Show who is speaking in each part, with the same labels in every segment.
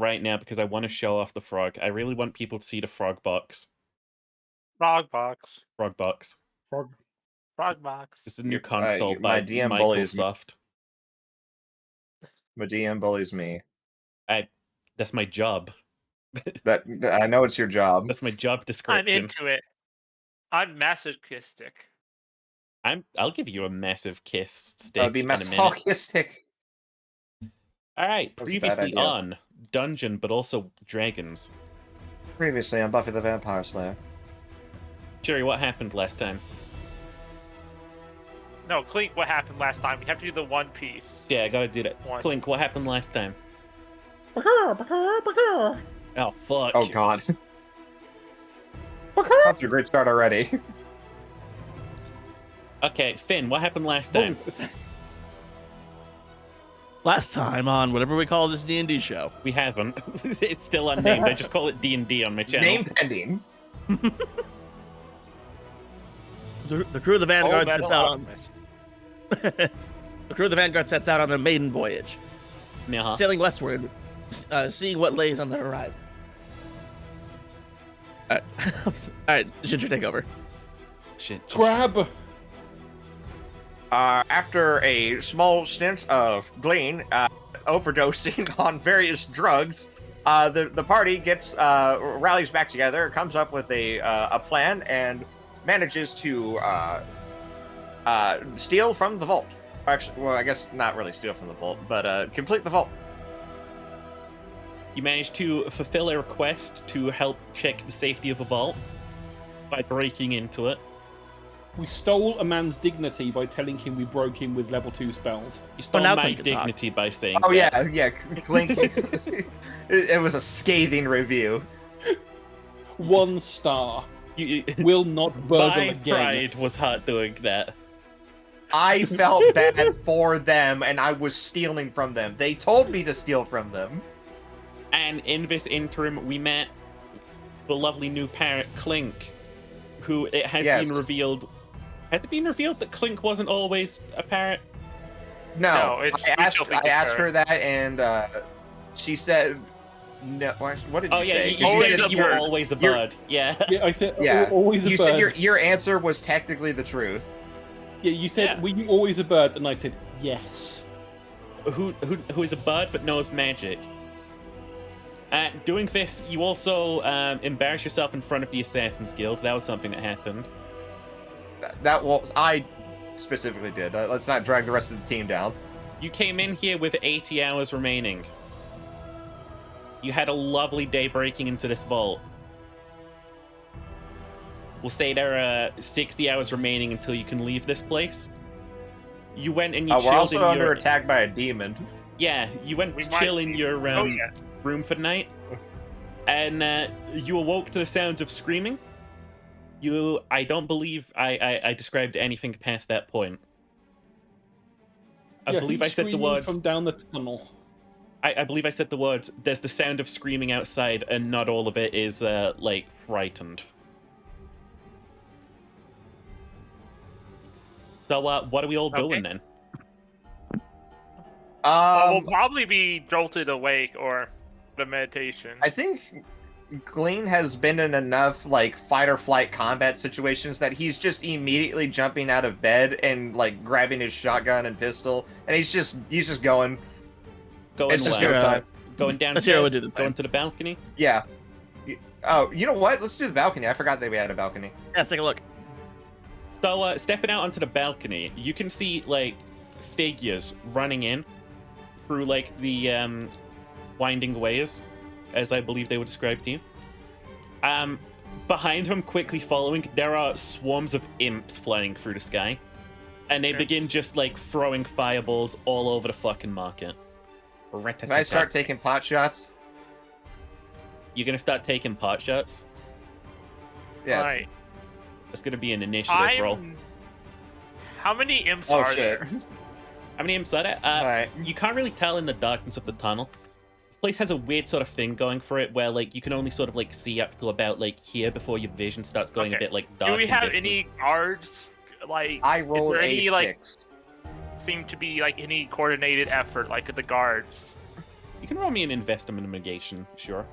Speaker 1: right now because I want to show off the frog. I really want people to see the frog box.
Speaker 2: Frog box.
Speaker 1: Frog box.
Speaker 2: Frog box.
Speaker 1: It's a new console
Speaker 3: my
Speaker 1: by
Speaker 3: DM bullies me.
Speaker 1: Microsoft.
Speaker 3: My DM bullies me.
Speaker 1: That's my job.
Speaker 3: That I know it's your job.
Speaker 1: That's my job description.
Speaker 2: I'm into it. I'm masochistic.
Speaker 1: I'll give you a massive kiss stick.
Speaker 3: That'd be masochistic.
Speaker 1: All right,
Speaker 3: That's
Speaker 1: previously on Dungeon, but also Dragons.
Speaker 3: Previously on Buffy the Vampire Slayer.
Speaker 1: Jerry, what happened last time?
Speaker 2: No, Clink, what happened last time? We have to do the One Piece.
Speaker 1: Yeah, I gotta do that.
Speaker 2: Once.
Speaker 1: Clink, what happened last time? Oh, fuck.
Speaker 3: Oh, God. That's a great start already.
Speaker 1: Okay, Finn, what happened last time?
Speaker 4: Last time on whatever we call this D&D show.
Speaker 1: We haven't. It's still unnamed. I just call it D&D on my channel.
Speaker 3: Name pending.
Speaker 4: The crew of the Vanguard sets out on the crew of the Vanguard sets out on their maiden voyage, sailing westward, seeing what lays on the horizon. All right, Ginger, take over.
Speaker 1: Shit.
Speaker 5: Grab.
Speaker 3: After a small stint of Glean overdosing on various drugs, the party gets rallies back together, comes up with a plan, and manages to steal from the vault. Actually, well, I guess not really steal from the vault, but complete the vault.
Speaker 1: You managed to fulfill a request to help check the safety of a vault by breaking into it.
Speaker 5: We stole a man's dignity by telling him we broke him with level 2 spells.
Speaker 1: You stole my dignity by saying
Speaker 3: Oh,
Speaker 1: that.
Speaker 3: yeah, Clink. It was a scathing review.
Speaker 5: 1 star. Will not burgle
Speaker 1: My
Speaker 5: again.
Speaker 1: pride was hurt doing that.
Speaker 3: I felt bad for them, and I was stealing from them. They told me to steal from them.
Speaker 1: And in this interim, we met the lovely new parrot, Clink, who it has been revealed... Has it been revealed that Clink wasn't always a parrot?
Speaker 3: No, I asked her that, and she said... No, what did you say?
Speaker 1: You said you were always a bird. Yeah.
Speaker 5: Yeah, I said
Speaker 3: You
Speaker 5: always a bird.
Speaker 3: said your answer was technically the truth.
Speaker 5: Yeah, you said, were you always a bird? And I said, yes.
Speaker 1: Who is a bird but knows magic. Doing this, you also embarrass yourself in front of the Assassin's Guild. That was something that happened.
Speaker 3: I specifically did. Let's not drag the rest of the team down.
Speaker 1: You came in here with 80 hours remaining. You had a lovely day breaking into this vault. We'll say there are 60 hours remaining until you can leave this place. You went and you chilled
Speaker 3: we're also
Speaker 1: in
Speaker 3: under attack by a demon.
Speaker 1: Yeah, you went to chill in your room for the night. And you awoke to the sounds of screaming. I don't believe I described anything past that point. I believe I said the words...
Speaker 5: from down the tunnel.
Speaker 1: I believe I said the words, there's the sound of screaming outside, and not all of it is, like, frightened. So, what are we all doing then?
Speaker 2: We'll probably be jolted awake or the meditation.
Speaker 3: I think Glean has been in enough, like, fight or flight combat situations that he's just immediately jumping out of bed and, like, grabbing his shotgun and pistol, and he's just going. It's just go time.
Speaker 1: Going downstairs, going to the balcony?
Speaker 3: Yeah. Oh, you know what? Let's do the balcony. I forgot that we had a balcony.
Speaker 4: Yeah, let's take a look.
Speaker 1: So, stepping out onto the balcony, you can see, like, figures running in through, like, the winding ways, as I believe they were described to you. Behind him, quickly following, there are swarms of imps flying through the sky. And they begin just, like, throwing fireballs all over the fucking market.
Speaker 3: Can I start taking pot shots?
Speaker 1: You're gonna start taking pot shots?
Speaker 3: Yes.
Speaker 2: Right.
Speaker 1: That's gonna be an initiative roll.
Speaker 2: How many imps are there?
Speaker 1: How many imps are there? You can't really tell in the darkness of the tunnel. This place has a weird sort of thing going for it where, like, you can only sort of, like, see up to about, like, here before your vision starts going a bit, like, dark.
Speaker 2: Do we have
Speaker 1: distant.
Speaker 2: any guards? Like,
Speaker 3: I rolled a 6.
Speaker 2: Seem to be, like, any coordinated effort, like, the guards?
Speaker 1: You can roll me an investigation, sure.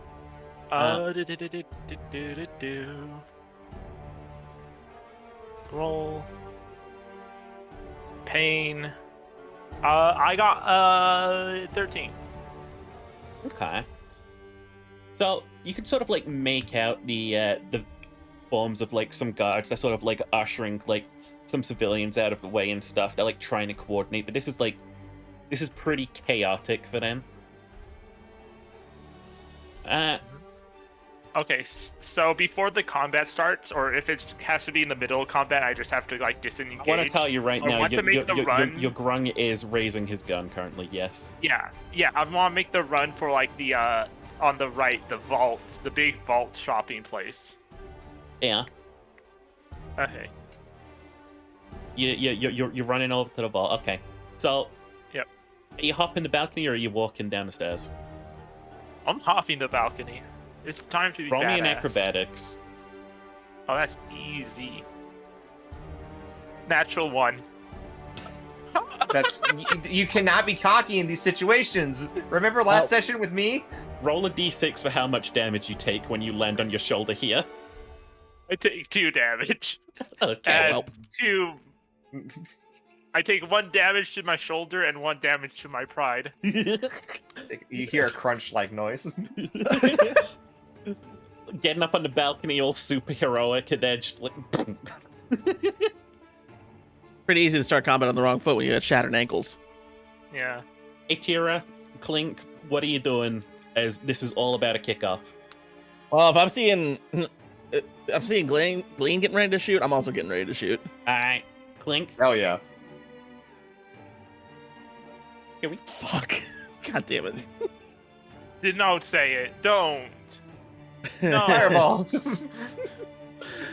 Speaker 2: Roll. Pain. I got 13.
Speaker 1: Okay. So you can sort of like make out the forms of like some guards. They're sort of like ushering like some civilians out of the way and stuff. They're like trying to coordinate, but this is pretty chaotic for them.
Speaker 2: Okay, so before the combat starts, or if it has to be in the middle of combat, I just have to like disengage.
Speaker 1: I want to tell you right now, your grung is raising his gun currently. Yes.
Speaker 2: Yeah. I want to make the run for like the on the right, the vault, the big vault shopping place.
Speaker 1: Yeah.
Speaker 2: Okay.
Speaker 1: You're running over to the vault. Okay. So.
Speaker 2: Yep.
Speaker 1: Are you hopping the balcony or are you walking down the stairs?
Speaker 2: I'm hopping the balcony. It's time to be
Speaker 1: Roll
Speaker 2: badass.
Speaker 1: me an acrobatics.
Speaker 2: Oh, that's easy. Natural 1.
Speaker 3: That's you cannot be cocky in these situations. Remember last session with me?
Speaker 1: Roll a d6 for how much damage you take when you land on your shoulder here.
Speaker 2: I take 2 damage.
Speaker 1: Okay.
Speaker 2: And 2. I take 1 damage to my shoulder and 1 damage to my pride.
Speaker 3: You hear a crunch-like noise.
Speaker 1: Getting up on the balcony, all super heroic, and then just like.
Speaker 4: Pretty easy to start combat on the wrong foot when you got shattered ankles.
Speaker 2: Yeah.
Speaker 1: Hey, Tira, Clink, what are you doing? As this is all about a kickoff.
Speaker 4: Well, if I'm seeing Glean getting ready to shoot, I'm also getting ready to shoot.
Speaker 1: All right, Clink.
Speaker 3: Hell yeah.
Speaker 1: Here we.
Speaker 4: Fuck. God damn it.
Speaker 2: Did not say it. Don't. No.
Speaker 3: Fireball.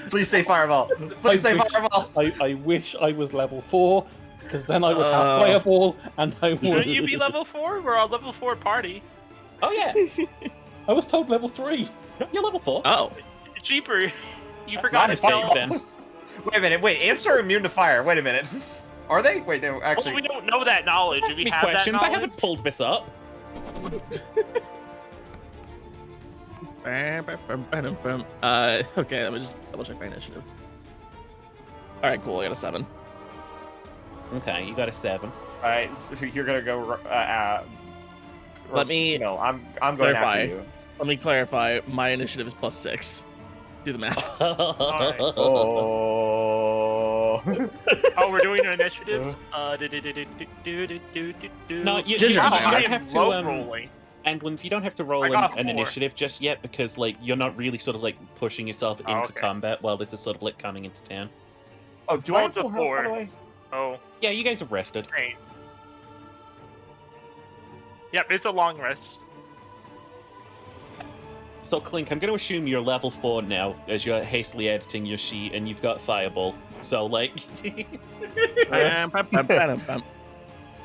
Speaker 3: Please say fireball. Please say fireball.
Speaker 5: I wish I was level 4, because then I would have fireball, and I would.
Speaker 2: Shouldn't you be level 4? We're a level 4 party.
Speaker 1: Oh yeah.
Speaker 5: I was told level 3.
Speaker 1: You're level 4.
Speaker 4: Oh.
Speaker 2: Cheaper. You forgot to
Speaker 3: Fireball.
Speaker 2: tell.
Speaker 1: then.
Speaker 3: Wait a minute. Wait, imps are immune to fire. Wait a minute. Are they? Wait, no. Actually,
Speaker 2: Well, we don't know that knowledge. Do we
Speaker 1: Any
Speaker 2: have that
Speaker 1: questions?
Speaker 2: knowledge?
Speaker 1: I haven't pulled this up.
Speaker 4: Okay, let me just double check my initiative. Alright, cool, I got a 7.
Speaker 1: Okay, you got a 7.
Speaker 3: all right. So you're gonna go.
Speaker 4: Let me
Speaker 3: No, I'm going
Speaker 4: clarify.
Speaker 3: after you.
Speaker 4: Let me clarify, my initiative is +6. Do the math.
Speaker 2: Alright.
Speaker 3: Oh.
Speaker 2: Oh, we're doing initiatives?
Speaker 1: No, you
Speaker 4: Ginger,
Speaker 1: don't
Speaker 4: I'm
Speaker 1: have to.
Speaker 2: rolling.
Speaker 1: Anglin, you don't have to roll
Speaker 2: I got
Speaker 1: an
Speaker 2: 4.
Speaker 1: initiative just yet because, like, you're not really sort of like pushing yourself into
Speaker 2: okay.
Speaker 1: combat while this is sort of like coming into town.
Speaker 3: Oh, do I have
Speaker 2: Mine's a
Speaker 3: full health, by
Speaker 2: 4.
Speaker 3: the way?
Speaker 2: Oh,
Speaker 1: Yeah, you guys have rested.
Speaker 2: great. Yep, it's a long rest.
Speaker 1: So, Clink, I'm going to assume you're level 4 now as you're hastily editing your sheet and you've got Fireball. So, like.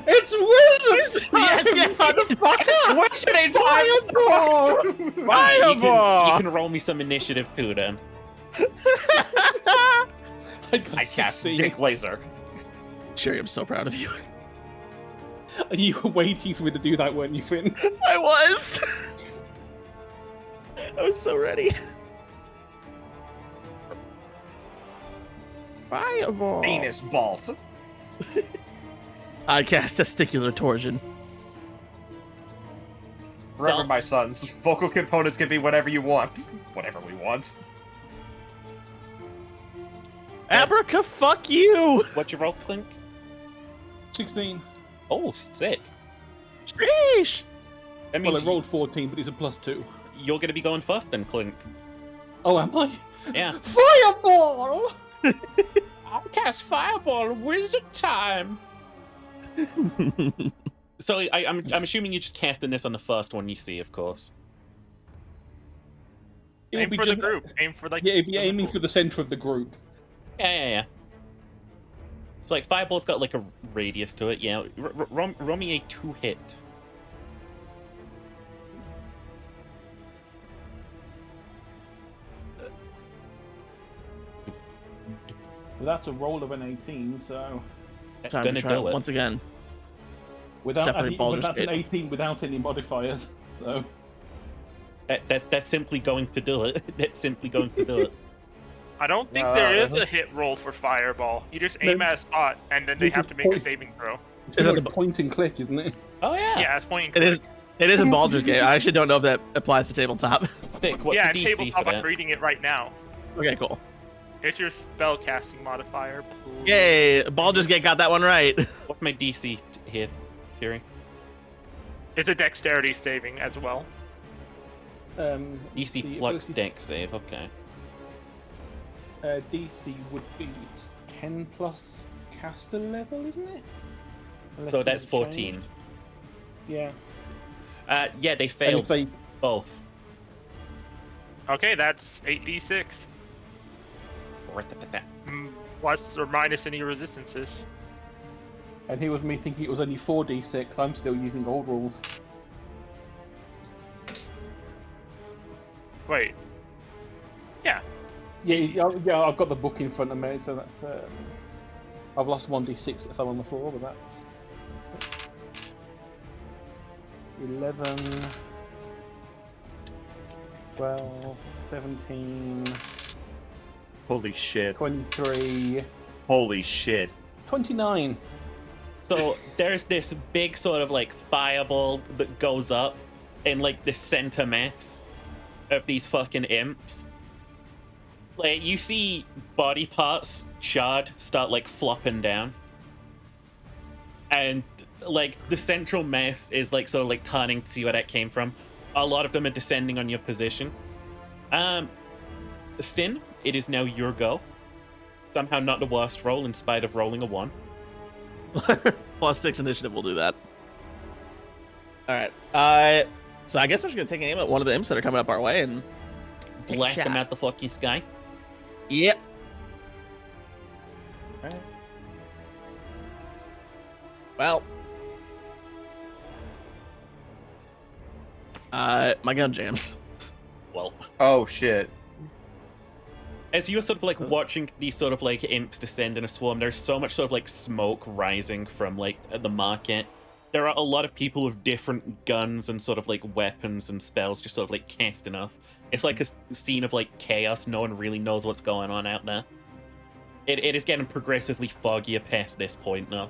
Speaker 5: It's wizard time!
Speaker 3: Yes, What's your name? Fireball!
Speaker 1: You can roll me some initiative too, then.
Speaker 3: I cast Dick Laser.
Speaker 4: Sherry, I'm so proud of you.
Speaker 5: You were waiting for me to do that, weren't you, Finn?
Speaker 4: I was! I was so ready. Fireball.
Speaker 3: Venus Bolt.
Speaker 4: I cast Testicular Torsion.
Speaker 3: Remember,
Speaker 1: No.
Speaker 3: my sons, vocal components can be whatever you want. Whatever we want.
Speaker 4: Abraca, fuck you!
Speaker 1: What's your roll, Clink?
Speaker 5: 16.
Speaker 1: Oh, sick.
Speaker 4: Sheesh!
Speaker 1: That
Speaker 5: Well,
Speaker 1: means
Speaker 5: I rolled 14, but it's a +2.
Speaker 1: you're going to be going first then, Clink.
Speaker 5: Oh, am I?
Speaker 1: Yeah.
Speaker 5: Fireball!
Speaker 1: I cast Fireball, wizard time! So I'm assuming you're just casting this on the first one you see, of course.
Speaker 2: Aim for the group. Aim for like.
Speaker 5: Yeah, it'd be
Speaker 2: the
Speaker 5: aiming
Speaker 2: group.
Speaker 5: for the center of the group.
Speaker 1: Yeah. It's like Fireball's got like a radius to it. Yeah, roll me a 2-hit.
Speaker 5: Well, that's a roll of an 18, so.
Speaker 1: That's
Speaker 4: Time
Speaker 1: gonna
Speaker 4: to try
Speaker 1: do it.
Speaker 4: once again. separate Baldur's
Speaker 5: that's
Speaker 4: Gate.
Speaker 5: an 18 without any modifiers. So
Speaker 1: That's simply going to do it. That's simply going to do it.
Speaker 2: I don't think there is a hit roll for Fireball. You just aim at a spot, and then they have to make a saving throw.
Speaker 5: Is that the point and click, isn't it?
Speaker 1: Oh yeah.
Speaker 2: Yeah, it's point and click.
Speaker 4: It is in Baldur's Gate. I actually don't know if that applies to tabletop.
Speaker 1: Thick, what's
Speaker 2: Yeah,
Speaker 1: the DC
Speaker 2: tabletop,
Speaker 1: for that?
Speaker 2: I'm reading it right now.
Speaker 4: Okay, cool.
Speaker 2: It's your spell casting modifier.
Speaker 4: Yay! Baldur's Gate got that one right.
Speaker 1: What's my DC here, Fury?
Speaker 2: It's a dexterity saving as well.
Speaker 1: DC plus dex save, okay.
Speaker 5: DC would be 10 plus caster level, isn't it?
Speaker 1: So that's 14.
Speaker 5: Yeah.
Speaker 1: Yeah, they failed
Speaker 5: And if
Speaker 1: both.
Speaker 2: Okay, that's 8d6. Plus or minus any resistances.
Speaker 5: And here was me thinking it was only 4d6. I'm still using old rules.
Speaker 2: Wait. Yeah.
Speaker 5: Yeah, I've got the book in front of me, so that's. I've lost 1d6 that fell on the floor, but that's 6, 11, 12, 17,
Speaker 3: Holy shit.
Speaker 5: 23,
Speaker 3: Holy shit.
Speaker 5: 29.
Speaker 1: So there's this big sort of like fireball that goes up in like the center mass of these fucking imps. Like you see body parts charred start like flopping down. And like the central mass is like sort of like turning to see where that came from. A lot of them are descending on your position. Finn, it is now your go. Somehow not the worst roll in spite of rolling a 1.
Speaker 4: Plus 6 initiative will do that. Alright. So I guess we're just gonna take an aim at one of the imps that are coming up our way and
Speaker 1: Blast them out the fucking sky.
Speaker 4: Yep.
Speaker 1: Alright.
Speaker 4: Well. My gun jams.
Speaker 1: Well.
Speaker 3: Oh shit.
Speaker 1: As you're sort of like watching these sort of like imps descend in a swarm, there's so much sort of like smoke rising from like the market. There are a lot of people with different guns and sort of like weapons and spells just sort of like casting off. It's like a scene of like chaos. No one really knows what's going on out there. It is getting progressively foggier past this point now.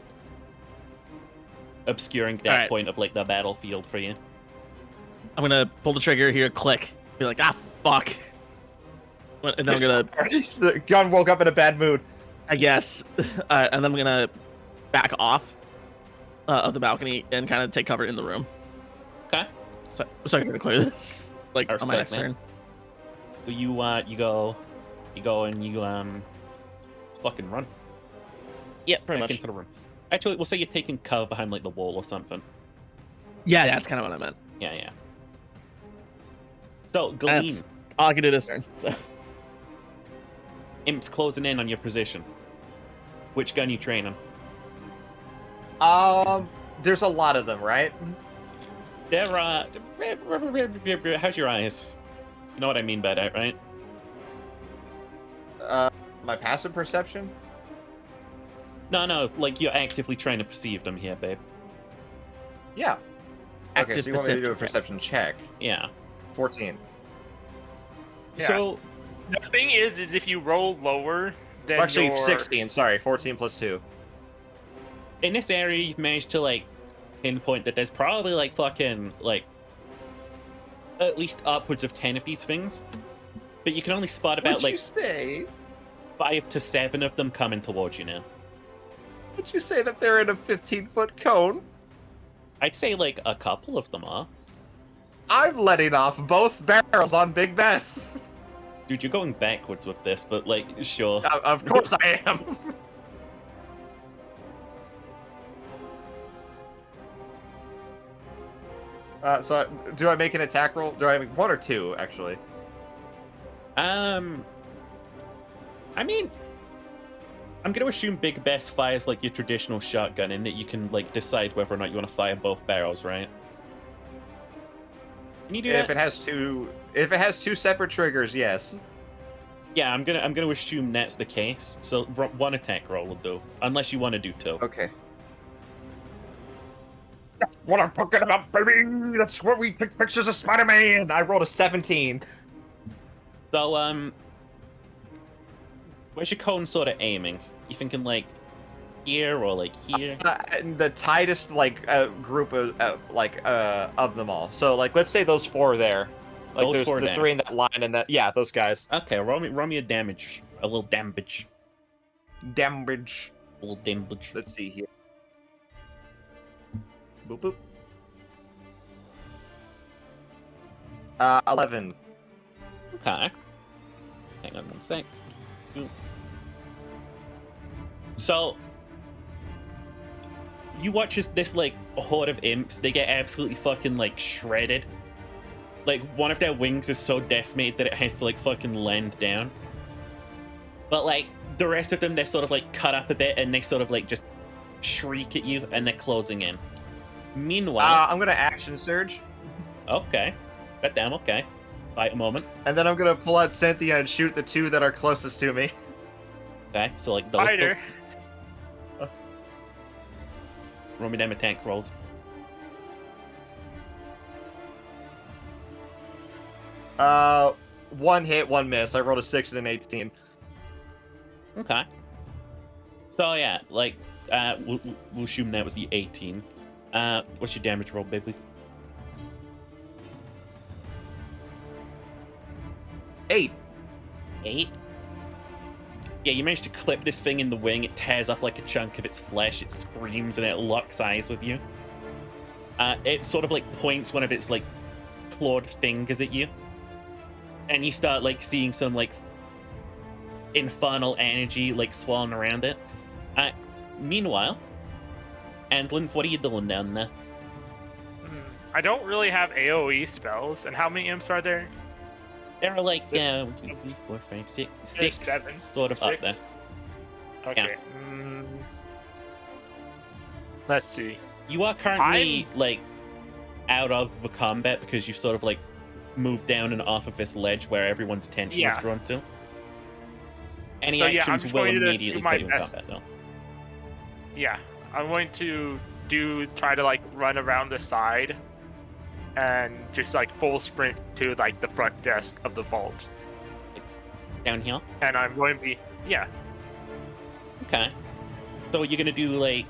Speaker 1: Obscuring that point of like the battlefield for you.
Speaker 4: I'm gonna pull the trigger here, click. Be like, fuck. And then I'm gonna...
Speaker 3: The gun woke up in a bad mood.
Speaker 4: I guess. And then I'm gonna back off of the balcony and kind of take cover in the room.
Speaker 1: Okay.
Speaker 4: So I'm gonna clear this. Like, on my next turn.
Speaker 1: So you go and you fucking run.
Speaker 4: Yeah, pretty much.
Speaker 1: Into the room. Actually, we'll say you're taking cover behind like the wall or something.
Speaker 4: Yeah, that's kind of what I meant.
Speaker 1: Yeah. So, Gleam.
Speaker 4: That's all I can do this turn. So.
Speaker 1: Imps closing in on your position. Which gun you training?
Speaker 3: There's a lot of them, right?
Speaker 1: There are. How's your eyes? You know what I mean by that, right?
Speaker 3: My passive perception?
Speaker 1: No, like you're actively trying to perceive them here, babe.
Speaker 3: Yeah. Okay, so you want me to do a
Speaker 4: perception
Speaker 3: perception check?
Speaker 1: Yeah.
Speaker 3: 14.
Speaker 2: Yeah.
Speaker 1: So
Speaker 2: the thing is if you roll lower than
Speaker 3: Actually, 16. Sorry, 14 plus 2.
Speaker 1: in this area, you've managed to like pinpoint that there's probably like fucking like at least upwards of 10 of these things, but you can only spot about like 5 to 7 of them coming towards you now.
Speaker 3: Would you say that they're in a 15-foot cone?
Speaker 1: I'd say like a couple of them are.
Speaker 3: I'm letting off both barrels on Big Bess.
Speaker 1: Dude, you're going backwards with this, but like, sure.
Speaker 3: Of course I am. So, do I make an attack roll? Do I make 1 or 2, actually?
Speaker 1: I mean, I'm going to assume Big Bess fires like your traditional shotgun in that you can like decide whether or not you want to fire both barrels, right? Can you do that?
Speaker 3: If it has 2 separate triggers, yes.
Speaker 1: Yeah, I'm gonna assume that's the case. So 1 attack roll will do, unless you want to do 2.
Speaker 3: Okay. what I'm talking about, baby. That's where we take pictures of Spider-Man. I rolled a 17.
Speaker 1: So, where's your cone sort of aiming? You thinking like here or like here?
Speaker 3: The tightest group of of them all. So like let's say those 4 there. Like
Speaker 1: Those
Speaker 3: there's
Speaker 1: 4
Speaker 3: the
Speaker 1: there.
Speaker 3: 3 in that line and that those guys.
Speaker 1: Okay, roll me a little damage.
Speaker 3: Damage.
Speaker 1: A little damage.
Speaker 3: Let's see here. Boop boop. 11.
Speaker 1: Okay. Hang on one sec. So you watch as this like horde of imps, they get absolutely fucking like shredded. Like one of their wings is so decimated that it has to like fucking land down. But like the rest of them, they're sort of like cut up a bit and they sort of like just shriek at you and they're closing in. Meanwhile,
Speaker 3: I'm gonna action surge.
Speaker 1: Okay. Goddamn, okay. Fight a moment.
Speaker 3: And then I'm gonna pull out Cynthia and shoot the 2 that are closest to me.
Speaker 1: Okay, so like those
Speaker 2: Fighter.
Speaker 1: Roll me them attack rolls.
Speaker 3: One hit, 1 miss. I rolled a 6 and an 18.
Speaker 1: Okay. So yeah, like we'll assume that was the 18. What's your damage roll, baby?
Speaker 3: 8.
Speaker 1: 8? Yeah, you managed to clip this thing in the wing. It tears off like a chunk of its flesh. It screams and it locks eyes with you. It sort of like points one of its like clawed fingers at you. And you start like seeing some like infernal energy like swirling around it. Meanwhile, Andlin, what are you doing down there?
Speaker 2: I don't really have AoE spells. And how many imps are there?
Speaker 1: There are like 1, 2, 3, 4, 5, 6, 6
Speaker 2: 7,
Speaker 1: sort of
Speaker 2: 6.
Speaker 1: up there.
Speaker 2: Okay. Let's see.
Speaker 1: You are currently like out of the combat because you've sort of like moved down and off of this ledge where everyone's attention is drawn to. Any
Speaker 2: So,
Speaker 1: actions
Speaker 2: I'm
Speaker 1: will
Speaker 2: going to
Speaker 1: immediately
Speaker 2: do my
Speaker 1: put you in
Speaker 2: best.
Speaker 1: combat, though.
Speaker 2: Yeah, I'm going to try to like run around the side and just like full sprint to like the front desk of the vault.
Speaker 1: Down here?
Speaker 2: And I'm going to be
Speaker 1: Okay. So you're gonna do like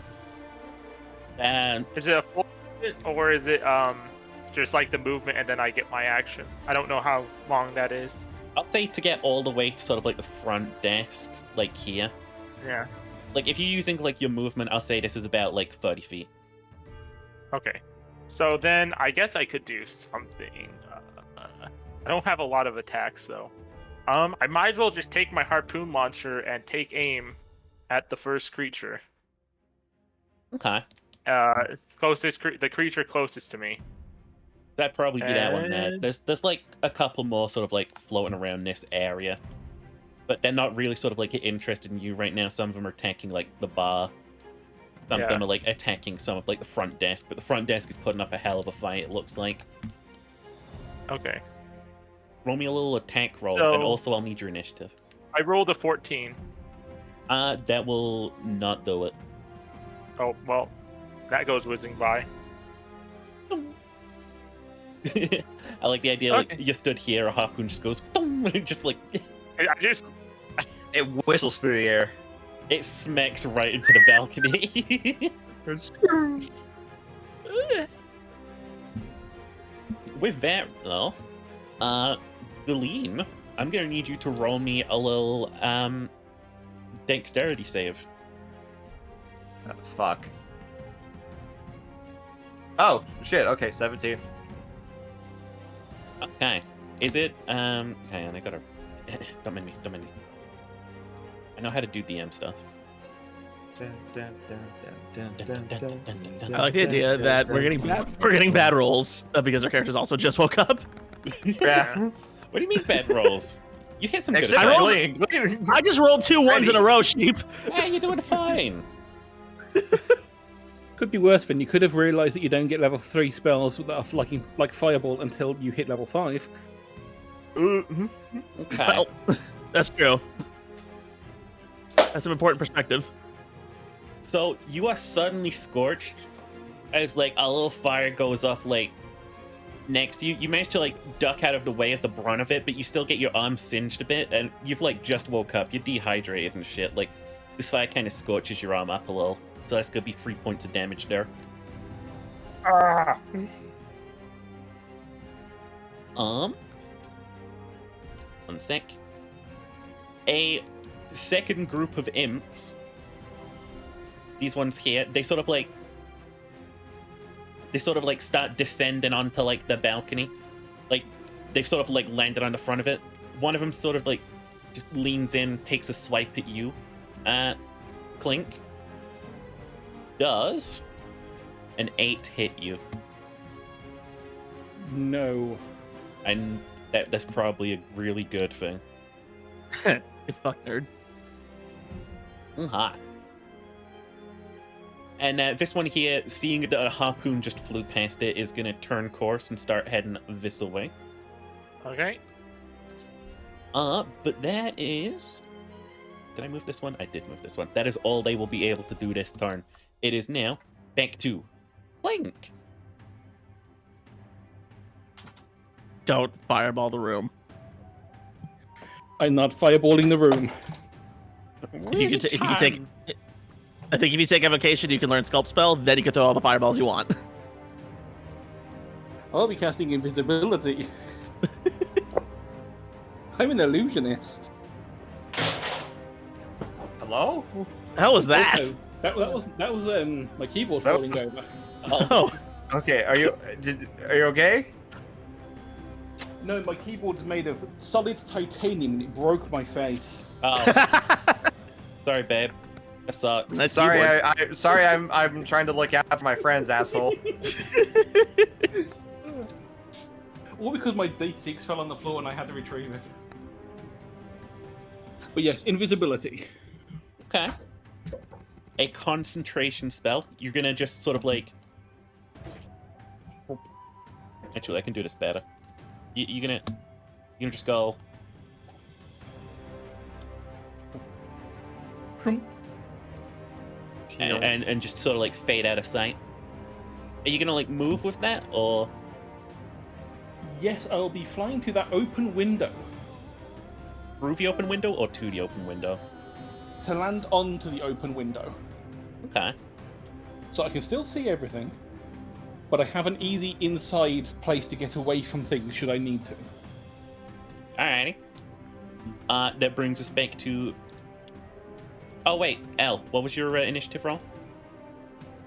Speaker 2: is it a full sprint or is it just like the movement and then I get my action? I don't know how long that is.
Speaker 1: I'll say to get all the way to sort of like the front desk, like here.
Speaker 2: Yeah.
Speaker 1: Like if you're using like your movement, I'll say this is about like 30 feet.
Speaker 2: Okay. So then I guess I could do something. I don't have a lot of attacks though. I might as well just take my harpoon launcher and take aim at the first creature.
Speaker 1: Okay.
Speaker 2: The creature closest to me.
Speaker 1: That'd probably be that one there. There's like a couple more sort of like floating around this area. But they're not really sort of like interested in you right now. Some of them are attacking like the bar. Some of them are like attacking some of like the front desk, but the front desk is putting up a hell of a fight, it looks like.
Speaker 2: Okay.
Speaker 1: Roll me a little attack roll,
Speaker 2: So-
Speaker 1: and also I'll need your initiative.
Speaker 2: I rolled a 14.
Speaker 1: That will not do it.
Speaker 2: Oh, well, that goes whizzing by.
Speaker 1: I like the idea, like, you stood here, a harpoon just goes, just like,
Speaker 2: I just...
Speaker 3: It whistles through the air.
Speaker 1: it smacks right into the balcony. With that, though, Galeen, I'm gonna need you to roll me a little, dexterity save.
Speaker 3: Fuck. Oh, shit, okay, 17.
Speaker 1: Okay. Is it, hang on, I gotta, don't mind me. I know how to do DM stuff.
Speaker 4: I like the idea that we're getting bad rolls because our characters also just woke up.
Speaker 3: Yeah.
Speaker 1: What do you mean bad rolls? You hit some good
Speaker 3: Except
Speaker 1: attacks.
Speaker 3: for Glean.
Speaker 4: I just rolled 2 1s in a row, sheep.
Speaker 1: Hey, you're doing fine.
Speaker 5: Could be worse, Finn. You could have realised that you don't get level 3 spells that are like Fireball until you hit level 5.
Speaker 3: Mhm.
Speaker 1: Okay.
Speaker 4: Well, that's true. That's an important perspective.
Speaker 1: So you are suddenly scorched as like a little fire goes off like next to you. You manage to like duck out of the way of the brunt of it, but you still get your arm singed a bit, and you've like just woke up. You're dehydrated and shit. Like this fire kind of scorches your arm up a little, so that's gonna be 3 points of damage there.
Speaker 3: Ah.
Speaker 1: One sec. A second group of imps. These ones here, they sort of like start descending onto like the balcony. Like they've sort of like landed on the front of it. One of them sort of like just leans in, takes a swipe at you. Clink. Does an 8 hit you?
Speaker 5: No.
Speaker 1: And that's probably a really good thing.
Speaker 4: You fuck nerd.
Speaker 1: Hot. And this one here, seeing that a harpoon just flew past it, is gonna turn course and start heading this way.
Speaker 2: Okay.
Speaker 1: But that is... Did I move this one? I did move this one. That is all they will be able to do this turn. It is now back to Link.
Speaker 4: Don't fireball the room.
Speaker 5: I'm not fireballing the room.
Speaker 4: If you take, I think if you take evocation, you can learn sculpt spell. Then you can throw all the fireballs you want.
Speaker 5: I'll be casting invisibility. I'm an illusionist.
Speaker 3: Hello?
Speaker 4: How was that?
Speaker 5: Oh, that was my keyboard falling over.
Speaker 4: Oh.
Speaker 3: Okay, are you okay?
Speaker 5: No, my keyboard's made of solid titanium and it broke my face.
Speaker 1: Oh. Sorry, babe. That sucks.
Speaker 4: Nice
Speaker 3: Sorry,
Speaker 4: keyboard.
Speaker 3: I'm trying to look out for my friends, asshole.
Speaker 5: All because my D6 fell on the floor and I had to retrieve it. But yes, invisibility.
Speaker 1: Okay. A concentration spell. You're gonna just sort of like... Actually, I can do this better. You're gonna just go... And just sort of like fade out of sight. Are you gonna like move with that, or...?
Speaker 5: Yes, I'll be flying to that open window.
Speaker 1: Through the open window or to the open window?
Speaker 5: To land onto the open window.
Speaker 1: Okay.
Speaker 5: So I can still see everything, but I have an easy inside place to get away from things should I need to.
Speaker 1: Alrighty. That brings us back to... Oh wait, L, what was your initiative roll?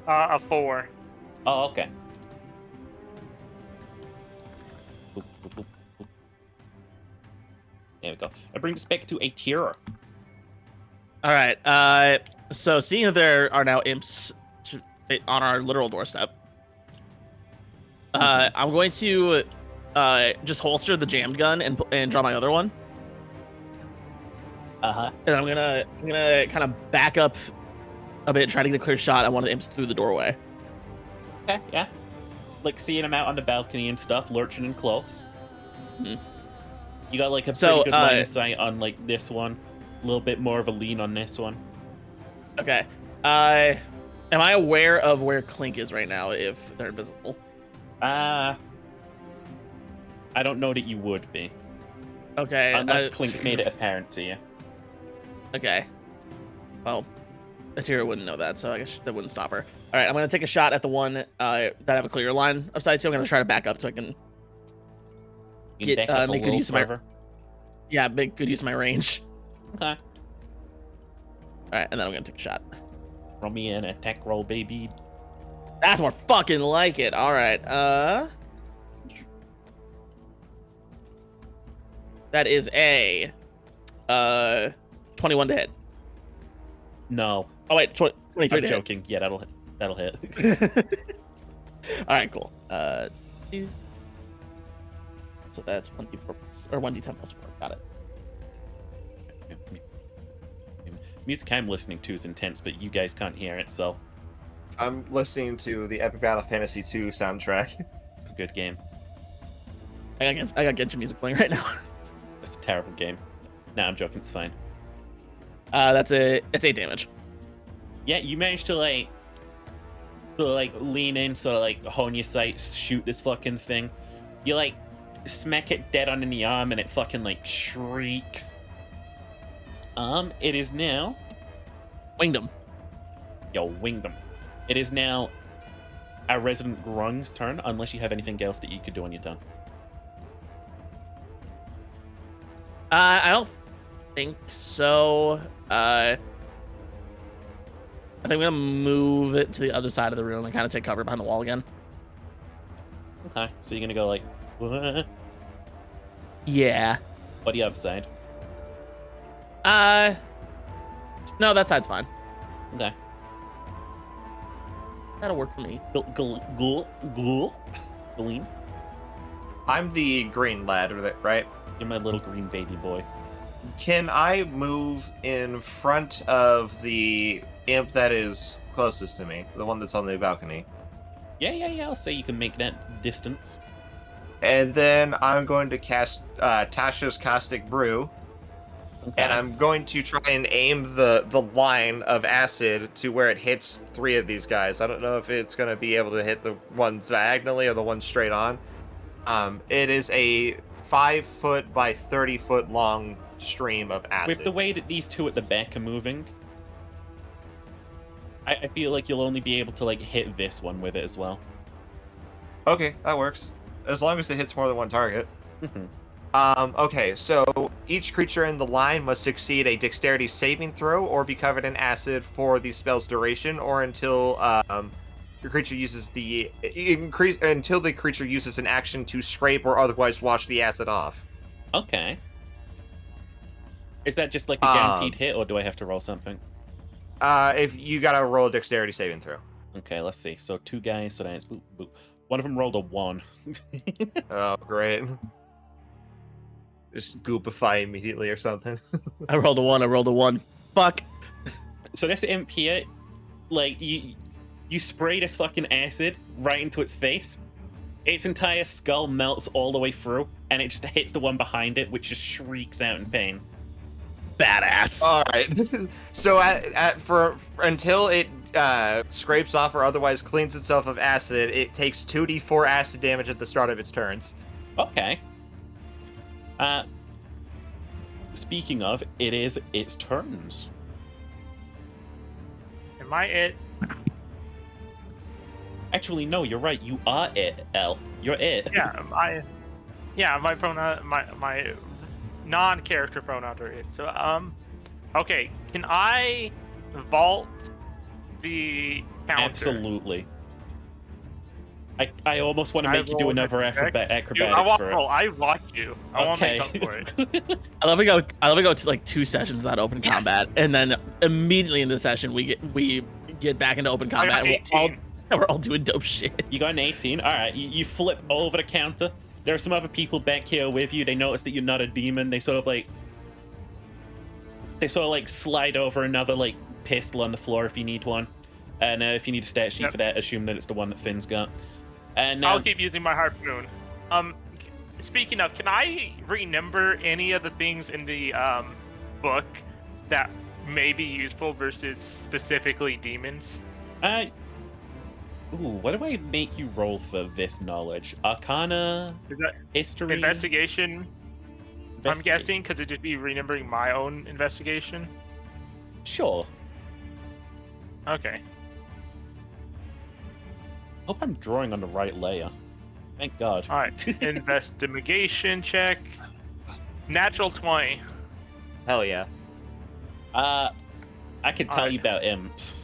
Speaker 2: A 4.
Speaker 1: Oh, okay. There we go. That brings us back to a tier.
Speaker 4: All right. So seeing that there are now imps on our literal doorstep, I'm going to just holster the jammed gun and draw my other one. And I'm gonna kind of back up a bit, try to get a clear shot at one of the imps through the doorway.
Speaker 1: Okay, yeah. Like seeing him out on the balcony and stuff, lurching in close.
Speaker 4: Mm-hmm.
Speaker 1: You got like a pretty good line of sight on like this one. A little bit more of a lean on this one.
Speaker 4: Okay. Am I aware of where Clink is right now if they're invisible?
Speaker 1: I don't know that you would be.
Speaker 4: Okay.
Speaker 1: Unless Clink made it apparent to you.
Speaker 4: Okay. Well, Atira wouldn't know that, so I guess that wouldn't stop her. All right, I'm going to take a shot at the one that I have a clear line of sight to. I'm going to try to back up so I can make good use of my... Yeah, make good use of my range.
Speaker 1: Okay.
Speaker 4: All right, and then I'm going to take a shot.
Speaker 1: Roll me an attack roll, baby.
Speaker 4: That's more fucking like it. All right. That is a 21 to hit.
Speaker 1: No.
Speaker 4: Oh wait, 23
Speaker 1: I'm
Speaker 4: to
Speaker 1: joking.
Speaker 4: hit.
Speaker 1: Yeah, that'll hit.
Speaker 4: All right, cool. So that's 1d4 or 1d10 plus 4. Got it.
Speaker 1: Music I'm listening to is intense, but you guys can't hear it, so
Speaker 3: I'm listening to the Epic Battle Fantasy 2 soundtrack.
Speaker 1: it's a good game.
Speaker 4: I got Genshin music playing right now.
Speaker 1: It's a terrible game. Nah, I'm joking. It's fine.
Speaker 4: It's 8 damage.
Speaker 1: Yeah, you managed to like So like lean in, sort of like hone your sights, shoot this fucking thing. You like smack it dead on in the arm, and it fucking like shrieks. It is now.
Speaker 4: Winged him.
Speaker 1: Yo, winged them. It is now our resident Grung's turn, unless you have anything else that you could do on your turn.
Speaker 4: I don't think so. I think I'm gonna move it to the other side of the room and kind of take cover behind the wall again.
Speaker 1: Okay, so you're gonna go like, what?
Speaker 4: Yeah.
Speaker 1: What do you have side?
Speaker 4: No, that side's fine.
Speaker 1: Okay.
Speaker 4: That'll work for me.
Speaker 1: Glean.
Speaker 3: I'm the green lad, right?
Speaker 1: You're my little green baby boy.
Speaker 3: Can I move in front of the imp that is closest to me, the one that's on the balcony?
Speaker 1: Yeah. I'll say you can make that distance.
Speaker 3: And then I'm going to cast Tasha's Caustic Brew,
Speaker 1: Okay.
Speaker 3: and I'm going to try and aim the line of acid to where it hits 3 of these guys. I don't know if it's going to be able to hit the ones diagonally or the ones straight on. It is a 5-foot by 30-foot long stream of acid.
Speaker 1: With the way that these two at the back are moving, I feel like you'll only be able to like hit this one with it as well.
Speaker 3: Okay, that works. As long as it hits more than one target.
Speaker 1: Mhm.
Speaker 3: Okay, so each creature in the line must succeed a dexterity saving throw or be covered in acid for the spell's duration, or until your creature uses until the creature uses an action to scrape or otherwise wash the acid off.
Speaker 1: Okay. Is that just like a guaranteed hit, or do I have to roll something?
Speaker 3: If you gotta roll a dexterity saving throw.
Speaker 1: Okay, let's see. So 2 guys, so that's boop, boop. One of them rolled a 1.
Speaker 3: Oh, great. Just goopify immediately or something.
Speaker 4: I rolled a 1. Fuck.
Speaker 1: So this imp here, like, you spray this fucking acid right into its face. Its entire skull melts all the way through, and it just hits the one behind it, which just shrieks out in pain.
Speaker 4: Badass.
Speaker 3: All right. So until it scrapes off or otherwise cleans itself of acid, it takes 2d4 acid damage at the start of its turns.
Speaker 1: Okay. Speaking of, it is its turns.
Speaker 2: Am I it?
Speaker 1: Actually, no, you're right. You are it, L. You're it.
Speaker 2: Yeah, my pronoun, my non-character pronouns are it. So, okay, can I vault the counter?
Speaker 1: Absolutely. I almost want to
Speaker 2: Can I
Speaker 1: make you do
Speaker 2: roll an
Speaker 1: another
Speaker 2: acrobatics? Dude,
Speaker 1: acrobatics for it.
Speaker 2: I want you. I want to
Speaker 1: Okay.
Speaker 2: make up for it.
Speaker 4: I love we go to like 2 sessions without open combat, and then immediately in the session we get back into open combat. And we're all doing dope shit.
Speaker 1: You got an 18. All right, you flip over the counter. There are some other people back here with you. They notice that you're not a demon. They sort of like slide over another like pistol on the floor if you need one, and if you need a stat sheet for that, assume that it's the one that Finn's got. And
Speaker 2: I'll keep using my harpoon. Speaking of, can I renumber any of the things in the book that may be useful versus specifically demons?
Speaker 1: What do I make you roll for this knowledge? Arcana?
Speaker 2: Is that
Speaker 1: history?
Speaker 2: Investigation? I'm guessing, because it'd just be renumering my own investigation.
Speaker 1: Sure.
Speaker 2: Okay.
Speaker 1: Hope I'm drawing on the right layer. Thank God.
Speaker 2: All right. Investigation check. Natural 20.
Speaker 3: Hell yeah.
Speaker 1: I can tell
Speaker 2: Alright.
Speaker 1: you about imps.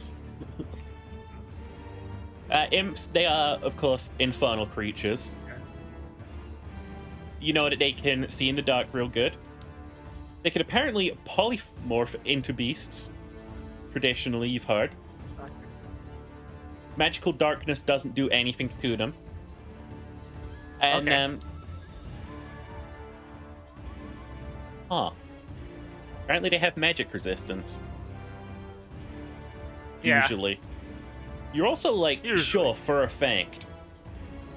Speaker 1: Imps, they are, of course, infernal creatures. You know that they can see in the dark real good. They can apparently polymorph into beasts. Traditionally, you've heard. Magical darkness doesn't do anything to them. And, apparently they have magic resistance.
Speaker 2: Yeah.
Speaker 1: Usually. You're also, like, sure for a fact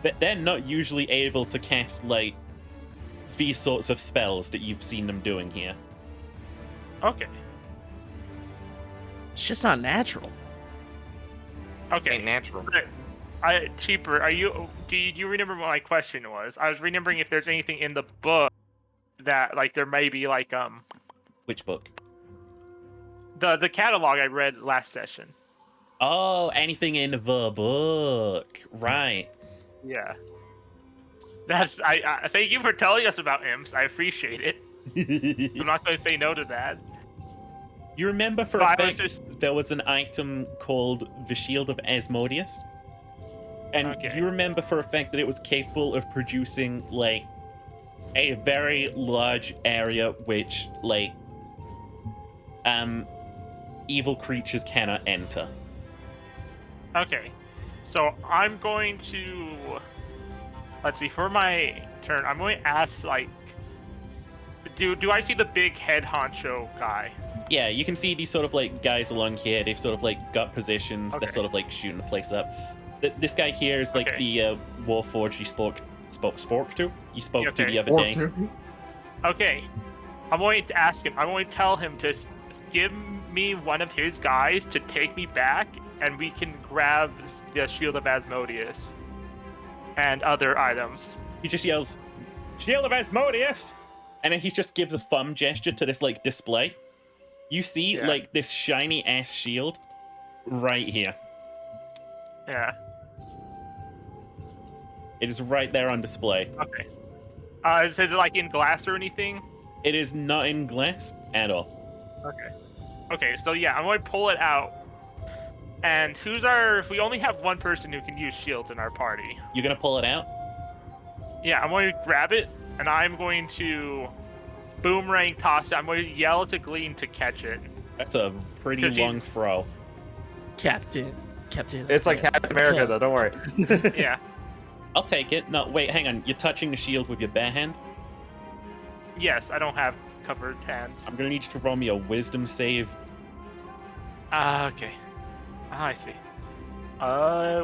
Speaker 1: that they're not usually able to cast, like, these sorts of spells that you've seen them doing here.
Speaker 2: Okay.
Speaker 4: It's just not natural.
Speaker 2: Okay.
Speaker 3: Ain't natural.
Speaker 2: Cheaper. Do you remember what my question was? I was remembering if there's anything in the book that like there may be like
Speaker 1: Which book?
Speaker 2: the catalog I read last session.
Speaker 1: Oh, anything in the book. Right.
Speaker 2: Yeah. That's I thank you for telling us about imps. I appreciate it. I'm not going to say no to that.
Speaker 1: You remember for a fact there was an item called the Shield of Asmodeus? And you remember for a fact that it was capable of producing, like, a very large area which, like, evil creatures cannot enter.
Speaker 2: Okay. So I'm going to... Let's see, for my turn, I'm going to ask, like... Do I see the big head honcho guy?
Speaker 1: Yeah, you can see these sort of, like, guys along here. They've sort of, like, got positions.
Speaker 2: Okay.
Speaker 1: They're sort of, like, shooting the place up. This guy here is, like, the Warforged you spoke to? You spoke to the other day.
Speaker 2: Okay. I'm going to ask him. I'm going to tell him to give me one of his guys to take me back, and we can grab the Shield of Asmodeus and other items.
Speaker 1: He just yells, "Shield of Asmodeus!" And then he just gives a thumb gesture to this, like, display. You see, like, this shiny-ass shield right here.
Speaker 2: Yeah.
Speaker 1: It is right there on display.
Speaker 2: Okay. Is it, like, in glass or anything?
Speaker 1: It is not in glass at all.
Speaker 2: Okay. Okay, so yeah, I'm going to pull it out. And we only have one person who can use shields in our party.
Speaker 1: You're gonna pull it out?
Speaker 2: Yeah, I'm going to grab it, and I'm going to boomerang toss it. I'm going to yell to Glean to catch it.
Speaker 1: That's a pretty long throw.
Speaker 4: Captain.
Speaker 3: It's like Captain America, though. Don't worry.
Speaker 2: Yeah.
Speaker 1: I'll take it. No, wait, hang on. You're touching the shield with your bare hand?
Speaker 2: Yes, I don't have covered hands.
Speaker 1: I'm gonna need you to roll me a wisdom save.
Speaker 2: Okay. I see.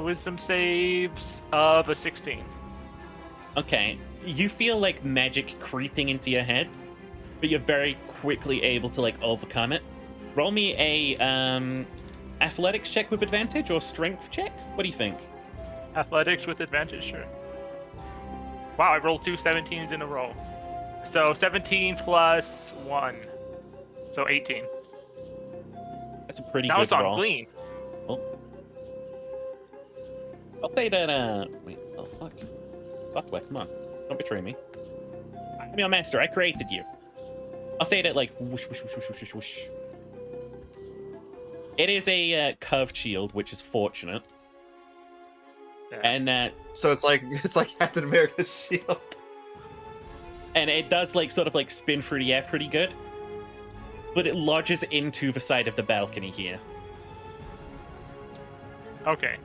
Speaker 2: Wisdom saves of a 16.
Speaker 1: Okay. You feel like magic creeping into your head, but you're very quickly able to, like, overcome it. Roll me a athletics check with advantage or strength check. What do you think?
Speaker 2: Athletics with advantage, sure. Wow, I rolled 2 17s in a row. So 17 plus 1. So 18.
Speaker 1: That's a pretty
Speaker 2: that
Speaker 1: good
Speaker 2: was on
Speaker 1: roll.
Speaker 2: Glean.
Speaker 1: Oh. I'll say that, wait, oh, fuck. Fuck, come on. Don't betray me. I'm your master. I created you. I'll say that, like, whoosh, whoosh, whoosh, whoosh, whoosh, whoosh. It is a curved shield, which is fortunate.
Speaker 2: Yeah.
Speaker 1: And
Speaker 3: So it's like Captain America's shield.
Speaker 1: And it does, like, sort of, like, spin through the air pretty good. But it lodges into the side of the balcony here.
Speaker 2: Okay.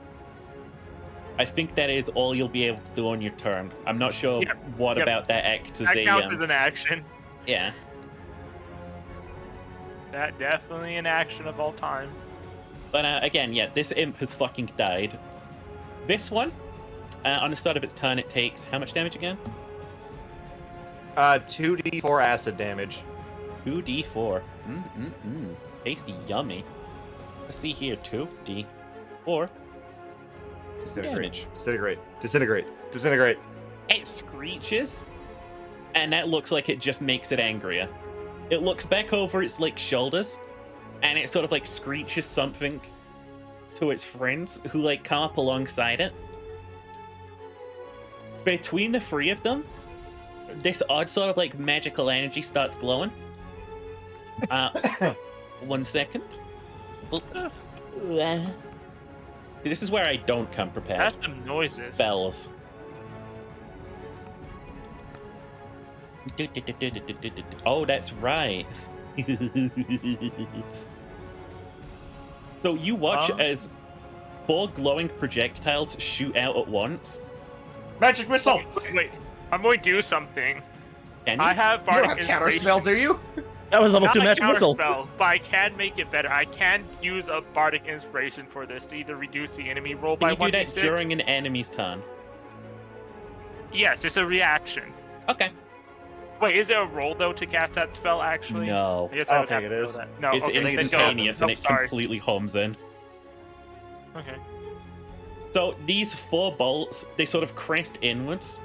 Speaker 1: I think that is all you'll be able to do on your turn. I'm not sure what about that act as
Speaker 2: that counts as an action.
Speaker 1: Yeah.
Speaker 2: That definitely an action of all time.
Speaker 1: But again, yeah, this imp has fucking died. This one, on the start of its turn, it takes how much damage again?
Speaker 3: 2d4 acid damage.
Speaker 1: 2d4. Tasty, yummy. Let's see here, 2d4.
Speaker 3: Disintegrate. Disintegrate.
Speaker 1: It screeches, and that looks like it just makes it angrier. It looks back over its, like, shoulders, and it sort of, like, screeches something to its friends who, like, come up alongside it. Between the three of them, this odd sort of, like, magical energy starts glowing. 1 second. This is where I don't come prepared.
Speaker 2: That's some noises.
Speaker 1: Bells. Oh, that's right. So you watch as 4 glowing projectiles shoot out at once.
Speaker 3: Magic missile!
Speaker 2: Wait, I'm going to do something.
Speaker 1: Can you?
Speaker 2: I have
Speaker 3: You
Speaker 2: bardic
Speaker 3: don't have counter spell, do you?
Speaker 4: That was level
Speaker 2: Not
Speaker 4: 2
Speaker 2: a
Speaker 4: magic missile.
Speaker 2: counterspell, but I can make it better. I can use a bardic inspiration for this to either reduce the enemy roll
Speaker 1: Can
Speaker 2: by
Speaker 1: you do
Speaker 2: 1d6.
Speaker 1: that during an enemy's turn?
Speaker 2: Yes, it's a reaction.
Speaker 1: Okay.
Speaker 2: Wait, is there a roll though to cast that spell? Actually,
Speaker 1: No.
Speaker 2: I guess
Speaker 3: I
Speaker 2: I
Speaker 3: don't
Speaker 2: would
Speaker 3: think
Speaker 2: have
Speaker 3: it
Speaker 2: to know
Speaker 3: is.
Speaker 2: that. No,
Speaker 1: It's
Speaker 2: okay, then go.
Speaker 1: instantaneous and
Speaker 2: Oh,
Speaker 1: it
Speaker 2: sorry.
Speaker 1: completely homes in.
Speaker 2: Okay.
Speaker 1: So these 4 bolts, they sort of crest inwards.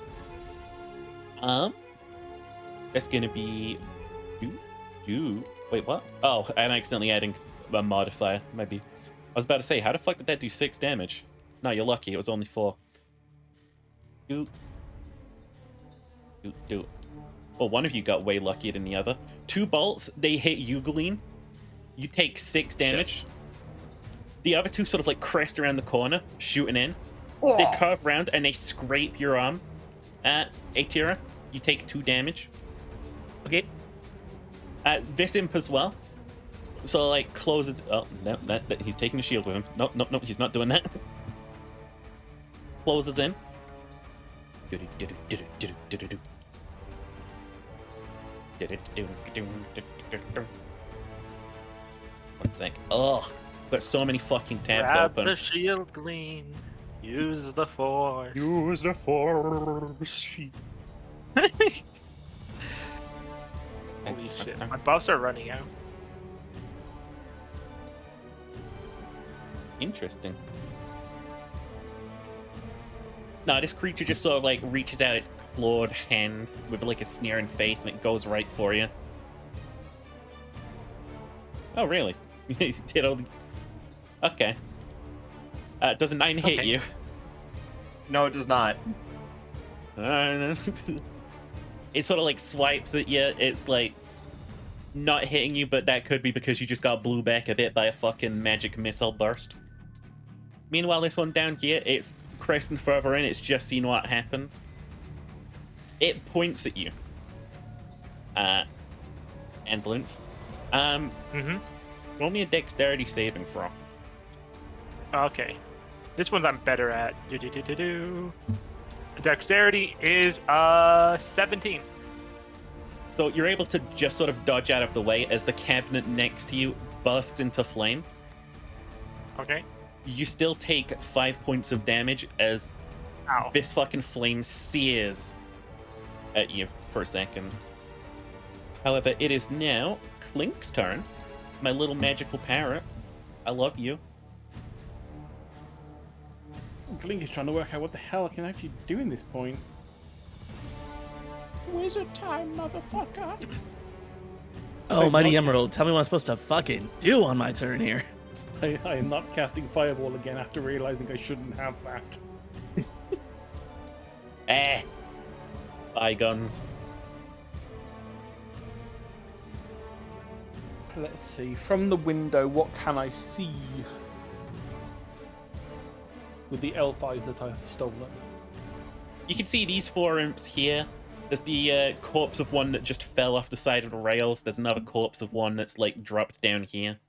Speaker 1: That's gonna be wait, what? Oh, I'm accidentally adding a modifier. Maybe. I was about to say, how the fuck did that do 6 damage? No, you're lucky. It was only 4. Do. Well, one of you got way luckier than the other. 2 bolts, they hit you, Glean. You take 6 damage.
Speaker 3: Shit.
Speaker 1: The other 2 sort of like crest around the corner, shooting in.
Speaker 3: Oh.
Speaker 1: They curve around and they scrape your arm. Atira, you take 2 damage.
Speaker 4: Okay.
Speaker 1: This imp as well. So like closes. Oh no, he's taking the shield with him. No, he's not doing that. Closes in. One sec. Ugh, got so many fucking tabs
Speaker 2: Grab
Speaker 1: open.
Speaker 2: the shield, Glean. Use the force.
Speaker 1: Use the force.
Speaker 2: Holy shit. My buffs are running out.
Speaker 1: Interesting. No, this creature just sort of like reaches out its clawed hand with like a sneering face and it goes right for you. Oh, really? Did all the... Okay. Does a 9 hit you?
Speaker 3: No, it does not.
Speaker 1: It sort of like swipes at you. It's like not hitting you, but that could be because you just got blew back a bit by a fucking magic missile burst. Meanwhile, this one down here, it's cresting further in. It's just seen what happens. It points at you. And Lymph. Roll me a dexterity saving throw.
Speaker 2: Okay. This one's I'm better at. Dexterity is 17.
Speaker 1: So you're able to just sort of dodge out of the way as the cabinet next to you bursts into flame.
Speaker 2: Okay.
Speaker 1: You still take 5 points of damage as
Speaker 2: Ow.
Speaker 1: this fucking flame sears at you for a second. However, it is now Clink's turn. My little magical parrot. I love you.
Speaker 5: Glink is trying to work out what the hell I can actually do in this point. Wizard time, motherfucker!
Speaker 4: Oh, Mighty Emerald, tell me what I'm supposed to fucking do on my turn here.
Speaker 5: I am not casting Fireball again after realizing I shouldn't have that.
Speaker 1: Bygones.
Speaker 5: Let's see. From the window, what can I see? With the elf eyes that I've stolen.
Speaker 1: You can see these 4 imps here. There's the corpse of one that just fell off the side of the rails. There's another corpse of one that's like dropped down here.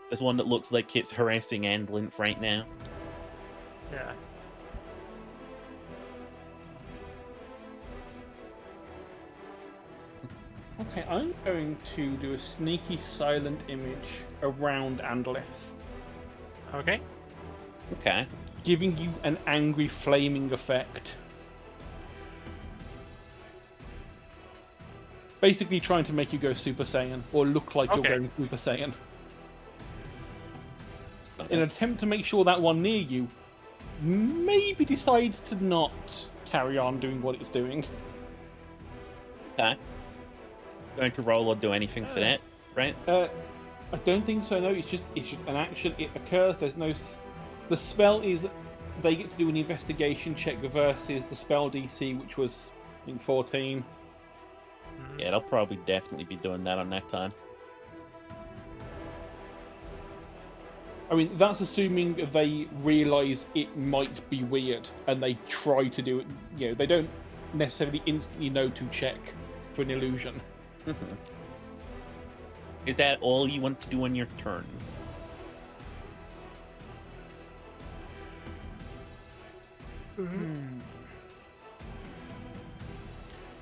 Speaker 1: There's one that looks like it's harassing Andlymph right now.
Speaker 2: Yeah.
Speaker 5: Okay, I'm going to do a sneaky silent image around Andlymph,
Speaker 2: Okay.
Speaker 1: Okay.
Speaker 5: giving you an angry flaming effect. Basically trying to make you go Super Saiyan, or look like you're
Speaker 2: Okay.
Speaker 5: going Super Saiyan.
Speaker 1: It's not
Speaker 5: In an
Speaker 1: bad.
Speaker 5: attempt to make sure that one near you maybe decides to not carry on doing what it's doing.
Speaker 1: Okay. Going to roll or do anything for that, right?
Speaker 5: I don't think so. No, it's just an action. It occurs. There's no. The spell is they get to do an investigation check versus the spell DC, which was I think 14.
Speaker 1: Yeah, they'll probably definitely be doing that on that time.
Speaker 5: I mean, that's assuming they realise it might be weird and they try to do it. You know, they don't necessarily instantly know to check for an illusion.
Speaker 1: Mhm. Is that all you want to do on your turn?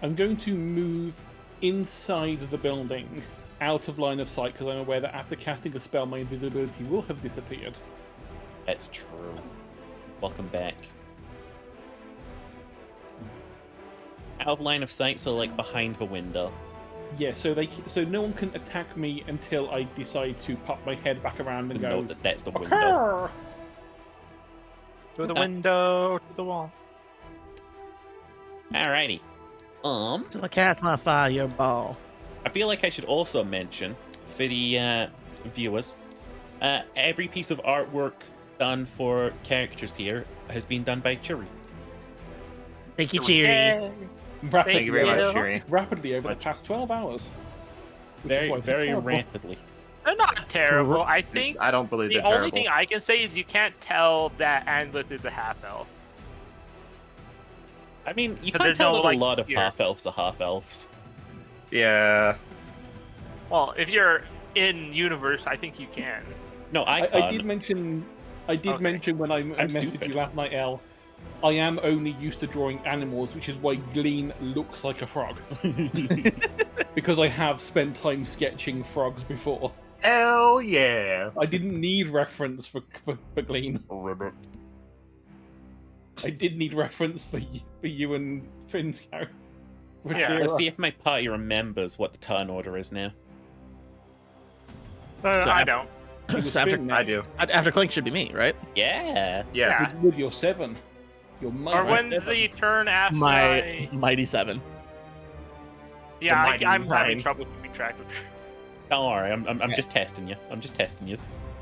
Speaker 5: I'm going to move inside the building, out of line of sight, because I'm aware that after casting a spell, my invisibility will have disappeared.
Speaker 1: That's true. Welcome back. Out of line of sight, so like behind the window.
Speaker 5: Yeah, so no one can attack me until I decide to pop my head back around and go.
Speaker 1: That's the window.
Speaker 5: "Occur!"
Speaker 2: To the window, to the wall.
Speaker 1: Alrighty.
Speaker 4: Till I cast my fireball.
Speaker 1: I feel like I should also mention for the viewers, every piece of artwork done for characters here has been done by Churi.
Speaker 4: Thank you, Cheery.
Speaker 3: Thank you very much, Shiri.
Speaker 5: Rapidly over the past 12 hours. Which is why it's
Speaker 1: Very
Speaker 5: terrible.
Speaker 1: rapidly.
Speaker 2: They're not terrible. I think
Speaker 3: I don't believe
Speaker 2: the
Speaker 3: they're
Speaker 2: only
Speaker 3: terrible.
Speaker 2: thing I can say is you can't tell that Anglith is a half elf.
Speaker 1: I mean, you
Speaker 2: But
Speaker 1: can't
Speaker 2: there's
Speaker 1: tell
Speaker 2: no,
Speaker 1: that a
Speaker 2: like,
Speaker 1: lot of
Speaker 2: here.
Speaker 1: half-elves are half-elves.
Speaker 3: Yeah.
Speaker 2: Well, if you're in universe, I think you can.
Speaker 1: No, I
Speaker 5: I
Speaker 1: can't.
Speaker 5: did mention. I did
Speaker 2: Okay.
Speaker 5: mention when I messaged
Speaker 1: stupid.
Speaker 5: you last night, El. I am only used to drawing animals, which is why Glean looks like a frog. Because I have spent time sketching frogs before.
Speaker 3: Hell yeah.
Speaker 5: I didn't need reference for Glean.
Speaker 1: Ribbit.
Speaker 5: I did need reference for you and Finn's character. for
Speaker 2: Yeah,
Speaker 5: Kira.
Speaker 1: Let's see if my party remembers what the turn order is now.
Speaker 4: So
Speaker 2: I don't.
Speaker 5: It was
Speaker 4: So after,
Speaker 5: Finn
Speaker 3: I
Speaker 5: next.
Speaker 3: do.
Speaker 4: after Clink should be me, right?
Speaker 1: Yeah.
Speaker 3: Yes.
Speaker 2: Yeah.
Speaker 5: With your 7. Your
Speaker 2: Or
Speaker 5: mighty
Speaker 2: when's
Speaker 5: 7.
Speaker 2: the turn after
Speaker 4: My mighty 7.
Speaker 2: Yeah,
Speaker 3: The mighty
Speaker 2: I'm having
Speaker 3: nine.
Speaker 2: trouble keeping track of turns.
Speaker 1: Don't worry, I'm
Speaker 4: Okay.
Speaker 1: just testing you. I'm just testing you.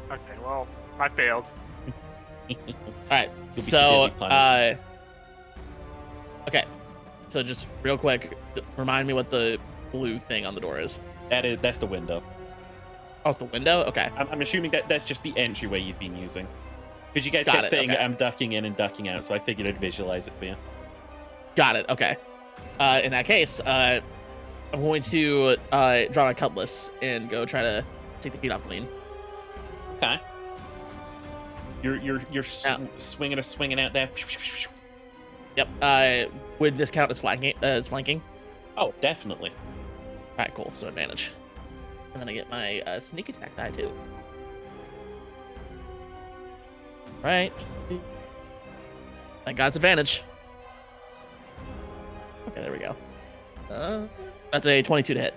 Speaker 2: Okay, well, I failed.
Speaker 4: All right.
Speaker 1: be
Speaker 4: So,
Speaker 1: severely punished.
Speaker 4: okay. So just real quick, remind me what the blue thing on the door is.
Speaker 1: That's the window.
Speaker 4: Oh, it's the window. Okay.
Speaker 1: I'm assuming that's just the entryway you've been using. Because you guys
Speaker 4: Got
Speaker 1: kept
Speaker 4: it,
Speaker 1: saying
Speaker 4: okay.
Speaker 1: I'm ducking in and ducking out, so I figured I'd visualize it for you.
Speaker 4: Got it. Okay. In that case, I'm going to draw my cutlass and go try to take the heat off Glean.
Speaker 1: Okay. You're
Speaker 4: Yeah.
Speaker 1: swinging out there.
Speaker 4: Yep. Would this count as flanking?
Speaker 1: Oh, definitely.
Speaker 4: All right. Cool. So advantage. And then I get my sneak attack die too. Right. Thank God it's advantage. Okay, there we go. That's a 22 to hit.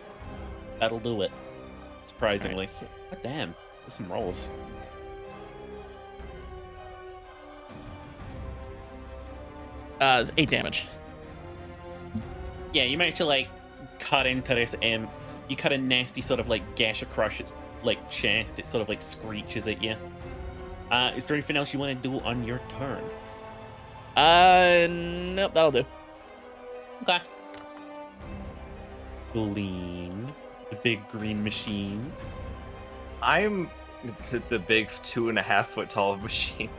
Speaker 1: That'll do it. Surprisingly.
Speaker 4: Alright, so-
Speaker 1: God damn. There's some rolls.
Speaker 4: It's 8 damage.
Speaker 1: Yeah, you managed to like cut into this you cut a nasty sort of like gash across its like chest. It sort of like screeches at you. Is there anything else you want to do on your turn?
Speaker 4: Nope, that'll do.
Speaker 1: Okay. Glean, the big green machine.
Speaker 3: I'm the big 2.5 foot tall machine.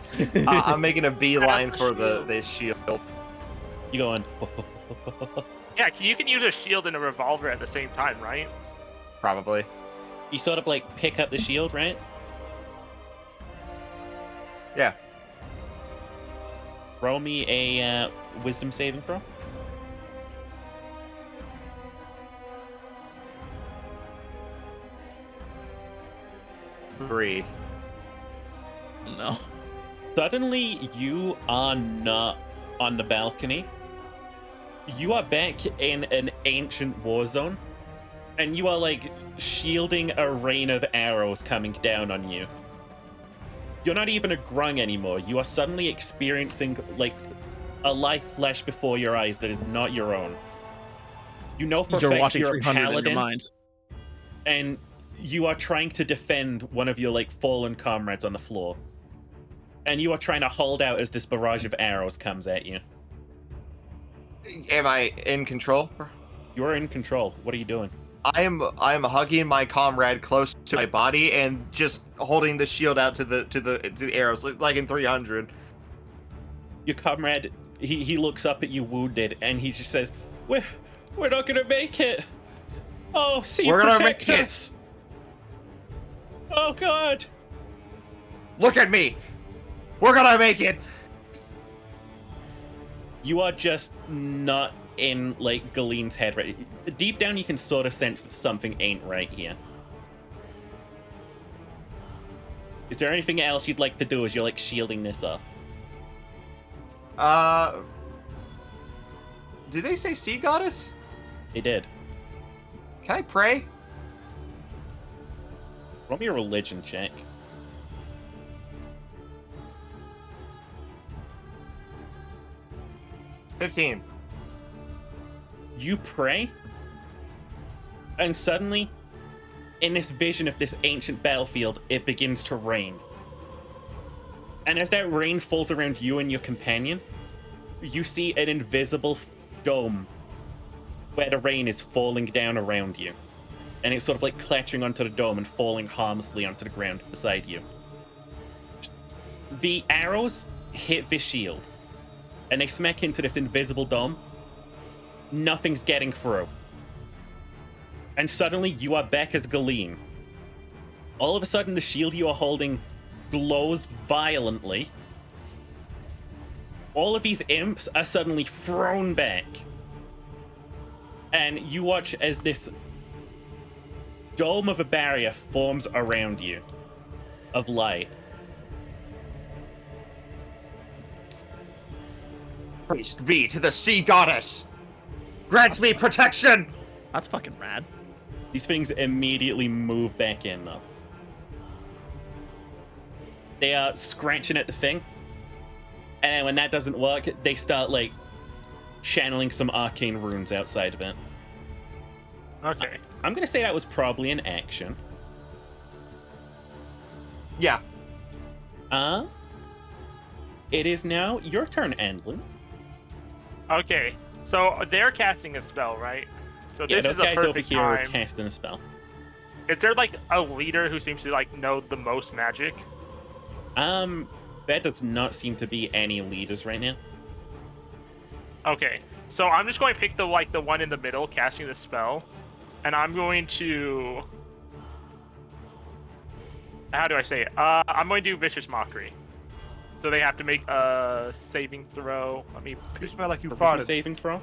Speaker 3: I'm making a beeline for the shield.
Speaker 1: You going?
Speaker 2: Yeah, you can use a shield and a revolver at the same time, right?
Speaker 3: Probably.
Speaker 1: You sort of like pick up the shield, right?
Speaker 3: Yeah.
Speaker 1: Roll me a wisdom saving throw.
Speaker 3: Three.
Speaker 4: No.
Speaker 1: Suddenly, you are not on the balcony. You are back in an ancient war zone, and you are like shielding a rain of arrows coming down on you. You're not even a grung anymore. You are suddenly experiencing like a life flash before your eyes that is not your own. You know for a
Speaker 4: You're
Speaker 1: fact
Speaker 4: watching
Speaker 1: you're a
Speaker 4: 300 in your
Speaker 1: paladin,
Speaker 4: mind.
Speaker 1: and you are trying to defend one of your like fallen comrades on the floor. And you are trying to hold out as this barrage of arrows comes at you.
Speaker 3: Am I in control?
Speaker 1: You're in control. What are you doing?
Speaker 3: I'm hugging my comrade close to my body and just holding the shield out to the arrows like in 300.
Speaker 1: Your comrade, he looks up at you wounded, and he just says, we're not gonna make it. Oh, see,
Speaker 3: We're gonna
Speaker 1: protect
Speaker 3: make it."
Speaker 1: us. Oh God.
Speaker 3: Look at me. We're gonna make it.
Speaker 1: You are just not in like Galene's head right. Deep down, you can sort of sense that something ain't right here. Is there anything else you'd like to do as you're like shielding this off?
Speaker 3: Did they say sea goddess?
Speaker 1: They did.
Speaker 3: Can I pray?
Speaker 1: Roll me a religion check.
Speaker 3: $15.
Speaker 1: You pray, and suddenly, in this vision of this ancient battlefield, it begins to rain. And as that rain falls around you and your companion, you see an invisible dome where the rain is falling down around you. And it's sort of like clattering onto the dome and falling harmlessly onto the ground beside you. The arrows hit the shield, and they smack into this invisible dome. Nothing's getting through. And suddenly you are back as Galeen. All of a sudden the shield you are holding glows violently. All of these imps are suddenly thrown back. And you watch as this dome of a barrier forms around you of light.
Speaker 3: Praise be to the sea goddess! Grant me protection!
Speaker 4: That's fucking rad.
Speaker 1: These things immediately move back in, though. They are scratching at the thing. And when that doesn't work, they start, like, channeling some arcane runes outside of it.
Speaker 2: Okay.
Speaker 1: I'm gonna say that was probably an action.
Speaker 3: Yeah.
Speaker 1: It is now your turn, Andlin.
Speaker 2: Okay. So they're casting a spell, right? So
Speaker 1: Yeah,
Speaker 2: this
Speaker 1: those
Speaker 2: is a
Speaker 1: guys over
Speaker 2: perfect
Speaker 1: here are
Speaker 2: time.
Speaker 1: casting a spell.
Speaker 2: Is there like a leader who seems to like know the most magic?
Speaker 1: That does not seem to be any leaders right now.
Speaker 2: Okay. So I'm just going to pick the one in the middle casting the spell, and I'm going to. How do I say it? I'm going to do vicious mockery. So they have to make a saving throw. Let me.
Speaker 6: You smell like you
Speaker 1: Charisma
Speaker 6: farted.
Speaker 1: saving throw.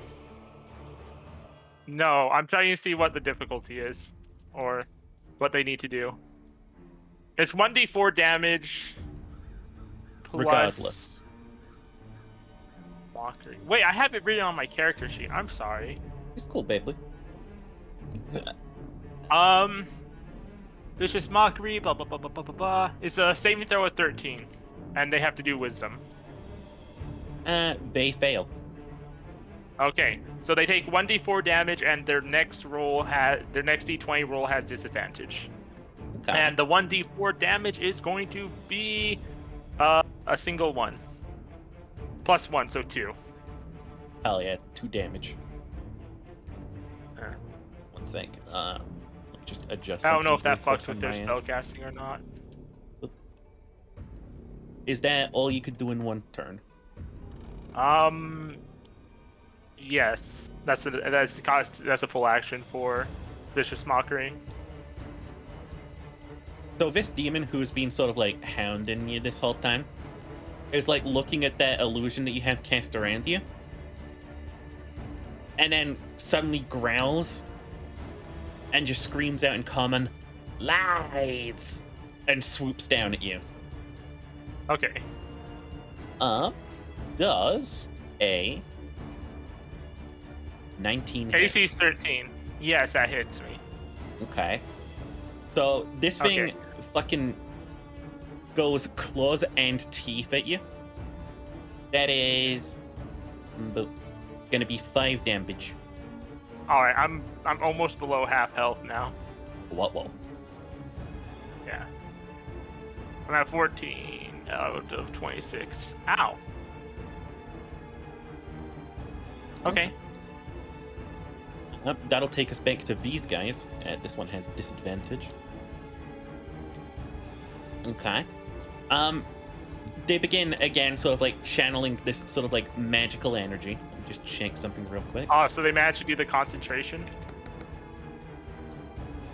Speaker 2: No, I'm trying to see what the difficulty is, or what they need to do. It's 1d4 damage. Plus
Speaker 1: Regardless.
Speaker 2: Mockery. Wait, I have it written on my character sheet. I'm sorry.
Speaker 1: It's cool, Babley.
Speaker 2: Vicious mockery. Blah blah blah blah blah blah blah. It's a saving throw of 13, and they have to do wisdom.
Speaker 1: They fail.
Speaker 2: Okay, so they take 1d4 damage, and their next d20 roll has disadvantage.
Speaker 1: Okay.
Speaker 2: And the 1d4 damage is going to be a single one. Plus 1, so 2.
Speaker 1: Hell yeah, 2 damage.
Speaker 2: Eh.
Speaker 1: One sec. Let me just adjust.
Speaker 2: I don't know
Speaker 1: something
Speaker 2: if that
Speaker 1: real
Speaker 2: fucks
Speaker 1: quick
Speaker 2: with their
Speaker 1: on my end.
Speaker 2: spellcasting or not.
Speaker 1: Is that all you could do in one turn?
Speaker 2: Yes. That's a full action for Vicious Mockery.
Speaker 1: So this demon who's been sort of like hounding you this whole time is like looking at that illusion that you have cast around you, and then suddenly growls and just screams out in common, "Lies!" and swoops down at you.
Speaker 2: Okay.
Speaker 1: Does a 19 hit?
Speaker 2: AC is 13. Yes, that hits me.
Speaker 1: Okay. So this thing
Speaker 2: Okay.
Speaker 1: fucking goes claws and teeth at you. That is gonna be 5 damage.
Speaker 2: All right, I'm almost below half health now.
Speaker 1: Whoa.
Speaker 2: Yeah. I'm at 14 out of 26. Ow. Okay.
Speaker 1: That'll take us back to these guys. This one has disadvantage. Okay. They begin again, sort of like channeling this sort of like magical energy. Let me just check something real quick.
Speaker 2: Oh, so they managed to do the concentration.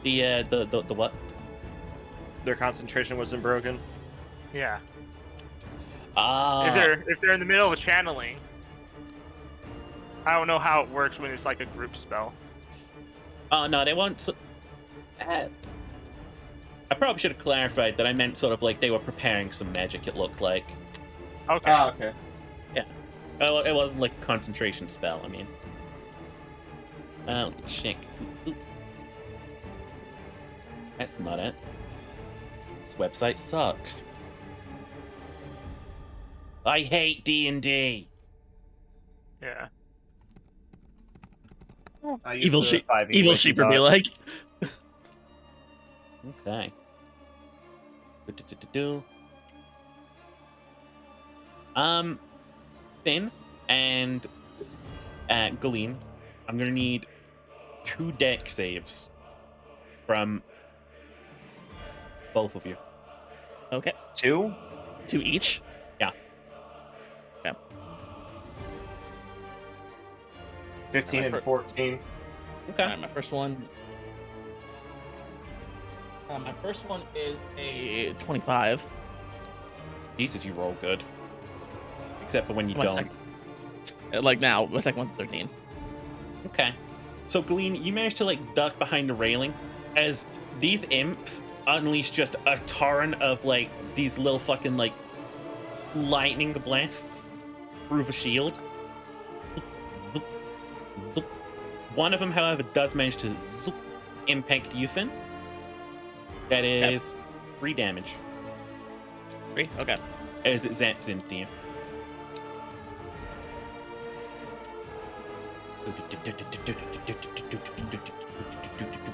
Speaker 1: The what?
Speaker 3: Their concentration wasn't broken.
Speaker 2: Yeah.
Speaker 1: Ah.
Speaker 2: If they're in the middle of channeling, I don't know how it works when it's like a group spell.
Speaker 1: Oh no, they won't. I probably should have clarified that I meant sort of like they were preparing some magic. It looked like.
Speaker 2: Okay.
Speaker 3: Okay.
Speaker 1: Yeah. Oh, it wasn't like a concentration spell. I mean. Let me check. Oop. That's not it. This website sucks. I hate D&D.
Speaker 2: Yeah.
Speaker 3: I used
Speaker 4: Evil
Speaker 3: the
Speaker 4: sheep.
Speaker 3: 5e
Speaker 4: Evil
Speaker 3: wiki
Speaker 4: sheep would be
Speaker 3: dot.
Speaker 4: like.
Speaker 1: Okay. Do-do-do-do-do. Finn and Galeen, I'm gonna need 2 deck saves from both of you.
Speaker 4: Okay.
Speaker 3: 2?
Speaker 4: 2 each.
Speaker 1: Yeah.
Speaker 4: Okay.
Speaker 3: 15 and 14.
Speaker 1: Okay.
Speaker 4: All right. My first one. My first one is a 25.
Speaker 1: Jesus, you roll good. Except for when you
Speaker 4: My
Speaker 1: don't.
Speaker 4: Like now, my second one's 13.
Speaker 1: Okay. So, Glean, you managed to, like, duck behind the railing as these imps unleash just a torrent of, like, these little fucking, like, lightning blasts through the shield. One of them, however, does manage to impact you, Finn. That is 3 damage
Speaker 4: 3. Okay.
Speaker 1: as it zaps into you.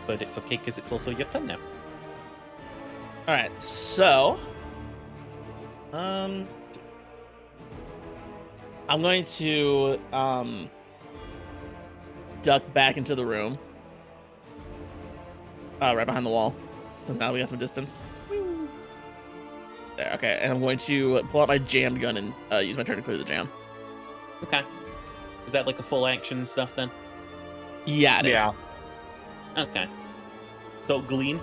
Speaker 1: But it's okay because it's also your turn now.
Speaker 4: All right. So, I'm going to duck back into the room. Right behind the wall. So now we got some distance. There. Okay. And I'm going to pull out my jammed gun and use my turn to clear the jam.
Speaker 1: Okay. Is that like a full action stuff then?
Speaker 4: Yeah. It is.
Speaker 3: Yeah.
Speaker 1: Okay. So, Glean.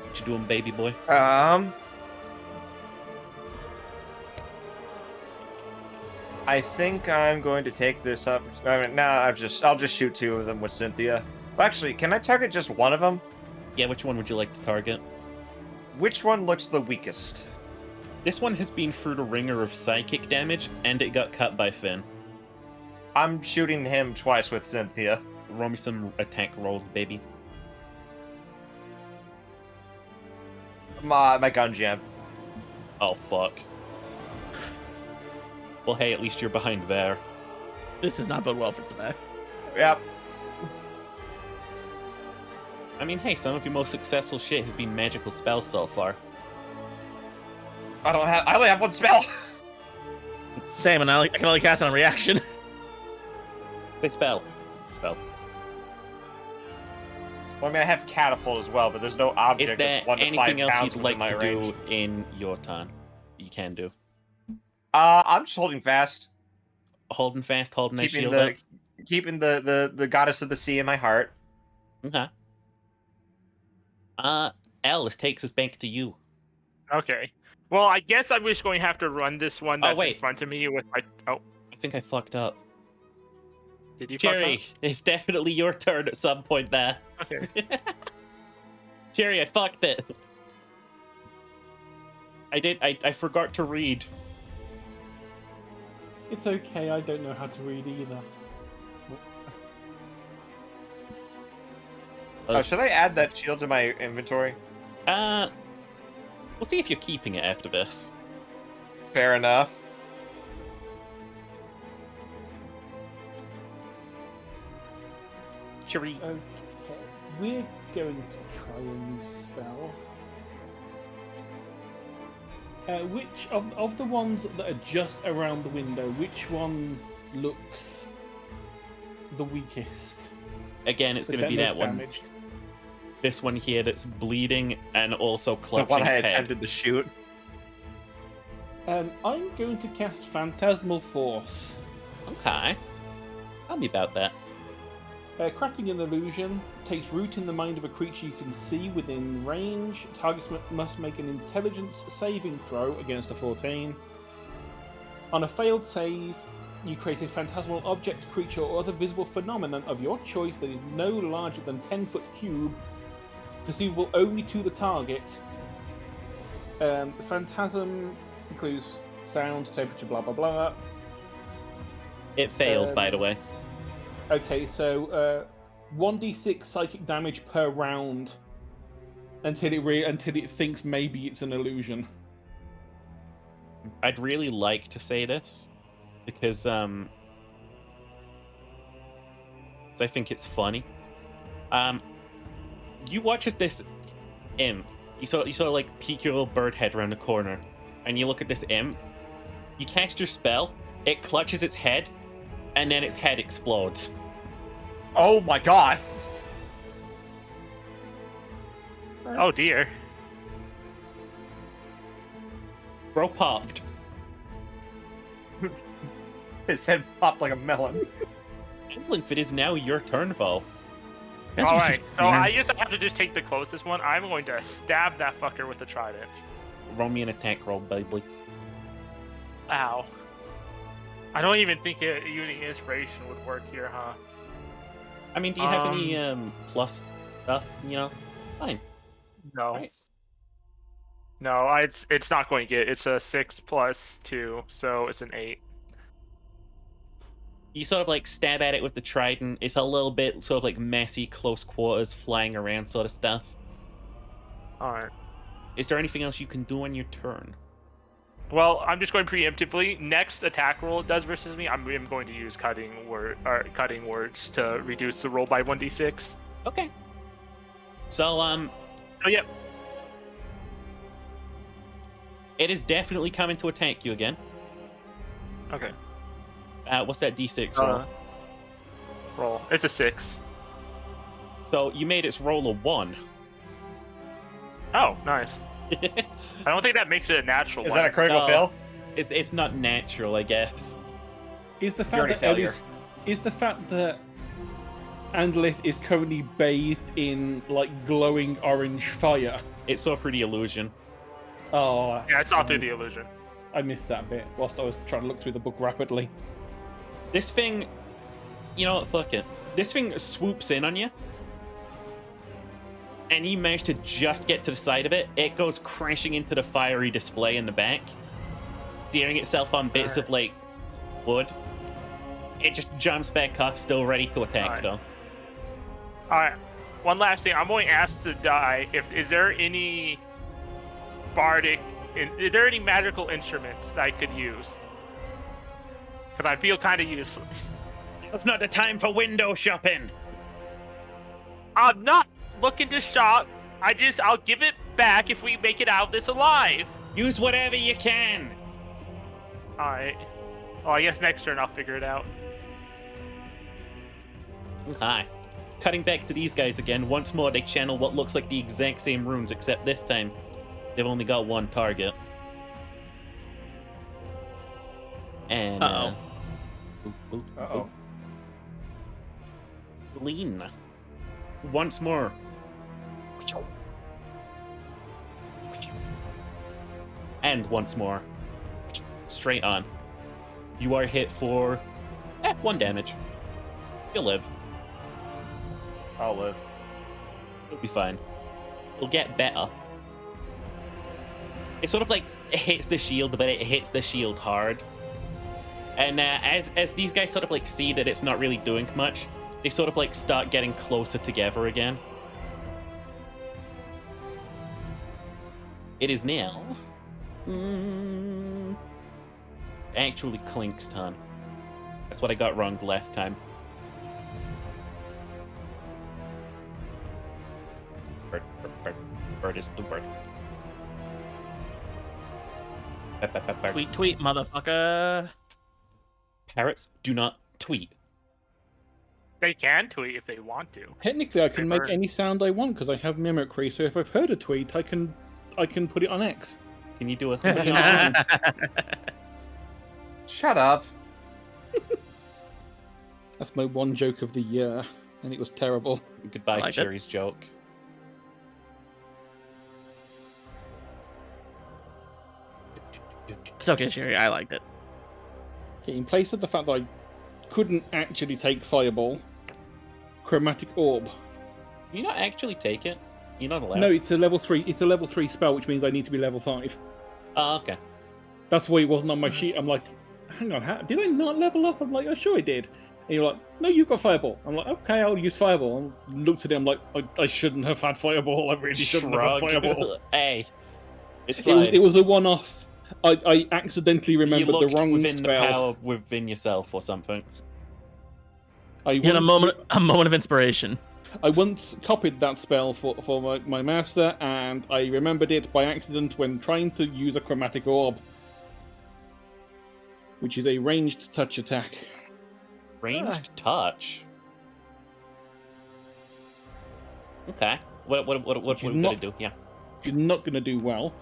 Speaker 1: What you doing, baby boy?
Speaker 3: I think I'm going to take this up. I mean, I'll just shoot 2 of them with Cynthia. Well, actually, can I target just one of them?
Speaker 1: Yeah, which one would you like to target?
Speaker 3: Which one looks the weakest?
Speaker 1: This one has been through the ringer of psychic damage, and it got cut by Finn.
Speaker 3: I'm shooting him twice with Cynthia.
Speaker 1: Roll me some attack rolls, baby.
Speaker 3: My gun jam.
Speaker 1: Oh, fuck. Well, hey, at least you're behind there.
Speaker 4: This does not bode well for today.
Speaker 3: Yep.
Speaker 1: I mean, hey, some of your most successful shit has been magical spells so far.
Speaker 3: I only have 1 spell.
Speaker 4: Same, and I can only cast it on reaction.
Speaker 1: Say spell. Spell.
Speaker 3: Well, I mean, I have catapult as well, but there's no object
Speaker 1: Is there
Speaker 3: that's 1 to 5
Speaker 1: anything else
Speaker 3: pounds
Speaker 1: you'd
Speaker 3: within
Speaker 1: like
Speaker 3: my
Speaker 1: to
Speaker 3: range.
Speaker 1: do in your turn? You can do.
Speaker 3: I'm just holding fast,
Speaker 1: Holding fast, holding that
Speaker 3: keeping
Speaker 1: shield
Speaker 3: the
Speaker 1: up.
Speaker 3: keeping the goddess of the sea in my heart.
Speaker 1: Okay. Elle, this takes us back to you.
Speaker 2: Okay. Well, I guess I'm just going to have to run this one that's
Speaker 1: wait.
Speaker 2: in front of me with my. Oh,
Speaker 1: I think I fucked up.
Speaker 2: did you?
Speaker 1: Jerry, it's definitely your turn at some point there.
Speaker 2: Fuck up? Okay.
Speaker 1: Jerry, I fucked it. I forgot to read.
Speaker 5: It's okay, I don't know how to read either.
Speaker 3: Oh, should I add that shield to my inventory?
Speaker 1: We'll see if you're keeping it after this.
Speaker 3: Fair enough.
Speaker 1: Jerry,
Speaker 5: Okay, we're going to try a new spell. Which of the ones that are just around the window, which one looks the weakest?
Speaker 1: again, it's
Speaker 5: The
Speaker 1: going to be that one.
Speaker 5: damaged?
Speaker 1: This one here that's bleeding and also
Speaker 3: The
Speaker 1: clutching
Speaker 3: one I
Speaker 1: its head.
Speaker 3: attempted to shoot.
Speaker 5: I'm going to cast Phantasmal Force.
Speaker 1: Okay. Tell me about that.
Speaker 5: Crafting an illusion takes root in the mind of a creature you can see within range. Targets must make an intelligence saving throw against a 14. On a failed save, you create a phantasmal object, creature, or other visible phenomenon of your choice that is no larger than 10-foot cube, perceivable only to the target. The phantasm includes sound, temperature, blah blah blah.
Speaker 1: It failed, by the way.
Speaker 5: Okay, so 1d6 psychic damage per round until it thinks maybe it's an illusion.
Speaker 1: I'd really like to say this because I think it's funny. You watch as this imp. You sort of like peek your little bird head around the corner, and you look at this imp. You cast your spell. It clutches its head, and then its head explodes.
Speaker 3: Oh my god.
Speaker 2: Oh dear.
Speaker 1: Bro popped.
Speaker 3: His head popped like a melon.
Speaker 1: It is now your turn, Vo.
Speaker 2: All right, so I guess I have to just take the closest one. I'm going to stab that fucker with the trident.
Speaker 1: Roll me an attack roll, baby.
Speaker 2: Ow. I don't even think using inspiration would work here, huh?
Speaker 1: I mean, do you have any plus stuff? You know, fine.
Speaker 2: No.
Speaker 1: Right.
Speaker 2: No, it's not going to get. It's a 6 + 2, so it's an 8.
Speaker 1: You sort of like stab at it with the trident. It's a little bit sort of like messy, close quarters, flying around sort of stuff.
Speaker 2: All right.
Speaker 1: Is there anything else you can do on your turn?
Speaker 2: Well, I'm just going preemptively. Next attack roll it does versus me, I'm going to use cutting words to reduce the roll by 1d6.
Speaker 1: Okay. So
Speaker 2: Oh yeah.
Speaker 1: it is definitely coming to attack you again.
Speaker 2: Okay.
Speaker 1: What's that d6 roll?
Speaker 2: Roll. It's a 6.
Speaker 1: So you made its roll a 1.
Speaker 2: Oh, nice. I don't think that makes it a natural
Speaker 3: Is
Speaker 2: one.
Speaker 3: that a critical
Speaker 1: No.
Speaker 3: fail?
Speaker 1: It's not natural, I guess.
Speaker 5: Is the
Speaker 3: Journey
Speaker 5: fact that
Speaker 3: failure.
Speaker 5: is the fact that Andalith is currently bathed in like glowing orange fire?
Speaker 1: It saw through the illusion.
Speaker 5: Oh,
Speaker 2: Yeah, I saw through the illusion.
Speaker 5: I missed that bit whilst I was trying to look through the book rapidly.
Speaker 1: This thing, you know what, fuck it. This thing swoops in on you. And you manage to just get to the side of it. It goes crashing into the fiery display in the back, steering itself on bits of like wood. It just jumps back off, still ready to attack
Speaker 2: Alright.
Speaker 1: though.
Speaker 2: Alright. One last thing. I'm going to ask the die is there any bardic is there any magical instruments that I could use? Because I feel kind of useless.
Speaker 1: It's not the time for window shopping.
Speaker 2: I'm not looking to shop. I'll give it back if we make it out of this alive.
Speaker 1: Use whatever you can.
Speaker 2: Alright. Well, I guess next turn I'll figure it out.
Speaker 1: Okay. Cutting back to these guys again. Once more, they channel what looks like the exact same runes, except this time they've only got one target. And boop, boop,
Speaker 3: Uh-oh.
Speaker 1: boop. Lean. Once more. And once more. Straight on. You are hit for 1 damage. You'll live.
Speaker 3: I'll live.
Speaker 1: It'll be fine. It'll get better. It sort of like it hits the shield, but it hits the shield hard. And as these guys sort of like see that it's not really doing much, they sort of like start getting closer together again. It is now actually Clink's turn. That's what I got wrong the last time. Bird is the word.
Speaker 4: Tweet, tweet, motherfucker.
Speaker 1: Parrots do not tweet.
Speaker 2: They can tweet if they want to.
Speaker 5: Technically, I can make
Speaker 2: Bird.
Speaker 5: any sound I want because I have mimicry. So if I've heard a tweet, I can put it on X.
Speaker 1: Can you do a
Speaker 3: Shut up.
Speaker 5: That's my one joke of the year, and it was terrible.
Speaker 1: goodbye,
Speaker 4: I like it.
Speaker 1: Cherry's joke?
Speaker 4: It's okay, Sherry. I liked it.
Speaker 5: Okay, in place of the fact that I couldn't actually take Fireball, Chromatic Orb.
Speaker 1: Can you not actually take it? You're not allowed.
Speaker 5: No, it's a level 3. It's a level 3 spell, which means I need to be level 5.
Speaker 1: Oh, okay.
Speaker 5: That's why it wasn't on my sheet. I'm like, hang on, did I not level up? I'm like, oh, sure I did. And you're like, no, you've got Fireball. I'm like, okay, I'll use Fireball. And looked at it, I'm like, I shouldn't have had Fireball. I really shouldn't have had Fireball.
Speaker 1: Hey, it's fine.
Speaker 5: It was a one-off. I accidentally remembered
Speaker 1: you
Speaker 5: the
Speaker 1: looked
Speaker 5: wrong
Speaker 1: within
Speaker 5: spell.
Speaker 1: the power within yourself or something.
Speaker 4: You had a moment of inspiration.
Speaker 5: I once copied that spell for my master, and I remembered it by accident when trying to use a Chromatic Orb, which is a ranged touch attack.
Speaker 1: Ranged touch. Okay. What did it do? Yeah.
Speaker 5: You're not going to do well.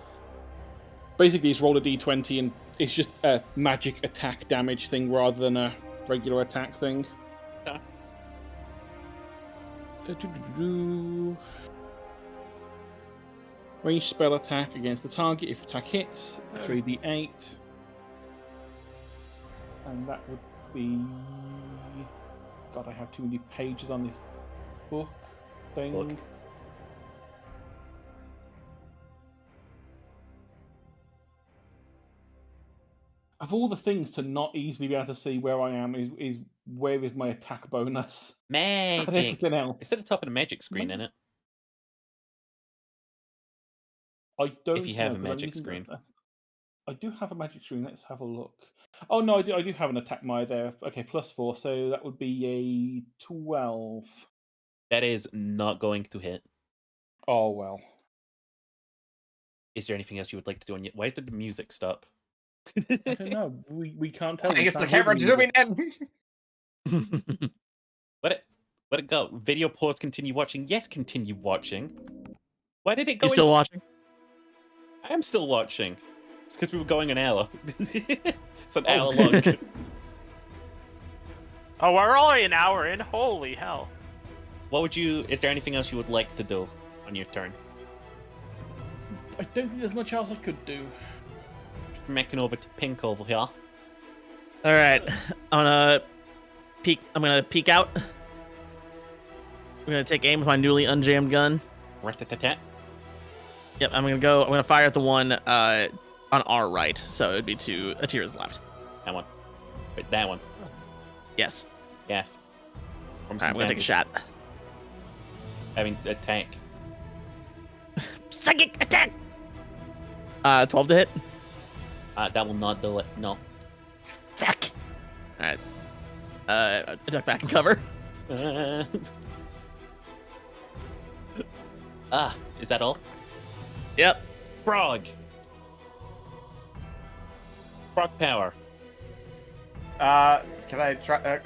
Speaker 5: Basically, it's roll a d20, and it's just a magic attack damage thing rather than a regular attack thing.
Speaker 1: Okay.
Speaker 5: Range spell attack against the target. If attack hits, 3d8. And that would be... God, I have too many pages on this book thing.
Speaker 1: Book.
Speaker 5: Of all the things to not easily be able to see where I am is where is my attack bonus?
Speaker 1: Magic.
Speaker 5: Everything else.
Speaker 1: It's at the top of the magic screen, isn't it?
Speaker 5: I don't.
Speaker 1: If you have
Speaker 5: know,
Speaker 1: a
Speaker 5: 'cause I'm
Speaker 1: magic
Speaker 5: using
Speaker 1: screen.
Speaker 5: I do have a magic screen. Let's have a look. Oh no, I do have an attack mire there. Okay, +4, so that would be a 12.
Speaker 1: That is not going to hit.
Speaker 5: Oh well.
Speaker 1: Is there anything else you would like to do on your... Why did the music stop?
Speaker 5: I don't know. We can't tell.
Speaker 3: I guess the camera zooming in.
Speaker 1: Let it go. Video pause, continue watching. Yes, continue watching. Why did it go
Speaker 4: You still watching?
Speaker 1: I am still watching. It's because we were going an hour. It's an hour long.
Speaker 2: Oh, we're only an hour in? Holy hell.
Speaker 1: What would you... Is there anything else you would like to do on your turn?
Speaker 5: I don't think there's much else I could do.
Speaker 1: Making over to Pink over here.
Speaker 4: All right, I'm gonna peek out. I'm gonna take aim with my newly unjammed gun.
Speaker 1: Rat-tat-tat.
Speaker 4: Yep, I'm gonna fire at the one on our right, so it'd be to Atira's left.
Speaker 1: That one. Wait, that one.
Speaker 4: Yes.
Speaker 1: Yes.
Speaker 4: All right, I'm gonna take a shot.
Speaker 1: Having a tank.
Speaker 4: Psychic attack. 12 to hit.
Speaker 1: That will not do it. No.
Speaker 4: Fuck. All right. I duck back and cover.
Speaker 1: Is that all?
Speaker 4: Yep.
Speaker 1: Frog. Frog power.
Speaker 3: Can I try?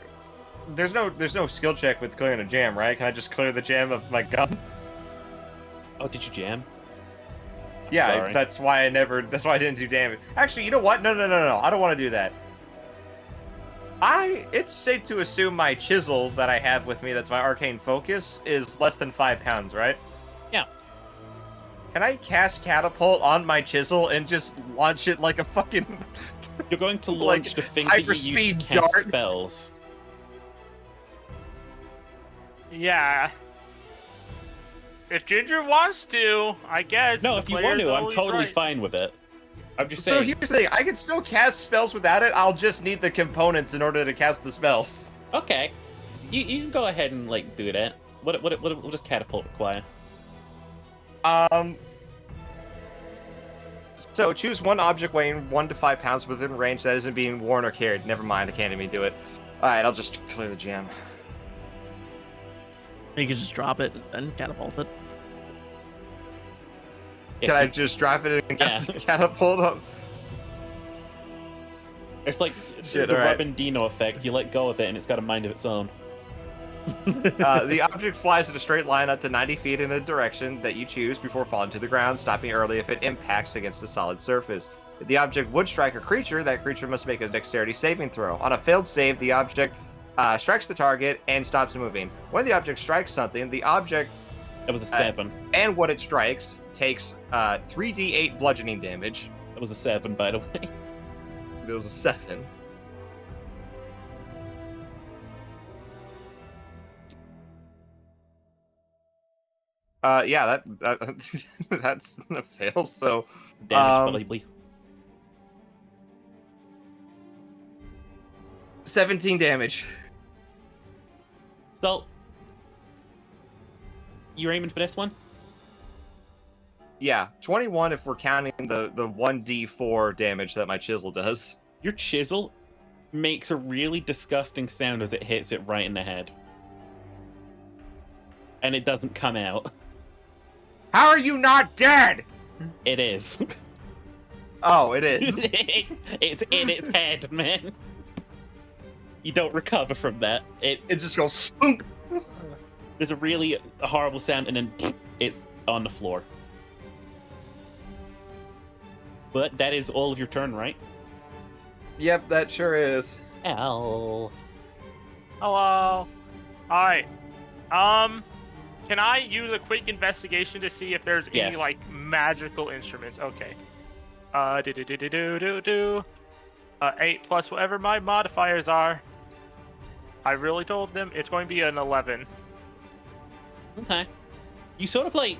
Speaker 3: There's no skill check with clearing a jam, right? Can I just clear the jam of my gun?
Speaker 1: Oh, did you jam?
Speaker 3: Yeah,
Speaker 1: Sorry.
Speaker 3: that's why I didn't do damage. Actually, you know what? No. I don't want to do that. It's safe to assume my chisel that I have with me, that's my arcane focus, is less than 5 pounds, right?
Speaker 1: Yeah.
Speaker 3: Can I cast catapult on my chisel and just launch it like a fucking...
Speaker 1: You're going to launch
Speaker 3: like
Speaker 1: the thing that you use to
Speaker 3: hyperspeed
Speaker 1: cast
Speaker 3: dart?
Speaker 1: spells.
Speaker 2: Yeah. If Ginger wants to, I guess.
Speaker 1: No,
Speaker 2: the
Speaker 1: if you want
Speaker 2: player's
Speaker 1: to, I'm
Speaker 2: always
Speaker 1: totally
Speaker 2: right.
Speaker 1: fine with it. I'm just
Speaker 3: So
Speaker 1: saying.
Speaker 3: here's the thing, I can still cast spells without it, I'll just need the components in order to cast the spells.
Speaker 1: Okay. You can go ahead and, like, do that. What does catapult require?
Speaker 3: So choose one object weighing 1 to 5 pounds within range that isn't being worn or carried. Never mind, I can't even do it. Alright, I'll just clear the jam.
Speaker 4: You can just drop it and catapult it.
Speaker 3: Can I just drop it and cast the catapult on?
Speaker 1: It's like
Speaker 3: Shit,
Speaker 1: the
Speaker 3: alright.
Speaker 1: Robin Dino effect. You let go of it, and it's got a mind of its own.
Speaker 3: The object flies in a straight line up to 90 feet in a direction that you choose before falling to the ground, stopping early if it impacts against a solid surface. If the object would strike a creature, that creature must make a dexterity saving throw. On a failed save, the object strikes the target and stops moving. When the object strikes something, the object
Speaker 1: That was a 7.
Speaker 3: and what it strikes takes 3d8 bludgeoning damage.
Speaker 1: That was a 7, by the way.
Speaker 3: It was a 7. Yeah, that's a fail. So,
Speaker 1: Damage, probably.
Speaker 3: 17 damage.
Speaker 1: So, you're aiming for this one?
Speaker 3: Yeah, 21 if we're counting the 1d4 damage that my chisel does.
Speaker 1: Your chisel makes a really disgusting sound as it hits it right in the head. And it doesn't come out.
Speaker 3: How are you not dead?
Speaker 1: It is.
Speaker 3: Oh, it is.
Speaker 1: It's in its head, man. You don't recover from that.
Speaker 3: It just goes spunk.
Speaker 1: There's a really horrible sound, and then it's on the floor. But that is all of your turn, right?
Speaker 3: Yep, that sure is.
Speaker 1: Ow.
Speaker 2: Hello. Alright. Can I use a quick investigation to see if there's
Speaker 1: Yes.
Speaker 2: any, like, magical instruments? Okay. 8 plus whatever my modifiers are. I really told them it's going to be an 11.
Speaker 1: Okay. You sort of like...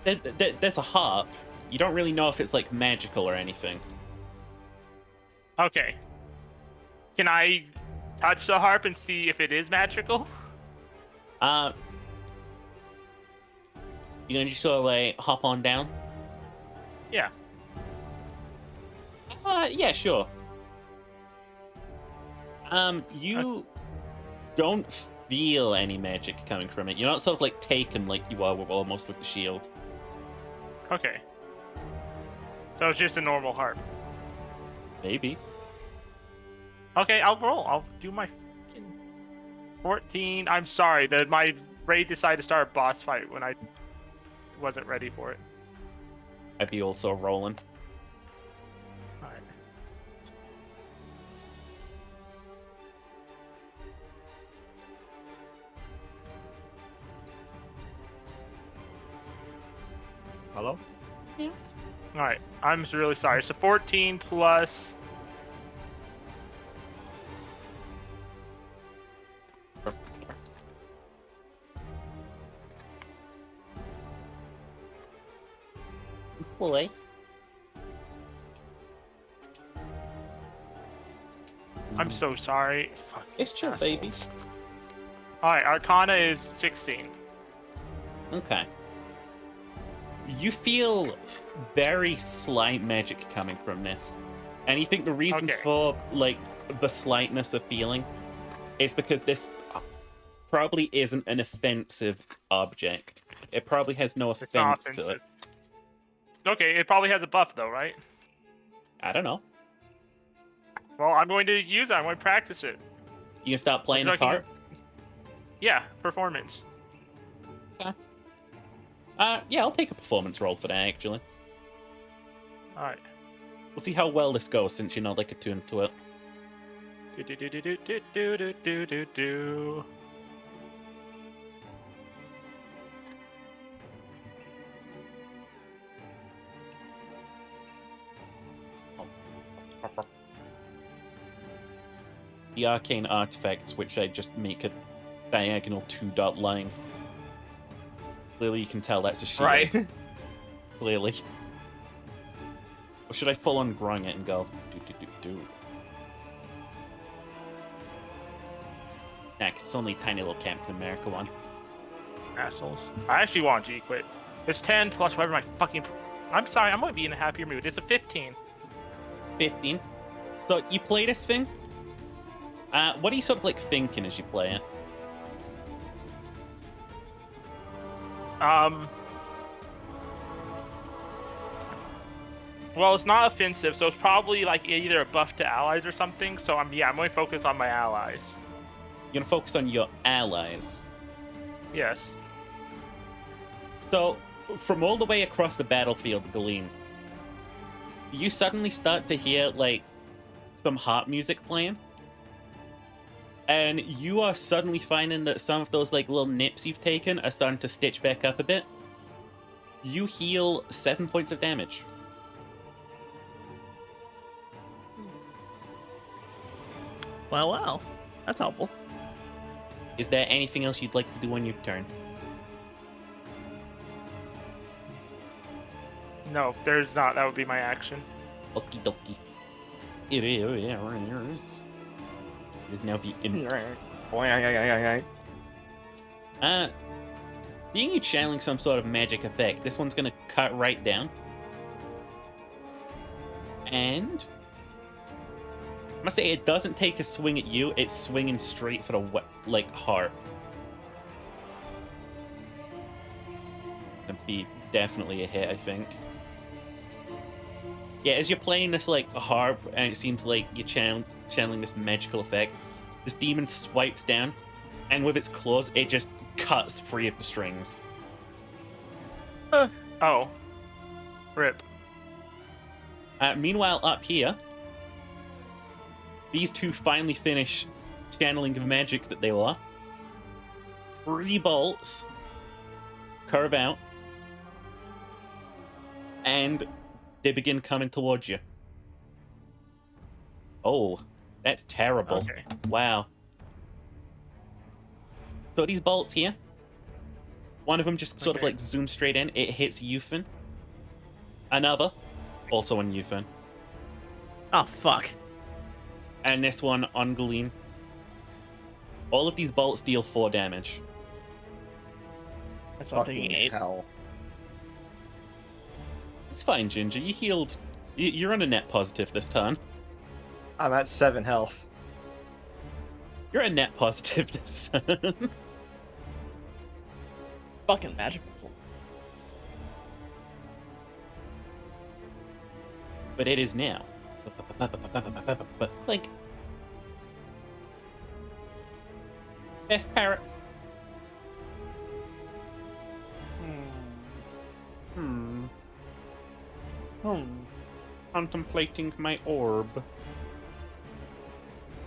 Speaker 1: There's a harp. You don't really know if it's, like, magical or anything.
Speaker 2: Okay. Can I touch the harp and see if it is magical?
Speaker 1: You gonna just sort of, like, hop on down?
Speaker 2: Yeah.
Speaker 1: Yeah, sure. You don't feel any magic coming from it. You're not sort of, like, taken like you are almost with the shield.
Speaker 2: Okay. So it's just a normal harp.
Speaker 1: Maybe.
Speaker 2: Okay, I'll roll. I'll do my fucking 14. I'm sorry that my raid decided to start a boss fight when I wasn't ready for it.
Speaker 1: I'd be also rolling.
Speaker 2: Alright.
Speaker 3: Hello?
Speaker 2: Alright, I'm really sorry. So 14 plus...
Speaker 1: Boy.
Speaker 2: I'm so sorry. Fuck,
Speaker 1: It's chill,
Speaker 2: assholes.
Speaker 1: babies.
Speaker 2: Alright, Arcana is 16.
Speaker 1: Okay. You feel very slight magic coming from this. And you think the reason
Speaker 2: Okay.
Speaker 1: for, like, the slightness of feeling is because this probably isn't an offensive object. It probably has no
Speaker 2: It's not
Speaker 1: offense to it.
Speaker 2: offensive. Okay, it probably has a buff though, right?
Speaker 1: I don't know.
Speaker 2: Well, I'm going to use it. I'm going to practice it.
Speaker 1: You can start playing
Speaker 2: Would
Speaker 1: this
Speaker 2: you like
Speaker 1: harp?
Speaker 2: Yeah, performance.
Speaker 1: Yeah, I'll take a performance roll for that, actually.
Speaker 2: Alright.
Speaker 1: We'll see how well this goes since you're not, like, attuned to it.
Speaker 2: Do.
Speaker 1: The arcane artifacts, which I just make a diagonal 2-dot line. Clearly you can tell that's a shield.
Speaker 3: Right.
Speaker 1: Clearly. Or should I full on grung it and go do? Nah, 'cause it's only a tiny little Captain America one.
Speaker 2: Assholes. I actually want G quit. It's 10 plus whatever my fucking... I'm sorry, I'm going to be in a happier mood. It's a 15.
Speaker 1: 15. So you play this thing. What are you sort of like thinking as you play it?
Speaker 2: Well, it's not offensive, so it's probably like either a buff to allies or something. So I'm going to focus on my allies.
Speaker 1: You're gonna focus on your allies.
Speaker 2: Yes.
Speaker 1: So, from all the way across the battlefield, Galeen, you suddenly start to hear, like, some harp music playing. And you are suddenly finding that some of those, like, little nips you've taken are starting to stitch back up a bit. You heal 7 points of damage.
Speaker 4: Well. That's helpful.
Speaker 1: Is there anything else you'd like to do on your turn?
Speaker 2: No, there's not. That would be my action.
Speaker 1: Okie dokie. It is. It is now the imps. Seeing you channeling some sort of magic effect, this one's gonna cut right down. And I must say, it doesn't take a swing at you, it's swinging straight for the, heart. That'd be definitely a hit, I think. Yeah, as you're playing this, harp, and it seems like you're channeling this magical effect, this demon swipes down, and with its claws, it just cuts free of the strings.
Speaker 2: Oh. Rip.
Speaker 1: Meanwhile, up here, these two finally finish channeling the magic that they were. 3 bolts curve out, and they begin coming towards you. Oh, that's terrible.
Speaker 2: Okay.
Speaker 1: Wow. So these bolts here, one of them just sort of zooms straight in. It hits Euthan. Another, also on Euthan.
Speaker 4: Oh, fuck.
Speaker 1: And this one on Glean. All of these bolts deal 4 damage.
Speaker 4: That's what I'm thinking 8.
Speaker 3: Hell.
Speaker 1: It's fine, Ginger. You healed. You're on a net positive this turn.
Speaker 3: I'm at 7 health.
Speaker 1: You're a net positive this turn.
Speaker 4: Fucking magic missile.
Speaker 1: But it is now. Clink. Best parrot. Contemplating my orb.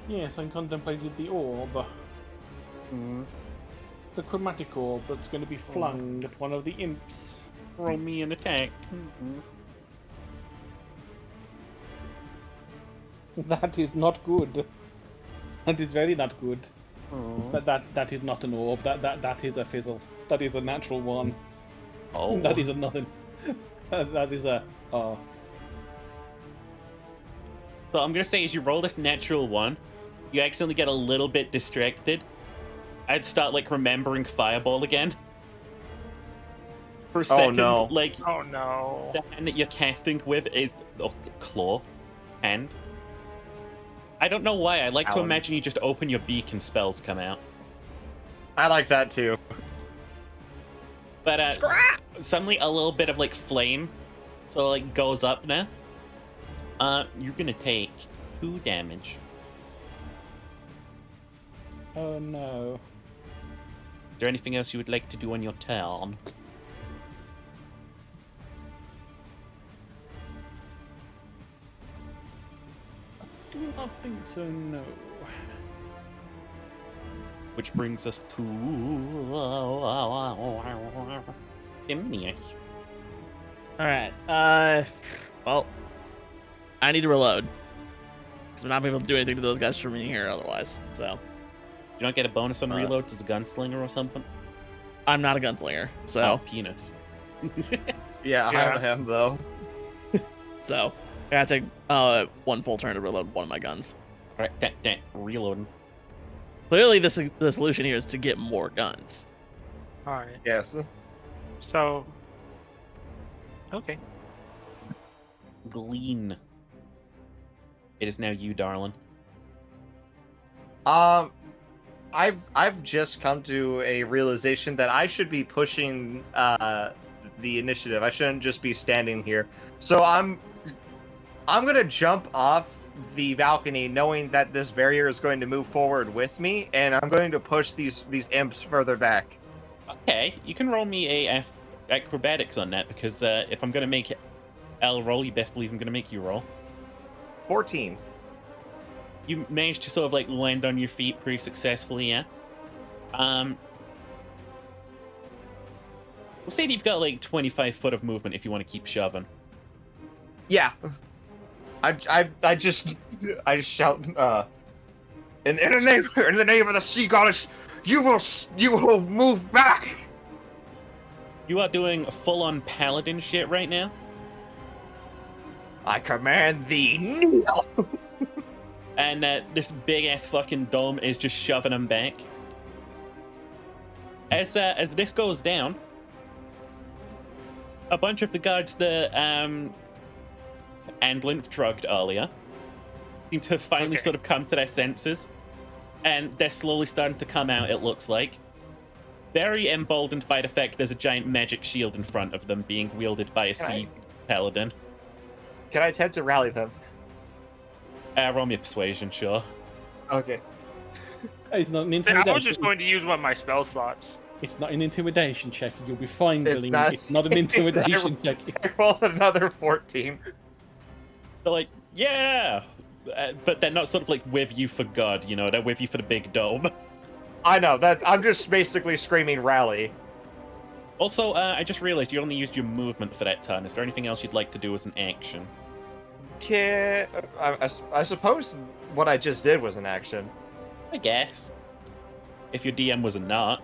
Speaker 5: Yes, I contemplated the orb. The chromatic orb that's going to be flung at one of the imps.
Speaker 1: Roll me an attack.
Speaker 5: That is not good. That is very not good.
Speaker 1: Oh.
Speaker 5: That is not an orb. That is a fizzle. That is a natural one.
Speaker 1: Oh.
Speaker 5: That is a nothing. That is a
Speaker 1: So I'm gonna say, as you roll this natural 1, you accidentally get a little bit distracted. I'd start remembering Fireball again. For a second,
Speaker 2: Oh no.
Speaker 1: the hand that you're casting with is claw hand. I don't know why. I like to imagine you just open your beak and spells come out.
Speaker 3: I like that too.
Speaker 1: But suddenly a little bit of flame, so goes up now. You're gonna take 2 damage.
Speaker 5: Oh no.
Speaker 1: Is there anything else you would like to do on your turn?
Speaker 5: I do not think so, no.
Speaker 1: Which brings us to Imnius.
Speaker 4: Alright, well, I need to reload. Because I'm not able to do anything to those guys from in here otherwise, so.
Speaker 1: You don't get a bonus on reloads as a gunslinger or something?
Speaker 4: I'm not a gunslinger, so.
Speaker 1: Oh, penis.
Speaker 3: Yeah, I am though.
Speaker 4: So, I gotta take 1 full turn to reload one of my guns.
Speaker 1: Alright, reloading.
Speaker 4: Clearly, the solution here is to get more guns.
Speaker 2: Alright.
Speaker 3: Yes.
Speaker 2: So. Okay.
Speaker 1: Glean. It is now you, darling.
Speaker 3: I've just come to a realization that I should be pushing the initiative. I shouldn't just be standing here. So I'm gonna jump off the balcony, knowing that this barrier is going to move forward with me, and I'm going to push these imps further back.
Speaker 1: Okay, you can roll me a acrobatics on that, because if I'm gonna make L roll, you best believe I'm gonna make you roll.
Speaker 3: 14.
Speaker 1: You managed to sort of land on your feet pretty successfully, yeah. We'll say that you've got 25 foot of movement if you want to keep shoving.
Speaker 3: Yeah. I just shout in the name of the sea goddess, you will move back.
Speaker 1: You are doing full-on paladin shit right now.
Speaker 3: I command thee, kneel.
Speaker 1: And this big-ass fucking dome is just shoving them back. As this goes down, a bunch of the guards that Andlin drugged earlier seem to have finally sort of come to their senses. And they're slowly starting to come out, it looks like. Very emboldened by the fact there's a giant magic shield in front of them being wielded by a sea paladin.
Speaker 3: Can I attempt to rally them?
Speaker 1: Roll me a persuasion, sure.
Speaker 3: Okay.
Speaker 5: It's not an intimidation.
Speaker 2: I was just going to use one of my spell slots.
Speaker 5: It's not an intimidation check. You'll be fine, Billy.
Speaker 3: Not,
Speaker 5: It's not an intimidation check.
Speaker 3: I rolled another 14.
Speaker 1: They're like, yeah! But they're not sort of like with you for God, you know? They're with you for the big dome.
Speaker 3: I know, I'm just basically screaming rally.
Speaker 1: Also, I just realized you only used your movement for that turn. Is there anything else you'd like to do as an action?
Speaker 3: I suppose what I just did was an action.
Speaker 1: I guess. If your DM was a narc.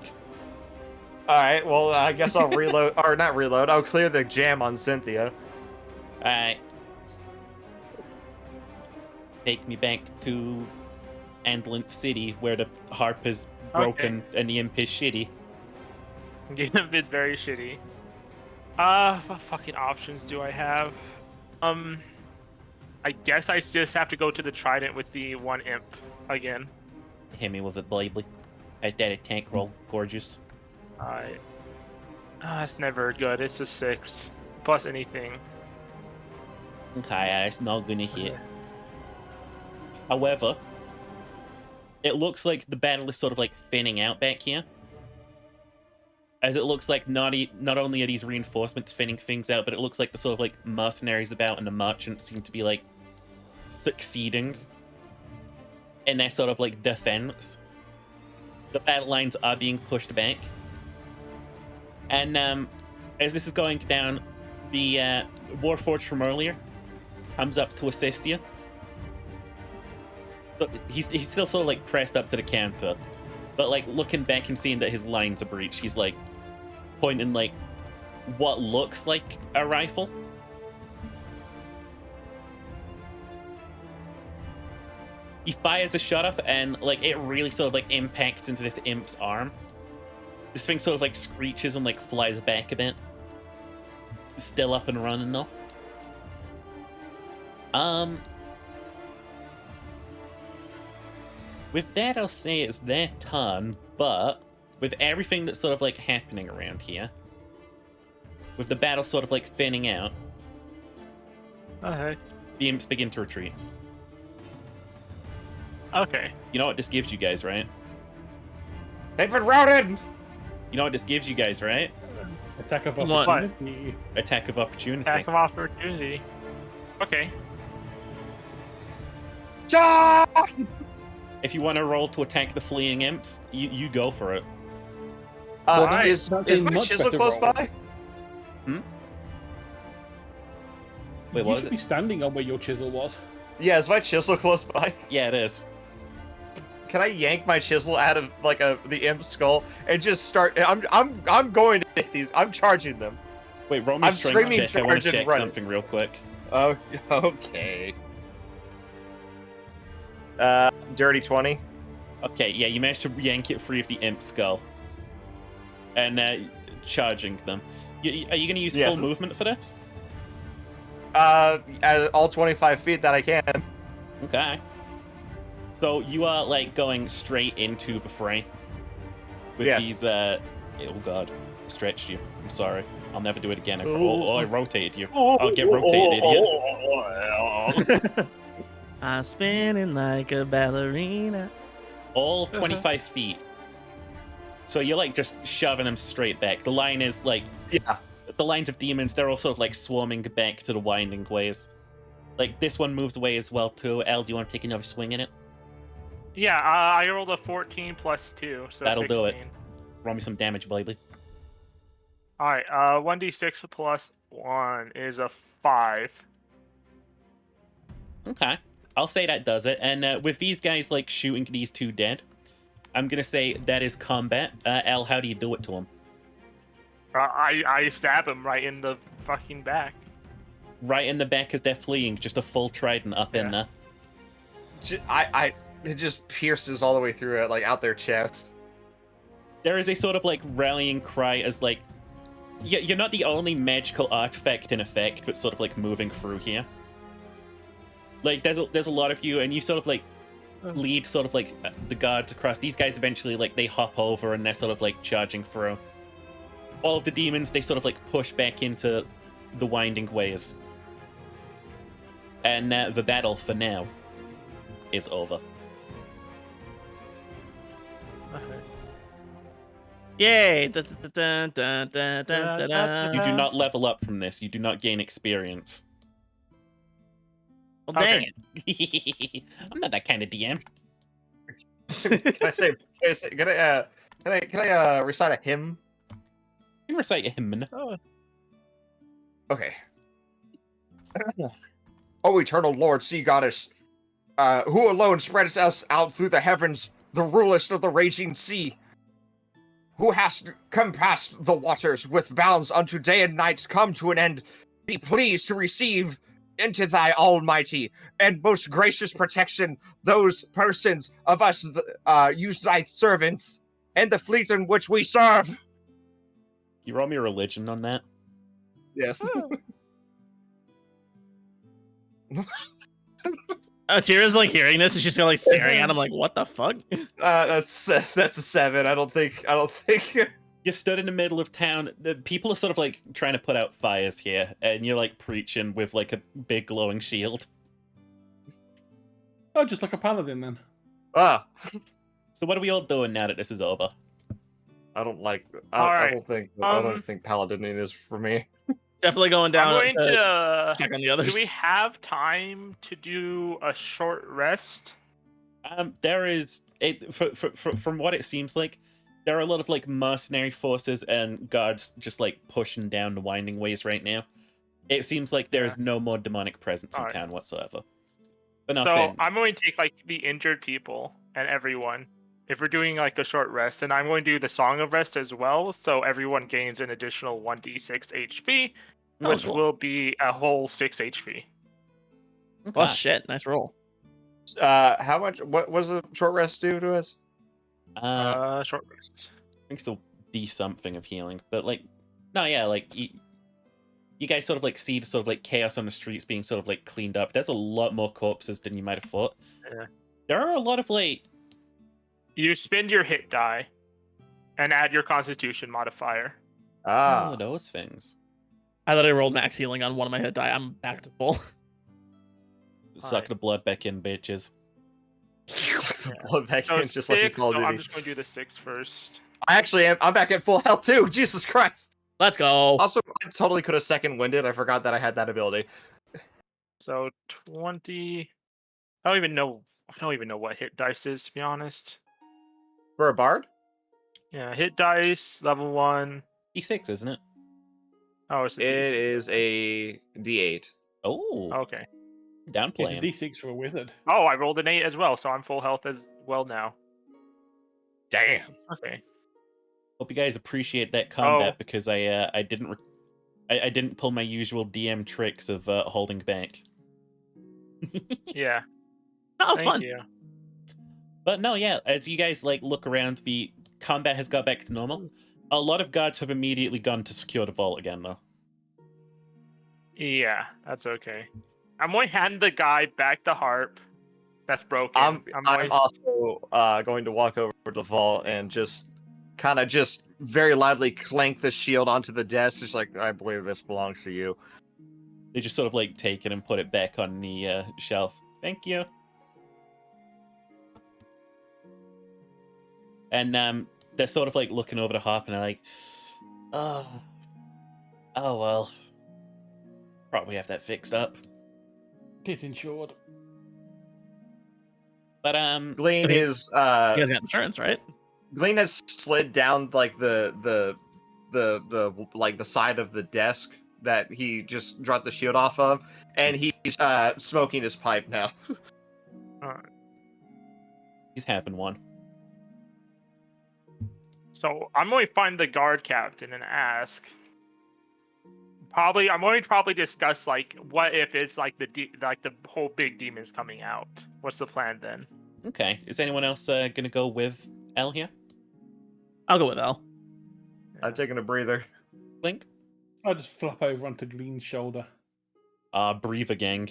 Speaker 3: Alright, well, I guess I'll reload, or not reload, I'll clear the jam on Cynthia.
Speaker 1: Alright. Take me back to Andlin City, where the harp is broken and the imp is shitty.
Speaker 2: Imp is very shitty. What fucking options do I have? I guess I just have to go to the trident with the one imp again.
Speaker 1: Hit me with it, baby. As that attack roll, gorgeous.
Speaker 2: Alright. It's never good. It's a 6. Plus anything.
Speaker 1: Okay, it's not gonna hit. However, it looks like the battle is sort of like thinning out back here. As it looks like not only are these reinforcements thinning things out, but it looks like the sort of like mercenaries about and the merchants seem to be like succeeding in their sort of like defense. The battle lines are being pushed back. And as this is going down, the Warforged from earlier comes up to assist you. So he's still sort of like pressed up to the counter, but like looking back and seeing that his lines are breached, he's like pointing like what looks like a rifle. He fires a shot up and like it really sort of like impacts into this imp's arm. This thing sort of like screeches and like flies back a bit. Still up and running though. With that, I'll say it's their turn, but with everything that's sort of like happening around here, with the battle sort of like thinning out,
Speaker 2: Okay.
Speaker 1: the imps begin to retreat.
Speaker 2: Okay.
Speaker 1: You know what this gives you guys, right?
Speaker 3: They've been routed!
Speaker 1: You know what this gives you guys, right?
Speaker 5: Attack of
Speaker 2: What?
Speaker 5: opportunity.
Speaker 1: Attack of opportunity.
Speaker 2: Attack of opportunity. Okay.
Speaker 3: Charge!
Speaker 1: If you want to roll to attack the fleeing imps, you go for it.
Speaker 3: Is
Speaker 5: that's a
Speaker 3: my
Speaker 5: much
Speaker 3: chisel
Speaker 5: better
Speaker 3: close
Speaker 5: roll.
Speaker 3: by?
Speaker 1: Wait,
Speaker 5: You
Speaker 1: what was
Speaker 5: should
Speaker 1: it?
Speaker 5: be standing on where your chisel was.
Speaker 3: Yeah, is my chisel close by?
Speaker 1: Yeah, it is.
Speaker 3: Can I yank my chisel out of like the imp's skull and just start? I'm going to hit these. I'm charging them.
Speaker 1: Wait, roll me a
Speaker 3: I'm
Speaker 1: strength
Speaker 3: screaming
Speaker 1: check. I want to
Speaker 3: charge and
Speaker 1: check
Speaker 3: run.
Speaker 1: something real quick.
Speaker 3: Oh, okay. Dirty 20.
Speaker 1: Okay, yeah, you managed to yank it free of the imp skull. And charging them. Are you going to use
Speaker 3: Yes.
Speaker 1: full movement for this?
Speaker 3: All 25 feet that I can.
Speaker 1: Okay. So you are like going straight into the fray with
Speaker 3: Yes.
Speaker 1: these. Oh god, I stretched you. I'm sorry. I'll never do it again. I rotated you. I'll get rotated, idiot.
Speaker 4: I'm spinning like a ballerina.
Speaker 1: All 25 feet. So you're like just shoving them straight back. The line is like
Speaker 3: Yeah.
Speaker 1: the lines of demons. They're also like swarming back to the winding ways. Like this one moves away as well too. El, do you want to take another swing at it?
Speaker 2: Yeah, I rolled a 14 plus 2, so
Speaker 1: That'll
Speaker 2: 16.
Speaker 1: do it. Roll me some damage, baby.
Speaker 2: Alright, 1d6 plus 1 is a 5.
Speaker 1: Okay. I'll say that does it. And with these guys like shooting these two dead, I'm gonna say that is combat. El, how do you do it to them?
Speaker 2: I stab him right in the fucking back.
Speaker 1: Right in the back as they're fleeing, just a full trident up in
Speaker 2: Yeah.
Speaker 1: there.
Speaker 3: it just pierces all the way through it, like out their chest.
Speaker 1: There is a sort of like rallying cry as like, you're not the only magical artifact in effect, but sort of like moving through here. Like there's a lot of you, and you sort of like lead sort of like the guards across. These guys eventually like they hop over and they're sort of like charging through. All of the demons, they sort of like push back into the winding ways. And the battle for now is over.
Speaker 4: Yay!
Speaker 1: You do not level up from this. You do not gain experience.
Speaker 4: Well, dang it.
Speaker 1: I'm not that kind of DM.
Speaker 3: Can I recite a hymn?
Speaker 1: You can recite a hymn.
Speaker 3: Okay. O eternal Lord, sea goddess, who alone spreads us out through the heavens, the rulest of the raging sea, who hast compassed the waters with bounds unto day and night come to an end, be pleased to receive into thy almighty and most gracious protection those persons of us use thy servants and the fleet in which we serve.
Speaker 1: You roll me a religion on that?
Speaker 3: Yes.
Speaker 4: Tira's like hearing this and she's like staring at him like, what the fuck?
Speaker 3: That's a 7. I don't think.
Speaker 1: You stood in the middle of town. The people are sort of like trying to put out fires here, and you're like preaching with like a big glowing shield.
Speaker 5: Oh, just like a paladin then.
Speaker 3: Ah,
Speaker 1: So what are we all doing now that this is over?
Speaker 3: I don't like.
Speaker 2: All
Speaker 3: I
Speaker 2: right.
Speaker 3: don't think paladining is for me.
Speaker 4: Definitely going down.
Speaker 2: I'm going to
Speaker 4: check on the others.
Speaker 2: Do we have time to do a short rest?
Speaker 1: There is from what it seems like, there are a lot of like mercenary forces and guards just like pushing down the winding ways right now. It seems like there is no more demonic presence in town whatsoever. But
Speaker 2: So I'm going to take like the injured people and everyone. If we're doing like a short rest, and I'm going to do the Song of Rest as well, so everyone gains an additional 1d6 HP, which will be a whole 6 HP.
Speaker 4: Oh shit! Nice roll.
Speaker 3: How much? What was the short rest do to us?
Speaker 2: Short rest.
Speaker 1: I think it'll be something of healing, but like, no, yeah, like you guys sort of like see the sort of like chaos on the streets being sort of like cleaned up. There's a lot more corpses than you might have thought.
Speaker 2: Yeah.
Speaker 1: There are a lot of like.
Speaker 2: You spend your hit die, and add your Constitution modifier.
Speaker 1: All of those things.
Speaker 4: I literally rolled max healing on one of my hit die. I'm back to full.
Speaker 1: Suck the blood back in, bitches.
Speaker 3: Suck the blood back
Speaker 2: So
Speaker 3: in, just like in
Speaker 2: 6,
Speaker 3: Call of
Speaker 2: so
Speaker 3: Duty.
Speaker 2: I'm just going to do the 6 first.
Speaker 3: I actually am. I'm back at full health too. Jesus Christ.
Speaker 4: Let's go.
Speaker 3: Also, I totally could have second winded. I forgot that I had that ability.
Speaker 2: So 20. I don't even know what hit dice is, to be honest.
Speaker 3: For a bard?
Speaker 2: Yeah, hit dice, level 1.
Speaker 1: D6, isn't it?
Speaker 2: Oh, it's a
Speaker 3: It
Speaker 2: D6.
Speaker 3: is a D8.
Speaker 1: Oh,
Speaker 2: Okay.
Speaker 5: It's a
Speaker 1: downplaying.
Speaker 5: D6 for a wizard.
Speaker 2: Oh, I rolled an 8 as well, so I'm full health as well now.
Speaker 3: Damn.
Speaker 2: Okay.
Speaker 1: Hope you guys appreciate that combat
Speaker 2: Oh.
Speaker 1: because I didn't pull my usual DM tricks of holding back.
Speaker 2: Yeah.
Speaker 4: That was
Speaker 2: Thank
Speaker 4: fun.
Speaker 2: you.
Speaker 1: But no, yeah, as you guys like look around, the combat has got back to normal. A lot of guards have immediately gone to secure the vault again, though.
Speaker 2: Yeah, that's okay. I'm going to hand the guy back the harp that's broken.
Speaker 3: I'm also going to walk over to the vault and just kind of just very loudly clank the shield onto the desk. Just like, I believe this belongs to you.
Speaker 1: They just sort of like take it and put it back on the shelf. Thank you. And they're sort of like looking over the harp and they're like, oh well, probably have that fixed up.
Speaker 5: Get insured.
Speaker 1: But
Speaker 3: Glean
Speaker 4: Okay.
Speaker 3: is
Speaker 4: You guys got insurance, right?
Speaker 3: Glean has slid down like the like the side of the desk that he just dropped the shield off of, and he's smoking his pipe now.
Speaker 1: he's having one.
Speaker 2: So I'm going to find the guard captain and ask. I'm going to probably discuss like what if it's like the whole big demon's coming out. what's the plan then?
Speaker 1: Okay. Is anyone else gonna go with L here?
Speaker 4: I'll go with L.
Speaker 3: I'm taking a breather.
Speaker 1: Link?
Speaker 5: I'll just flap over onto Gleen's shoulder.
Speaker 1: Breather gang.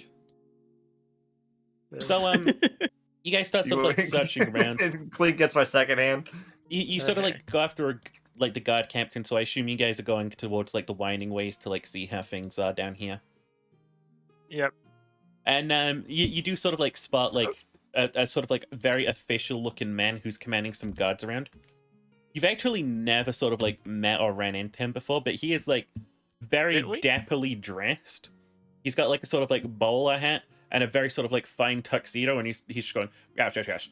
Speaker 1: So, you guys start sort of like searching around.
Speaker 3: Clink gets my second hand.
Speaker 1: You sort of like go after like the guard captain, so I assume you guys are going towards like the winding ways to like see how things are down here.
Speaker 2: Yep.
Speaker 1: And you do sort of like spot like a sort of like very official looking man who's commanding some guards around. You've actually never sort of like met or ran into him before, but he is like very dapperly dressed. He's got like a sort of like bowler hat and a very sort of like fine tuxedo, and he's just going, yes.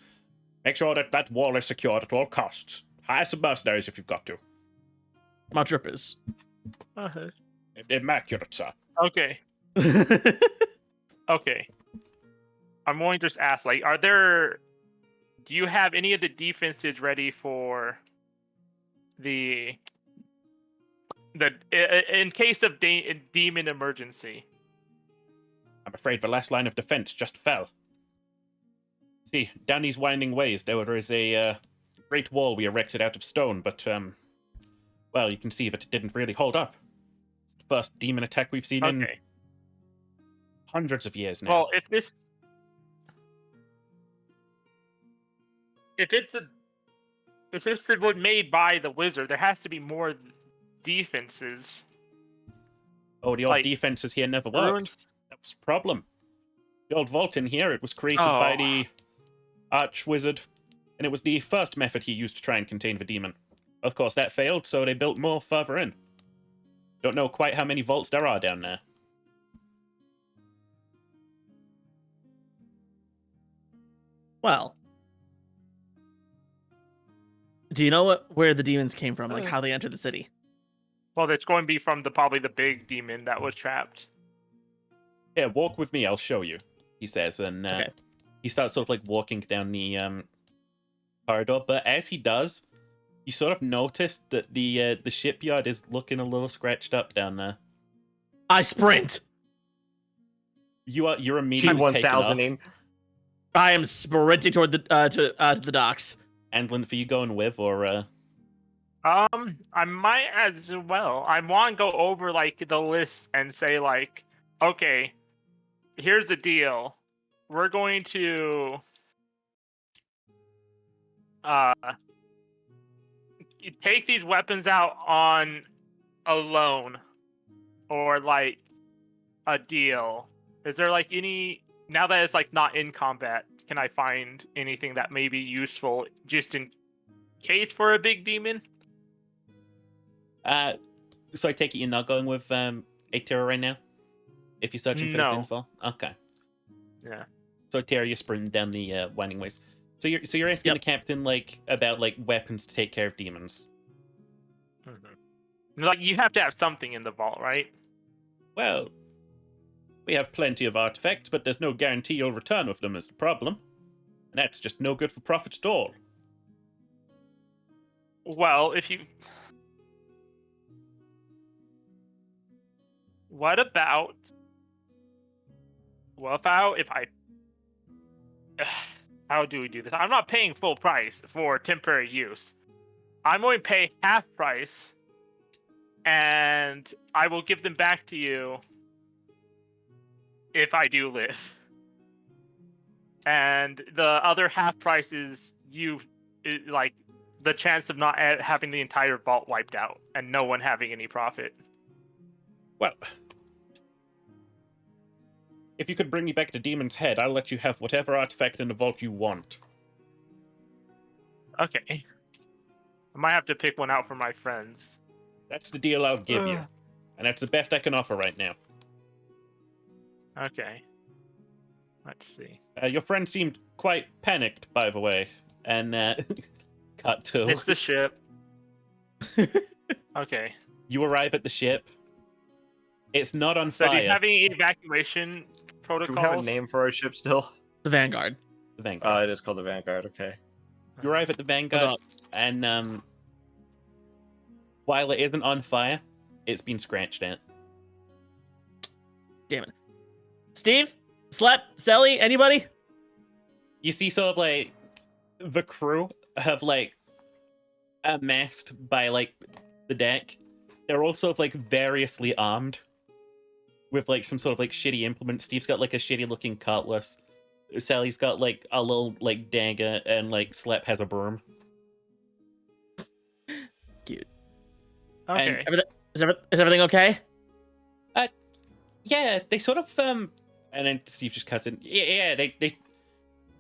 Speaker 1: Make sure that wall is secured at all costs. Hire some mercenaries if you've got to.
Speaker 4: My trip is.
Speaker 1: Immaculate, sir.
Speaker 2: Okay. Okay. I'm going to just ask, like, do you have any of the defenses ready for in case of demon emergency?
Speaker 1: I'm afraid the last line of defense just fell. See, down these winding ways, there is a great wall we erected out of stone, but, well, you can see that it didn't really hold up. It's the first demon attack we've seen in hundreds of years now.
Speaker 2: Well, if this was made by the wizard, there has to be more defenses.
Speaker 1: Oh, the old defenses here never worked. That was the problem. The old vault in here, it was created by the arch-wizard, and it was the first method he used to try and contain the demon. Of course, that failed, so they built more further in. Don't know quite how many vaults there are down there.
Speaker 4: Well, do you know where the demons came from? Like how they entered the city?
Speaker 2: Well, it's going to be from probably the big demon that was trapped.
Speaker 1: Yeah, walk with me, I'll show you, he says, and he starts sort of like walking down the corridor, but as he does, you sort of notice that the shipyard is looking a little scratched up down there.
Speaker 4: I sprint!
Speaker 1: You're immediately taken off.
Speaker 4: I am sprinting toward the to the docks.
Speaker 1: Andlin, for you going with, or
Speaker 2: I might as well. I want to go over like the list and say like, okay, here's the deal. We're going to take these weapons out on a loan or like a deal. Is there like any, now that it's like not in combat, can I find anything that may be useful just in case for a big demon?
Speaker 1: So I take it you're not going with Atira right now? If you're searching for this info? Okay.
Speaker 2: Yeah.
Speaker 1: So Atira, you're sprinting down the winding ways. So you're asking the captain like about like weapons to take care of demons.
Speaker 2: Mm-hmm. Like you have to have something in the vault, right?
Speaker 1: Well, we have plenty of artifacts, but there's no guarantee you'll return with them is the problem. And that's just no good for profit at all.
Speaker 2: Well, if you... What about... Well, if I... How do we do this? I'm not paying full price for temporary use. I'm going to pay half price, and I will give them back to you if I do live. And the other half price is like the chance of not having the entire vault wiped out and no one having any profit.
Speaker 1: Well, if you could bring me back to Demon's Head, I'll let you have whatever artifact in the vault you want.
Speaker 2: Okay. I might have to pick one out for my friends.
Speaker 1: That's the deal I'll give you. And that's the best I can offer right now.
Speaker 2: Okay. Let's see.
Speaker 1: Your friend seemed quite panicked, by the way. And, cut to...
Speaker 2: It's the ship. Okay.
Speaker 1: You arrive at the ship. It's not on fire.
Speaker 2: So do you have any evacuation protocols?
Speaker 3: Do we have a name for our ship still?
Speaker 4: The Vanguard.
Speaker 1: The Vanguard.
Speaker 3: It is called the Vanguard, okay.
Speaker 1: You arrive at the Vanguard, and while it isn't on fire, it's been scratched at.
Speaker 4: Damn it. Steve? Slep? Sally? Anybody?
Speaker 1: You see sort of like the crew have like amassed by like the deck. They're all sort of like variously armed with like some sort of like shitty implement. Steve's got like a shitty looking cutlass. Sally's got like a little like dagger, and like Slep has a broom.
Speaker 4: Cute.
Speaker 2: Okay.
Speaker 4: Is everything okay?
Speaker 1: Yeah, they sort of and then Steve just cuts in. Yeah, they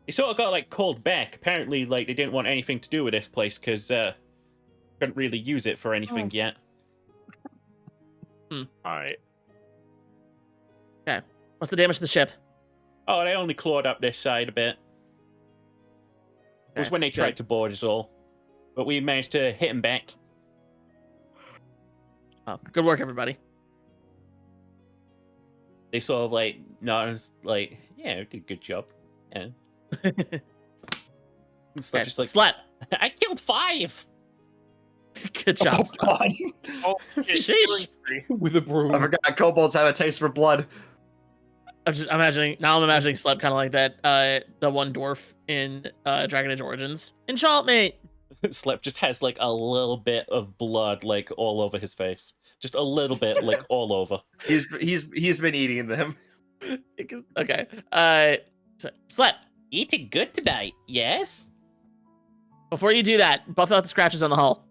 Speaker 1: sort of got like called back. Apparently, like they didn't want anything to do with this place because couldn't really use it for anything yet.
Speaker 2: All right.
Speaker 4: Okay. What's the damage to the ship?
Speaker 1: Oh, they only clawed up this side a bit. It was
Speaker 4: Okay,
Speaker 1: when they tried
Speaker 4: good.
Speaker 1: to board us all, but we managed to hit him back.
Speaker 4: Oh, good work, everybody.
Speaker 1: They sort of like noticed, like, yeah, we did a good job. Yeah. It's
Speaker 4: Okay,
Speaker 1: just like,
Speaker 4: Slap.
Speaker 1: I killed 5.
Speaker 4: Good job.
Speaker 3: Oh
Speaker 4: Slap.
Speaker 3: god!
Speaker 2: Oh,
Speaker 4: Sheesh.
Speaker 5: With a broom.
Speaker 3: I forgot kobolds have a taste for blood.
Speaker 4: I'm imagining Slap kind of like that, the one dwarf in Dragon Age Origins. Enchant me!
Speaker 1: Slep just has like a little bit of blood like all over his face. Just a little bit, like all over.
Speaker 3: He's been eating them.
Speaker 4: Okay. Slap.
Speaker 1: Eating good tonight, yes?
Speaker 4: Before you do that, buff out the scratches on the hull.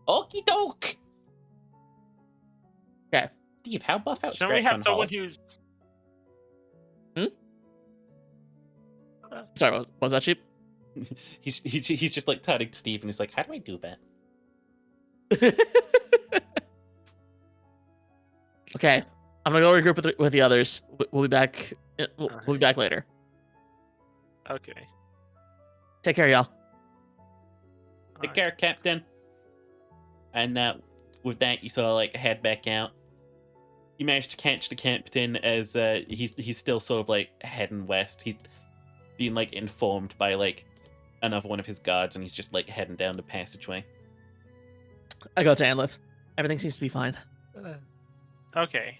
Speaker 1: Okie doke.
Speaker 4: Okay.
Speaker 1: Steve, how buff out
Speaker 2: Shouldn't we
Speaker 1: scratch
Speaker 2: have
Speaker 1: on
Speaker 2: someone
Speaker 1: Hull?
Speaker 2: who's
Speaker 4: Sorry, what was that sheep?
Speaker 1: He's just like turning to Steve and he's like, how do I do that?
Speaker 4: Okay, I'm gonna go regroup with the others. We'll be back. We'll be back later.
Speaker 2: okay?
Speaker 4: Take care, y'all.
Speaker 1: Take care, Captain. And with that, you sort of like head back out. You managed to catch the captain as he's still sort of like heading west. He's being like informed by like another one of his guards, and he's just like heading down the passageway.
Speaker 4: I go to Anlith. Everything seems to be fine.
Speaker 2: Okay.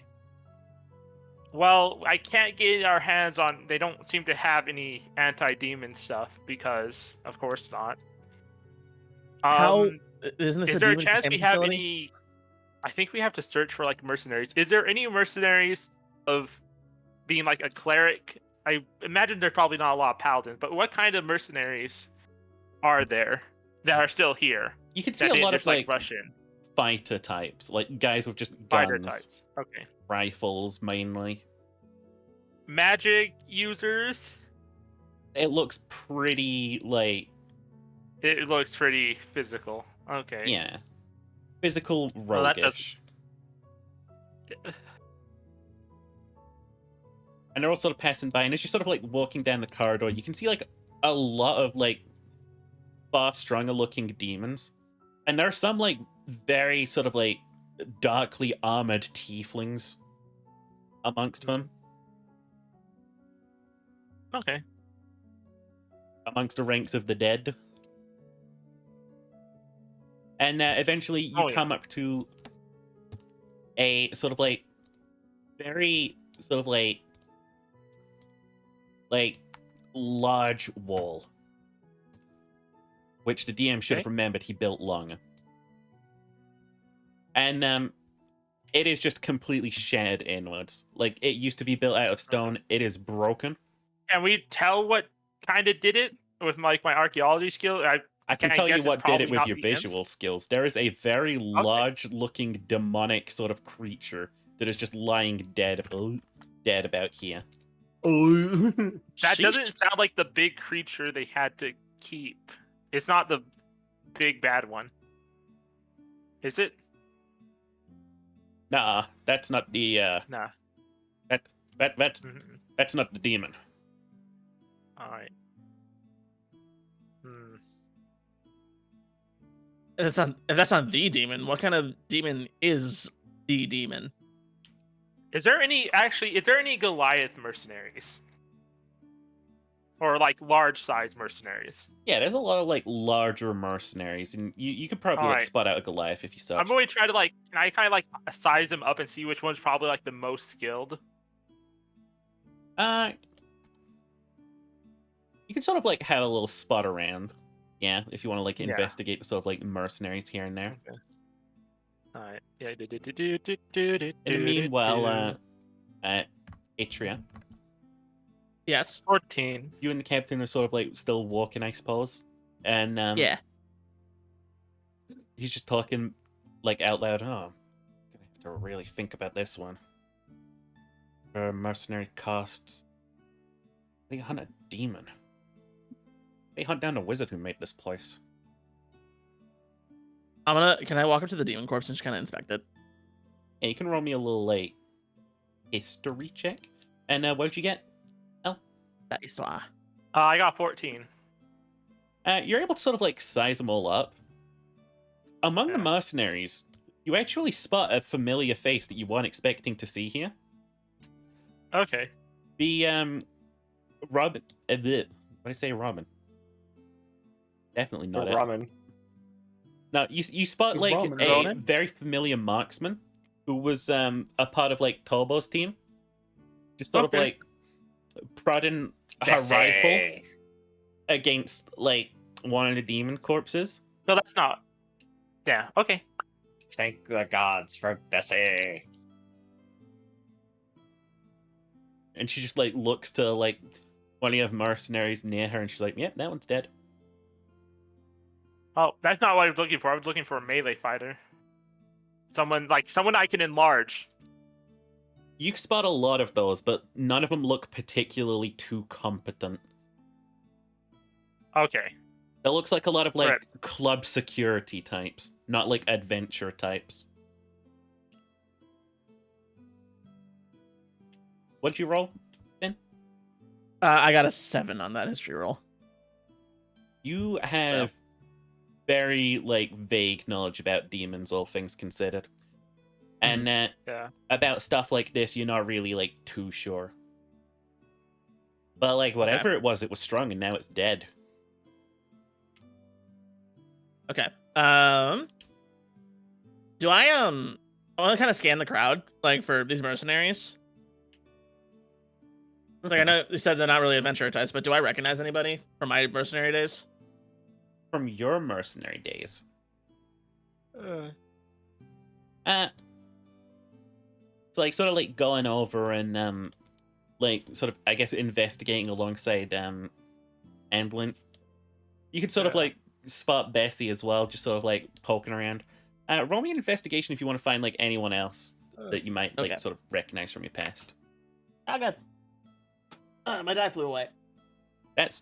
Speaker 2: Well, I can't get our hands on. They don't seem to have any anti-demon stuff because, of course, not.
Speaker 4: How isn't this
Speaker 2: Is
Speaker 4: a
Speaker 2: there a
Speaker 4: demon
Speaker 2: chance we
Speaker 4: containment
Speaker 2: have
Speaker 4: facility?
Speaker 2: any? I think we have to search for like mercenaries. Is there any mercenaries of being like a cleric? I imagine there's probably not a lot of paladins, but what kind of mercenaries are there that are still here?
Speaker 1: You can see
Speaker 2: That
Speaker 1: a
Speaker 2: didn't
Speaker 1: lot of
Speaker 2: just,
Speaker 1: like
Speaker 2: Russian
Speaker 1: fighter types, like guys with just
Speaker 2: fighter
Speaker 1: guns,
Speaker 2: types. Okay.
Speaker 1: rifles mainly.
Speaker 2: Magic users.
Speaker 1: It looks pretty like
Speaker 2: It looks pretty physical. Okay.
Speaker 1: yeah, physical
Speaker 2: Well, that
Speaker 1: roguish. And they're all sort of passing by, and as you're sort of like walking down the corridor, you can see like a lot of like far stronger looking demons. And there are some like very sort of like darkly armored tieflings amongst them.
Speaker 2: Okay.
Speaker 1: Amongst the ranks of the dead. And eventually you come up to a sort of like very sort of like large wall, which the DM should have remembered he built long. And it is just completely shattered inwards. Like it used to be built out of stone. It is broken.
Speaker 2: Can we tell what kind of did it with like my archaeology skill?
Speaker 1: I can tell you what did it with your visual skills. There is a very large-looking demonic sort of creature that is just lying dead about here.
Speaker 2: That doesn't sound like the big creature they had to keep. It's not the big bad one. Is it?
Speaker 1: Nah, that's not the
Speaker 2: Nah.
Speaker 1: That's not the demon.
Speaker 2: All right.
Speaker 4: If that's not the demon, what kind of demon is the demon?
Speaker 2: Is there any Goliath mercenaries? Or like large size mercenaries?
Speaker 1: Yeah, there's a lot of like larger mercenaries, and you could probably like spot out a Goliath if you search.
Speaker 2: I'm going to try to like, can I kind of like size them up and see which one's probably like the most skilled?
Speaker 1: You can sort of like have a little spot around. Yeah, if you want to like
Speaker 2: Yeah.
Speaker 1: investigate the sort of like mercenaries here and there.
Speaker 2: Okay. All right. Yeah.
Speaker 1: In the meanwhile, Atria,
Speaker 4: Yes.
Speaker 2: 14.
Speaker 1: you and the captain are sort of like still walking, I suppose. And
Speaker 4: Yeah.
Speaker 1: he's just talking like out loud. Oh, I'm gonna have to really think about this one. Mercenary costs. They hunt a demon. They hunt down a wizard who made this place.
Speaker 4: Can I walk up to the demon corpse and just kind of inspect it?
Speaker 1: Yeah, you can roll me a little like history check. And what did you get?
Speaker 4: That is why.
Speaker 2: I got 14.
Speaker 1: You're able to sort of like size them all up. Among the
Speaker 2: Yeah.
Speaker 1: mercenaries, you actually spot a familiar face that you weren't expecting to see here.
Speaker 2: Okay.
Speaker 1: The Robin. What did I say, Robin? Definitely not it.
Speaker 3: Ramen.
Speaker 1: No, you spot
Speaker 5: The
Speaker 1: like
Speaker 5: ramen.
Speaker 1: a
Speaker 2: Ronan?
Speaker 1: very familiar marksman who was a part of like Tobo's team. Just sort of
Speaker 2: Okay.
Speaker 1: like prodding her rifle against like one of the demon corpses.
Speaker 2: So that's not. Yeah. Okay.
Speaker 3: Thank the gods for Bessie.
Speaker 1: And she just like looks to like one of the mercenaries near her and she's like, yep, that one's dead.
Speaker 2: Oh, that's not what I was looking for. I was looking for a melee fighter. Someone I can enlarge.
Speaker 1: You spot a lot of those, but none of them look particularly too competent.
Speaker 2: Okay.
Speaker 1: That looks like a lot of like
Speaker 2: Right.
Speaker 1: club security types, not like adventure types. What'd you roll?
Speaker 4: I got a 7 on that history roll.
Speaker 1: You have very like vague knowledge about demons, all things considered. And
Speaker 2: Yeah.
Speaker 1: about stuff like this, you're not really like too sure. But like whatever it was strong and now it's dead.
Speaker 4: Okay. Do I want to kind of scan the crowd like for these mercenaries? Like I know you said they're not really adventure types, but do I recognize anybody from my mercenary days?
Speaker 1: From your mercenary days. It's like sort of like going over and like sort of I guess investigating alongside Andlin. You could sort of like spot Bessie as well, just sort of like poking around. Roll me an investigation if you want to find like anyone else that you might like
Speaker 4: Okay.
Speaker 1: sort of recognize from your past.
Speaker 4: Oh god. My die flew away.
Speaker 1: That's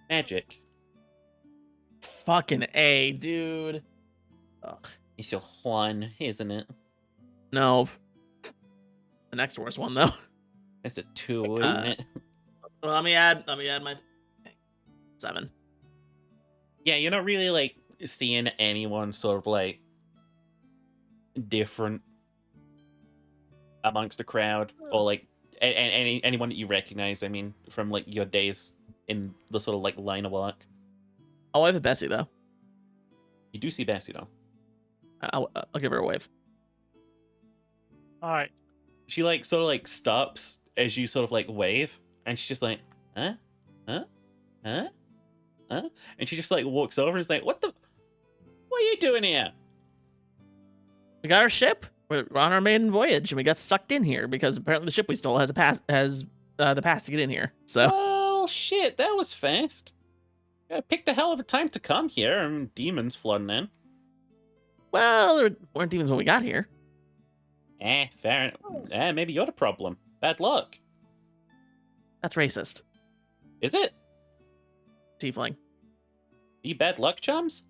Speaker 1: magic.
Speaker 4: Fucking A, dude. Ugh.
Speaker 1: It's your one, isn't it?
Speaker 4: No. The next worst one though.
Speaker 1: That's a 2, isn't it?
Speaker 4: Well, let me add my 7.
Speaker 1: Yeah, you're not really like seeing anyone sort of like different amongst the crowd or like anyone that you recognize. I mean, from like your days in the sort of like line of work.
Speaker 4: I'll wave at Bessie though.
Speaker 1: You do see Bessie though.
Speaker 4: I'll give her a wave.
Speaker 2: All right.
Speaker 1: She like sort of like stops as you sort of like wave, and she's just like, huh, huh, huh, huh, and she just like walks over and is like, what are you doing here?
Speaker 4: We got our ship. We're on our maiden voyage, and we got sucked in here because apparently the ship we stole has the pass to get in here. So
Speaker 1: Well, shit, that was fast. I picked a hell of a time to come here. I mean, demons flooding in.
Speaker 4: well, there weren't demons when we got here.
Speaker 1: Fair. Maybe you're the problem. Bad luck.
Speaker 4: That's racist.
Speaker 1: Is it?
Speaker 4: Tiefling.
Speaker 1: You bad luck, chums?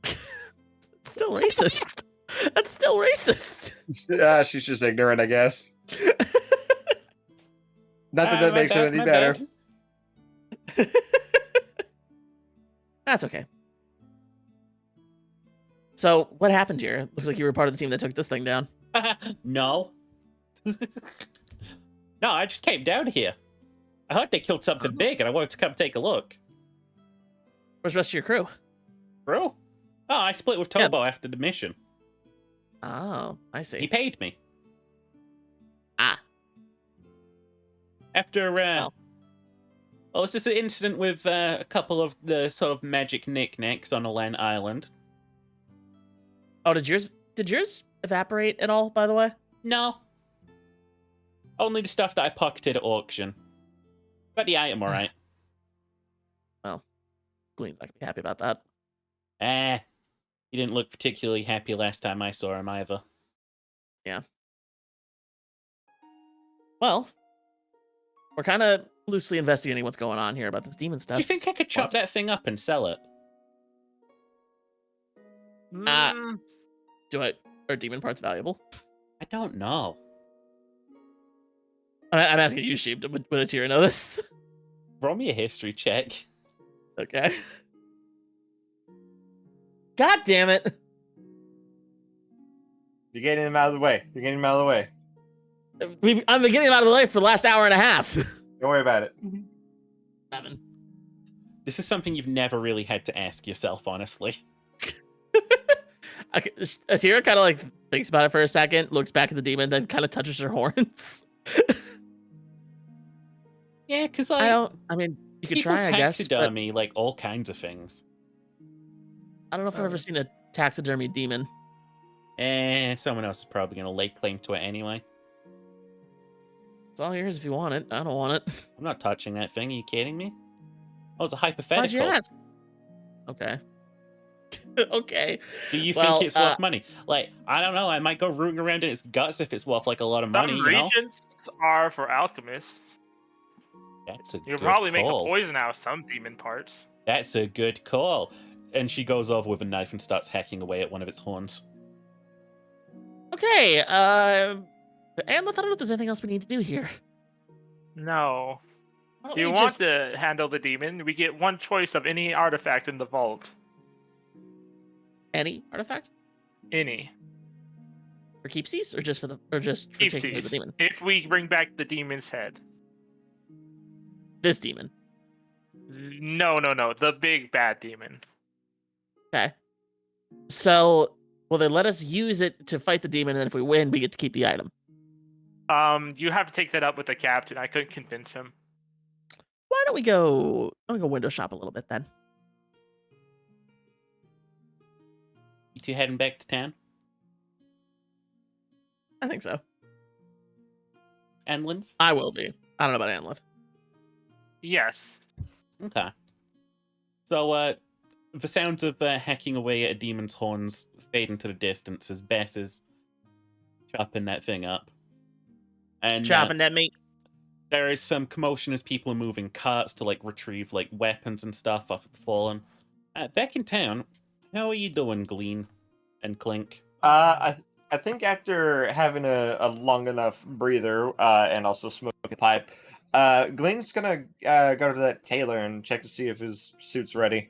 Speaker 4: It's still racist. That's still racist.
Speaker 3: She's just ignorant, I guess. Not that that
Speaker 1: My
Speaker 3: makes
Speaker 1: bad,
Speaker 3: it any
Speaker 1: my
Speaker 3: better.
Speaker 1: bad.
Speaker 4: That's okay. So, what happened here? Looks like you were part of the team that took this thing down.
Speaker 1: No. No, I just came down here. I heard they killed something big, and I wanted to come take a look.
Speaker 4: Where's the rest of your crew?
Speaker 1: Bro? Oh, I split with
Speaker 4: Yeah.
Speaker 1: Tobo after the mission.
Speaker 4: Oh, I see.
Speaker 1: He paid me.
Speaker 4: Ah.
Speaker 1: After,
Speaker 4: Well.
Speaker 1: Oh, is this an incident with a couple of the sort of magic knickknacks on Alen Island?
Speaker 4: Oh, did yours evaporate at all, by the way?
Speaker 1: No. Only the stuff that I pocketed at auction. But the item, alright.
Speaker 4: Well, Glean's not gonna be happy about that.
Speaker 1: He didn't look particularly happy last time I saw him either.
Speaker 4: Yeah. Well, we're kind of loosely investigating what's going on here about this demon stuff.
Speaker 1: Do you think I could chop
Speaker 4: What?
Speaker 1: that thing up and sell it?
Speaker 4: Are demon parts valuable?
Speaker 1: I don't know.
Speaker 4: I'm asking you, Sheep. Would Atira know this?
Speaker 1: Roll me a history check.
Speaker 4: Okay. God damn it!
Speaker 3: You're getting them out of the way. You're getting them out of the way.
Speaker 4: I've been getting him out of the way for the last hour and a half.
Speaker 3: Don't worry about it.
Speaker 4: 7.
Speaker 1: This is something you've never really had to ask yourself, honestly.
Speaker 4: Atira kind of like thinks about it for a second, looks back at the demon, then kind of touches her horns.
Speaker 1: Yeah, because
Speaker 4: I mean, you could
Speaker 1: people
Speaker 4: try, I guess. But
Speaker 1: taxidermy like all kinds of things.
Speaker 4: I don't know if I've ever seen a taxidermy demon.
Speaker 1: Someone else is probably gonna lay claim to it anyway.
Speaker 4: It's all yours if you want it. I don't want it.
Speaker 1: I'm not touching that thing. Are you kidding me? That was a
Speaker 4: Why'd
Speaker 1: hypothetical.
Speaker 4: you ask? Okay. Okay.
Speaker 1: Do you
Speaker 4: Well,
Speaker 1: think it's worth money? Like, I don't know. I might go rooting around in its guts if it's worth like a lot of money.
Speaker 2: Some
Speaker 1: You know?
Speaker 2: regions are for alchemists.
Speaker 1: That's a
Speaker 2: You
Speaker 1: good
Speaker 2: could probably make a
Speaker 1: call.
Speaker 2: poison out of some demon parts.
Speaker 1: That's a good call. And she goes over with a knife and starts hacking away at one of its horns.
Speaker 4: Okay. And I don't know if there's anything else we need to do here.
Speaker 2: No.
Speaker 4: Why don't
Speaker 2: Do you
Speaker 4: we
Speaker 2: want
Speaker 4: just-
Speaker 2: to handle the demon? We get one choice of any artifact in the vault.
Speaker 4: any artifact
Speaker 2: Any.
Speaker 4: for keepsies, or just for taking care of the
Speaker 2: Keepsies.
Speaker 4: demon?
Speaker 2: If we bring back the demon's head.
Speaker 4: This demon.
Speaker 2: No. The big bad demon.
Speaker 4: Okay. So will they let us use it to fight the demon, and then if we win, we get to keep the item?
Speaker 2: You have to take that up with the captain. I couldn't convince him.
Speaker 4: Why don't we go window shop a little bit then?
Speaker 1: You two heading back to town?
Speaker 4: I think so.
Speaker 1: Enlinth?
Speaker 4: I will be. I don't know about Anlith.
Speaker 2: Yes.
Speaker 1: Okay. So, the sounds of hacking away at a demon's horns fade into the distance as Bess is chopping that thing up. And
Speaker 4: Chopping that meat.
Speaker 1: there is some commotion as people are moving carts to like retrieve like weapons and stuff off the fallen. Back in town, how are you doing, Glean and Clink?
Speaker 3: I think after having a long enough breather and also smoke a pipe, Glenn's gonna go to that tailor and check to see if his suit's ready.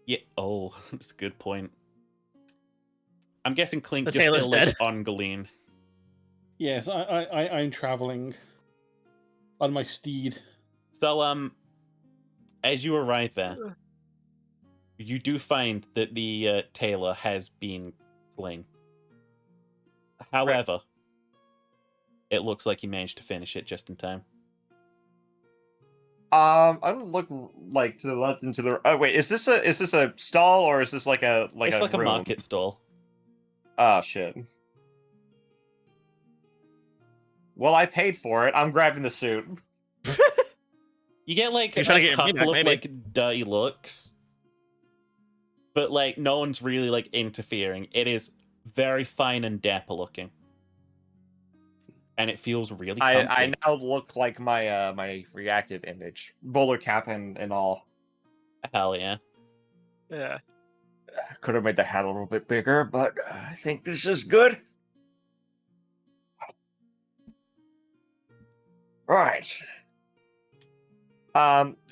Speaker 1: Yeah. Oh, that's a good point. I'm guessing Clink
Speaker 4: The
Speaker 1: just
Speaker 4: tailor's
Speaker 1: still lives
Speaker 4: dead.
Speaker 1: on Glean.
Speaker 5: Yes, I'm traveling on my steed.
Speaker 1: So, as you arrive there, you do find that the tailor has been slain. However, it looks like he managed to finish it just in time.
Speaker 3: I don't look like to the left and to the. Oh wait, is this a stall or is this like a
Speaker 1: It's like a
Speaker 3: room?
Speaker 1: market stall.
Speaker 3: Oh shit. Well, I paid for it. I'm grabbing the suit.
Speaker 1: You get like
Speaker 4: You're
Speaker 1: a
Speaker 4: trying to get your money
Speaker 1: couple
Speaker 4: back,
Speaker 1: of
Speaker 4: maybe.
Speaker 1: like dirty looks, but like no one's really like interfering. It is very fine and dapper looking, and it feels really comfy.
Speaker 3: I now look like my my reactive image, bowler cap and all.
Speaker 1: Hell yeah.
Speaker 2: Yeah.
Speaker 3: Could have made the hat a little bit bigger, but I think this is good. Right.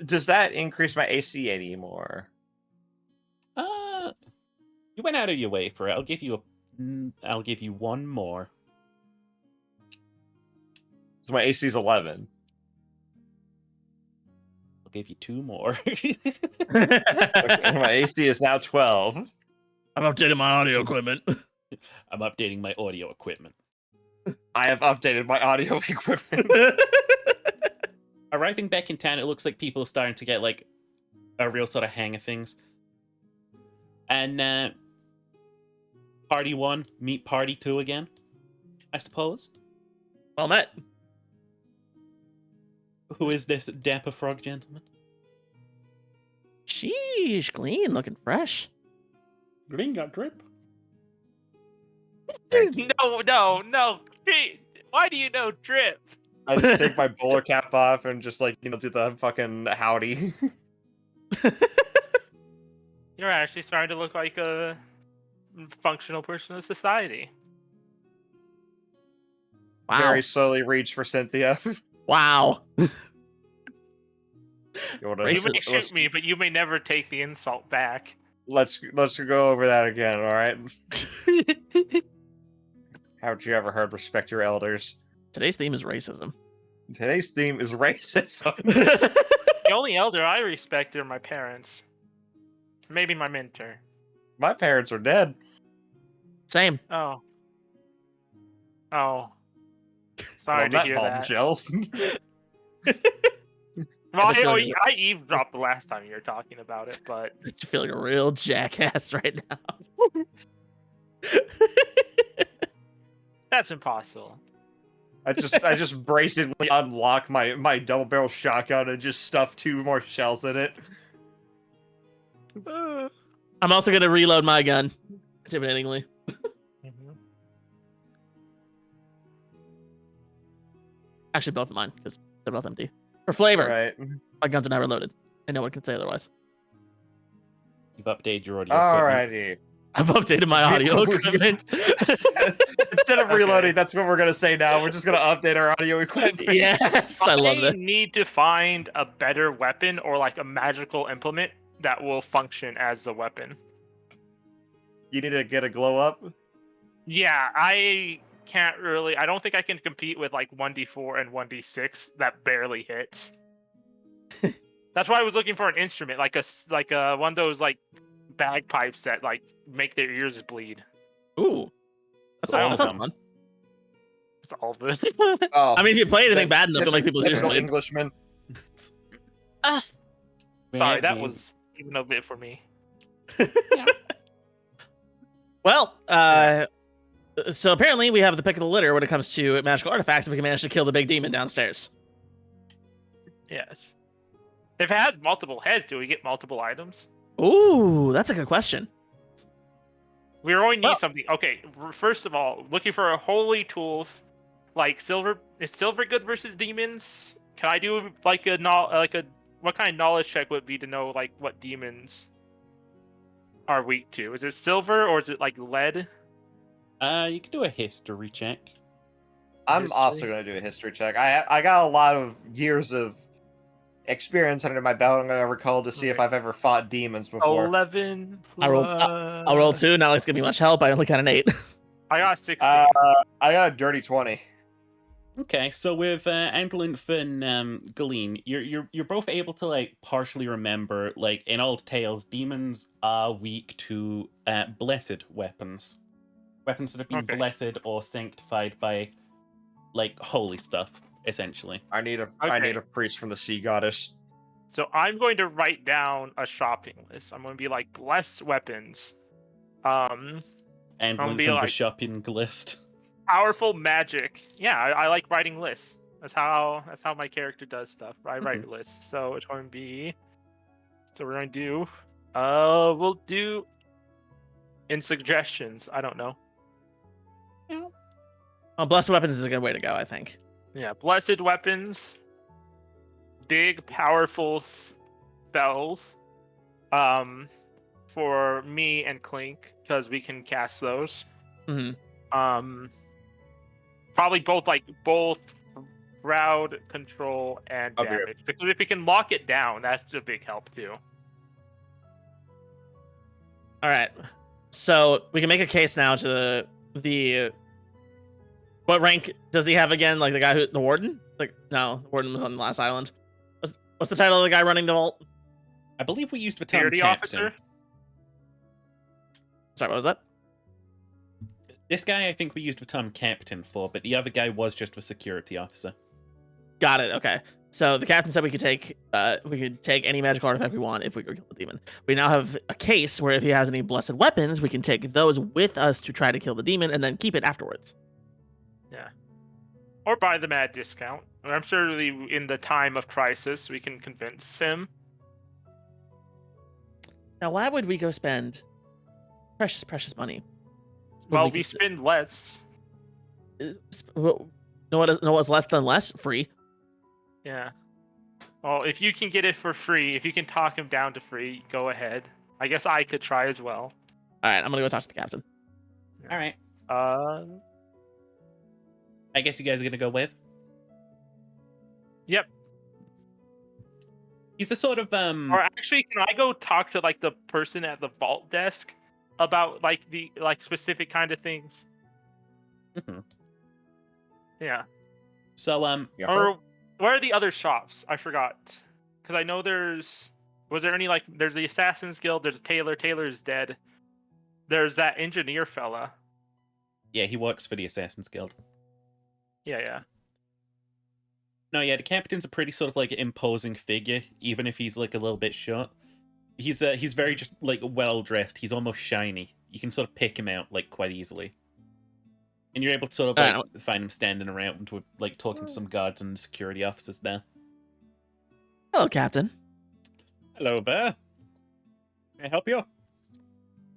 Speaker 3: Does that increase my AC anymore?
Speaker 1: You went out of your way for it. I'll give you one more.
Speaker 3: So my AC is 11.
Speaker 1: I'll give you two more.
Speaker 3: Okay, my AC is now 12.
Speaker 4: I'm updating my audio equipment.
Speaker 1: I'm updating my audio equipment.
Speaker 3: I have updated my audio equipment.
Speaker 1: Arriving back in town, it looks like people are starting to get like a real sort of hang of things. And party 1, meet party 2 again, I suppose.
Speaker 4: Well met.
Speaker 1: Who is this dapper frog gentleman?
Speaker 4: Sheesh, clean, looking fresh.
Speaker 5: Green got drip.
Speaker 2: No. Why do you know drip?
Speaker 3: I just take my bowler cap off and just like do the fucking howdy.
Speaker 2: You're actually starting to look like a functional person of society.
Speaker 4: Wow.
Speaker 3: Very slowly reach for Cynthia.
Speaker 4: Wow.
Speaker 3: You wanna-
Speaker 2: You may
Speaker 3: let's-
Speaker 2: shoot me, but you may never take the insult back.
Speaker 3: Let's go over that again, all right? Haven't you ever heard respect your elders?
Speaker 4: Today's theme is racism.
Speaker 3: Today's theme is racism.
Speaker 2: The only elder I respect are my parents. Maybe my mentor.
Speaker 3: My parents are dead.
Speaker 4: Same.
Speaker 2: Oh. Sorry
Speaker 3: On
Speaker 2: to
Speaker 3: that
Speaker 2: hear that.
Speaker 3: bombshell.
Speaker 2: Well,
Speaker 4: I just feel like-
Speaker 2: I eavesdropped the last time you were talking about it, but
Speaker 4: You feel like a real jackass right now.
Speaker 2: that's impossible.
Speaker 3: I just brazenly unlock my double barrel shotgun and just stuff 2 more shells in it.
Speaker 4: I'm also gonna reload my gun, intimidatingly. Actually, both of mine, because they're both empty. For flavor,
Speaker 3: Right.
Speaker 4: my guns are never loaded, and no one can say otherwise.
Speaker 1: You've updated your audio equipment.
Speaker 3: Alrighty.
Speaker 4: I've updated my audio equipment.
Speaker 3: Instead of
Speaker 2: Okay.
Speaker 3: reloading, that's what we're gonna say now. We're just gonna update our audio equipment.
Speaker 4: Yes, I love that.
Speaker 2: need to find a better weapon or like a magical implement that will function as the weapon.
Speaker 3: You need to get a glow up.
Speaker 2: Yeah, I can't really. I don't think I can compete with like 1d4 and 1d6 that barely hits. That's why I was looking for an instrument, like a one of those like bagpipes that like make their ears bleed.
Speaker 4: Ooh,
Speaker 1: It's
Speaker 4: that
Speaker 1: all
Speaker 4: sounds
Speaker 1: of them.
Speaker 4: fun.
Speaker 2: That's all of it.
Speaker 3: Oh,
Speaker 4: I mean, if you play anything
Speaker 3: that's
Speaker 4: bad enough to make people's ears
Speaker 3: typical
Speaker 4: bleed.
Speaker 3: Englishman.
Speaker 2: Sorry, that
Speaker 1: Maybe.
Speaker 2: was even a bit for me.
Speaker 4: Well, so apparently we have the pick of the litter when it comes to magical artifacts, if we can manage to kill the big demon downstairs.
Speaker 2: Yes. They've had multiple heads. Do we get multiple items?
Speaker 4: Ooh, that's a good question.
Speaker 2: We only need
Speaker 4: Well-
Speaker 2: something. Okay, first of all, looking for a holy tools, like silver. Is silver good versus demons? Can I do like what kind of knowledge check would it be to know like what demons are weak to? Is it silver or is it like lead?
Speaker 1: You can do a history check.
Speaker 3: I'm
Speaker 2: History?
Speaker 3: also gonna do a history check. I got a lot of years of experience under my belt. I'm gonna recall to see if
Speaker 2: Okay.
Speaker 3: I've ever fought demons before.
Speaker 2: 11.
Speaker 4: I'll roll 2. Not like it's gonna be much help. I only got an 8.
Speaker 2: I got 16.
Speaker 3: I got a dirty 20.
Speaker 1: Okay, so with Antlinth and Galeen, you're both able to like partially remember, like in old tales, demons are weak to blessed weapons, weapons that have been
Speaker 2: Okay.
Speaker 1: blessed or sanctified by like holy stuff, essentially.
Speaker 3: I need
Speaker 2: Okay.
Speaker 3: a priest from the sea goddess.
Speaker 2: So I'm going to write down a shopping list. I'm going to be like blessed weapons,
Speaker 1: Antlinth and
Speaker 2: be
Speaker 1: the
Speaker 2: like-
Speaker 1: shopping list.
Speaker 2: powerful magic. Yeah, I like writing lists. That's how my character does stuff. I write lists. So it's going to be. So we're going to do. We'll do. In suggestions. I don't know.
Speaker 4: Well, blessed weapons is a good way to go, I think.
Speaker 2: Yeah, blessed weapons. Big, powerful spells. For me and Clink, because we can cast those.
Speaker 4: hmm
Speaker 2: Probably both crowd control and
Speaker 3: Okay.
Speaker 2: damage. Because if we can lock it down, that's a big help too.
Speaker 4: All right. So we can make a case now to the. What rank does he have again? Like the warden? Like no, the warden was on the last island. What's the title of the guy running the vault?
Speaker 1: I believe we used the term
Speaker 2: Security
Speaker 1: captain.
Speaker 2: officer?
Speaker 4: Sorry, what was that?
Speaker 1: This guy, I think we used the term captain for, but the other guy was just a security officer.
Speaker 4: Got it. Okay. So the captain said we could take any magical artifact we want if we go kill the demon. We now have a case where if he has any blessed weapons, we can take those with us to try to kill the demon and then keep it afterwards.
Speaker 2: Yeah. Or buy them at a discount. I'm sure in the time of crisis, we can convince him.
Speaker 4: Now, why would we go spend precious money?
Speaker 2: Well, we spend less.
Speaker 4: No, what's less than less? Free.
Speaker 2: Yeah. Well, if you can get it for free, if you can talk him down to free, go ahead. I guess I could try as well.
Speaker 4: All right, I'm gonna go talk to the captain.
Speaker 1: All right.
Speaker 2: I
Speaker 1: guess you guys are gonna go with.
Speaker 2: Yep.
Speaker 1: He's a sort of
Speaker 2: Or actually, can I go talk to like the person at the vault desk about like the specific kind of things?
Speaker 1: Mm-hmm.
Speaker 2: Yeah.
Speaker 1: So
Speaker 2: Or where are the other shops? I forgot. Because I know there's there's the Assassin's Guild, there's a tailor. Taylor's dead. There's that engineer fella.
Speaker 1: Yeah, he works for the Assassin's Guild.
Speaker 2: Yeah.
Speaker 1: No, yeah, the captain's a pretty sort of like imposing figure, even if he's like a little bit short. He's very just like well dressed. He's almost shiny. You can sort of pick him out like quite easily. And you're able to sort of like find him standing around with like talking to some guards and security officers there.
Speaker 4: Hello, Captain.
Speaker 1: Hello there. Can I help you?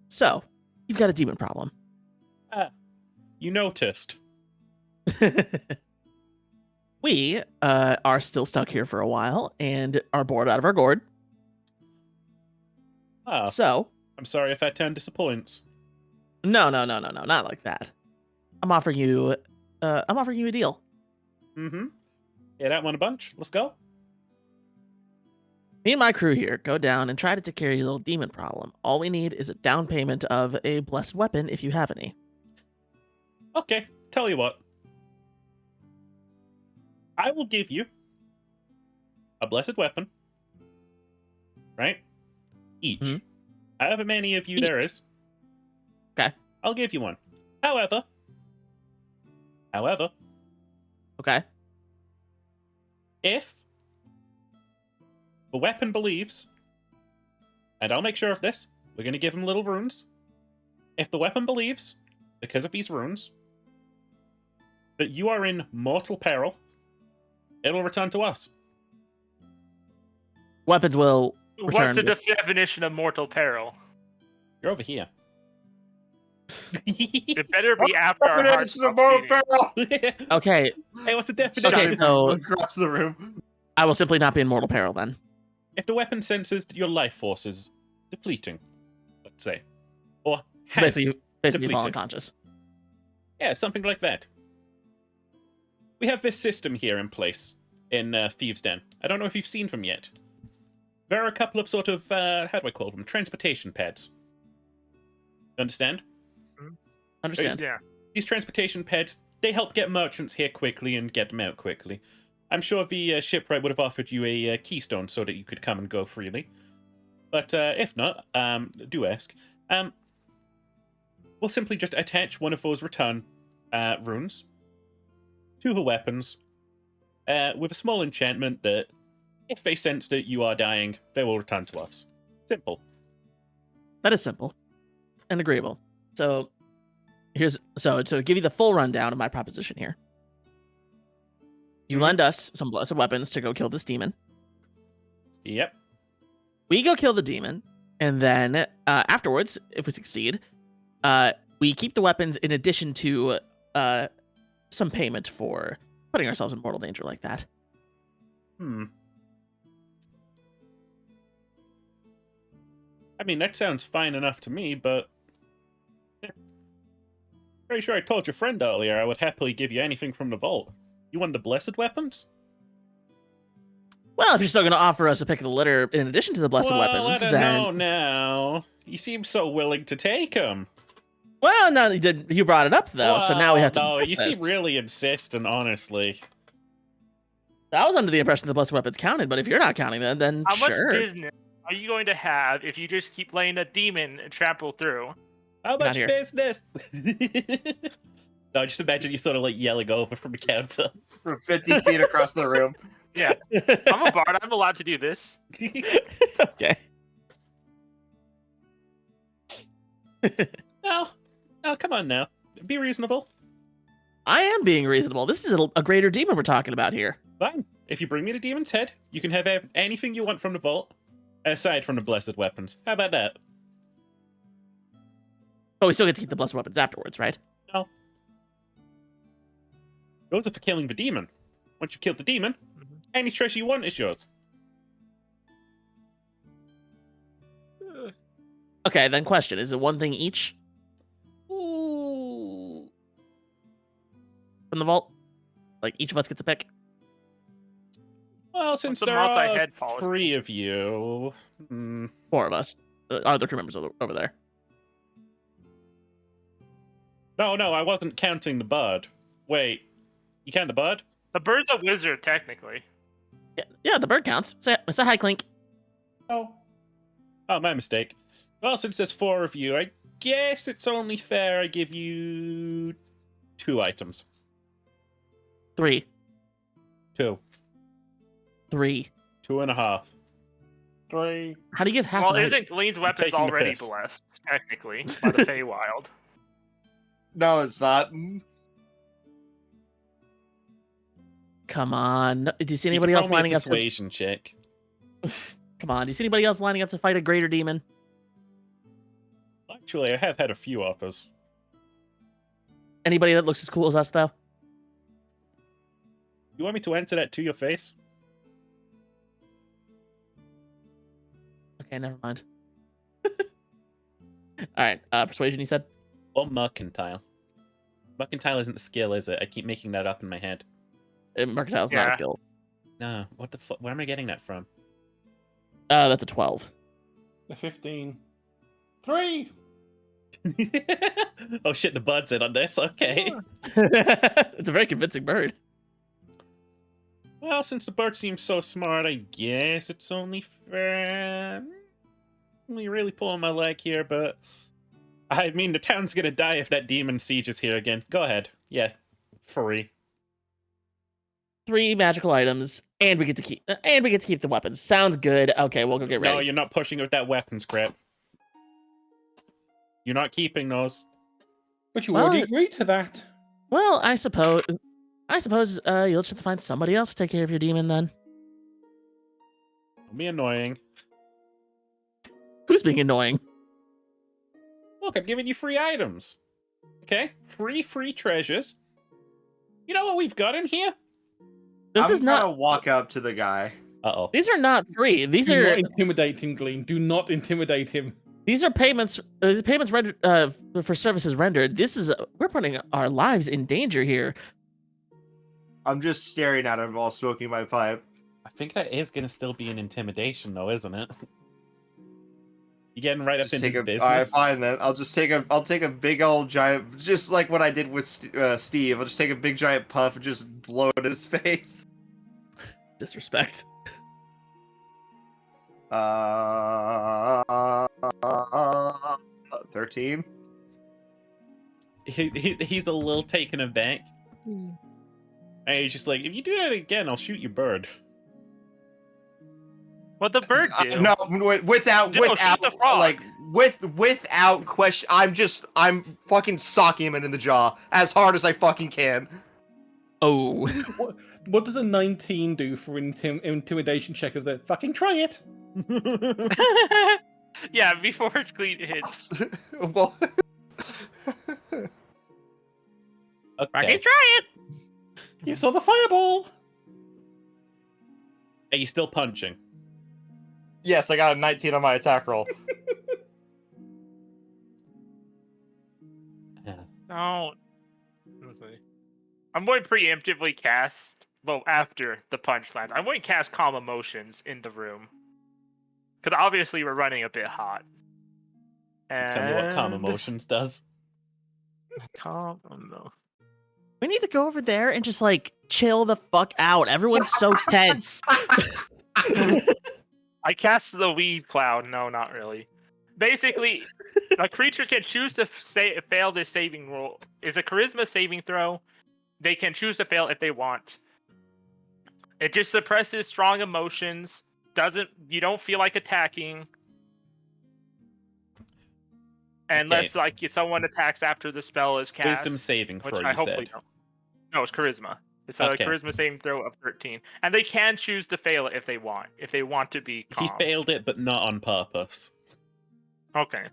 Speaker 4: So, you've got a demon problem.
Speaker 1: You noticed.
Speaker 4: We are still stuck here for a while and are bored out of our gourd.
Speaker 1: Oh.
Speaker 4: So,
Speaker 1: I'm sorry if that turn disappoints.
Speaker 4: No, not like that. I'm offering you a deal.
Speaker 1: Mm-hmm. Yeah, that one a bunch. Let's go.
Speaker 4: Me and my crew here go down and try to take care of your little demon problem. All we need is a down payment of a blessed weapon if you have any.
Speaker 1: Okay, tell you what. I will give you a blessed weapon. Right? Each.
Speaker 4: Mm-hmm.
Speaker 1: However many of you there is.
Speaker 4: Okay.
Speaker 1: I'll give you one. However.
Speaker 4: Okay.
Speaker 1: If the weapon believes, and I'll make sure of this, we're going to give him little runes. If the weapon believes, because of these runes, that you are in mortal peril, it'll return to us.
Speaker 4: Weapons will return.
Speaker 2: What's the definition of mortal peril?
Speaker 1: You're over here.
Speaker 2: It better be after our hearts
Speaker 3: of mortal peril.
Speaker 4: Okay.
Speaker 1: Hey, what's the definition?
Speaker 4: Okay, so
Speaker 3: across the room.
Speaker 4: I will simply not be in mortal peril then.
Speaker 1: If the weapon senses that your life force is depleting, let's say, or has
Speaker 4: Basically
Speaker 1: depleted.
Speaker 4: fall unconscious.
Speaker 1: Yeah, something like that. We have this system here in place in Thieves Den. I don't know if you've seen them yet. There are a couple of sort of, how do I call them? Transportation pads. You understand?
Speaker 4: Understand?
Speaker 2: Yeah.
Speaker 1: These transportation pads, they help get merchants here quickly and get them out quickly. I'm sure the shipwright would have offered you a keystone so that you could come and go freely. But if not, do ask. We'll simply just attach one of those return runes to her weapons with a small enchantment that, if they sense that you are dying, they will return to us. Simple.
Speaker 4: That is simple and agreeable. So to give you the full rundown of my proposition here. You lend us some blessed weapons to go kill this demon.
Speaker 1: Yep.
Speaker 4: We go kill the demon, and then afterwards, if we succeed, we keep the weapons in addition to some payment for putting ourselves in mortal danger like that.
Speaker 1: I mean, that sounds fine enough to me, but very sure I told your friend earlier I would happily give you anything from the vault. You want the blessed weapons?
Speaker 4: Well, if you're still going to offer us a pick of the litter in addition to the blessed weapons,
Speaker 1: I don't
Speaker 4: then...
Speaker 1: know now. You seem so willing to take them.
Speaker 4: Well, no, you brought it up, though, so now we have to...
Speaker 1: No, you seem really insistent, honestly.
Speaker 4: I was under the impression the blessed weapons counted, but if you're not counting them, then
Speaker 2: How
Speaker 4: sure.
Speaker 2: much business are you going to have if you just keep letting a demon trample through?
Speaker 1: How much business? No, just imagine you sort of like yelling over from the counter.
Speaker 3: From 50 feet across the room.
Speaker 2: Yeah, I'm a bard. I'm allowed to do this.
Speaker 4: Okay.
Speaker 1: No, come on now. Be reasonable.
Speaker 4: I am being reasonable. This is a greater demon we're talking about here.
Speaker 1: Fine. If you bring me the demon's head, you can have anything you want from the vault, aside from the blessed weapons. How about that?
Speaker 4: Oh, we still get to keep the blessed weapons afterwards, right?
Speaker 1: No. Those are for killing the demon. Once you've killed the demon, any treasure you want is yours.
Speaker 4: Okay, then question. Is it one thing each? Ooh. From the vault? Like, each of us gets a pick?
Speaker 1: Well, since
Speaker 2: the
Speaker 1: there are
Speaker 2: multi-head policy?
Speaker 1: 3 of you...
Speaker 4: 4 of us. Other crew members over there.
Speaker 1: No, I wasn't counting the bird. Wait, you count the bird?
Speaker 2: The bird's a wizard, technically.
Speaker 4: Yeah, the bird counts. Say hi, Clink.
Speaker 5: Oh.
Speaker 1: Oh, my mistake. Well, since there's 4 of you, I guess it's only fair I give you 2 items.
Speaker 4: 3.
Speaker 1: 2.
Speaker 4: 3.
Speaker 1: 2.5.
Speaker 5: 3.
Speaker 4: How do you give half
Speaker 2: Well,
Speaker 4: an item?
Speaker 2: isn't Glean's weapons
Speaker 1: taking the
Speaker 2: already
Speaker 1: piss.
Speaker 2: blessed, technically, by the Feywild?
Speaker 3: No, it's not.
Speaker 4: Come on. Do you see
Speaker 1: You
Speaker 4: anybody
Speaker 1: can
Speaker 4: else
Speaker 1: roll me a
Speaker 4: lining up to...
Speaker 1: persuasion check.
Speaker 4: Come on. Do you see anybody else lining up to fight a greater demon?
Speaker 1: Actually, I have had a few offers.
Speaker 4: Anybody that looks as cool as us, though?
Speaker 1: You want me to answer that to your face?
Speaker 4: Okay, never mind. Alright, persuasion, you said?
Speaker 1: Or mercantile. Mercantile isn't the skill, is it? I keep making that up in my head.
Speaker 4: Mercantile's not a
Speaker 2: Yeah.
Speaker 4: skill.
Speaker 1: No, what the fuck? Where am I getting that from?
Speaker 4: That's a 12.
Speaker 5: A 15. 3.
Speaker 1: Oh shit, the bird's in on this. Okay.
Speaker 4: It's a very convincing bird.
Speaker 1: Well, since the bird seems so smart, I guess it's only fair. I'm really pulling my leg here, but I mean, the town's gonna die if that demon siege is here again. Go ahead. Yeah, free.
Speaker 4: 3 magical items, and we get to keep the weapons. Sounds good. Okay, we'll go get ready.
Speaker 1: No, you're not pushing with that weapons crap. You're not keeping those.
Speaker 5: But you
Speaker 4: Well,
Speaker 5: already agreed to that.
Speaker 4: Well, I suppose you'll just have to find somebody else to take care of your demon then.
Speaker 1: Don't be annoying.
Speaker 4: Who's being annoying?
Speaker 1: Look, I'm giving you free items. Okay? Free treasures. You know what we've got in here?
Speaker 4: This
Speaker 3: I'm
Speaker 4: is not.
Speaker 3: gonna walk up to the guy.
Speaker 1: Uh-oh.
Speaker 4: These are not free. These
Speaker 5: Do
Speaker 4: are
Speaker 5: not intimidate him, Glean. Do not intimidate him.
Speaker 4: these are payments. Payments rendered for services rendered. This is we're putting our lives in danger here.
Speaker 3: I'm just staring at him while smoking my pipe.
Speaker 1: I think that is going to still be an intimidation, though, isn't it? You getting right up
Speaker 3: Just
Speaker 1: in his
Speaker 3: take a.
Speaker 1: business?
Speaker 3: Alright, fine then. I'll take a big old giant, just like what I did with Steve. I'll just take a big giant puff and just blow it in his face.
Speaker 4: Disrespect.
Speaker 3: 13.
Speaker 1: He's a little taken aback. And he's just like, if you do that again, I'll shoot your bird.
Speaker 2: What the bird do?
Speaker 3: No, without
Speaker 2: Joe, shoot the frog.
Speaker 3: like without question. I'm fucking socking him in the jaw as hard as I fucking can.
Speaker 4: Oh.
Speaker 5: What does a 19 do for intimidation check of the fucking try it?
Speaker 2: Yeah, before Glean hits.
Speaker 3: Well,
Speaker 1: Okay.
Speaker 4: Try it.
Speaker 5: You saw the fireball.
Speaker 1: Are you still punching?
Speaker 3: yes, I got a 19 on my attack roll.
Speaker 1: Yeah.
Speaker 2: No. I'm going to preemptively cast. Well, after the punch lands, I'm going to cast Calm Emotions in the room. Because obviously we're running a bit hot. And...
Speaker 1: Tell me what calm emotions does.
Speaker 2: Calm. Oh no.
Speaker 4: We need to go over there and just like chill the fuck out. Everyone's so tense.
Speaker 2: I cast the weed cloud. No, not really. Basically, a creature can choose to fail this saving roll. Is a charisma saving throw. They can choose to fail if they want. It just suppresses strong emotions. You don't feel like attacking. Unless like someone attacks after the spell is cast.
Speaker 1: Wisdom saving
Speaker 2: which
Speaker 1: throw,
Speaker 2: I
Speaker 1: you
Speaker 2: hopefully
Speaker 1: said.
Speaker 2: don't. No, it's charisma. It's a
Speaker 1: Okay.
Speaker 2: charisma saving throw of 13. And they can choose to fail it if they want. If they want to be calm.
Speaker 1: He failed it, but not on purpose.
Speaker 2: Okay.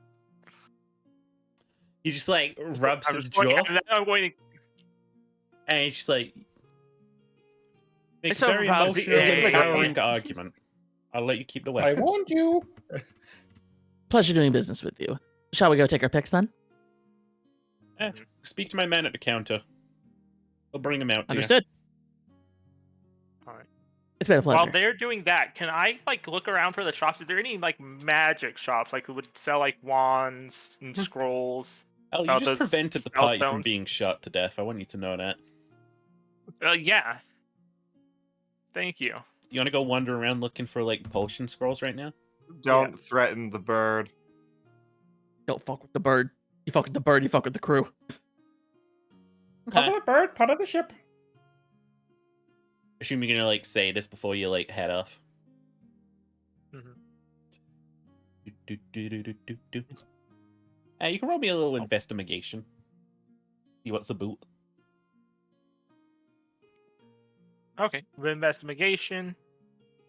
Speaker 1: He just like rubs his jaw,
Speaker 2: I'm going to...
Speaker 1: and he's just like makes
Speaker 2: It's
Speaker 1: a
Speaker 2: a
Speaker 1: very
Speaker 2: rousing-
Speaker 1: emotional,
Speaker 3: is it like-
Speaker 1: empowering argument. I'll let you keep the
Speaker 5: I
Speaker 1: weapons.
Speaker 5: warned you.
Speaker 4: Pleasure doing business with you. Shall we go take our picks then?
Speaker 1: Speak to my man at the counter. I'll bring him out to
Speaker 4: Understood.
Speaker 2: All right.
Speaker 4: It's been a pleasure.
Speaker 2: While they're doing that, can I like look around for the shops? Is there any like magic shops like who would sell like wands and scrolls?
Speaker 1: you. You just
Speaker 2: those
Speaker 1: prevented the
Speaker 2: spell
Speaker 1: party from
Speaker 2: stones?
Speaker 1: being shot to death. I want you to know that.
Speaker 2: Yeah. Thank you.
Speaker 1: You want to go wander around looking for like potion scrolls right now?
Speaker 3: Don't threaten the bird.
Speaker 4: Don't fuck with the bird. You fuck with the bird, you fuck with the crew.
Speaker 5: Part of the bird, part of the ship.
Speaker 1: Assume you're gonna like say this before you like head off.
Speaker 2: Mhm.
Speaker 1: You can roll me a little investigation. See what's the boot.
Speaker 2: Okay. Investigation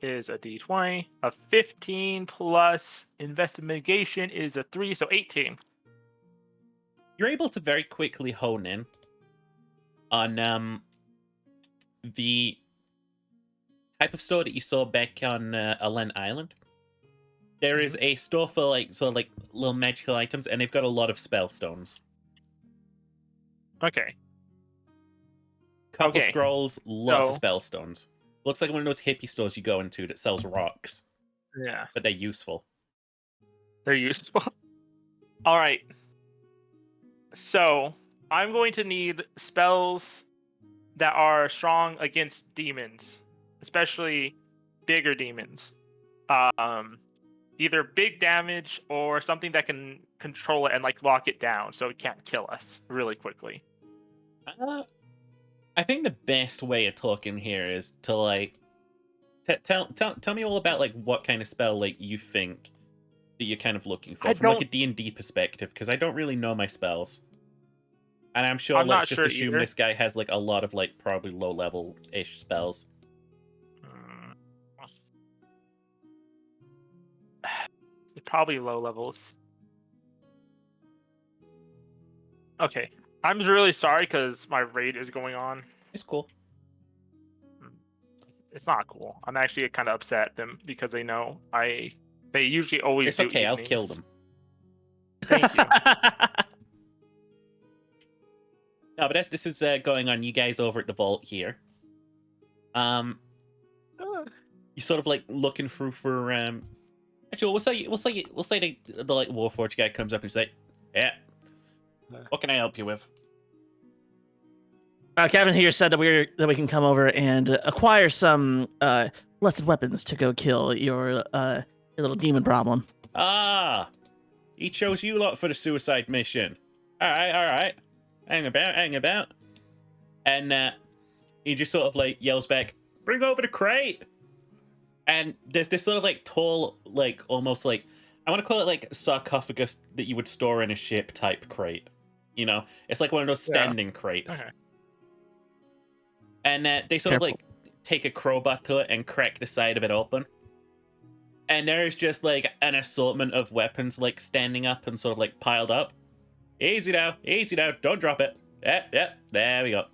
Speaker 2: is a d20. A 15 plus investigation is a 3, so 18.
Speaker 1: You're able to very quickly hone in on the type of store that you saw back on Alen Island. There is a store for like sort of like little magical items, and they've got a lot of spell stones.
Speaker 2: Okay.
Speaker 1: Couple
Speaker 2: Okay,
Speaker 1: scrolls, lots of
Speaker 2: so-
Speaker 1: spell stones. Looks like one of those hippie stores you go into that sells rocks,
Speaker 2: Yeah.
Speaker 1: but they're useful.
Speaker 2: They're useful. All right. So I'm going to need spells that are strong against demons, especially bigger demons. Either big damage or something that can control it and like lock it down so it can't kill us really quickly.
Speaker 1: I think the best way of talking here is to like tell me all about like what kind of spell like you think that you're kind of looking for from like a D&D perspective, because I don't really know my spells. And I'm sure
Speaker 2: I'm
Speaker 1: let's
Speaker 2: not
Speaker 1: just
Speaker 2: sure
Speaker 1: assume
Speaker 2: either.
Speaker 1: this guy has like a lot of like probably low level ish spells.
Speaker 2: Probably low levels. Okay. I'm really sorry because my raid is going on.
Speaker 1: It's cool.
Speaker 2: It's not cool. I'm actually kind of upset at them because they know they usually always
Speaker 1: It's
Speaker 2: do
Speaker 1: okay, I'll
Speaker 2: evenings.
Speaker 1: kill them.
Speaker 2: Thank you.
Speaker 1: No, but as this is going on, you guys over at the vault here. You sort of like looking through for actually we'll say the like Warforged guy comes up and say, "Yeah. What can I help you with?"
Speaker 4: Captain here said that we can come over and acquire some blessed weapons to go kill your little demon problem.
Speaker 1: Ah, he chose you lot for the suicide mission. All right. Hang about. And he just sort of like yells back, "Bring over the crate!" And there's this sort of like tall, like almost like, I want to call it like sarcophagus that you would store in a ship type crate. You know, it's like one of those standing crates.
Speaker 2: Okay.
Speaker 1: And they sort of
Speaker 4: Careful.
Speaker 1: like take a crowbar to it and crack the side of it open. And there is just like an assortment of weapons like standing up and sort of like piled up. Easy now, don't drop it. Yep, there we go.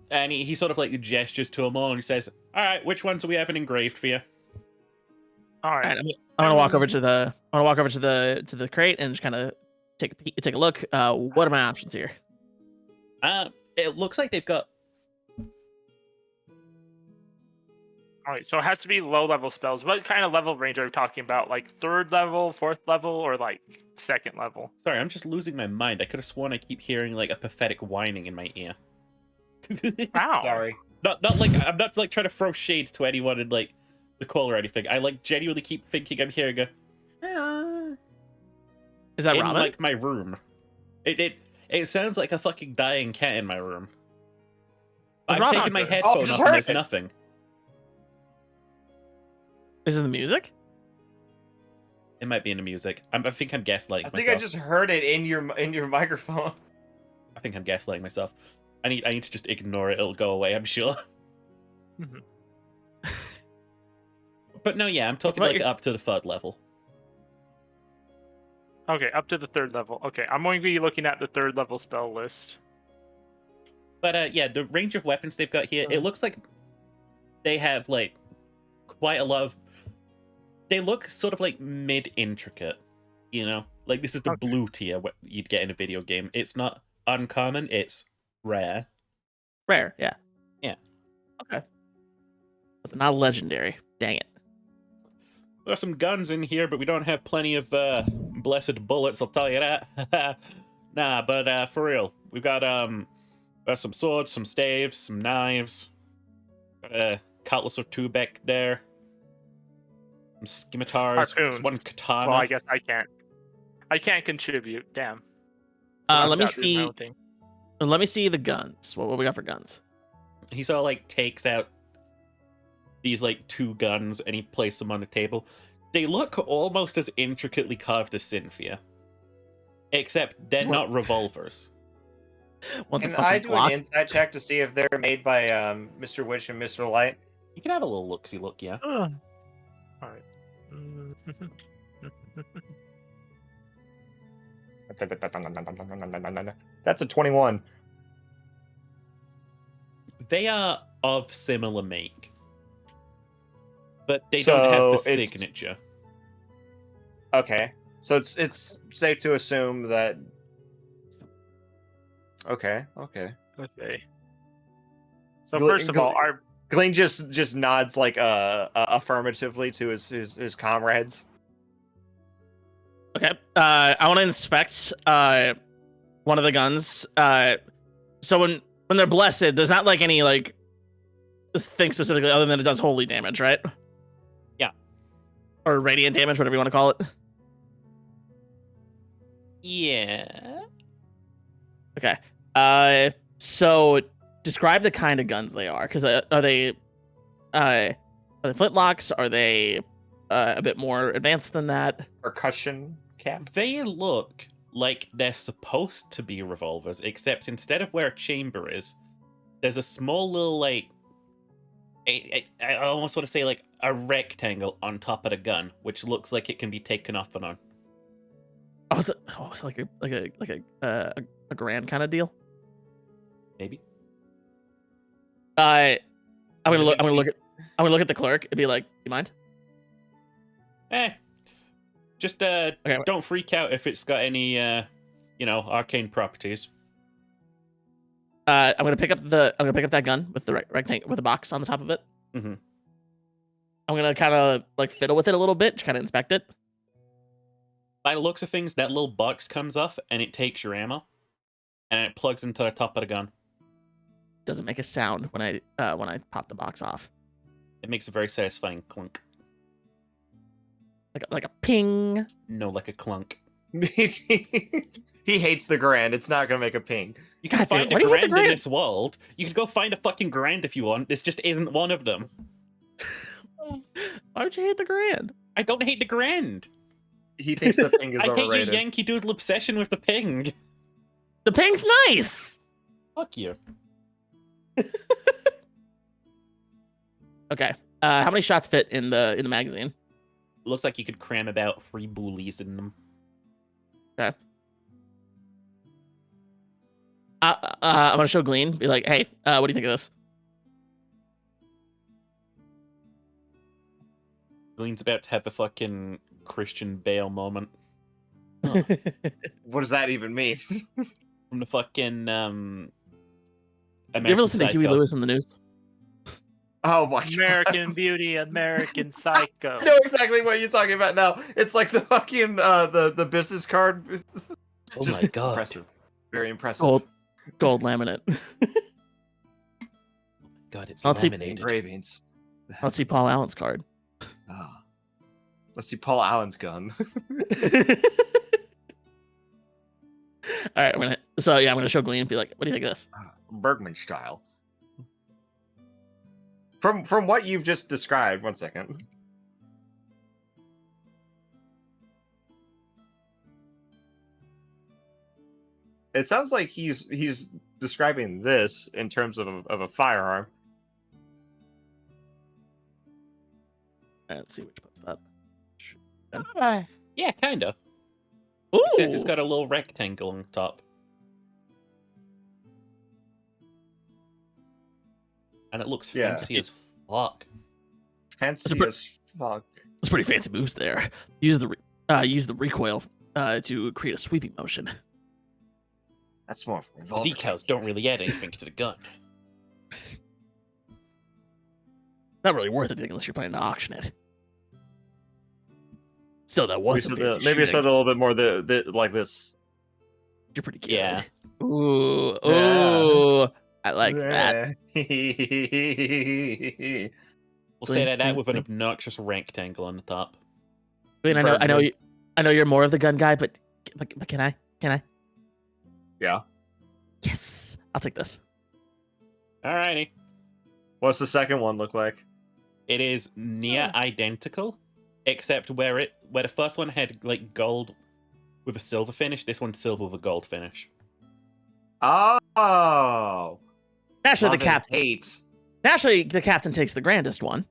Speaker 1: And he sort of like gestures to them all and he says, "All right, which ones do we have engraved for you?"
Speaker 2: All
Speaker 4: All
Speaker 2: right.
Speaker 4: right, I want to walk over to the crate and just kind of take a look. What are my options here?
Speaker 1: It looks like they've got.
Speaker 2: All right. So it has to be low level spells. What kind of level range are we talking about? Like 3rd level, 4th level, or like 2nd level?
Speaker 1: Sorry, I'm just losing my mind. I could have sworn I keep hearing like a pathetic whining in my ear.
Speaker 2: Wow.
Speaker 3: Sorry.
Speaker 1: Not like I'm not like trying to throw shade to anyone in like the call or anything. I like genuinely keep thinking I'm hearing a
Speaker 4: Is that
Speaker 1: in
Speaker 4: Robin?
Speaker 1: like my room. It sounds like a fucking dying cat in my room.
Speaker 4: What's
Speaker 1: I've
Speaker 4: wrong?
Speaker 1: taken my
Speaker 2: Good.
Speaker 1: headphone
Speaker 3: just
Speaker 1: off and
Speaker 3: heard
Speaker 1: there's
Speaker 3: it.
Speaker 1: nothing.
Speaker 4: Is it the music?
Speaker 1: It might be in the music. I think I'm gaslighting
Speaker 3: I think
Speaker 1: myself.
Speaker 3: I just heard it in your microphone.
Speaker 1: I think I'm gaslighting myself. I need to just ignore it. It'll go away, I'm sure. But no, yeah, I'm talking like up to the 3rd level.
Speaker 2: Okay, up to the 3rd level. Okay, I'm going to be looking at the 3rd level spell list.
Speaker 1: But yeah, the range of weapons they've got here, it looks like they have like quite a lot of. They look sort of like mid-intricate, you know? Like this is the blue tier what you'd get in a video game. It's not uncommon, it's rare.
Speaker 4: Rare, yeah.
Speaker 1: Yeah.
Speaker 4: Okay. But they're not legendary. Dang it.
Speaker 1: There are some guns in here, but we don't have plenty of blessed bullets, I'll tell you that. Nah, but for real, we've got some swords, some staves, some knives. Got a cutlass or two back there. Some scimitars,
Speaker 2: Harpoons.
Speaker 1: one katana.
Speaker 2: Well, I guess I can't. I can't contribute. Damn.
Speaker 4: Let me see. Let me see the guns. What we got for guns?
Speaker 1: He sort of like takes out these like 2 guns and he places them on the table. They look almost as intricately carved as Cynthia, except they're not revolvers.
Speaker 3: Can I do an insight check to see if they're made by Mr. Witch and Mr. Light?
Speaker 1: You can have a little look-see look, yeah.
Speaker 2: All right.
Speaker 3: That's a 21.
Speaker 1: They are of similar make, but they don't have the signature.
Speaker 3: Okay, so it's safe to assume that. Okay.
Speaker 2: So first of all, our
Speaker 3: Glenn just nods like affirmatively to his comrades.
Speaker 4: Okay. I want to inspect one of the guns. So when they're blessed, there's not like any like thing specifically other than it does holy damage, right?
Speaker 1: Yeah.
Speaker 4: Or radiant damage, whatever you want to call it.
Speaker 1: Yeah.
Speaker 4: Okay. So describe the kind of guns they are, because are they flintlocks? Are they a bit more advanced than that?
Speaker 3: Percussion cap.
Speaker 1: They look like they're supposed to be revolvers, except instead of where a chamber is, there's a small little like I almost want to say like a rectangle on top of the gun, which looks like it can be taken off and on.
Speaker 4: Oh, is it like a grand kind of deal?
Speaker 1: Maybe.
Speaker 4: I'm gonna look at the clerk and be like, "You mind?"
Speaker 1: Just don't freak out if it's got any arcane properties.
Speaker 4: I'm gonna pick up that gun with the rectangle with the box on the top of it.
Speaker 1: Mm-hmm.
Speaker 4: I'm gonna kind of like fiddle with it a little bit, just kind of inspect it.
Speaker 1: By the looks of things, that little box comes off and it takes your ammo, and it plugs into the top of the gun.
Speaker 4: Doesn't make a sound when I pop the box off.
Speaker 1: It makes a very satisfying clunk.
Speaker 4: Like a ping.
Speaker 1: No, like a clunk.
Speaker 3: He hates the grand. It's not gonna make a ping.
Speaker 1: You can find a grand in this world. You can go find a fucking grand if you want. This just isn't one of them.
Speaker 4: Why would you hate the grand?
Speaker 1: I don't hate the grand.
Speaker 3: He thinks the ping is overrated.
Speaker 1: I hate your Yankee Doodle obsession with the ping.
Speaker 4: The ping's nice.
Speaker 1: Fuck you.
Speaker 4: Okay. How many shots fit in the magazine?
Speaker 1: It looks like you could cram about 3 bullies in them.
Speaker 4: Okay. I'm gonna show Glean. Be like, hey, what do you think of this?
Speaker 1: Glean's about to have a fucking Christian Bale moment.
Speaker 3: Oh. What does that even mean?
Speaker 1: From the fucking
Speaker 4: you ever listen to Huey Lewis in the news?
Speaker 3: Oh my god.
Speaker 2: American Beauty, American Psycho.
Speaker 3: I know exactly what you're talking about now. It's like the fucking the business card.
Speaker 1: Oh my god.
Speaker 3: Impressive. Very impressive.
Speaker 4: Gold laminate.
Speaker 1: Oh my god, it's laminated.
Speaker 3: Engravings.
Speaker 4: Let's see Paul Allen's card.
Speaker 3: Oh. Let's see Paul Allen's gun.
Speaker 4: All right, I'm gonna show Glean and be like, what do you think of this?
Speaker 3: Bergman style. From what you've just described, one second. It sounds like he's describing this in terms of a firearm.
Speaker 4: Let's see which one's that.
Speaker 1: Yeah, kind of.
Speaker 4: Ooh.
Speaker 1: Except it's got a little rectangle on the top. And it looks
Speaker 3: Yeah.
Speaker 1: fancy as fuck.
Speaker 3: Fancy as fuck.
Speaker 4: That's pretty fancy moves there. Use the recoil to create a sweeping motion.
Speaker 3: That's more of a
Speaker 1: The
Speaker 3: revolver.
Speaker 1: decals don't really add anything to the gun.
Speaker 4: Not really worth anything unless you're planning to auction it. Still, that was
Speaker 3: Maybe it's a little bit more like this.
Speaker 4: You're pretty good.
Speaker 1: Yeah.
Speaker 4: Ooh,
Speaker 3: Yeah.
Speaker 4: I like that.
Speaker 1: We'll say that with an obnoxious rectangle on the top.
Speaker 4: I mean, I know you're more of the gun guy, but can I?
Speaker 3: Yeah.
Speaker 4: Yes, I'll take this.
Speaker 1: Alrighty.
Speaker 3: What's the second one look like?
Speaker 1: It is near identical, except where the first one had like gold with a silver finish, this one's silver with a gold finish.
Speaker 3: Oh.
Speaker 4: Naturally,
Speaker 3: Love and hate.
Speaker 4: Naturally, the captain takes the grandest one.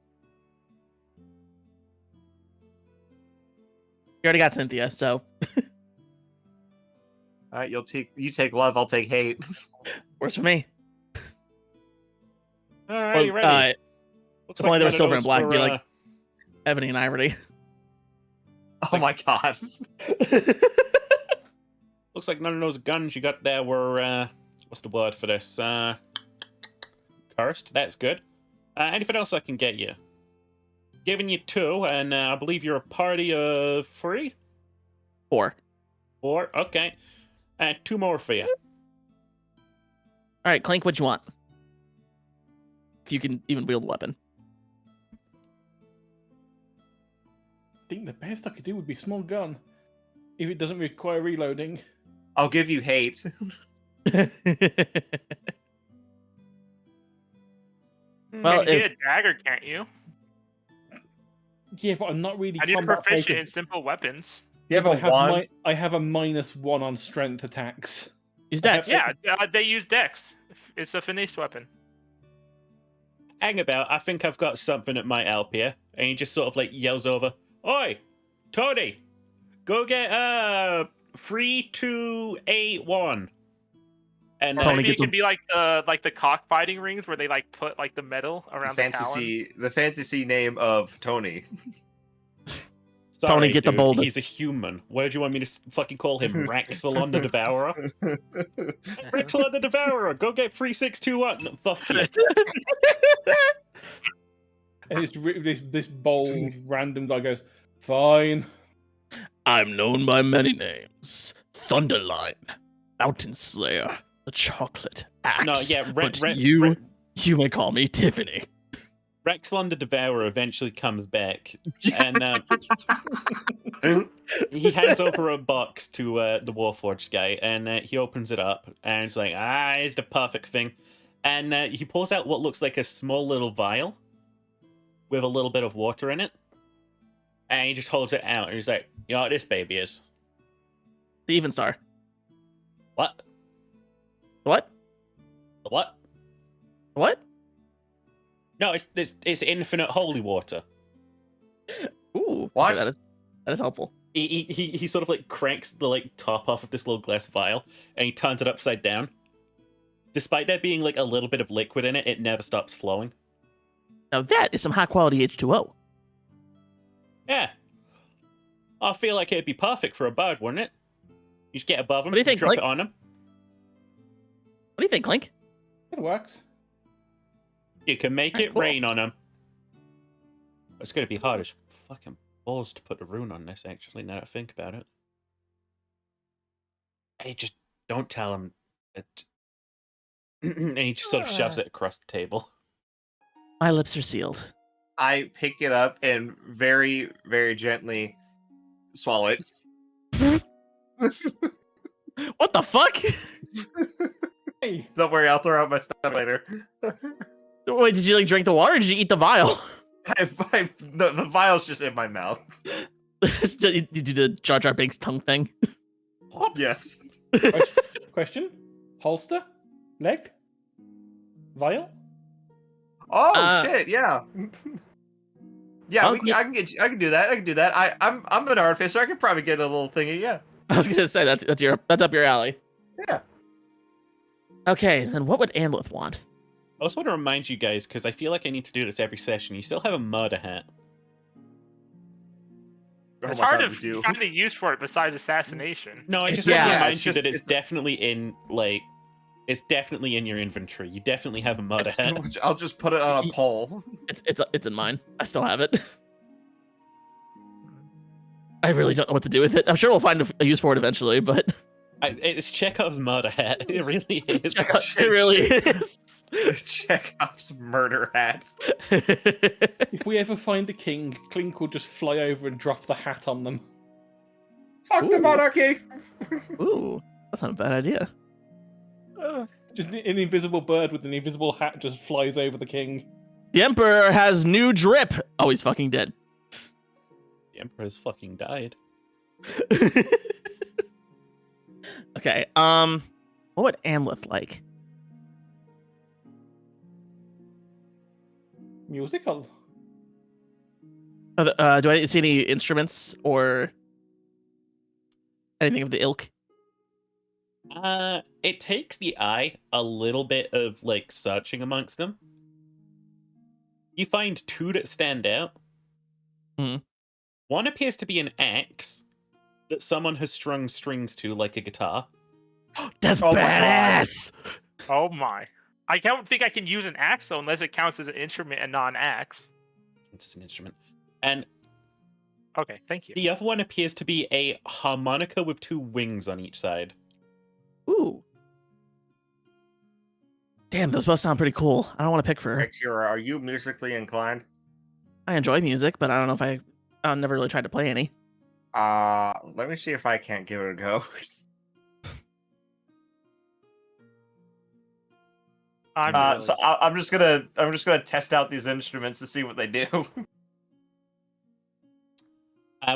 Speaker 4: You already got Cynthia, so.
Speaker 3: All right, you take love, I'll take hate.
Speaker 4: Works for me.
Speaker 1: Alright, ready.
Speaker 4: If only there was silver and black, it'd be like Ebony and Ivory.
Speaker 3: Oh my god.
Speaker 1: Looks like none of those guns you got there were, what's the word for this? Cursed. That's good. Anything else I can get you? Giving you 2, and I believe you're a party of 3?
Speaker 4: 4.
Speaker 1: 4, okay. 2 more for you.
Speaker 4: All right, Clink, what you want? If you can even wield a weapon.
Speaker 5: I think the best I could do would be small gun, if it doesn't require reloading.
Speaker 3: I'll give you hate.
Speaker 4: Well,
Speaker 2: you can get a dagger, can't you?
Speaker 5: Yeah, but I'm not really
Speaker 2: And you're
Speaker 5: combat
Speaker 2: proficient
Speaker 5: focused.
Speaker 2: in simple weapons.
Speaker 3: You have a one.
Speaker 5: I have a -1 on strength attacks.
Speaker 4: Use Dex.
Speaker 2: Yeah, they use Dex. It's a finesse weapon.
Speaker 1: Hang about, I think I've got something that might help you. And he just sort of like yells over, Oi, Tony, go get 3281. And
Speaker 4: Tony,
Speaker 2: maybe
Speaker 4: get
Speaker 2: it could be like the cockfighting rings where they like put like the metal around the talon.
Speaker 3: The fantasy name of Tony.
Speaker 1: sorry,
Speaker 4: Tony, get the
Speaker 1: dude,
Speaker 4: boulder.
Speaker 1: He's a human. Where do you want me to fucking call him? Raxelon the Devourer? Raxelon the Devourer, go get 3621. No, fuck you.
Speaker 5: And this bold random guy goes, "Fine."
Speaker 4: I'm known by many names. Thunderline, Mountain Slayer, the Chocolate Axe.
Speaker 1: No, yeah,
Speaker 4: but you may call me Tiffany.
Speaker 1: Raxelon the Devourer eventually comes back, and he hands over a box to the Warforged guy, and he opens it up, and it's like, it's the perfect thing. And he pulls out what looks like a small little vial with a little bit of water in it, and he just holds it out, and he's like, you know what this baby is?
Speaker 4: The Even Star.
Speaker 1: What?
Speaker 4: What?
Speaker 1: The what?
Speaker 4: What?
Speaker 1: No, it's infinite holy water.
Speaker 4: Ooh,
Speaker 3: What?
Speaker 4: okay, that is helpful.
Speaker 1: He sort of like cranks the like top off of this little glass vial, and he turns it upside down. Despite there being like a little bit of liquid in it, it never stops flowing.
Speaker 4: Now that is some high quality H2O.
Speaker 1: Yeah. I feel like it'd be perfect for a bird, wouldn't it? You just get above him,
Speaker 4: What do you think,
Speaker 1: drop
Speaker 4: Blake?
Speaker 1: it on him.
Speaker 4: What do you think, Clink?
Speaker 5: It works.
Speaker 1: You can make it
Speaker 4: Cool.
Speaker 1: rain on him. It's gonna be hard as fucking balls to put a rune on this, actually, now that I think about it. Hey, just don't tell him that... and he just sort of shoves it across the table.
Speaker 4: My lips are sealed.
Speaker 3: I pick it up and very, very gently swallow it.
Speaker 4: What the fuck?
Speaker 5: Hey,
Speaker 3: Don't worry, I'll throw out my stuff later.
Speaker 4: Wait, did you like drink the water or did you eat the vial?
Speaker 3: The vial's just in my mouth.
Speaker 4: You do the Jar Jar Binks tongue thing.
Speaker 3: Yes.
Speaker 5: Question? Holster? Leg? Vial?
Speaker 3: Oh shit! Yeah. Yeah,
Speaker 4: Okay.
Speaker 3: I can do that. I can do that. I'm an artificer. I could probably get a little thingy. Yeah.
Speaker 4: I was gonna say that's up your alley.
Speaker 3: Yeah.
Speaker 4: Okay, then what would Anlith want?
Speaker 1: I also want to remind you guys, because I feel like I need to do this every session. You still have a murder hat.
Speaker 2: It's
Speaker 3: Oh my
Speaker 2: hard
Speaker 3: God, we
Speaker 2: to
Speaker 3: do.
Speaker 2: find a use for it besides assassination.
Speaker 1: No, I just
Speaker 4: Yeah,
Speaker 1: want to
Speaker 3: it's
Speaker 1: remind you
Speaker 3: just-
Speaker 1: that it's definitely in it's definitely in your inventory. You definitely have a murder hat.
Speaker 3: I'll just put it on a pole.
Speaker 4: It's in mine. I still have it. I really don't know what to do with it. I'm sure we'll find a use for it eventually, but
Speaker 1: It's Chekhov's murder hat. It really is.
Speaker 4: it really is.
Speaker 3: Chekhov's murder hat.
Speaker 5: If we ever find the king, Clink will just fly over and drop the hat on them.
Speaker 3: Fuck the
Speaker 4: Ooh.
Speaker 3: monarchy.
Speaker 4: Ooh, that's not a bad idea.
Speaker 5: Just an invisible bird with an invisible hat just flies over the king.
Speaker 4: The Emperor has new drip. Oh, he's fucking dead.
Speaker 1: The Emperor's fucking died.
Speaker 4: Okay, what would Anlith like?
Speaker 5: Musical.
Speaker 4: Do I see any instruments or anything of the ilk?
Speaker 1: It takes the eye a little bit of like searching amongst them. You find two that stand out.
Speaker 4: Mhm.
Speaker 1: One appears to be an axe that someone has strung strings to, like a guitar.
Speaker 4: That's
Speaker 3: Oh my God.
Speaker 4: badass.
Speaker 2: Oh my. I don't think I can use an axe though, unless it counts as an instrument and not an axe.
Speaker 1: It's an instrument. And
Speaker 2: Okay, thank you.
Speaker 1: the other one appears to be a harmonica with two wings on each side.
Speaker 4: Ooh. Damn, those both sound pretty cool. I don't want to pick for.
Speaker 3: Right, Tira, are you musically inclined?
Speaker 4: I enjoy music, but I don't know if I never really tried to play any.
Speaker 3: Let me see if I can't give it a go. So I'm just gonna test out these instruments to see what they do.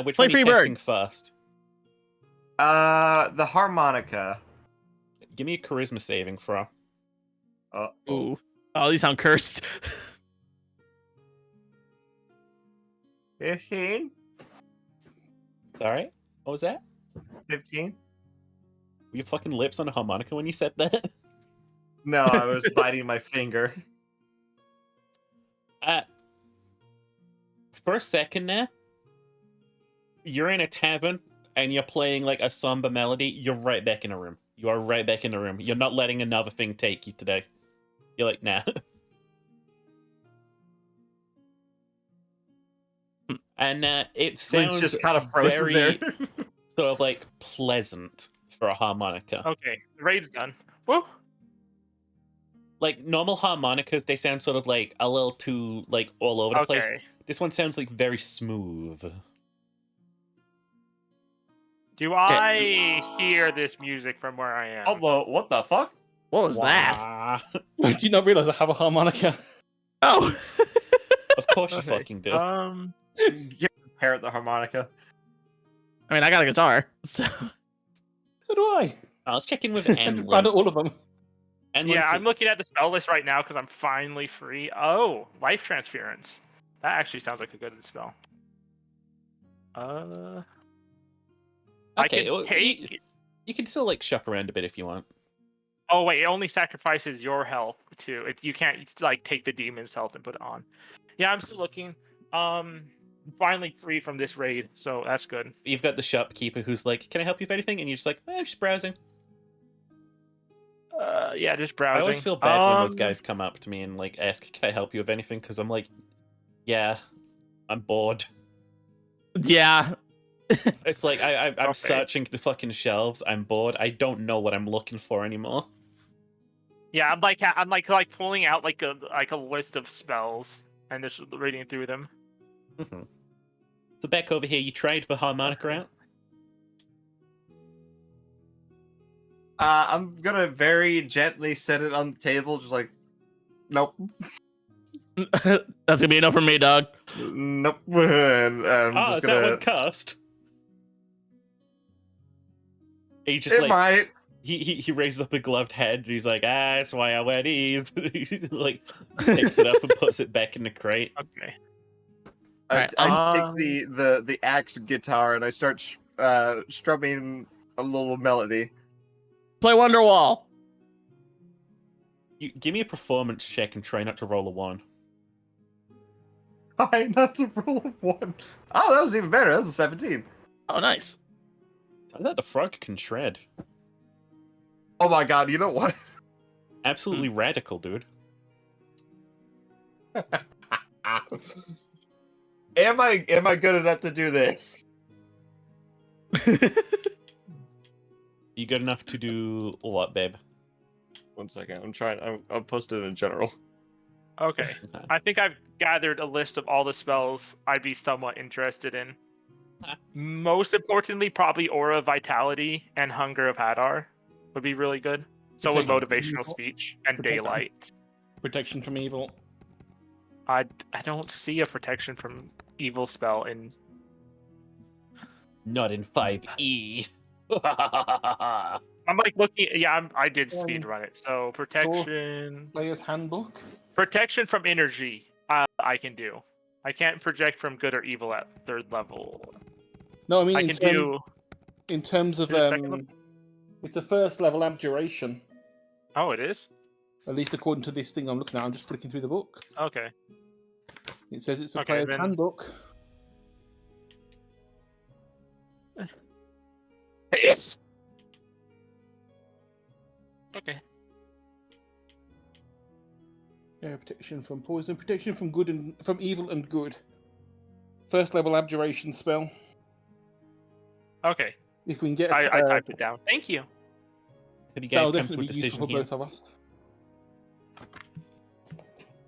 Speaker 1: Which
Speaker 4: Play
Speaker 1: one are you
Speaker 4: Freebird.
Speaker 1: testing first?
Speaker 3: The harmonica.
Speaker 1: Give me a charisma saving throw.
Speaker 4: Ooh. Oh, these sound cursed.
Speaker 3: 15,
Speaker 1: Sorry? What was that?
Speaker 3: 15.
Speaker 1: Were your fucking lips on a harmonica when you said that?
Speaker 3: No, I was biting my finger.
Speaker 1: For a second there, you're in a tavern and you're playing like a somber melody. You're right back in a room. You are right back in the room. You're not letting another thing take you today. You're like, nah. And it sounds
Speaker 3: Link's just kind of frozen
Speaker 1: very
Speaker 3: there.
Speaker 1: sort of like pleasant for a harmonica.
Speaker 2: Okay, the raid's done. Woo!
Speaker 1: Like normal harmonicas, they sound sort of like a little too like all over the place.
Speaker 2: Okay.
Speaker 1: This one sounds like very smooth.
Speaker 2: Do I hear this music from where I am?
Speaker 3: Although, what the fuck?
Speaker 4: What was that?
Speaker 1: Wah.
Speaker 5: Do you not realize I have a harmonica?
Speaker 4: Oh.
Speaker 1: Of course you
Speaker 2: Okay.
Speaker 1: fucking do.
Speaker 3: Give the parrot the harmonica.
Speaker 4: I mean, I got a guitar, so.
Speaker 5: So do I.
Speaker 1: Let's check in with
Speaker 5: I know
Speaker 1: Enlin.
Speaker 5: all of them.
Speaker 2: Yeah, I'm looking at the spell list right now because I'm finally free. Oh, life transference. That actually sounds like a good spell. I
Speaker 1: Okay,
Speaker 2: can
Speaker 1: well,
Speaker 2: take.
Speaker 1: you can still like shop around a bit if you want.
Speaker 2: Oh wait, it only sacrifices your health too. You can't like take the demon's health and put it on. Yeah, I'm still looking. Finally free from this raid, so that's good.
Speaker 1: You've got the shopkeeper who's like, "Can I help you with anything?" And you're just like, "I'm just browsing."
Speaker 2: Yeah, just
Speaker 1: I
Speaker 2: browsing.
Speaker 1: always feel bad when those guys come up to me and like ask, "Can I help you with anything?" Because I'm like, "Yeah, I'm bored."
Speaker 4: Yeah.
Speaker 1: It's like I'm
Speaker 2: Okay.
Speaker 1: searching the fucking shelves. I'm bored. I don't know what I'm looking for anymore.
Speaker 2: Yeah, I'm like pulling out like a list of spells and just reading through them.
Speaker 1: Mhm. So back over here, you tried the harmonica out.
Speaker 3: I'm gonna very gently set it on the table, just like, nope,
Speaker 4: That's gonna be enough for me, dog.
Speaker 3: nope. And I'm
Speaker 1: Ah,
Speaker 3: just
Speaker 1: is
Speaker 3: gonna.
Speaker 1: that one cursed? Are you just
Speaker 3: It
Speaker 1: like
Speaker 3: might.
Speaker 1: He raises up a gloved head. He's like, that's why I wear these. Like picks it up and puts it back in the crate.
Speaker 2: Okay.
Speaker 3: I
Speaker 2: Right,
Speaker 3: take the axe guitar and I start strumming a little melody.
Speaker 4: Play Wonderwall.
Speaker 1: You give me a performance check and try not to roll a 1.
Speaker 3: Try not to roll a 1. Oh, that was even better. That was a 17.
Speaker 4: Oh, nice.
Speaker 1: I thought the frog can shred.
Speaker 3: Oh my god, you know what?
Speaker 1: Absolutely radical, dude.
Speaker 3: Am I good enough to do this?
Speaker 1: You good enough to do what, babe?
Speaker 3: 1 second. I'm trying. I'll post it in general.
Speaker 2: Okay. I think I've gathered a list of all the spells I'd be somewhat interested in. Most importantly, probably Aura Vitality and Hunger of Hadar would be really good. So would Motivational Speech and Daylight.
Speaker 5: Protection from evil.
Speaker 2: I don't see a protection from evil spell in.
Speaker 1: Not in 5e.
Speaker 2: I'm like looking. Yeah, I did speed run it. So protection.
Speaker 5: Player's Handbook.
Speaker 2: Protection from energy. I can do. I can't project from good or evil at 3rd level.
Speaker 5: No, I mean
Speaker 2: I can do.
Speaker 5: in terms of
Speaker 2: Is it second level?
Speaker 5: it's a 1st level abjuration.
Speaker 2: Oh, it is.
Speaker 5: At least according to this thing I'm looking at. I'm just flicking through the book.
Speaker 2: Okay.
Speaker 5: It says it's a
Speaker 2: Okay,
Speaker 5: player's
Speaker 2: then-
Speaker 5: handbook.
Speaker 2: Yes. Okay.
Speaker 5: Yeah, protection from poison, protection from good and from evil and good. 1st level abjuration spell.
Speaker 2: Okay.
Speaker 5: If we can get,
Speaker 2: I typed it down. Thank you.
Speaker 1: Could you guys
Speaker 5: that'll
Speaker 1: come to a
Speaker 5: definitely be useful
Speaker 1: decision
Speaker 5: for
Speaker 1: here?
Speaker 5: both of us.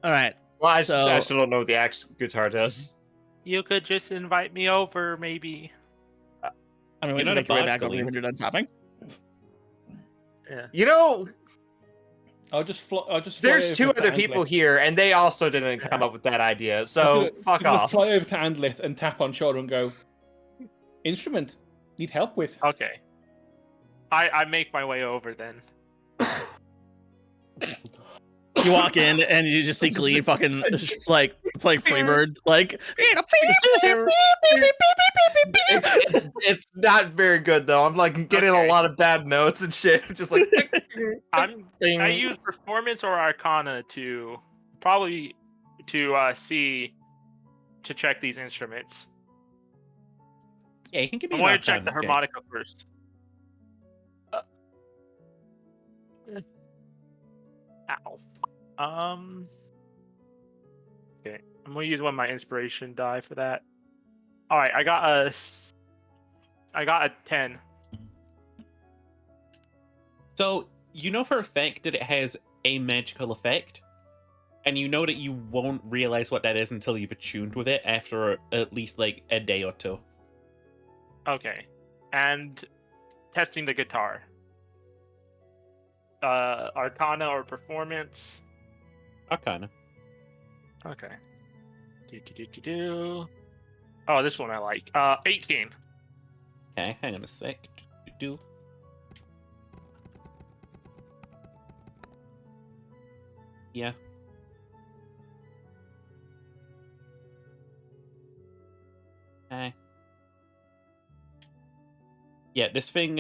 Speaker 4: All right.
Speaker 3: Well, I
Speaker 4: So-
Speaker 3: still don't know what the axe guitar does.
Speaker 2: You could just invite me over, maybe.
Speaker 4: I mean,
Speaker 1: You're
Speaker 4: we should
Speaker 1: not
Speaker 4: make your way
Speaker 1: a
Speaker 4: back
Speaker 1: bot,
Speaker 4: over here when you're done shopping.
Speaker 2: Yeah.
Speaker 3: You know,
Speaker 5: I'll just fly
Speaker 3: there's
Speaker 5: over
Speaker 3: 2
Speaker 5: to
Speaker 3: other people
Speaker 5: Andleth.
Speaker 3: here, and they also didn't come up with that idea.
Speaker 5: I'm
Speaker 3: So fuck
Speaker 5: gonna
Speaker 3: off.
Speaker 5: fly over to Andleth and tap on shoulder and go, instrument, need help with.
Speaker 2: Okay. I make my way over then.
Speaker 4: You walk in and you just see Glee fucking like playing Freebird, like
Speaker 3: It's not very good though. I'm like getting
Speaker 2: Okay.
Speaker 3: a lot of bad notes and shit. Just like
Speaker 2: I use Performance or Arcana to probably see to check these instruments.
Speaker 1: Yeah, you can give me
Speaker 2: I
Speaker 1: an
Speaker 2: want to check
Speaker 1: Arcana
Speaker 2: the
Speaker 1: check.
Speaker 2: harmonica first. Ow. Okay, I'm gonna use one of my inspiration die for that. All right, I got a 10.
Speaker 1: So, you know for a fact that it has a magical effect, and you know that you won't realize what that is until you've attuned with it after at least like a day or 2.
Speaker 2: Okay, and testing the guitar. Arcana or Performance.
Speaker 1: Arcana.
Speaker 2: Okay. Oh, this one I like. 18.
Speaker 1: Okay, hang on a sec. Do. Yeah. Okay. Yeah, this thing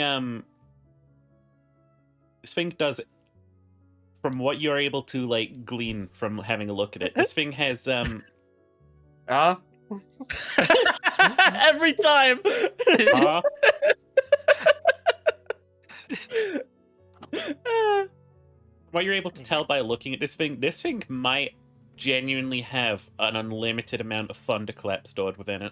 Speaker 1: does, from what you're able to like glean from having a look at it, this thing has
Speaker 3: huh?
Speaker 4: every time.
Speaker 1: What you're able to tell by looking at this thing might genuinely have an unlimited amount of thunderclap stored within it.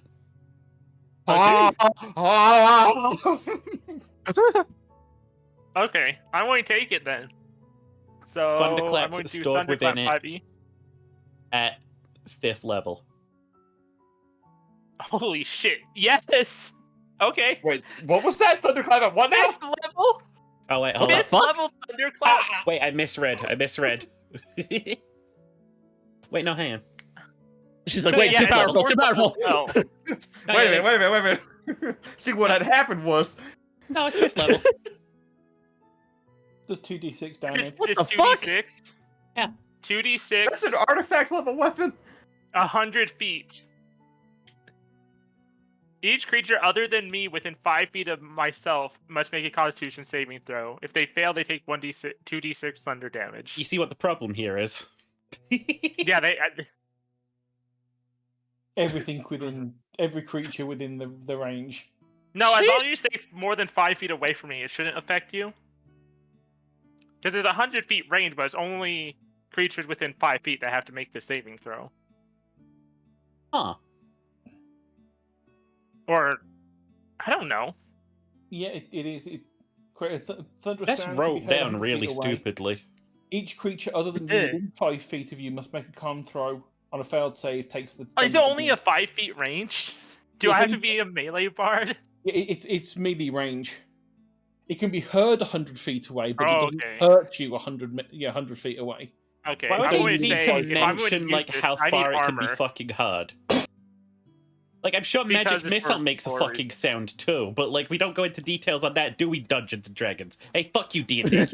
Speaker 2: Okay, I'm going to take it then. So
Speaker 1: Thunderclap
Speaker 2: I'm going to do
Speaker 1: stored within
Speaker 2: Thunderclap
Speaker 1: it.
Speaker 2: 5e.
Speaker 1: At 5th level.
Speaker 2: Holy shit! Yes. Okay.
Speaker 3: Wait, what was that? Thunderclap at what now?
Speaker 2: 5th level.
Speaker 1: Oh wait, hold
Speaker 4: the
Speaker 1: on.
Speaker 2: 5th
Speaker 4: fuck?
Speaker 2: level Thunderclap.
Speaker 1: Wait, I misread. Wait, no, hang on.
Speaker 4: She's like,
Speaker 1: No,
Speaker 4: wait,
Speaker 1: yeah,
Speaker 4: too
Speaker 1: it's a
Speaker 4: powerful, too powerful.
Speaker 2: spell.
Speaker 1: No,
Speaker 3: Wait
Speaker 1: yeah,
Speaker 3: a minute. See, what had happened was
Speaker 1: No, it's 5th level.
Speaker 5: does 2d6 damage.
Speaker 4: What the
Speaker 2: Just
Speaker 4: fuck?
Speaker 2: 2d6.
Speaker 1: Yeah.
Speaker 2: 2d6.
Speaker 3: That's an artifact level weapon.
Speaker 2: 100 feet. Each creature other than me within 5 feet of myself must make a Constitution saving throw. If they fail, they take 2d6 thunder damage.
Speaker 1: You see what the problem here is?
Speaker 2: Yeah,
Speaker 5: Everything within every creature within the range.
Speaker 2: No, as
Speaker 4: Sheesh.
Speaker 2: long as you stay more than 5 feet away from me, it shouldn't affect you. Because there's 100 feet range, but it's only creatures within 5 feet that have to make the saving throw.
Speaker 1: Huh.
Speaker 2: Or, I don't know.
Speaker 5: Yeah, it is. Thunderous
Speaker 1: That's
Speaker 5: sound can be
Speaker 1: wrote
Speaker 5: heard
Speaker 1: down
Speaker 5: 100
Speaker 1: really
Speaker 5: feet away.
Speaker 1: stupidly.
Speaker 5: Each creature other than you
Speaker 2: Yeah.
Speaker 5: within 5 feet of you must make a con throw. On a failed save, takes the.
Speaker 2: Oh, is it
Speaker 5: thunder
Speaker 2: only a 5 feat range? Do
Speaker 5: Yeah,
Speaker 2: I
Speaker 5: it's
Speaker 2: have to
Speaker 5: only-
Speaker 2: be a melee bard?
Speaker 5: It's melee range. It can be heard 100 feet away, but
Speaker 2: Oh,
Speaker 5: it doesn't
Speaker 2: okay.
Speaker 5: hurt you 100 feet away.
Speaker 2: Okay,
Speaker 1: Why would
Speaker 2: I'm
Speaker 1: they
Speaker 2: going to
Speaker 1: need
Speaker 2: say,
Speaker 1: to
Speaker 2: if I'm going to
Speaker 1: mention
Speaker 2: use
Speaker 1: like
Speaker 2: this,
Speaker 1: how
Speaker 2: I need
Speaker 1: far it can be
Speaker 2: armor.
Speaker 1: fucking hard? Like, I'm sure
Speaker 2: Because
Speaker 1: magic
Speaker 2: it's
Speaker 1: missile
Speaker 2: for
Speaker 1: makes a
Speaker 2: four
Speaker 1: fucking
Speaker 2: reasons.
Speaker 1: sound too, but like we don't go into details on that, do we? Dungeons and Dragons. Hey, fuck you, D&D.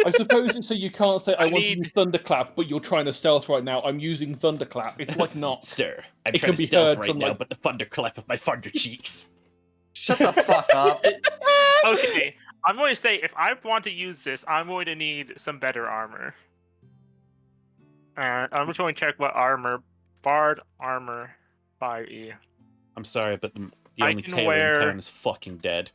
Speaker 5: I suppose it's so you can't say I want to
Speaker 2: need-
Speaker 5: use thunderclap, but you're trying to stealth right now. I'm using thunderclap. It's like not.
Speaker 1: Sir, I'm
Speaker 5: It
Speaker 1: trying
Speaker 5: can
Speaker 1: to
Speaker 5: be
Speaker 1: stealth
Speaker 5: heard
Speaker 1: right
Speaker 5: from,
Speaker 1: now,
Speaker 5: like-
Speaker 1: but the thunder clap of my thunder cheeks.
Speaker 3: Shut the fuck up.
Speaker 2: Okay, I'm going to say, if I want to use this, I'm going to need some better armor. I'm just going to check what armor. Bard armor 5e.
Speaker 1: I'm sorry, but the
Speaker 2: I
Speaker 1: only
Speaker 2: can
Speaker 1: tailor in
Speaker 2: wear-
Speaker 1: town is fucking dead.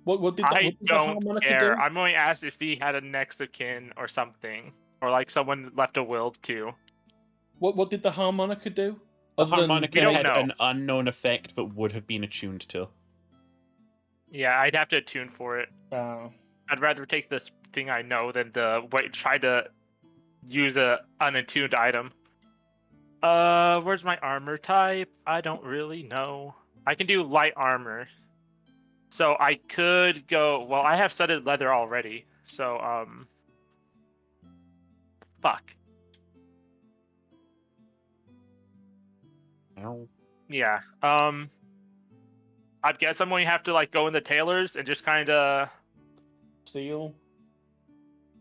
Speaker 5: What did
Speaker 2: I
Speaker 5: the
Speaker 2: don't
Speaker 5: harmonica
Speaker 2: care.
Speaker 5: do?
Speaker 2: I'm going to ask if he had a next of kin or something. Or like someone left a will too.
Speaker 5: What did the harmonica do?
Speaker 1: The
Speaker 5: Other than-
Speaker 1: harmonica
Speaker 2: we don't
Speaker 1: had
Speaker 2: know.
Speaker 1: an unknown effect but would have been attuned to.
Speaker 2: Yeah, I'd have to attune for it. I'd rather take this thing I know than try to use a unattuned item. Where's my armor type? I don't really know. I can do light armor. So I could go, well, I have studded leather already. So, fuck.
Speaker 1: Ow.
Speaker 2: Yeah. I guess I'm going to have to like go in the tailors and just kind of,
Speaker 5: Steel.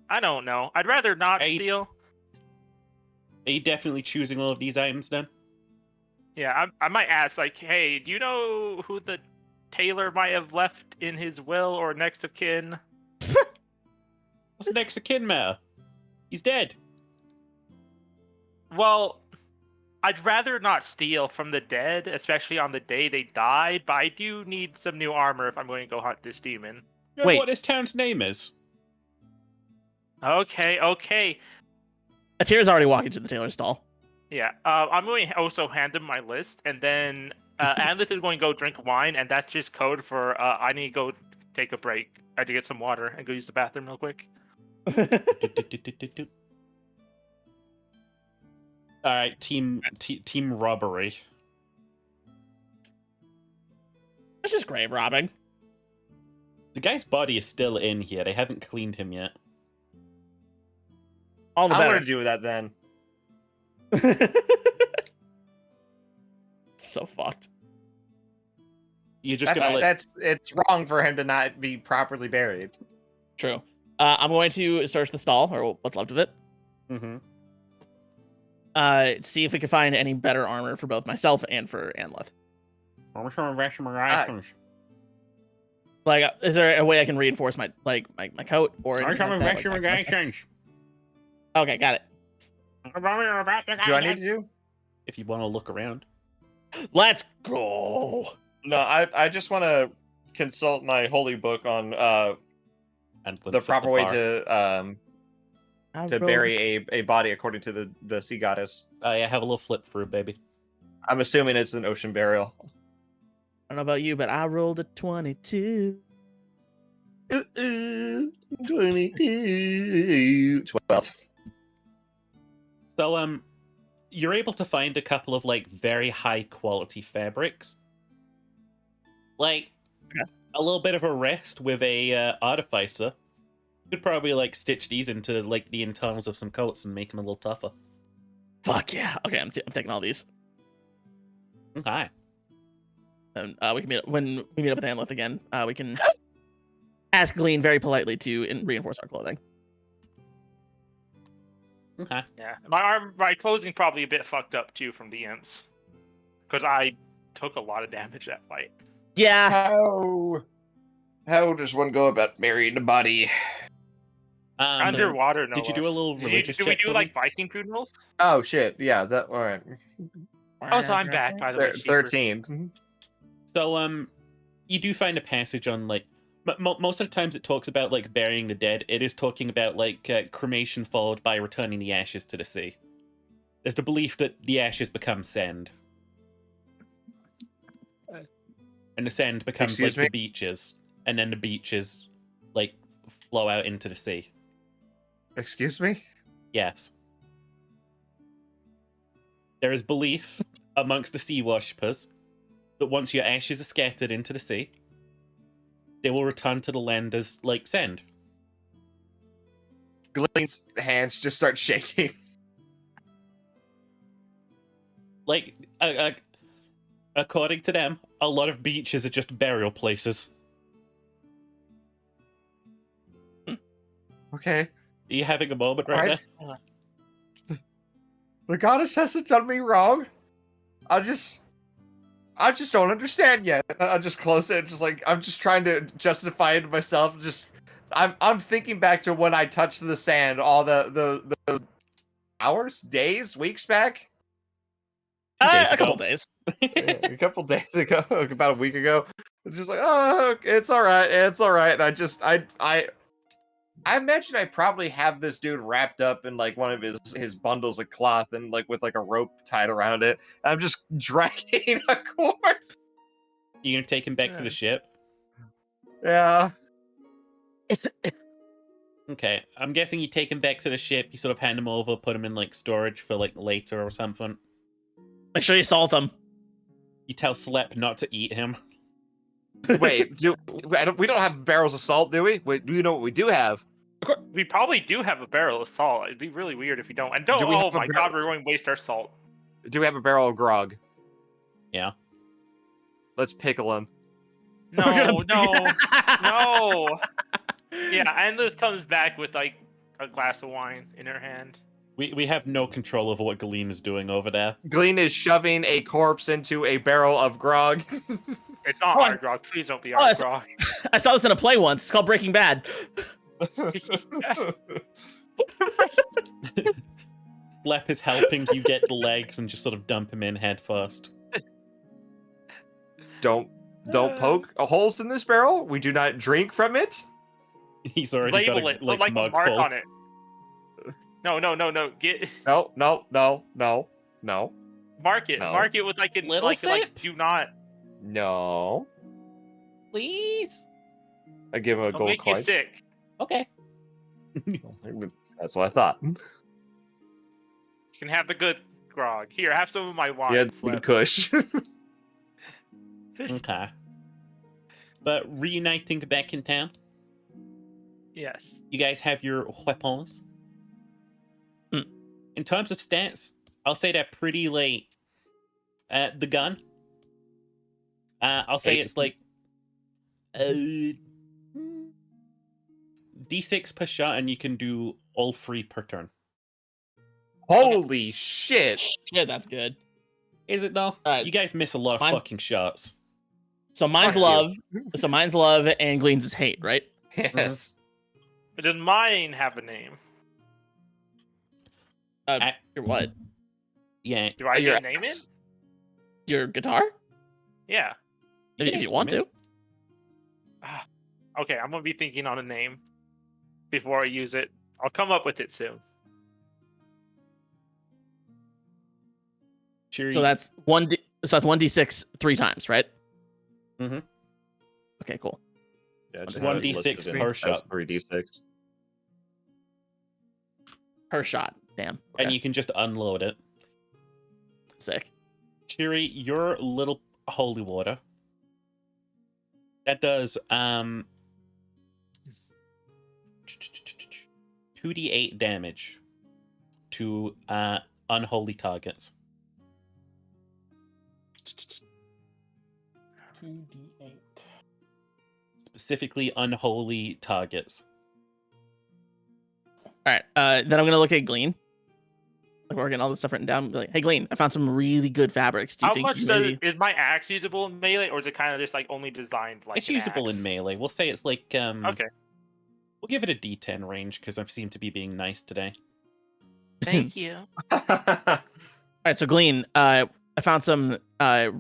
Speaker 2: I don't know. I'd rather not
Speaker 1: Hey.
Speaker 2: steal.
Speaker 1: Are you definitely choosing all of these items then?
Speaker 2: Yeah, I might ask, like, hey, do you know who the tailor might have left in his will or next of kin?
Speaker 1: What's the next of kin matter? He's dead.
Speaker 2: Well, I'd rather not steal from the dead, especially on the day they died, but I do need some new armor if I'm going to go hunt this demon.
Speaker 1: You know
Speaker 4: Wait.
Speaker 1: what this town's name is?
Speaker 2: Okay.
Speaker 4: Atira's already walking to the tailor stall.
Speaker 2: Yeah, I'm going to also hand him my list, and then Anlith is going to go drink wine, and that's just code for I need to go take a break. I had to get some water and go use the bathroom real quick.
Speaker 1: All right, team robbery.
Speaker 4: It's just grave robbing.
Speaker 1: The guy's body is still in here. They haven't cleaned him yet.
Speaker 4: All the
Speaker 3: I'm
Speaker 4: better.
Speaker 3: gonna do that then.
Speaker 4: So fucked.
Speaker 1: You're just gonna let.
Speaker 3: It's wrong for him to not be properly buried.
Speaker 4: True. I'm going to search the stall, or what's left of it.
Speaker 1: Mm-hmm.
Speaker 4: See if we can find any better armor for both myself and for Anlith. Like, is there a way I can reinforce my coat or anything like that? Like, okay, got it.
Speaker 3: Do I need to do?
Speaker 1: If you want to look around.
Speaker 4: Let's go.
Speaker 3: No, I just want to consult my holy book on
Speaker 1: And
Speaker 3: the proper way
Speaker 1: bar.
Speaker 3: to bury a body according to the sea goddess.
Speaker 1: Yeah, have a little flip through, baby.
Speaker 3: I'm assuming it's an ocean burial.
Speaker 4: I don't know about you, but I rolled a 22.
Speaker 3: 22. 12.
Speaker 1: So, you're able to find a couple of like very high quality fabrics. Like a little bit of a rest with a artificer. Could probably like stitch these into like the internals of some coats and make them a little tougher.
Speaker 4: Fuck yeah. Okay, I'm taking all these.
Speaker 1: Hi.
Speaker 4: And we can meet when we meet up with Anlith again. We can ask Glean very politely to reinforce our clothing.
Speaker 1: Okay.
Speaker 2: Yeah, my clothing probably a bit fucked up too from the imps, because I took a lot of damage that fight.
Speaker 4: Yeah.
Speaker 3: How does one go about burying a body?
Speaker 2: Underwater, no
Speaker 1: Did you do a
Speaker 2: less.
Speaker 1: little religious
Speaker 2: Do we
Speaker 1: check
Speaker 2: do
Speaker 1: for
Speaker 2: like
Speaker 1: me?
Speaker 2: Viking funerals?
Speaker 3: Oh shit! Yeah, that all right.
Speaker 2: Oh, so I'm back, by the way. Sheeper.
Speaker 3: 13.
Speaker 1: So you do find a passage on like most of the times it talks about like burying the dead. It is talking about like cremation followed by returning the ashes to the sea. There's the belief that the ashes become sand, and the sand becomes
Speaker 3: Excuse
Speaker 1: like
Speaker 3: me?
Speaker 1: the beaches, and then the beaches like flow out into the sea.
Speaker 3: Excuse me?
Speaker 1: Yes. There is belief amongst the sea worshippers that once your ashes are scattered into the sea, they will return to the land as like sand.
Speaker 3: Glenn's hands just start shaking.
Speaker 1: Like, according to them, a lot of beaches are just burial places.
Speaker 3: Okay.
Speaker 1: Are you having a moment right
Speaker 3: Alright. The goddess hasn't done me wrong. I just don't understand yet. I just close it, just like I'm just trying to justify it to myself. I'm thinking back to when I touched the sand all the hours, days, weeks back.
Speaker 4: A couple days.
Speaker 3: A couple days ago, about a week ago. It's just like, oh, it's all right, it's all right. And I imagine I probably have this dude wrapped up in like one of his bundles of cloth and like with like a rope tied around it. I'm just dragging a corpse.
Speaker 1: You gonna take him back to the ship?
Speaker 3: Yeah.
Speaker 1: Okay, I'm guessing you take him back to the ship. You sort of hand him over, put him in like storage for like later or something.
Speaker 4: Make sure you salt them.
Speaker 1: You tell Slep not to eat him.
Speaker 3: Wait, we don't have barrels of salt, do we? Wait, do you know what we do have?
Speaker 2: We probably do have a barrel of salt. It'd be really weird if we don't. And don't.
Speaker 3: Do we
Speaker 2: Oh
Speaker 3: have a
Speaker 2: my god, we're going to waste our salt.
Speaker 3: Do we have a barrel of grog?
Speaker 1: Yeah.
Speaker 3: Let's pickle him.
Speaker 2: No, no. Yeah, and Liz comes back with like a glass of wine in her hand.
Speaker 1: We have no control over what Galeen is doing over there.
Speaker 3: Glean is shoving a corpse into a barrel of grog.
Speaker 2: It's not our grog. Please don't be our grog.
Speaker 4: I saw this in a play once. It's called Breaking Bad.
Speaker 1: Slep is helping you get the legs and just sort of dump him in head first.
Speaker 3: Don't poke holes in this barrel. We do not drink from it.
Speaker 1: He's already
Speaker 2: Label
Speaker 1: got
Speaker 2: it.
Speaker 1: a
Speaker 2: Put
Speaker 1: like
Speaker 2: a
Speaker 1: mug
Speaker 2: mark
Speaker 1: full.
Speaker 2: on it. No. Get
Speaker 3: No.
Speaker 2: mark it.
Speaker 3: No.
Speaker 2: Mark it with like a
Speaker 1: Little
Speaker 2: like
Speaker 1: sip?
Speaker 2: do not.
Speaker 3: No.
Speaker 1: Please.
Speaker 3: I give him a
Speaker 2: It'll
Speaker 3: gold
Speaker 2: make
Speaker 3: coin.
Speaker 2: you sick.
Speaker 1: Okay.
Speaker 3: That's what I thought.
Speaker 2: You can have the good grog. Here, have some of my wine.
Speaker 3: Yeah,
Speaker 2: Slep.
Speaker 3: good kush.
Speaker 1: Okay. But reuniting back in town,
Speaker 2: Yes.
Speaker 1: you guys have your weapons. In terms of stats, I'll say they're pretty late. The gun, I'll say it's like D6 per shot, and you can do all 3 per turn.
Speaker 3: Holy shit!
Speaker 4: Yeah, that's good.
Speaker 1: Is it though?
Speaker 4: Alright.
Speaker 1: You guys miss a lot of fucking shots.
Speaker 4: So mine's
Speaker 3: Fuck
Speaker 4: love. So mine's love, and Glean's is hate, right?
Speaker 3: Yes.
Speaker 2: But does mine have a name?
Speaker 4: Your what?
Speaker 1: Yeah.
Speaker 2: Do I
Speaker 3: Your
Speaker 2: just name it?
Speaker 3: axe.
Speaker 4: Your guitar?
Speaker 2: Yeah.
Speaker 4: If you want to.
Speaker 2: Okay, I'm gonna be thinking on a name before I use it. I'll come up with it soon.
Speaker 1: Cheery.
Speaker 4: So that's 1D. So that's 1d6 3 times, right?
Speaker 1: Mhm.
Speaker 4: Okay, cool.
Speaker 3: Yeah,
Speaker 1: It's 1d6 per shot.
Speaker 3: 3d6.
Speaker 4: Per shot. Damn. Okay.
Speaker 1: And you can just unload it.
Speaker 4: Sick.
Speaker 1: Cheery, your little holy water. That does 2d8 damage to unholy targets.
Speaker 5: 2d8.
Speaker 1: specifically unholy targets.
Speaker 4: All right. Then I'm gonna look at Glean. Like we're getting all this stuff written down. Be like, hey, Glean, I found some really good fabrics. Do you
Speaker 2: How
Speaker 4: think
Speaker 2: much
Speaker 4: you maybe...
Speaker 2: is my axe usable in melee, or is it kind of just like only designed like
Speaker 1: It's
Speaker 2: an
Speaker 1: usable
Speaker 2: axe?
Speaker 1: in melee. We'll say it's like
Speaker 2: Okay.
Speaker 1: We'll give it a D10 range because I seem to be being nice today.
Speaker 2: Thank you.
Speaker 4: All right, so Glean, I found some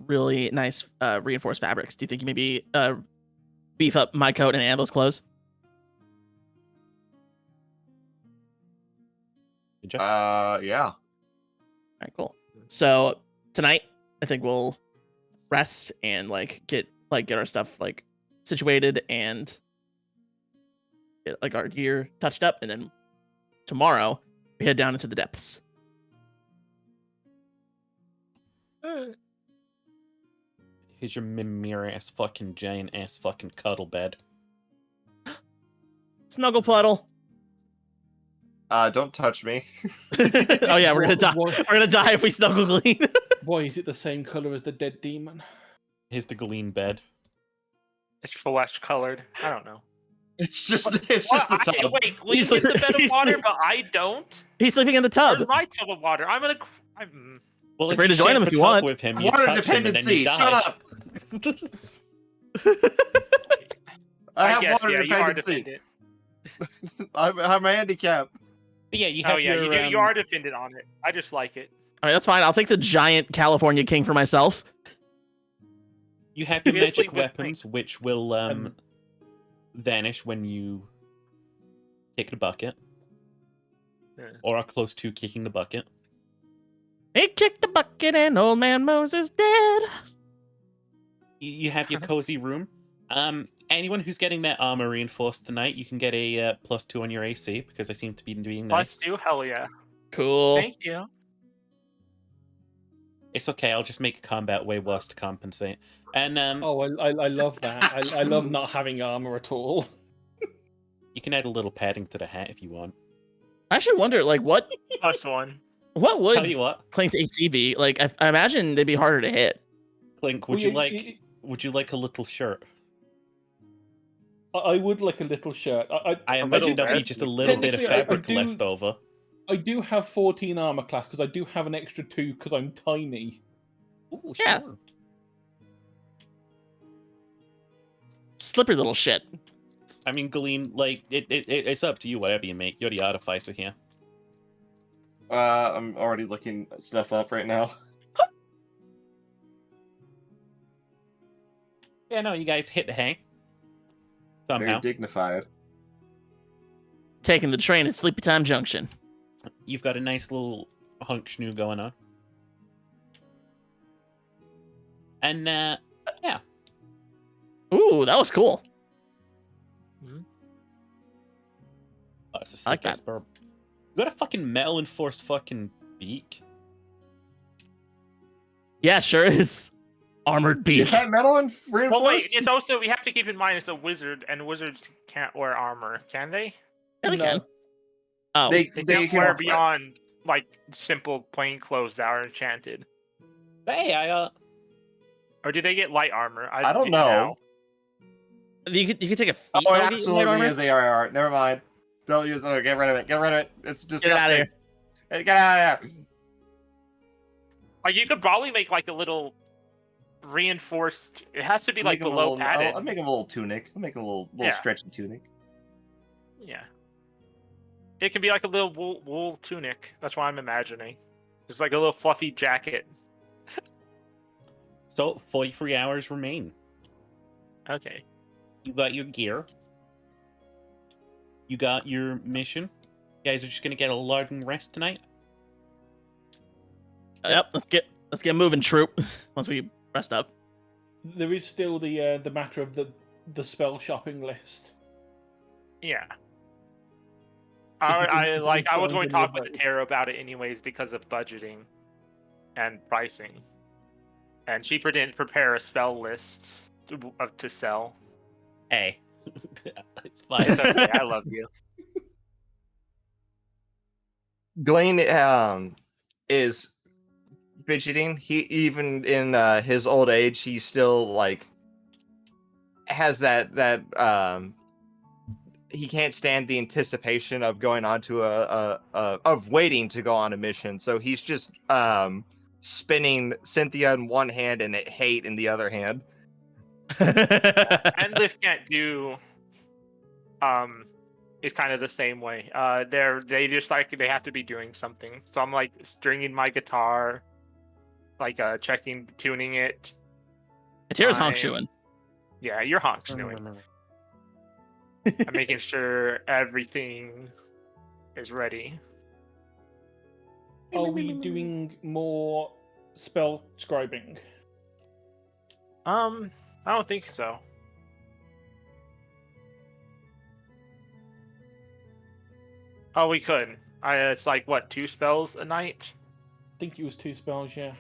Speaker 4: really nice reinforced fabrics. Do you think you maybe beef up my coat and Annabelle's clothes?
Speaker 1: Good job.
Speaker 3: Yeah.
Speaker 4: All right, cool. So tonight, I think we'll rest and get our stuff situated and get our gear touched up, and then tomorrow we head down into the depths.
Speaker 1: Here's your mimir ass fucking giant ass fucking cuddle bed.
Speaker 4: Snuggle puddle.
Speaker 3: Don't touch me.
Speaker 4: Oh yeah, we're gonna die.
Speaker 5: What-
Speaker 4: We're gonna die if we snuggle Glean.
Speaker 5: Why is it the same color as the dead demon?
Speaker 1: Here's the Glean bed.
Speaker 2: It's flesh colored. I don't know.
Speaker 3: It's just the tub.
Speaker 2: Wait, Glean
Speaker 4: He's
Speaker 2: gets
Speaker 4: like-
Speaker 2: a bed of
Speaker 4: he's
Speaker 2: water,
Speaker 4: like-
Speaker 2: but I don't.
Speaker 4: He's sleeping in the tub.
Speaker 2: Where's my tub of water? I'm
Speaker 1: Well,
Speaker 4: You're free to join
Speaker 1: share
Speaker 4: him
Speaker 1: the
Speaker 4: if you
Speaker 1: tub
Speaker 4: want.
Speaker 1: with him, you
Speaker 3: Water
Speaker 1: touch him and then
Speaker 3: dependency.
Speaker 1: you
Speaker 3: Shut
Speaker 1: die.
Speaker 3: up. I have
Speaker 2: guess,
Speaker 3: water
Speaker 2: yeah, you are
Speaker 3: dependency.
Speaker 2: dependent.
Speaker 3: I'm handicapped.
Speaker 1: But yeah, you have
Speaker 2: Oh yeah,
Speaker 1: your,
Speaker 2: you are dependent on it. I just like it.
Speaker 4: All right, that's fine. I'll take the giant California king for myself.
Speaker 1: You have your
Speaker 2: You're
Speaker 1: magic
Speaker 2: sleeping with me.
Speaker 1: weapons, which will vanish when you kick the bucket,
Speaker 2: Yeah.
Speaker 1: or are close to kicking the bucket.
Speaker 4: He kicked the bucket and old man Moses dead.
Speaker 1: You have your cozy room. Anyone who's getting their armor reinforced tonight, you can get a +2 on your AC because I seem to be being nice.
Speaker 2: +2, hell yeah.
Speaker 4: Cool.
Speaker 2: Thank you.
Speaker 1: It's okay. I'll just make combat way worse to compensate. And
Speaker 5: Oh, I love that. I love not having armor at all.
Speaker 1: you can add a little padding to the hat if you want.
Speaker 4: I actually wonder, what
Speaker 2: +1.
Speaker 4: what would
Speaker 1: Tell you what,
Speaker 4: Clink's AC be? I imagine they'd be harder to hit.
Speaker 1: Clink, would you like a little shirt?
Speaker 5: I would like a little shirt.
Speaker 1: I
Speaker 2: A
Speaker 1: imagine
Speaker 2: little
Speaker 1: there'll be
Speaker 2: vest.
Speaker 1: just a little bit of
Speaker 5: Technically, I
Speaker 1: fabric
Speaker 5: do-
Speaker 1: left over.
Speaker 5: I do have 14 armor class because I do have an extra 2 because I'm tiny.
Speaker 1: Ooh,
Speaker 4: Yeah.
Speaker 1: sure.
Speaker 4: Slippery little shit.
Speaker 1: I mean, Glean, it's up to you. Whatever you make, you're the artificer here.
Speaker 3: I'm already looking stuff up right now.
Speaker 1: Yeah, no, you guys hit the hay.
Speaker 3: Very
Speaker 1: Somehow.
Speaker 3: dignified.
Speaker 4: Taking the train at Sleepy Time Junction.
Speaker 1: You've got a nice little hunk schnoo going on. And, yeah.
Speaker 4: Ooh, that was cool.
Speaker 1: Oh, it's a
Speaker 4: I like
Speaker 1: sick ass burp. You got a fucking metal enforced fucking beak.
Speaker 4: Yeah, sure is. Armored beak.
Speaker 3: Is that metal and reinforced?
Speaker 2: Well, wait, it's also, we have to keep in mind it's a wizard, and wizards can't wear armor, can they?
Speaker 4: Yeah, they
Speaker 5: No.
Speaker 4: can. Oh,
Speaker 2: They can't
Speaker 3: can
Speaker 2: wear beyond, simple plain clothes that are enchanted.
Speaker 1: Hey,
Speaker 2: Or do they get light armor?
Speaker 3: I don't know.
Speaker 4: you could take a feat
Speaker 3: Oh, it
Speaker 4: bogey in light
Speaker 3: absolutely
Speaker 4: armor?
Speaker 3: is ARR. Never mind. Don't use it. Oh, get rid of it. Get rid of it. It's disgusting.
Speaker 4: Get out of here.
Speaker 3: Hey, get out of here.
Speaker 2: You could probably make, a little reinforced... It has to be,
Speaker 3: Make him a
Speaker 2: below
Speaker 3: little-
Speaker 2: padded.
Speaker 3: I'll make him a little tunic. I'll make him a little
Speaker 2: Yeah.
Speaker 3: stretchy tunic.
Speaker 2: Yeah. It can be like a little wool tunic. That's what I'm imagining. Just like a little fluffy jacket.
Speaker 1: so 43 hours remain.
Speaker 2: Okay.
Speaker 1: You got your gear. You got your mission. You guys are just gonna get a larding rest tonight.
Speaker 4: Yep, let's get moving, troop. Once we rest up.
Speaker 5: There is still the matter of the spell shopping list.
Speaker 2: Yeah.
Speaker 5: If you
Speaker 2: I
Speaker 5: can
Speaker 2: was
Speaker 5: find
Speaker 2: going to
Speaker 5: any
Speaker 2: talk
Speaker 5: of
Speaker 2: with the
Speaker 5: those.
Speaker 2: tarot about it anyways because of budgeting and pricing. And she didn't prepare a spell list to sell.
Speaker 1: Hey, it's fine.
Speaker 2: It's okay. I love you.
Speaker 3: Glenn is fidgeting. He even in his old age, he still has that he can't stand the anticipation of going on to of waiting to go on a mission. So he's just spinning Cynthia in one hand and hate in the other hand.
Speaker 2: And Liv can't do it's kind of the same way. They just like they have to be doing something. So I'm like stringing my guitar, like checking, tuning it.
Speaker 4: Atira's honk shoeing.
Speaker 2: Yeah, you're honk shoeing. I'm making sure everything is ready.
Speaker 5: Are we doing more spell scribing?
Speaker 2: I don't think so. Oh, we could. It's like what, 2 spells a night?
Speaker 5: I think it was 2 spells, yeah.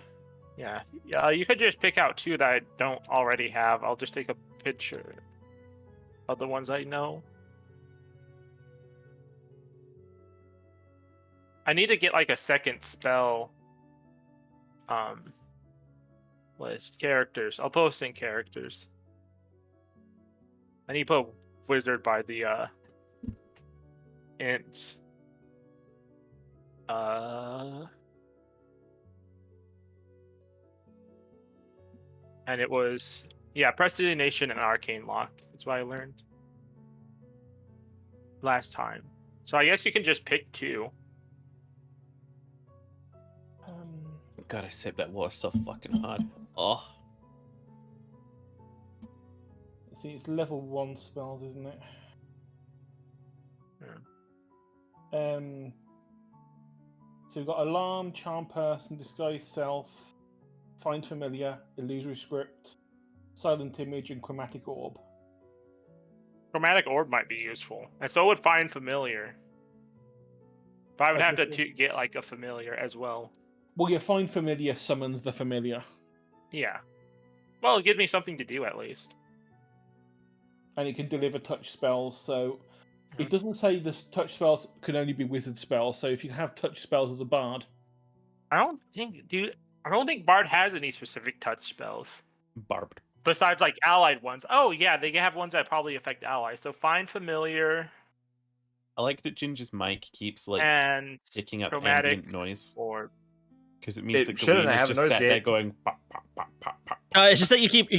Speaker 2: Yeah. You could just pick out 2 that I don't already have. I'll just take a picture of the ones I know. I need to get like a second spell list. Characters. I'll post in characters. I need to put wizard by the ints. And it was prestidigitation and arcane lock. That's what I learned last time. So I guess you can just pick 2.
Speaker 1: God, I saved that water so fucking hard. Oh.
Speaker 5: See, it's level 1 spells, isn't it?
Speaker 2: Yeah.
Speaker 5: So we've got Alarm, Charm Person, Disguise Self, Find Familiar, Illusory Script, Silent Image, and Chromatic Orb.
Speaker 2: Chromatic Orb might be useful. And so would Find Familiar. But I would have to get like a familiar as well.
Speaker 5: Well, yeah, Find Familiar summons the familiar.
Speaker 2: Yeah. Well, give me something to do at least.
Speaker 5: And it can deliver touch spells, so it doesn't say the touch spells can only be wizard spells, so if you have touch spells as a bard.
Speaker 2: I don't think Bard has any specific touch spells.
Speaker 1: Barbed.
Speaker 2: Besides like allied ones. Oh yeah, they have ones that probably affect allies. So Find Familiar.
Speaker 1: I like that Ginger's mic keeps like
Speaker 2: and
Speaker 1: picking up
Speaker 2: chromatic
Speaker 1: ambient noise.
Speaker 2: Or
Speaker 1: because it means that
Speaker 3: shouldn't
Speaker 1: Glenn is
Speaker 3: have a
Speaker 1: just
Speaker 3: noise
Speaker 1: sat there
Speaker 3: gate.
Speaker 1: going pop, pop, pop, pop, pop.
Speaker 4: It's just that you keep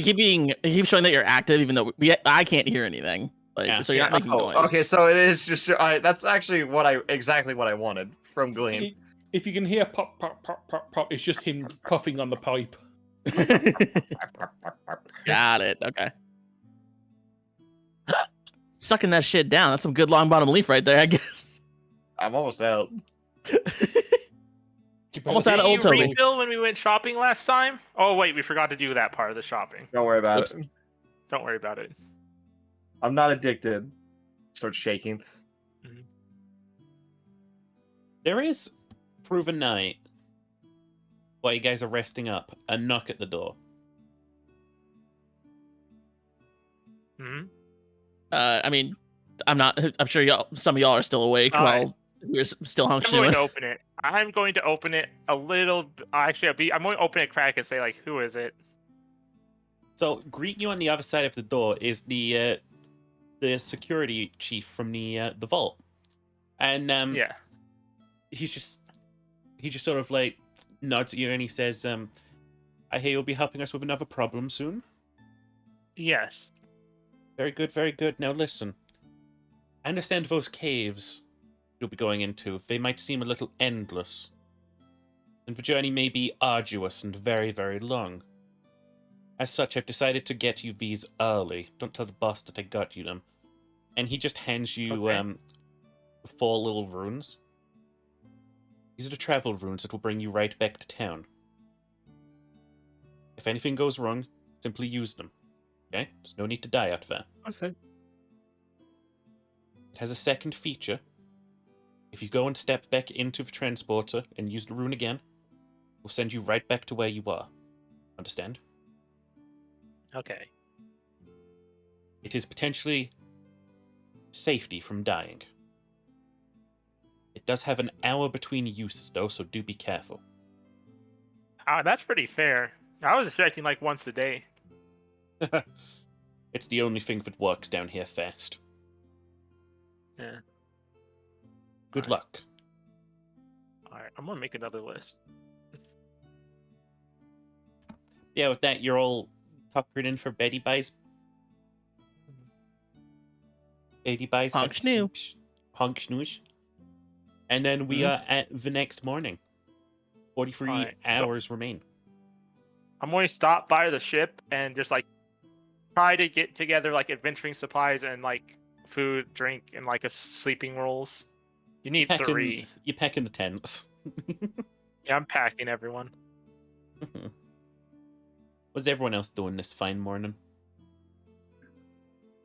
Speaker 4: showing that you're active, even though I can't hear anything. Like,
Speaker 1: Yeah.
Speaker 4: so you're not making noise.
Speaker 3: Okay, so it is just that's actually exactly what I wanted from Glean.
Speaker 5: If you can hear pop, pop, pop, pop, pop, it's just him puffing on the pipe.
Speaker 4: Got it. Okay. Sucking that shit down. That's some good long bottom leaf right there, I guess.
Speaker 3: I'm almost out.
Speaker 4: Almost out of old
Speaker 2: Did you
Speaker 4: Toby.
Speaker 2: refill when we went shopping last time? Oh wait, we forgot to do that part of the shopping.
Speaker 3: Don't worry about
Speaker 4: Oops.
Speaker 3: it.
Speaker 2: Don't worry about it.
Speaker 3: I'm not addicted. Start shaking.
Speaker 1: There is, through the night, while you guys are resting up, a knock at the door.
Speaker 4: I mean, I'm sure some of y'all are still awake while we're still
Speaker 2: I'm
Speaker 4: hunching.
Speaker 2: going to open it. I'm going to open it a little. Actually, I'm going to open it crack and say like, "Who is it?"
Speaker 1: So, greet you on the other side of the door is the security chief from the vault, and
Speaker 2: Yeah.
Speaker 1: he just sort of like nods at you and he says, "I hear you'll be helping us with another problem soon."
Speaker 2: Yes.
Speaker 1: Very good, very good. Now listen, I understand those caves you'll be going into, they might seem a little endless, and the journey may be arduous and very, very long. As such, I've decided to get you these early. Don't tell the boss that I got you them. And he just hands you 4 little runes. These are the travel runes that will bring you right back to town. If anything goes wrong, simply use them. Okay? There's no need to die out there.
Speaker 2: Okay.
Speaker 1: It has a second feature. If you go and step back into the transporter and use the rune again, we'll send you right back to where you are. Understand?
Speaker 2: Okay.
Speaker 1: It is potentially safety from dying. It does have an hour between uses, though, so do be careful.
Speaker 2: That's pretty fair. I was expecting like once a day.
Speaker 1: It's It's the only thing that works down here fast.
Speaker 2: Yeah.
Speaker 1: Good
Speaker 2: Alright.
Speaker 1: luck.
Speaker 2: All right, I'm gonna make another list.
Speaker 1: Yeah, with that, you're all tuckered in for Betty Buys. Betty Buys.
Speaker 4: Honk schnoo.
Speaker 1: Honk snoosh. And then we are at the next morning. 43
Speaker 2: Alright, so-
Speaker 1: hours remain.
Speaker 2: I'm going to stop by the ship and just like try to get together like adventuring supplies and like food, drink, and like a sleeping rolls. You need 3.
Speaker 1: You're packing the tents.
Speaker 2: Yeah, I'm packing everyone.
Speaker 1: What's everyone else doing this fine morning?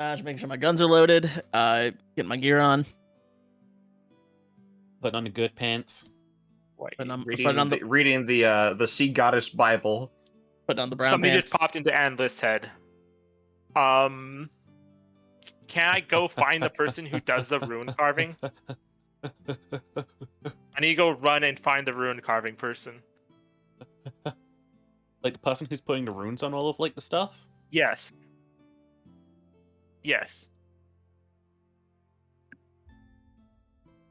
Speaker 4: Just making sure my guns are loaded. Getting my gear on.
Speaker 1: Putting on the good pants.
Speaker 2: Wait,
Speaker 4: Putting on,
Speaker 3: Reading
Speaker 4: putting on
Speaker 3: reading the Sea Goddess Bible.
Speaker 4: putting on the brown
Speaker 2: something
Speaker 4: pants.
Speaker 2: just popped into Anlith's head. Can I go find the person who does the rune carving? I need to go run and find the rune carving person.
Speaker 1: Like the person who's putting the runes on all of like the stuff?
Speaker 2: Yes. Yes.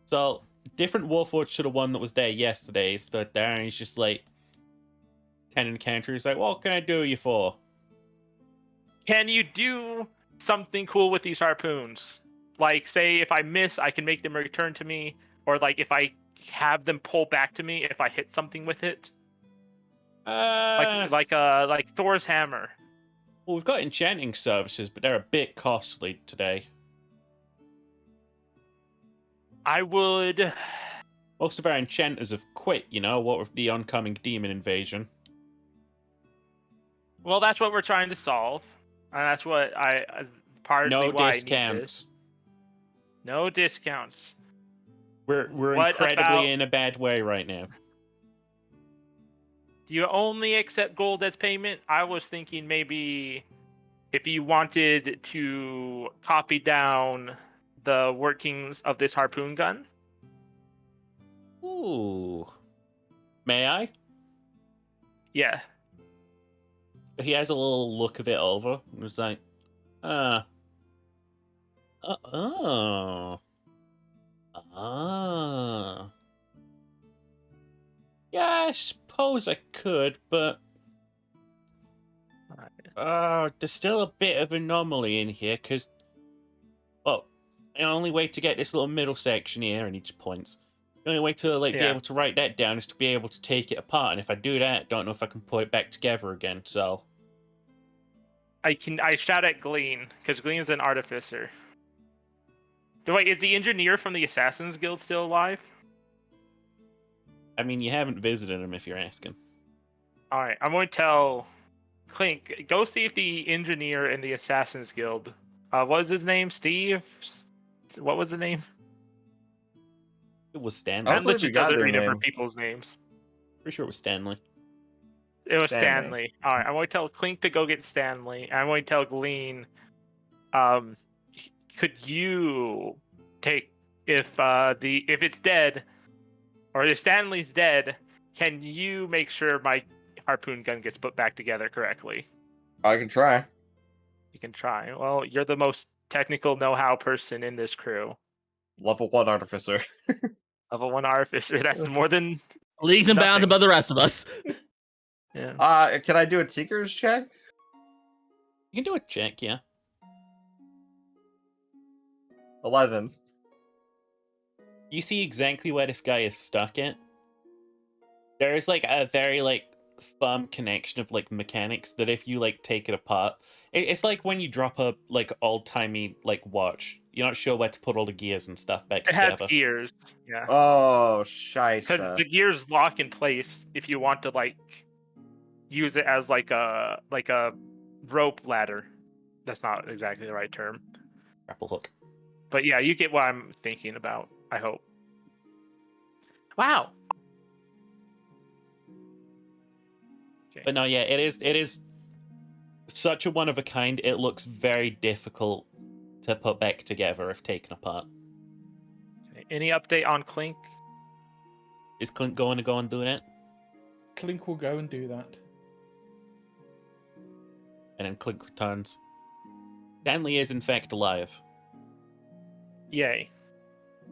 Speaker 1: So, different Warforged to the one that was there yesterday stood there and he's just like 10 encounters, like, what can I do you for?
Speaker 2: Can you do something cool with these harpoons? Like, say, if I miss, I can make them return to me, or like if I have them pull back to me if I hit something with it, like Thor's hammer.
Speaker 1: Well, we've got enchanting services, but they're a bit costly today.
Speaker 2: I would.
Speaker 1: Most of our enchanters have quit, you know, what with the oncoming demon invasion.
Speaker 2: Well, that's what we're trying to solve, and that's what partly
Speaker 1: No
Speaker 2: why I need
Speaker 1: discounts.
Speaker 2: this. No discounts.
Speaker 1: We're
Speaker 2: What
Speaker 1: incredibly
Speaker 2: about-
Speaker 1: in a bad way right now.
Speaker 2: Do you only accept gold as payment? I was thinking maybe if you wanted to copy down the workings of this harpoon gun.
Speaker 1: Ooh. May I?
Speaker 2: Yeah.
Speaker 1: He has a little look of it over. And was like, oh. Yeah, I suppose I could, but there's still a bit of anomaly in here, because, well, the only way to get this little middle section here, and he just points, the only way to, like, be able to write that down is to be able to take it apart, and if I do that, I don't know if I can put it back together again, so...
Speaker 2: I shout at Glean, because Glean's an artificer. Wait, is the engineer from the Assassin's Guild still alive?
Speaker 1: I mean, you haven't visited him if you're asking.
Speaker 2: Alright, I'm going to tell Clink, go see if the engineer in the Assassin's Guild, what was his name? Steve? What was the name?
Speaker 1: It was Stanley.
Speaker 3: I don't
Speaker 2: Endless
Speaker 3: believe you
Speaker 2: just
Speaker 3: got
Speaker 2: doesn't
Speaker 3: their
Speaker 2: remember
Speaker 3: name.
Speaker 2: people's names.
Speaker 1: Pretty sure it was Stanley.
Speaker 2: It was
Speaker 3: Stanley.
Speaker 2: Stanley. Alright, I'm going to tell Clink to go get Stanley. And I'm going to tell Glean, could you take if it's dead, or if Stanley's dead, can you make sure my harpoon gun gets put back together correctly?
Speaker 3: I can try.
Speaker 2: You can try. Well, you're the most technical know-how person in this crew.
Speaker 3: Level 1 artificer.
Speaker 2: Level 1 artificer. That's more than
Speaker 4: Leagues and bounds
Speaker 2: nothing.
Speaker 4: above the rest of us.
Speaker 2: yeah.
Speaker 3: Can I do a Tinker's check?
Speaker 1: You can do a check, yeah.
Speaker 3: 11.
Speaker 1: You see exactly where this guy is stuck at. There is like a very like firm connection of like mechanics that if you like take it apart, it's like when you drop a like old-timey like watch. You're not sure where to put all the gears and stuff back
Speaker 2: It has
Speaker 1: together.
Speaker 2: gears. Yeah.
Speaker 3: Oh,
Speaker 2: Because
Speaker 3: scheisse.
Speaker 2: the gears lock in place if you want to like use it as like a rope ladder. That's not exactly the right term.
Speaker 1: Grapple hook.
Speaker 2: But yeah, you get what I'm thinking about, I hope. Wow. Okay.
Speaker 1: But no, yeah, it is such a one of a kind. It looks very difficult to put back together if taken apart.
Speaker 2: Any update on Clink?
Speaker 1: Is Clint going to go and do that?
Speaker 5: Clink will go and do that.
Speaker 1: And then Clint returns. Stanley is in fact alive.
Speaker 2: Yay.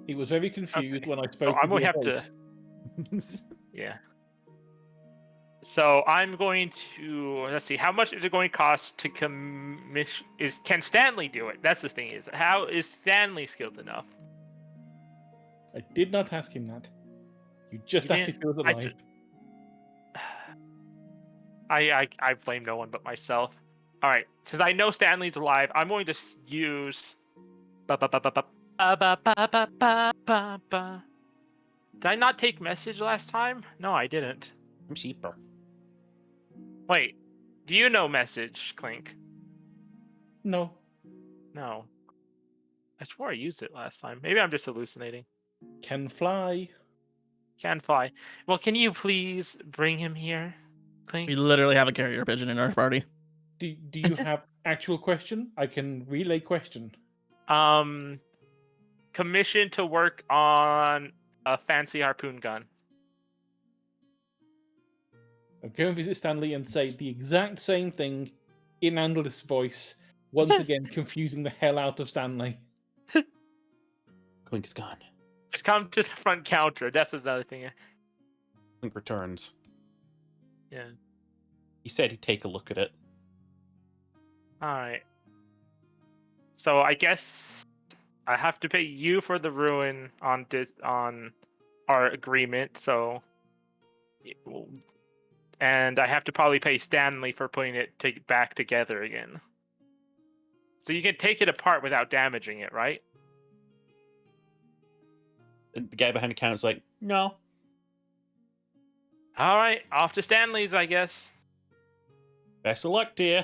Speaker 5: He was very confused
Speaker 2: Okay.
Speaker 5: when I
Speaker 2: So
Speaker 5: spoke
Speaker 2: I'm
Speaker 5: with
Speaker 2: going to
Speaker 5: your
Speaker 2: have
Speaker 5: voice.
Speaker 2: to. Yeah. So I'm going to let's see. How much is it going to cost to commission? Can Stanley do it? That's the thing. Is how is Stanley skilled enough?
Speaker 5: I did not ask him that. You just
Speaker 2: You
Speaker 5: asked if
Speaker 2: didn't-
Speaker 5: he was
Speaker 2: I
Speaker 5: alive.
Speaker 2: I blame no one but myself. All right, since I know Stanley's alive, I'm going to use. Did I not take message last time? No, I didn't.
Speaker 1: I'm cheaper.
Speaker 2: Wait, do you know message, Clink?
Speaker 5: No.
Speaker 2: No. I swore I used it last time. Maybe I'm just hallucinating.
Speaker 5: Can fly.
Speaker 2: Can fly. Well, can you please bring him here, Clink?
Speaker 4: We literally have a carrier pigeon in our party.
Speaker 5: Do you have actual question? I can relay question.
Speaker 2: Commission to work on a fancy harpoon gun.
Speaker 5: I'll go and visit Stanley and say the exact same thing in Andal's voice, once again confusing the hell out of Stanley.
Speaker 1: Clink is gone.
Speaker 2: Just come to the front counter. That's another thing.
Speaker 1: Clink returns.
Speaker 2: Yeah.
Speaker 1: He said he'd take a look at it.
Speaker 2: All right. So I guess I have to pay you for the ruin on our agreement. So, and I have to probably pay Stanley for putting it back together again. So you can take it apart without damaging it, right?
Speaker 1: And the guy behind the counter's like, no.
Speaker 2: All right, off to Stanley's, I guess.
Speaker 1: Best of luck to you.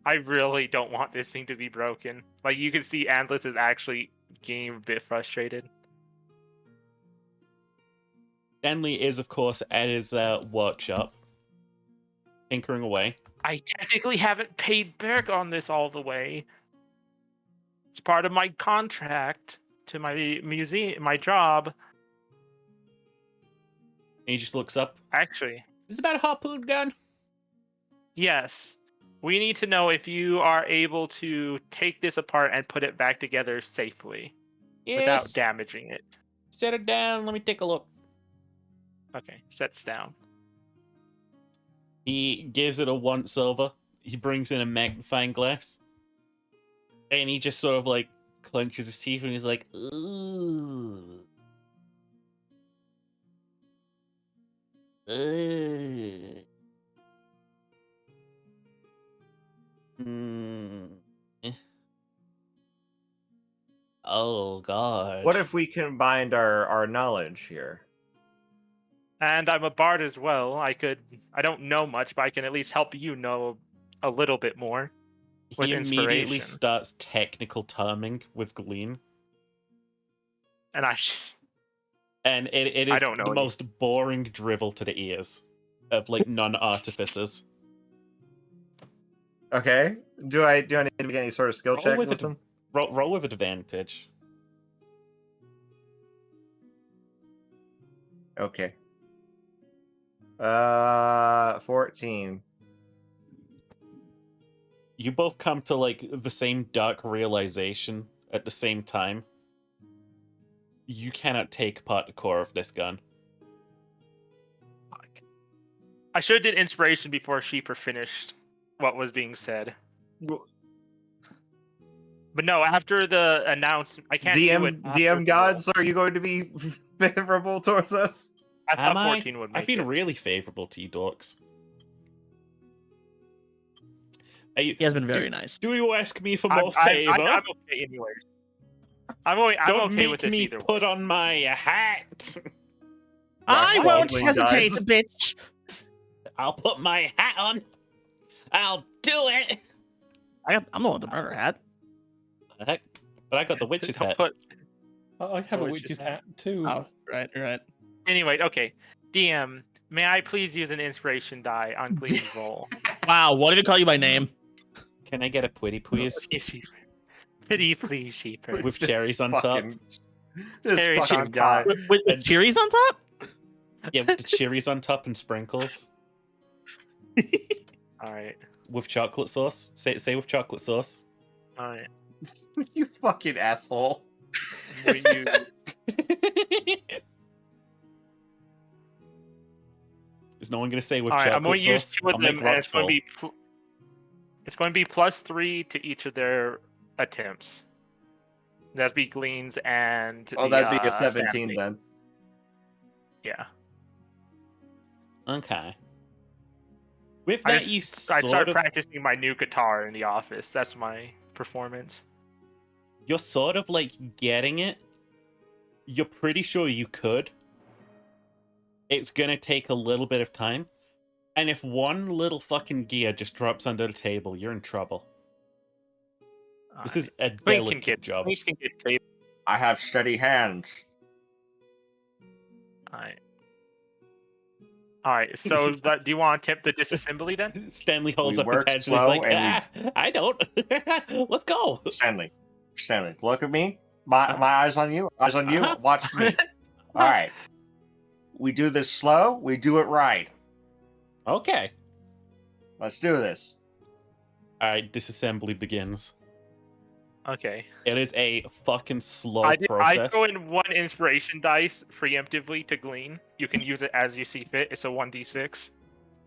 Speaker 2: I really don't want this thing to be broken. Like, you can see Andless is actually getting a bit frustrated.
Speaker 1: Stanley is, of course, at his workshop, tinkering away.
Speaker 2: I technically haven't paid Berg on this all the way. It's part of my contract to my museum, my job.
Speaker 1: And he just looks up.
Speaker 2: Actually,
Speaker 1: Is this about a harpoon gun?
Speaker 2: yes. We need to know if you are able to take this apart and put it back together safely without
Speaker 1: Yes.
Speaker 2: damaging it.
Speaker 1: Set it down. Let me take a look.
Speaker 2: Okay, sets down.
Speaker 1: He gives it a once over. He brings in a magnifying glass. And he just sort of like clenches his teeth and he's like, ooh. Eh. Oh god.
Speaker 3: What if we combined our knowledge here?
Speaker 2: And I'm a bard as well. I don't know much, but I can at least help you know a little bit more. With
Speaker 1: he immediately
Speaker 2: inspiration.
Speaker 1: starts technical terming with Glean.
Speaker 2: And I just
Speaker 1: And it
Speaker 2: I
Speaker 1: is
Speaker 2: don't know
Speaker 1: the
Speaker 2: any.
Speaker 1: most boring drivel to the ears of like non-artificers.
Speaker 3: Okay. Do I need to make any sort of skill
Speaker 1: Roll
Speaker 3: check
Speaker 1: with
Speaker 3: with
Speaker 1: it.
Speaker 3: them?
Speaker 1: Roll with advantage.
Speaker 3: Okay. 14.
Speaker 1: You both come to like the same dark realization at the same time. You cannot take apart the core of this gun.
Speaker 2: I should have did inspiration before Sheeper finished what was being said. But no, after the announcement, I can't do it.
Speaker 3: DM gods, are you going to be favorable towards us?
Speaker 2: I thought
Speaker 1: Am
Speaker 2: 14 would make
Speaker 1: I've been
Speaker 2: it.
Speaker 1: really favorable to you, dorks.
Speaker 4: He has been very nice.
Speaker 1: Do you ask me for
Speaker 2: I'm
Speaker 1: more favor?
Speaker 2: okay anyways. I'm
Speaker 1: Don't
Speaker 2: okay with
Speaker 1: make
Speaker 2: this
Speaker 1: me
Speaker 2: either.
Speaker 1: put on my hat.
Speaker 4: I won't
Speaker 3: Wrestling
Speaker 4: hesitate,
Speaker 3: guys.
Speaker 4: bitch.
Speaker 1: I'll put my hat on. I'll do it.
Speaker 4: I'm the one with the murder hat.
Speaker 1: Heck, but I got the witch's
Speaker 2: Don't
Speaker 1: hat.
Speaker 2: put-
Speaker 5: I have a
Speaker 2: Witch's
Speaker 5: witch's
Speaker 2: hat.
Speaker 5: hat too.
Speaker 4: Oh, right.
Speaker 2: Anyway, okay. DM, may I please use an inspiration die on Glean's roll?
Speaker 4: Wow, what did he call you by name?
Speaker 1: Can I get a pretty please?
Speaker 2: Pretty please, Sheeper.
Speaker 1: With
Speaker 3: This
Speaker 1: cherries on top?
Speaker 3: This
Speaker 2: Cherries
Speaker 3: fucking
Speaker 2: on
Speaker 3: guy.
Speaker 2: top.
Speaker 4: With
Speaker 1: And-
Speaker 4: cherries on top?
Speaker 1: Yeah, with the cherries on top and sprinkles.
Speaker 2: All right.
Speaker 1: with chocolate sauce. Say with chocolate sauce.
Speaker 2: All right.
Speaker 3: You fucking asshole.
Speaker 2: Will you?
Speaker 1: Is no one gonna say with
Speaker 2: All right.
Speaker 1: chocolate
Speaker 2: I'm going to use
Speaker 1: sauce?
Speaker 2: 2 of
Speaker 1: I'll
Speaker 2: them,
Speaker 1: make
Speaker 2: and
Speaker 1: rocks
Speaker 2: it's going to
Speaker 1: fall.
Speaker 2: be. It's going to be +3 to each of their attempts. That'd be Glean's and
Speaker 3: Oh,
Speaker 2: the,
Speaker 3: that'd be a 17
Speaker 2: Stanley.
Speaker 3: then.
Speaker 2: Yeah.
Speaker 1: Okay. With
Speaker 2: I
Speaker 1: that,
Speaker 2: just-
Speaker 1: you
Speaker 2: I
Speaker 1: sort
Speaker 2: started
Speaker 1: of
Speaker 2: practicing my new guitar in the office. That's my performance.
Speaker 1: you're sort of like getting it. You're pretty sure you could. It's gonna take a little bit of time. And if one little fucking gear just drops under the table, you're in trouble. This is a
Speaker 2: Glean can
Speaker 1: delicate
Speaker 2: get
Speaker 1: job.
Speaker 2: Glean can get tape.
Speaker 3: I have steady hands.
Speaker 2: All right. So, do you want to attempt the disassembly then?
Speaker 1: Stanley holds
Speaker 3: We
Speaker 1: up his
Speaker 3: work
Speaker 1: hands and he's
Speaker 3: slow
Speaker 1: like,
Speaker 3: and
Speaker 1: I don't. Let's go.
Speaker 3: Stanley, look at me. My eyes on you. Eyes on you.
Speaker 1: Uh-huh.
Speaker 3: Watch me. All right. We do this slow. We do it right.
Speaker 1: Okay.
Speaker 3: Let's do this.
Speaker 1: All right, disassembly begins.
Speaker 2: Okay.
Speaker 1: It is a fucking slow
Speaker 2: I
Speaker 1: process.
Speaker 2: throw in 1 inspiration dice preemptively to Glean. You can use it as you see fit. It's a 1d6.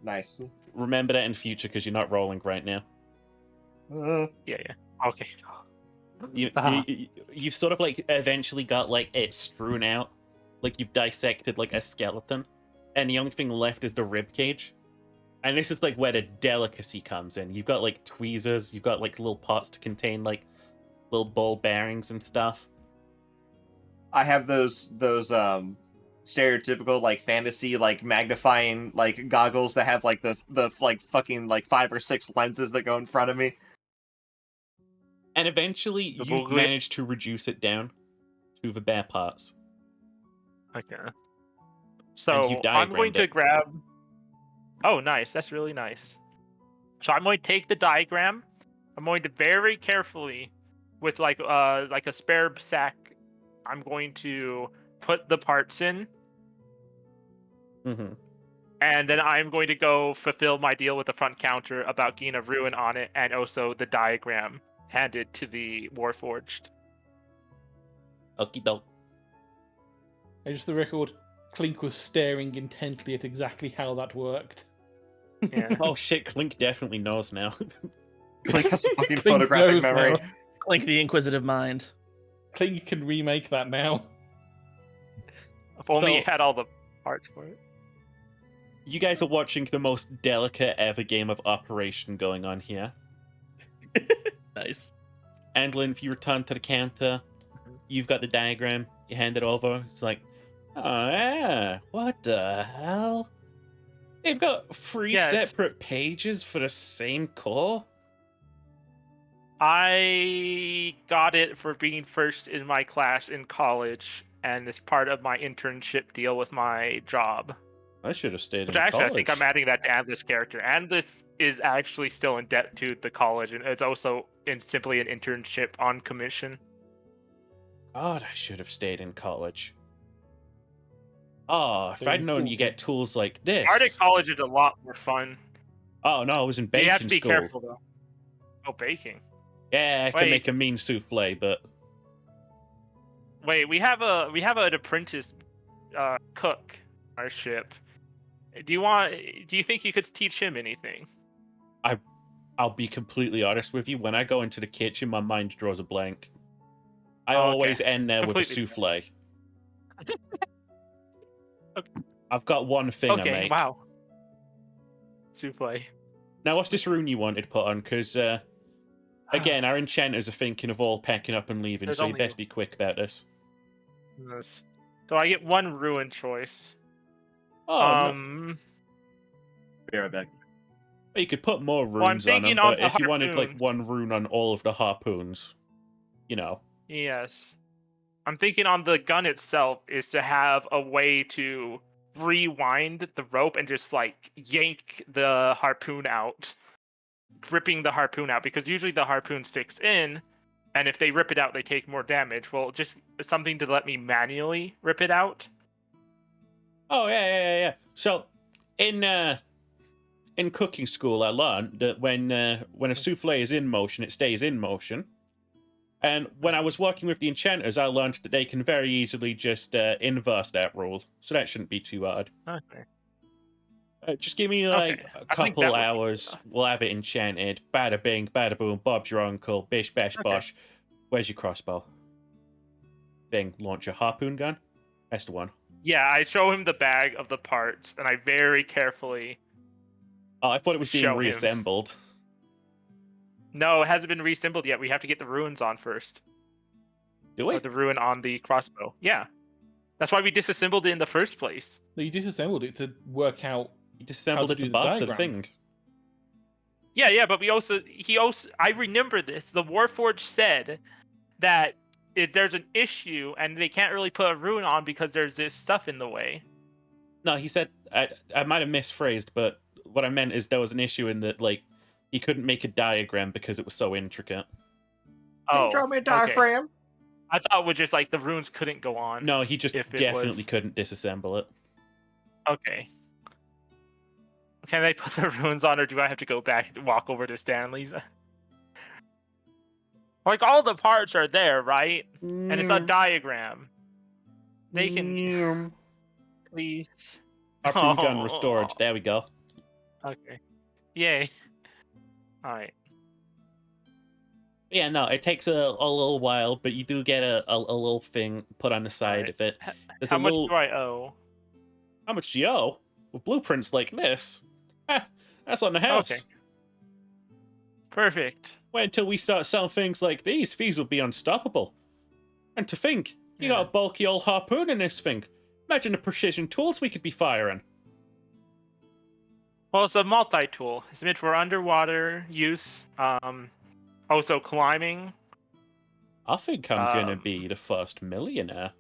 Speaker 3: Nice.
Speaker 1: Remember that in future because you're not rolling right now.
Speaker 2: Yeah. Okay.
Speaker 1: You've sort of like eventually got like it strewn out, like you've dissected like a skeleton, and the only thing left is the rib cage. And this is like where the delicacy comes in. You've got like tweezers, you've got like little pots to contain like little ball bearings and stuff.
Speaker 3: I have those stereotypical like fantasy like magnifying like goggles that have like the like fucking like 5 or 6 lenses that go in front of me.
Speaker 1: And eventually you've managed to reduce it down to the bare parts.
Speaker 2: Okay. So I'm going to grab. Oh, nice. That's really nice. So I'm going to take the diagram. I'm going to very carefully, with like a spare sack, I'm going to put the parts in.
Speaker 1: Mm-hmm.
Speaker 2: And then I'm going to go fulfill my deal with the front counter about getting a ruin on it, and also the diagram handed to the Warforged.
Speaker 1: Okie doke.
Speaker 5: And just the record, Clink was staring intently at exactly how that worked.
Speaker 2: Yeah.
Speaker 1: Oh shit, Clink definitely knows now.
Speaker 3: Clink has a fucking
Speaker 5: Clink
Speaker 3: photographic
Speaker 5: knows
Speaker 3: memory.
Speaker 5: now.
Speaker 4: Clink the inquisitive mind.
Speaker 5: Clink can remake that now.
Speaker 2: If only you
Speaker 1: So-
Speaker 2: had all the parts for it.
Speaker 1: You guys are watching the most delicate ever game of Operation going on here.
Speaker 4: Nice.
Speaker 1: Andlin, if you return to the counter, you've got the diagram, you hand it over. It's like, oh yeah, what the hell? They've got 3 separate pages for the same core?
Speaker 2: I got it for being first in my class in college, and it's part of my internship deal with my job.
Speaker 1: I should have stayed
Speaker 2: Which
Speaker 1: in
Speaker 2: actually,
Speaker 1: college.
Speaker 2: I think I'm adding that to Andlith's character. Andlith is actually still in debt to the college, and it's also simply an internship on commission.
Speaker 1: God, I should have stayed in college. Oh, if
Speaker 5: Very
Speaker 1: I'd known
Speaker 5: cool.
Speaker 1: you get tools like this.
Speaker 2: Art at college is a lot more fun.
Speaker 1: Oh no, I was in baking
Speaker 2: You have to be
Speaker 1: school.
Speaker 2: careful though. Oh, baking.
Speaker 1: Yeah, I can
Speaker 2: Wait.
Speaker 1: make a mean souffle, but
Speaker 2: Wait, we have an apprentice cook on our ship. Do you think you could teach him anything?
Speaker 1: I'll be completely honest with you. When I go into the kitchen, my mind draws a blank. I
Speaker 2: Oh, okay.
Speaker 1: always end there with a
Speaker 2: Completely.
Speaker 1: souffle.
Speaker 2: Okay.
Speaker 1: I've got one thing I
Speaker 2: Okay,
Speaker 1: make.
Speaker 2: wow. Souffle.
Speaker 1: Now, what's this rune you wanted put on? Because, again, our enchanters are thinking of all packing up and leaving,
Speaker 2: There's
Speaker 1: so you
Speaker 2: only-
Speaker 1: best be quick about this.
Speaker 2: Yes. So I get one ruin choice.
Speaker 1: Oh, no.
Speaker 3: Be right back.
Speaker 1: You could put more
Speaker 2: Well, I'm
Speaker 1: runes on them,
Speaker 2: thinking on
Speaker 1: but
Speaker 2: the
Speaker 1: if you wanted, like,
Speaker 2: harpoon.
Speaker 1: one rune on all of the harpoons, you know.
Speaker 2: Yes. I'm thinking on the gun itself is to have a way to rewind the rope and just like yank the harpoon out, ripping the harpoon out, because usually the harpoon sticks in, and if they rip it out, they take more damage. Well, just something to let me manually rip it out.
Speaker 1: Oh, yeah. So, in in cooking school, I learned that when a souffle is in motion, it stays in motion. And when I was working with the enchanters, I learned that they can very easily just inverse that rule. So that shouldn't be too hard.
Speaker 2: Okay.
Speaker 1: Just give me like
Speaker 2: Okay.
Speaker 1: a
Speaker 2: I think that
Speaker 1: couple
Speaker 2: would be
Speaker 1: hours.
Speaker 2: enough.
Speaker 1: We'll have it enchanted. Bada bing, bada boom. Bob's your uncle. Bish bash
Speaker 2: Okay.
Speaker 1: bosh. Where's your crossbow? Thing. Launch a harpoon gun. That's the one.
Speaker 2: Yeah, I show him the bag of the parts, and I very carefully.
Speaker 1: Oh, I thought it was being
Speaker 2: Show him.
Speaker 1: reassembled.
Speaker 2: No, it hasn't been reassembled yet. We have to get the ruins on first.
Speaker 1: Do we?
Speaker 2: Or the ruin on the crossbow. Yeah. That's why we disassembled it in the first place.
Speaker 5: No, you disassembled it to work out.
Speaker 1: You disassembled
Speaker 5: How
Speaker 1: it
Speaker 5: to
Speaker 1: to
Speaker 5: do the
Speaker 1: parts of the
Speaker 5: diagram.
Speaker 1: thing.
Speaker 2: Yeah, but I remember this. The Warforged said that there's an issue and they can't really put a ruin on because there's this stuff in the way.
Speaker 1: No, he said I might have misphrased, but what I meant is there was an issue in that like he couldn't make a diagram because it was so intricate.
Speaker 2: Oh,
Speaker 3: Draw me a
Speaker 2: okay.
Speaker 3: diaphragm.
Speaker 2: I thought it was just like the runes couldn't go on.
Speaker 1: No, he just
Speaker 2: If it
Speaker 1: definitely
Speaker 2: was-
Speaker 1: couldn't disassemble it.
Speaker 2: Okay. Can I put the runes on, or do I have to go back and walk over to Stanley's? Like, all the parts are there, right? And it's a diagram. They can... Please.
Speaker 1: Harpoon gun
Speaker 2: Oh.
Speaker 1: restored. There we go.
Speaker 2: Okay. Yay. Alright.
Speaker 1: Yeah, no, it takes a little while, but you do get a little thing put on the side
Speaker 2: Alright.
Speaker 1: of it. There's
Speaker 2: How
Speaker 1: a
Speaker 2: much
Speaker 1: little...
Speaker 2: do I owe?
Speaker 1: How much do you owe? With blueprints like this? That's on the house.
Speaker 2: Okay. Perfect.
Speaker 1: Wait until we start selling things like these. These will be unstoppable. And to think, you got a bulky old harpoon in this thing. Imagine the precision tools we could be firing.
Speaker 2: Well, it's a multi-tool. It's meant for underwater use. Also climbing.
Speaker 1: I think I'm gonna
Speaker 2: Um,
Speaker 1: be the first millionaire.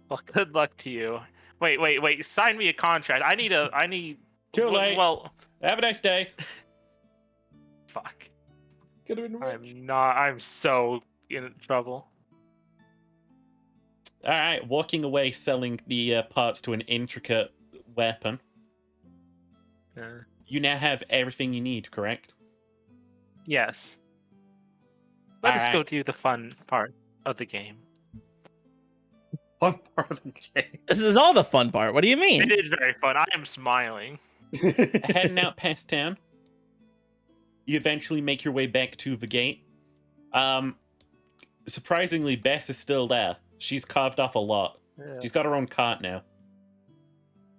Speaker 2: Well, good luck to you. Wait. Sign me a contract. I need.
Speaker 1: Too late.
Speaker 2: Well,
Speaker 1: Have a nice day.
Speaker 2: fuck.
Speaker 5: Could have been rich.
Speaker 2: I'm so in trouble.
Speaker 1: All right, walking away, selling the parts to an intricate weapon.
Speaker 2: Yeah.
Speaker 1: You now have everything you need, correct?
Speaker 2: Yes. Let us go
Speaker 1: Alright.
Speaker 2: to the fun part of the game.
Speaker 3: One part of the game.
Speaker 4: This is all the fun part. What do you mean?
Speaker 2: It is very fun. I am smiling.
Speaker 1: Heading out past town. You eventually make your way back to the gate. Surprisingly, Bess is still there. She's carved off a lot.
Speaker 2: Yeah.
Speaker 1: She's got her own cart now.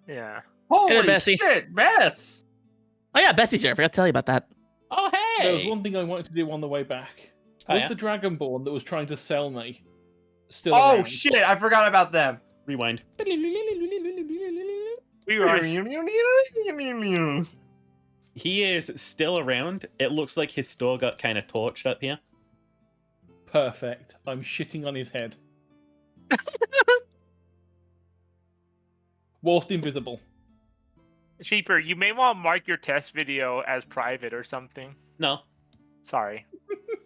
Speaker 2: Yeah.
Speaker 3: Holy
Speaker 4: Bessie.
Speaker 3: shit, Bess!
Speaker 4: Oh yeah, Bessie's here. I forgot to tell you about that.
Speaker 1: Oh, hey!
Speaker 5: There was one thing I wanted to do on the way back.
Speaker 1: Oh,
Speaker 5: Was
Speaker 1: yeah?
Speaker 5: the Dragonborn that was trying to sell me still
Speaker 3: Oh
Speaker 5: around?
Speaker 3: shit, I forgot about them.
Speaker 1: Rewind.
Speaker 2: We were.
Speaker 1: He is still around. It looks like his store got kind of torched up here.
Speaker 5: Perfect. I'm shitting on his head. Whilst invisible.
Speaker 2: Sheeper, you may want to mark your test video as private or something.
Speaker 1: No.
Speaker 2: Sorry.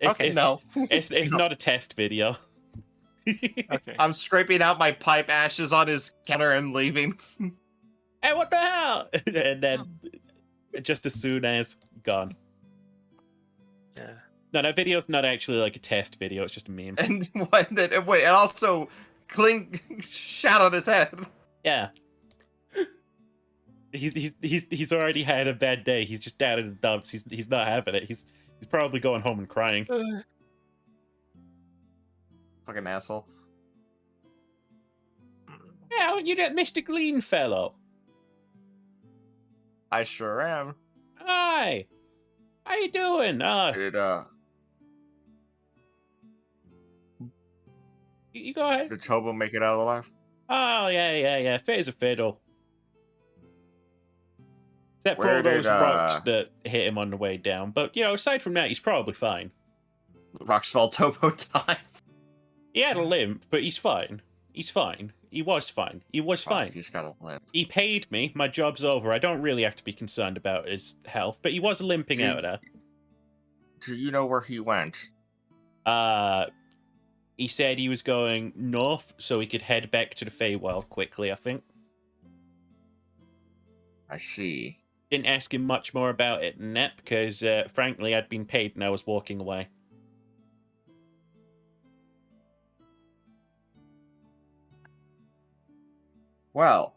Speaker 1: It's,
Speaker 2: Okay,
Speaker 1: it's,
Speaker 3: No.
Speaker 1: it's
Speaker 2: No.
Speaker 1: not a test video.
Speaker 2: Okay.
Speaker 3: I'm scraping out my pipe ashes on his counter and leaving.
Speaker 1: Hey, what the hell? And then, just as soon as gone.
Speaker 2: Yeah.
Speaker 1: No, that video's not actually like a test video. It's just a meme.
Speaker 3: And wait, and also Kling shot on his head.
Speaker 1: Yeah. He's already had a bad day. He's just down in the dumps. He's not having it. He's probably going home and crying.
Speaker 3: Fucking asshole.
Speaker 1: Yeah, you that Mr. Glean fellow.
Speaker 3: I sure am.
Speaker 1: Hi. How you doing?
Speaker 3: Did
Speaker 1: You go ahead.
Speaker 3: did Tobo make it out alive?
Speaker 1: Oh, yeah. Fair's a fiddle. Except for
Speaker 3: Where
Speaker 1: all those
Speaker 3: did,
Speaker 1: rocks that hit him on the way down. But, aside from that, he's probably fine.
Speaker 3: Roxfall Tobo dies.
Speaker 1: He had a limp, but he's fine. He's fine. He was fine. He was fine.
Speaker 3: He's got a limp.
Speaker 1: He paid me. My job's over. I don't really have to be concerned about his health, but he was limping out of there.
Speaker 3: Do you know where he went?
Speaker 1: He said he was going north so he could head back to the Feywild quickly, I think.
Speaker 3: I see.
Speaker 1: Didn't ask him much more about it than that because, frankly, I'd been paid and I was walking away.
Speaker 3: Well,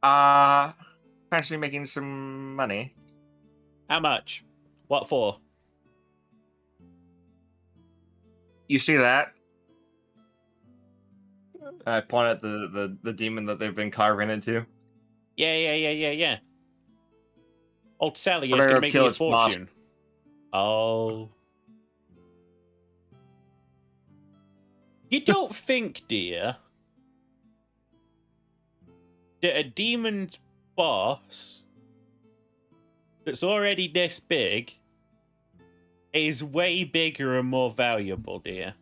Speaker 3: actually making some money.
Speaker 1: How much? What for?
Speaker 3: You see that? I point at the demon that they've been carving into.
Speaker 1: Yeah. Old Sally
Speaker 3: We're
Speaker 1: is
Speaker 3: gonna
Speaker 1: gonna make
Speaker 3: kill
Speaker 1: me a
Speaker 3: its boss.
Speaker 1: fortune. Oh. You don't think, dear, that a demon's boss that's already this big is way bigger and more valuable, dear?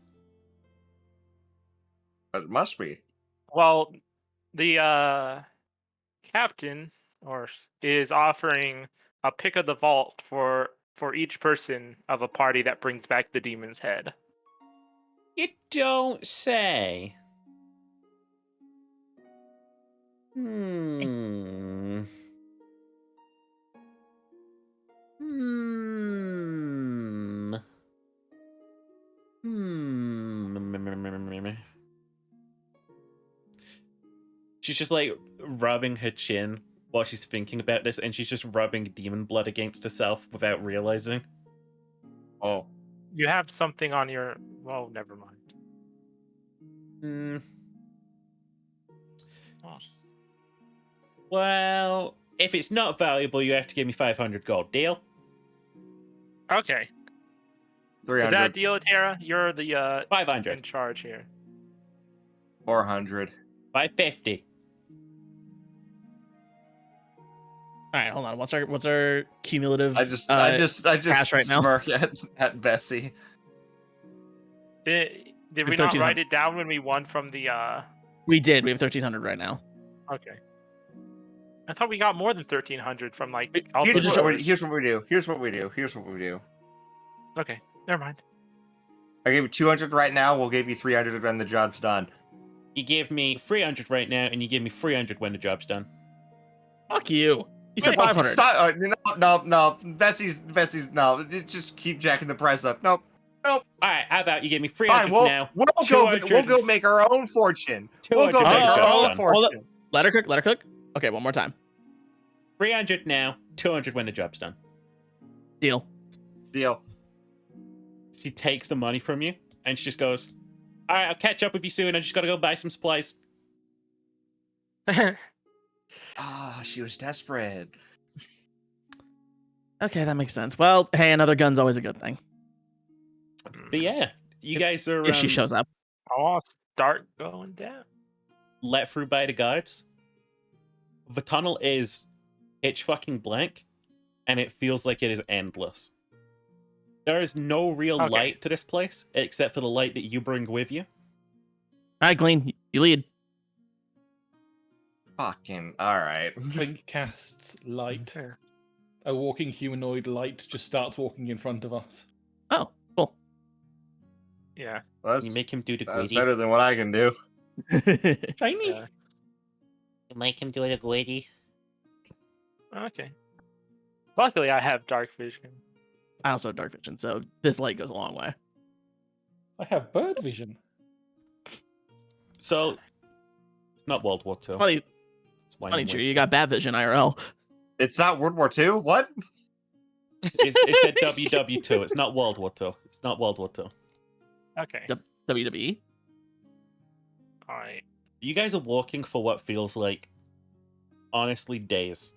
Speaker 3: It must be.
Speaker 2: Well, the captain is offering a pick of the vault for each person of a party that brings back the demon's head.
Speaker 1: You don't say. Hmm. Hmm. She's just like rubbing her chin while she's thinking about this, and she's just rubbing demon blood against herself without realizing.
Speaker 3: Oh.
Speaker 2: You have something on your. Well, never mind.
Speaker 1: Hmm.
Speaker 2: Oh.
Speaker 1: Well, if it's not valuable, you have to give me 500 gold. Deal?
Speaker 2: Okay.
Speaker 3: 300.
Speaker 2: Is that a deal, Tara? You're the
Speaker 1: 500.
Speaker 2: in charge here.
Speaker 3: 400.
Speaker 1: 550.
Speaker 4: All right, hold on. What's our cumulative?
Speaker 3: I just
Speaker 4: cash right now?
Speaker 3: smirk at Bessie.
Speaker 2: Did we not
Speaker 4: 1300.
Speaker 2: write it down when we won from the?
Speaker 4: We did. We have 1,300 right now.
Speaker 2: Okay. I thought we got more than 1,300 from like all
Speaker 3: Here's
Speaker 2: the
Speaker 3: what,
Speaker 2: stores.
Speaker 3: here's what we do. Here's what we do.
Speaker 2: Okay, never mind.
Speaker 3: I gave you 200 right now. We'll give you 300 when the job's done.
Speaker 1: You give me 300 right now, and you give me 300 when the job's done.
Speaker 4: Fuck you. You said
Speaker 2: Wait,
Speaker 4: 500.
Speaker 3: Stop, no. Bessie's no. Just keep jacking the price up. Nope.
Speaker 1: All right, how about you give me 300
Speaker 3: Fine,
Speaker 1: now?
Speaker 3: we'll go make our own fortune. We'll go
Speaker 1: 200
Speaker 3: make
Speaker 1: when the
Speaker 3: our
Speaker 1: job's
Speaker 3: own
Speaker 1: done.
Speaker 3: fortune.
Speaker 4: Let her cook. Okay, one more time.
Speaker 1: 300 now, 200 when the job's done.
Speaker 4: Deal.
Speaker 3: Deal.
Speaker 1: She takes the money from you, and she just goes, all right, I'll catch up with you soon. I just gotta go buy some supplies.
Speaker 3: She was desperate.
Speaker 4: Okay, that makes sense. Well, hey, another gun's always a good thing.
Speaker 1: But yeah, you guys are
Speaker 4: If she shows up.
Speaker 2: I'll start going down.
Speaker 1: let through by the guards. The tunnel is pitch fucking blank, and it feels like it is endless. There is no real light to this place, except for the light that you bring with you.
Speaker 4: All right, Glean, you lead.
Speaker 3: Fucking alright.
Speaker 5: Clink casts light. A walking humanoid light just starts walking in front of us.
Speaker 4: Oh, cool.
Speaker 2: Yeah.
Speaker 1: You make him do the
Speaker 3: That's
Speaker 1: greedy.
Speaker 3: better than what I can do.
Speaker 5: Shiny.
Speaker 2: Yeah.
Speaker 1: You make him do the greedy.
Speaker 2: Okay. Luckily, I have dark vision.
Speaker 4: I also have dark vision, so this light goes a long way.
Speaker 5: I have bird vision.
Speaker 1: So, it's not World War II.
Speaker 4: Funny,
Speaker 1: It's wine
Speaker 4: funny,
Speaker 1: and
Speaker 4: Drew.
Speaker 1: whiskey.
Speaker 4: You got bat vision IRL.
Speaker 3: It's not World War II? What?
Speaker 1: It said WW2. It's not World War II. It's not World War II.
Speaker 2: Okay.
Speaker 4: WWE.
Speaker 2: All right.
Speaker 1: You guys are walking for what feels like, honestly, days.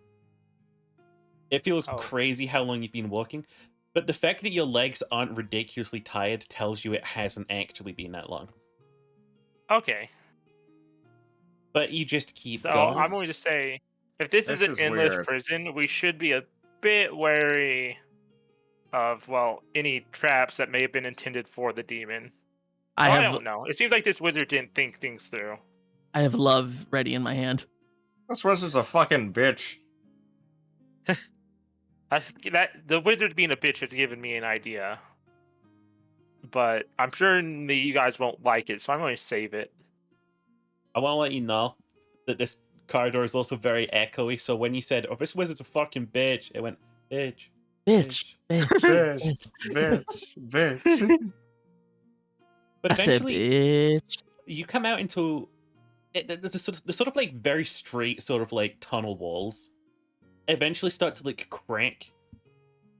Speaker 1: It feels crazy how long you've been walking, but the fact that your legs aren't ridiculously tired tells you it hasn't actually been that long.
Speaker 2: Okay.
Speaker 1: But you just keep
Speaker 2: So
Speaker 1: going.
Speaker 2: I'm going to say, if this is an
Speaker 3: is
Speaker 2: endless
Speaker 3: weird.
Speaker 2: prison, we should be a bit wary of, well, any traps that may have been intended for the demon. I don't know. It seems like this wizard didn't think things through.
Speaker 4: I have love ready in my hand.
Speaker 3: This wizard's a fucking bitch.
Speaker 2: The wizard being a bitch has given me an idea, but I'm sure you guys won't like it, so I'm going to save it.
Speaker 1: I want to let you know that this corridor is also very echoey. So when you said, "Oh, this wizard's a fucking bitch," it went, "Bitch,
Speaker 4: Bitch.
Speaker 3: Bitch, bitch.
Speaker 1: But
Speaker 4: I said
Speaker 1: eventually,
Speaker 4: bitch.
Speaker 1: you come out into the sort of like very straight sort of like tunnel walls. Eventually, start to like crack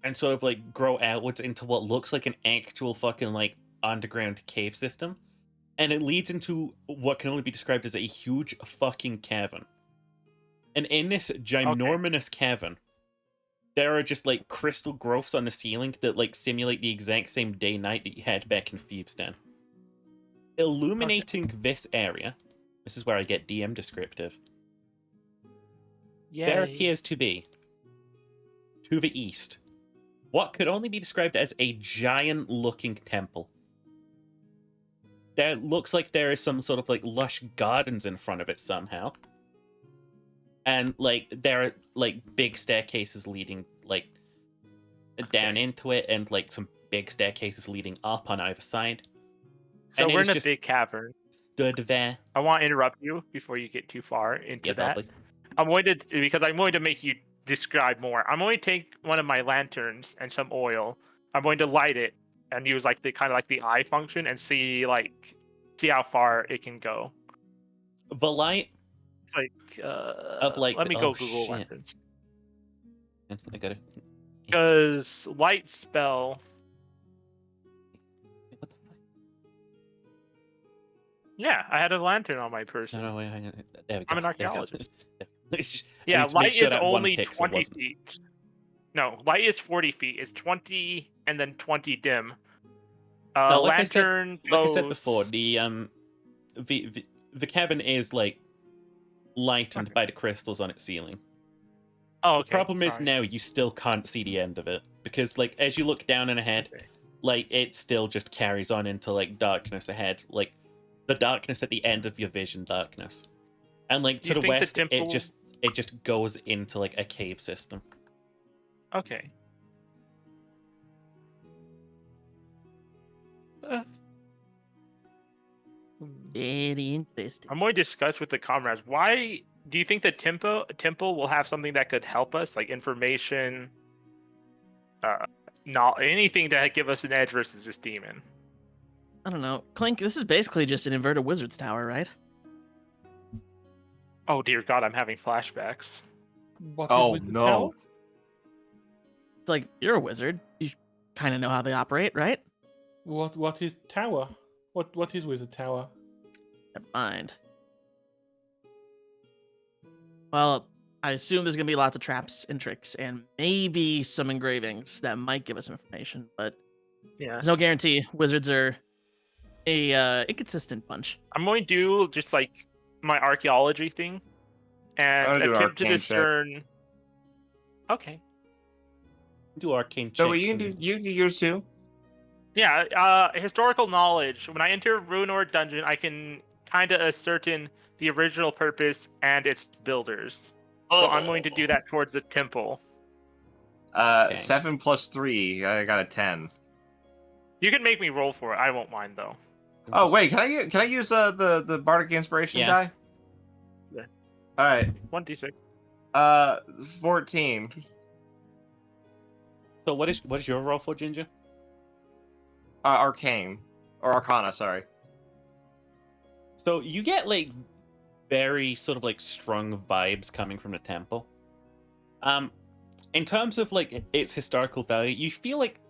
Speaker 1: and sort of like grow outwards into what looks like an actual fucking like underground cave system, and it leads into what can only be described as a huge fucking cavern. And in this ginormous cavern, there are just like crystal growths on the ceiling that like simulate the exact same day-night that you had back in Thieves Den. Illuminating this area, this is where I get DM descriptive.
Speaker 2: Yeah.
Speaker 1: There appears to be, to the east, what could only be described as a giant-looking temple. There looks like there is some sort of like lush gardens in front of it somehow. And like there are like big staircases leading like down into it, and like some big staircases leading up on either side.
Speaker 2: So
Speaker 1: And it
Speaker 2: we're
Speaker 1: is
Speaker 2: in a
Speaker 1: just
Speaker 2: big cavern.
Speaker 1: Stood there.
Speaker 2: I want to interrupt you before you get too far into
Speaker 1: Yeah,
Speaker 2: that.
Speaker 1: probably.
Speaker 2: I'm going to make you describe more. I'm going to take one of my lanterns and some oil. I'm going to light it and use like the kind of like the eye function and see how far it can go.
Speaker 1: The light
Speaker 2: It's like
Speaker 1: of like
Speaker 2: let me go Google
Speaker 1: shit.
Speaker 2: lanterns.
Speaker 1: I got it.
Speaker 2: Because light spell.
Speaker 1: What the fuck?
Speaker 2: Yeah, I had a lantern on my person.
Speaker 1: No, wait, hang on. There we go.
Speaker 2: I'm an
Speaker 1: There we go.
Speaker 2: archaeologist.
Speaker 1: It's just- I
Speaker 2: Yeah,
Speaker 1: need to make
Speaker 2: light
Speaker 1: sure
Speaker 2: is
Speaker 1: that one
Speaker 2: only
Speaker 1: pixel
Speaker 2: 20
Speaker 1: wasn't-
Speaker 2: feet. No, light is 40 feet. It's 20 and then 20 dim.
Speaker 1: No, like
Speaker 2: Lantern
Speaker 1: I said
Speaker 2: goes-
Speaker 1: before, the cavern is like lightened by the crystals on its ceiling.
Speaker 2: Oh, okay.
Speaker 1: The problem is
Speaker 2: sorry.
Speaker 1: now you still can't see the end of it, because like as you look down and ahead,
Speaker 2: Okay.
Speaker 1: like it still just carries on into like darkness ahead, like the darkness at the end of your vision darkness. And like
Speaker 2: Do
Speaker 1: to
Speaker 2: you
Speaker 1: the
Speaker 2: think the
Speaker 1: west,
Speaker 2: temple-
Speaker 1: it just goes into like a cave system.
Speaker 2: Okay.
Speaker 4: Very interesting.
Speaker 2: I'm going to discuss with the comrades. Why do you think the temple will have something that could help us, like information, not anything that give us an edge versus this demon?
Speaker 4: I don't know. Clink, this is basically just an inverted wizard's tower, right?
Speaker 2: Oh dear God, I'm having flashbacks.
Speaker 5: What is
Speaker 3: Oh
Speaker 5: Wizard
Speaker 3: no.
Speaker 5: Tower?
Speaker 4: It's like, you're a wizard. You kind of know how they operate, right?
Speaker 5: What is tower? What is Wizard Tower?
Speaker 4: Never mind. Well, I assume there's going to be lots of traps and tricks and maybe some engravings that might give us information, but
Speaker 2: Yeah.
Speaker 4: there's no guarantee. Wizards are a inconsistent bunch.
Speaker 2: I'm going to do just like my archaeology thing and
Speaker 3: I'm gonna do an
Speaker 2: attempt to
Speaker 3: arcane check.
Speaker 2: discern. Okay.
Speaker 1: Do arcane checks.
Speaker 3: So you can do yours too.
Speaker 2: Yeah, historical knowledge. When I enter a ruin or a dungeon, I can kind of ascertain the original purpose and its builders. So I'm going to do that towards the temple.
Speaker 1: Okay.
Speaker 3: 7 plus 3. I got a 10.
Speaker 2: You can make me roll for it. I won't mind though.
Speaker 3: Oh wait, can I use the bardic inspiration
Speaker 1: Yeah.
Speaker 3: die?
Speaker 2: Yeah.
Speaker 3: All right.
Speaker 2: 1d6.
Speaker 3: 14.
Speaker 1: So what is your roll for, Ginger?
Speaker 3: Arcane or Arcana, sorry.
Speaker 1: So you get like very sort of like strong vibes coming from the temple. In terms of like its historical value, you feel like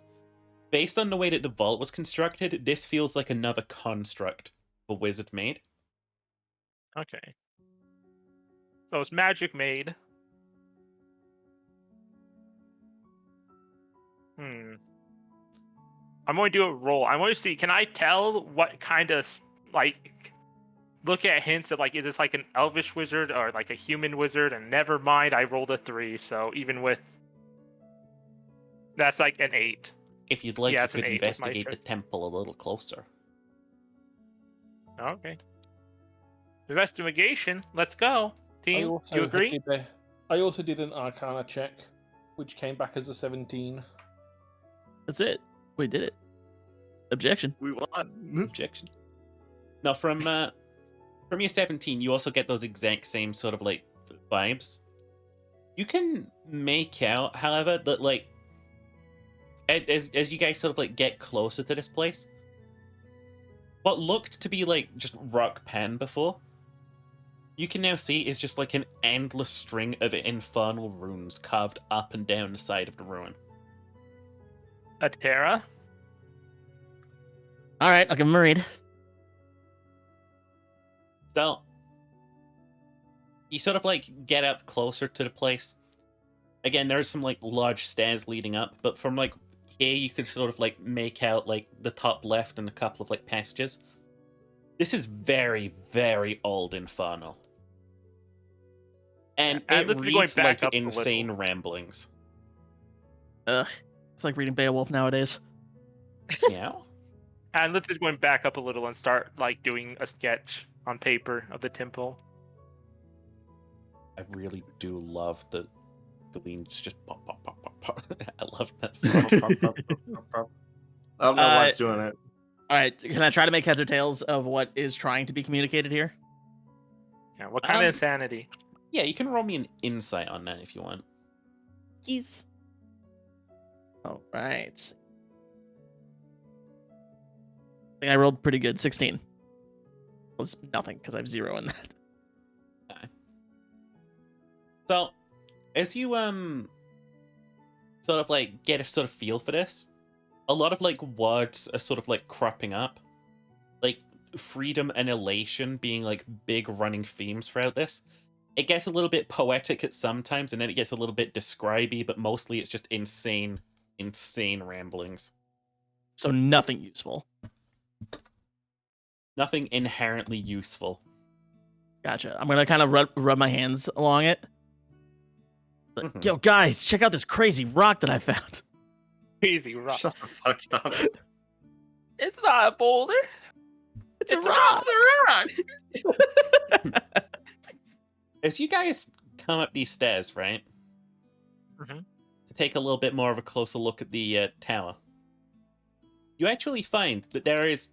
Speaker 1: based on the way that the vault was constructed, this feels like another construct the wizard made.
Speaker 2: Okay. So it's magic made. I'm going to do a roll. I'm going to see, can I tell what kind of, like, look at hints of, like, is this like an elvish wizard or like a human wizard? And never mind, I rolled a 3, so even with, that's like an 8.
Speaker 1: If you'd like,
Speaker 2: Yeah,
Speaker 1: you
Speaker 2: it's an
Speaker 1: could
Speaker 2: 8 with my
Speaker 1: investigate the
Speaker 2: check.
Speaker 1: temple a little closer.
Speaker 2: Okay. Investigation, let's go. Team, do you agree?
Speaker 5: I also did an Arcana check, which came back as a 17.
Speaker 4: That's it. We did it. Objection.
Speaker 3: We won.
Speaker 1: Objection. Now, from from your 17, you also get those exact same sort of like vibes. You can make out, however, that like as you guys sort of like get closer to this place, what looked to be like just rock pen before, you can now see is just like an endless string of infernal runes carved up and down the side of the ruin.
Speaker 2: A Terra?
Speaker 4: All right, I'll give him a read.
Speaker 1: So, you sort of like get up closer to the place. Again, there's some like large stairs leading up, but from like here you could sort of like make out like the top left and a couple of like passages. This is very, very old Infernal. And
Speaker 2: And
Speaker 1: it
Speaker 2: let's be going
Speaker 1: reads
Speaker 2: back
Speaker 1: like
Speaker 2: up a
Speaker 1: insane
Speaker 2: little.
Speaker 1: ramblings.
Speaker 4: Ugh, it's like reading Beowulf nowadays.
Speaker 1: Yeah.
Speaker 2: And let's just going back up a little and start like doing a sketch on paper of the temple.
Speaker 1: I really do love the gleams just pop, pop, pop, pop, pop. I love that.
Speaker 3: I don't know what's doing it.
Speaker 4: All right, can I try to make heads or tails of what is trying to be communicated here?
Speaker 2: Yeah, what kind of insanity?
Speaker 1: Yeah, you can roll me an insight on that if you want.
Speaker 4: Keys. All right. I think I rolled pretty good. 16. Was nothing because I have 0 in that.
Speaker 1: Okay. So, as you sort of like get a sort of feel for this, a lot of like words are sort of like cropping up, like freedom and elation being like big running themes throughout this. It gets a little bit poetic at sometimes, and then it gets a little bit describey, but mostly it's just insane ramblings.
Speaker 4: So nothing useful.
Speaker 1: Nothing inherently useful.
Speaker 4: Gotcha. I'm gonna kind of rub my hands along it. But,
Speaker 1: Mhm.
Speaker 4: Yo, guys, check out this crazy rock that I found.
Speaker 2: Crazy rock.
Speaker 3: Shut the fuck up.
Speaker 2: It's not a boulder.
Speaker 4: It's a rock.
Speaker 1: As you guys come up these stairs, right?
Speaker 2: Mhm.
Speaker 1: To take a little bit more of a closer look at the tower, you actually find that there is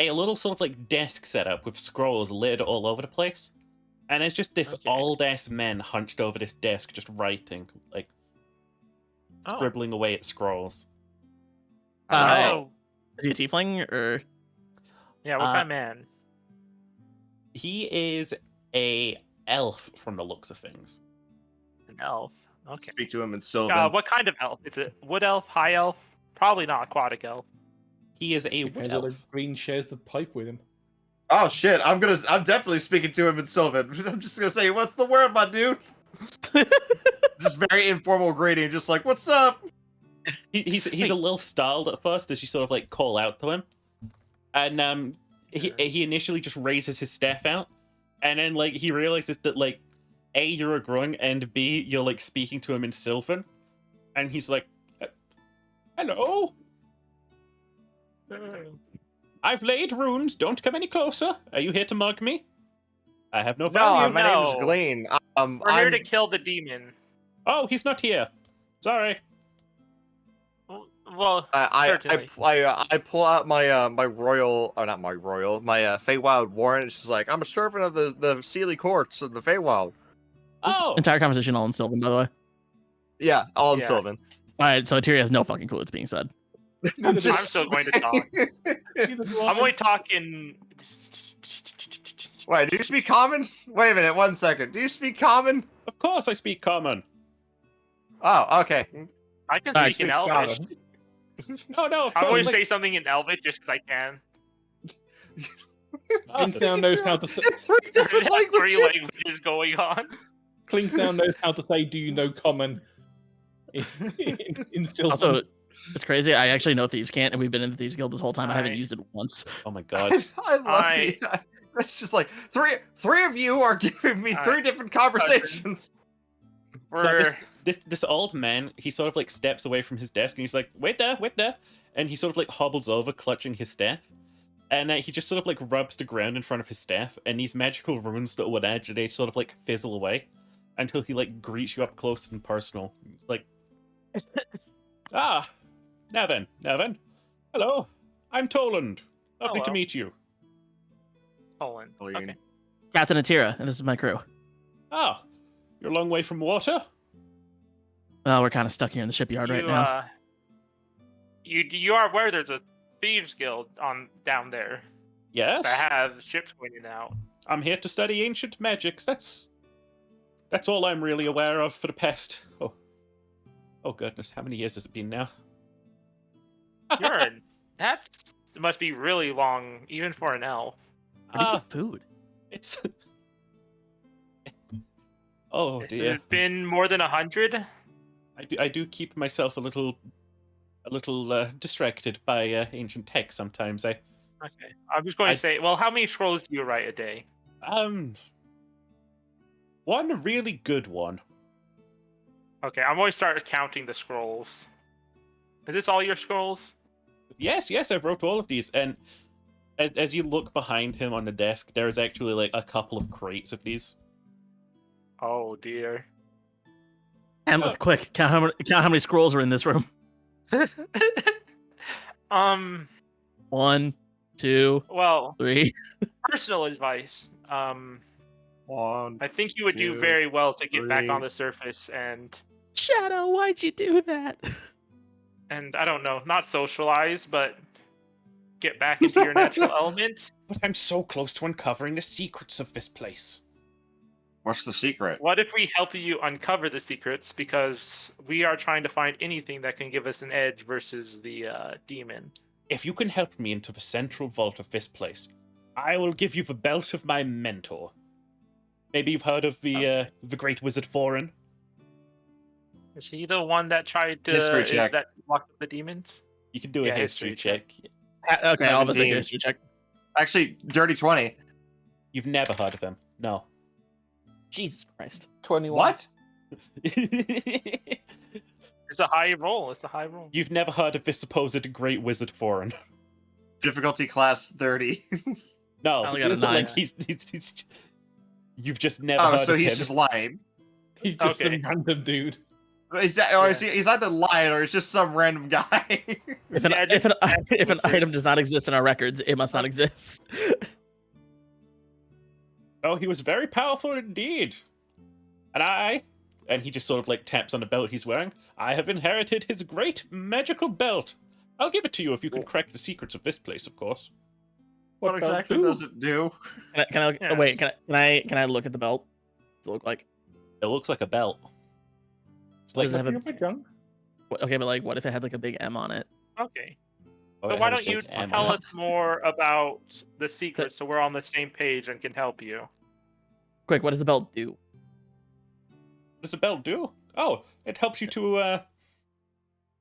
Speaker 1: a little sort of like desk set up with scrolls littered all over the place. And it's just this
Speaker 2: Okay.
Speaker 1: old-ass man hunched over this desk just writing, like scribbling away at scrolls.
Speaker 2: Oh.
Speaker 4: Is he a tiefling or?
Speaker 2: Yeah, what kind of man?
Speaker 1: He is a elf from the looks of things.
Speaker 2: An elf. Okay.
Speaker 3: Speak to him in Sylvan.
Speaker 2: What kind of elf? Is it wood elf, high elf? Probably not aquatic elf.
Speaker 1: He is a wood
Speaker 5: Depends whether
Speaker 1: elf.
Speaker 5: Green shares the pipe with him.
Speaker 3: Oh shit! I'm definitely speaking to him in Sylvan. I'm just gonna say, "What's the word, my dude?" Just very informal greeting, just like, "What's up?"
Speaker 1: He's a little startled at first as you sort of like call out to him, and he initially just raises his staff out, and then like he realizes that like A, you're a grung, and B, you're like speaking to him in Sylvan, and he's like, "Hello, I've laid runes. Don't come any closer. Are you here to mug me? I have no
Speaker 3: No,
Speaker 1: value."
Speaker 3: my name's
Speaker 2: No.
Speaker 3: Glean.
Speaker 2: We're here to kill the demon.
Speaker 1: Oh, he's not here. Sorry.
Speaker 2: Well, certainly.
Speaker 3: I pull out my my royal, or not my royal, my Feywild warrant. She's like, "I'm a servant of the Sealy courts of the Feywild."
Speaker 1: Oh,
Speaker 4: Entire conversation all in Sylvan, by the way.
Speaker 3: Yeah, all in
Speaker 2: Yeah.
Speaker 3: Sylvan.
Speaker 4: All right, so Tyria has no fucking clue what's being said.
Speaker 2: I'm still going to talk. I'm only talking.
Speaker 3: Wait, do you speak common? Wait a minute, 1 second. Do you speak common?
Speaker 1: of course I speak common.
Speaker 3: Oh, okay.
Speaker 2: I can
Speaker 4: Alright,
Speaker 2: speak in
Speaker 3: speaks
Speaker 2: Elvish.
Speaker 3: common.
Speaker 1: Oh no, of
Speaker 2: I'm
Speaker 1: course.
Speaker 2: going to
Speaker 1: like-
Speaker 2: say something in Elvish just because I can.
Speaker 5: Clink now knows how to say.
Speaker 3: Three
Speaker 2: We
Speaker 3: different
Speaker 2: have
Speaker 3: languages.
Speaker 2: 3 languages going on.
Speaker 5: Clink now knows how to say. Do you know common? In Sylvan.
Speaker 4: Also, it's crazy. I actually know Thieves Can't, and we've been in the Thieves Guild this whole time. I haven't
Speaker 2: Alright.
Speaker 4: used it once.
Speaker 1: Oh my god.
Speaker 3: I love the. It's just like three of you are giving me
Speaker 2: Alright.
Speaker 3: 3 different conversations.
Speaker 2: We're
Speaker 1: This old man, he sort of like steps away from his desk and he's like, wait there, and he sort of like hobbles over, clutching his staff, and he just sort of like rubs the ground in front of his staff, and these magical runes that would edge, they sort of like fizzle away until he like greets you up close and personal. He's like, now then, hello, I'm Toland. Lovely to
Speaker 2: Hello.
Speaker 1: meet you.
Speaker 2: Colin. Okay.
Speaker 4: Captain Atira, and this is my crew.
Speaker 1: Oh, you're a long way from water?
Speaker 4: Well, we're kind of stuck here in the shipyard right now.
Speaker 2: You are aware there's a thieves guild down there
Speaker 1: Yes.
Speaker 2: that have ships going in and out.
Speaker 1: I'm here to study ancient magics. That's all I'm really aware of for the past. Oh goodness, how many years has it been now?
Speaker 2: That must be really long, even for an elf.
Speaker 4: Where do you get food?
Speaker 1: It's. Oh
Speaker 2: Has
Speaker 1: dear.
Speaker 2: it been more than 100?
Speaker 1: I do keep myself a little distracted by ancient tech sometimes.
Speaker 2: Okay. I'm just going to say, well, how many scrolls do you write a day?
Speaker 1: One really good one.
Speaker 2: Okay, I'm going to start counting the scrolls. Is this all your scrolls?
Speaker 1: Yes, I wrote all of these, and as you look behind him on the desk, there's actually like a couple of crates of these.
Speaker 2: Oh dear.
Speaker 4: And quick, count how many scrolls are in this room. 1, 2,
Speaker 2: Well,
Speaker 4: 3.
Speaker 2: personal advice.
Speaker 3: One.
Speaker 2: I think you would do
Speaker 3: 2,
Speaker 2: very well to get back
Speaker 3: 3.
Speaker 2: on the surface and
Speaker 4: Shadow, why'd you do that?
Speaker 2: I don't know, not socialize, but get back into your natural element.
Speaker 1: But I'm so close to uncovering the secrets of this place.
Speaker 3: What's the secret?
Speaker 2: What if we help you uncover the secrets, because we are trying to find anything that can give us an edge versus the demon.
Speaker 1: If you can help me into the central vault of this place, I will give you the belt of my mentor. Maybe you've heard of the Great Wizard Foreign?
Speaker 2: Is he the one that tried to
Speaker 3: History check.
Speaker 2: that locked up the demons?
Speaker 1: You can do a history check.
Speaker 4: Okay, I'll have a
Speaker 3: 17.
Speaker 4: history check.
Speaker 3: Actually, dirty 20.
Speaker 1: You've never heard of him. No.
Speaker 4: Jesus Christ.
Speaker 5: 21.
Speaker 3: What?
Speaker 2: It's a high roll. It's a high roll.
Speaker 1: You've never heard of this supposed Great Wizard Foreign.
Speaker 3: Difficulty class 30.
Speaker 1: No,
Speaker 4: I only got a
Speaker 1: like
Speaker 4: 9.
Speaker 1: he's you've just never
Speaker 3: Oh,
Speaker 1: heard
Speaker 3: so
Speaker 1: of
Speaker 3: he's
Speaker 1: him.
Speaker 3: just lying.
Speaker 5: He's just
Speaker 2: Okay.
Speaker 5: some random dude.
Speaker 3: Is that, or is he's either lying or he's just some random guy.
Speaker 4: If an item does not exist in our records, it must not exist.
Speaker 1: Oh, he was very powerful indeed. And he just sort of like taps on the belt he's wearing. I have inherited his great magical belt. I'll give it to you if you can crack the secrets of this place, of course.
Speaker 3: What exactly does it do?
Speaker 4: Can I look at the belt? Does it look like?
Speaker 1: It looks like a belt. It's like
Speaker 4: Does it have a?
Speaker 5: You're young.
Speaker 4: Okay, but like, what if it had like a big M on it?
Speaker 2: Okay.
Speaker 1: oh,
Speaker 2: So
Speaker 1: it
Speaker 2: why
Speaker 1: has
Speaker 2: don't you
Speaker 1: like an M
Speaker 2: tell
Speaker 1: on it.
Speaker 2: us more about the secrets so we're on the same page and can help you?
Speaker 4: Quick, what does the belt do?
Speaker 1: What does the belt do? Oh, it helps you to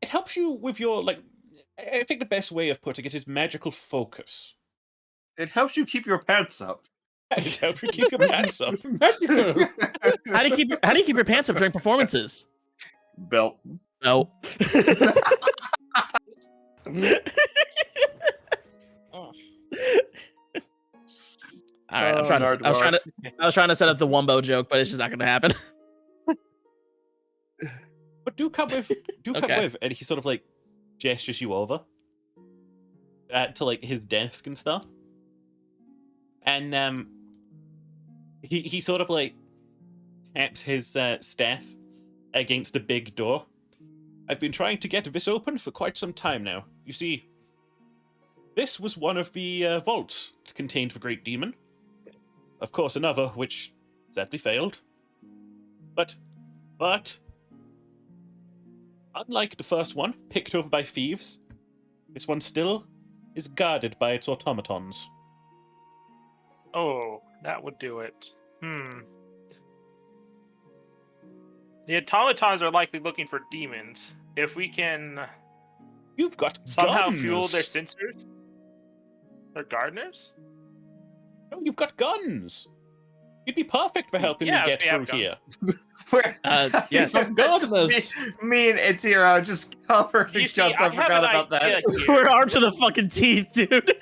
Speaker 1: it helps you with your like I think the best way of putting it is magical focus.
Speaker 3: It helps you keep your pants up.
Speaker 1: And it helps you keep your pants up.
Speaker 5: Magical.
Speaker 4: How do you keep your pants up during performances?
Speaker 3: Belt.
Speaker 4: No. All right, I was trying to set up the Wumbo joke, but it's just not going to happen.
Speaker 1: But do come with,
Speaker 4: Okay.
Speaker 1: and he sort of like gestures you over to like his desk and stuff, and he sort of like taps his staff against a big door. I've been trying to get this open for quite some time now. You see, this was one of the vaults that contained the Great Demon. Of course, another which sadly failed. But unlike the first one, picked over by thieves, this one still is guarded by its automatons.
Speaker 2: Oh, that would do it. The automatons are likely looking for demons. If we can
Speaker 1: You've got
Speaker 2: somehow
Speaker 1: guns.
Speaker 2: fuel their sensors, they're gardeners?
Speaker 1: No, you've got guns. You'd be perfect for helping
Speaker 2: Yeah,
Speaker 1: me
Speaker 2: if
Speaker 1: get
Speaker 2: we have
Speaker 1: through
Speaker 2: guns.
Speaker 1: here.
Speaker 4: Yes.
Speaker 3: Just
Speaker 5: Gardeners.
Speaker 3: me and Itiro just covered
Speaker 2: You
Speaker 3: in
Speaker 2: see,
Speaker 3: guns.
Speaker 2: I
Speaker 3: I
Speaker 2: have
Speaker 3: forgot
Speaker 2: an
Speaker 3: about
Speaker 2: idea
Speaker 3: that.
Speaker 2: here.
Speaker 4: We're armed to the fucking teeth, dude.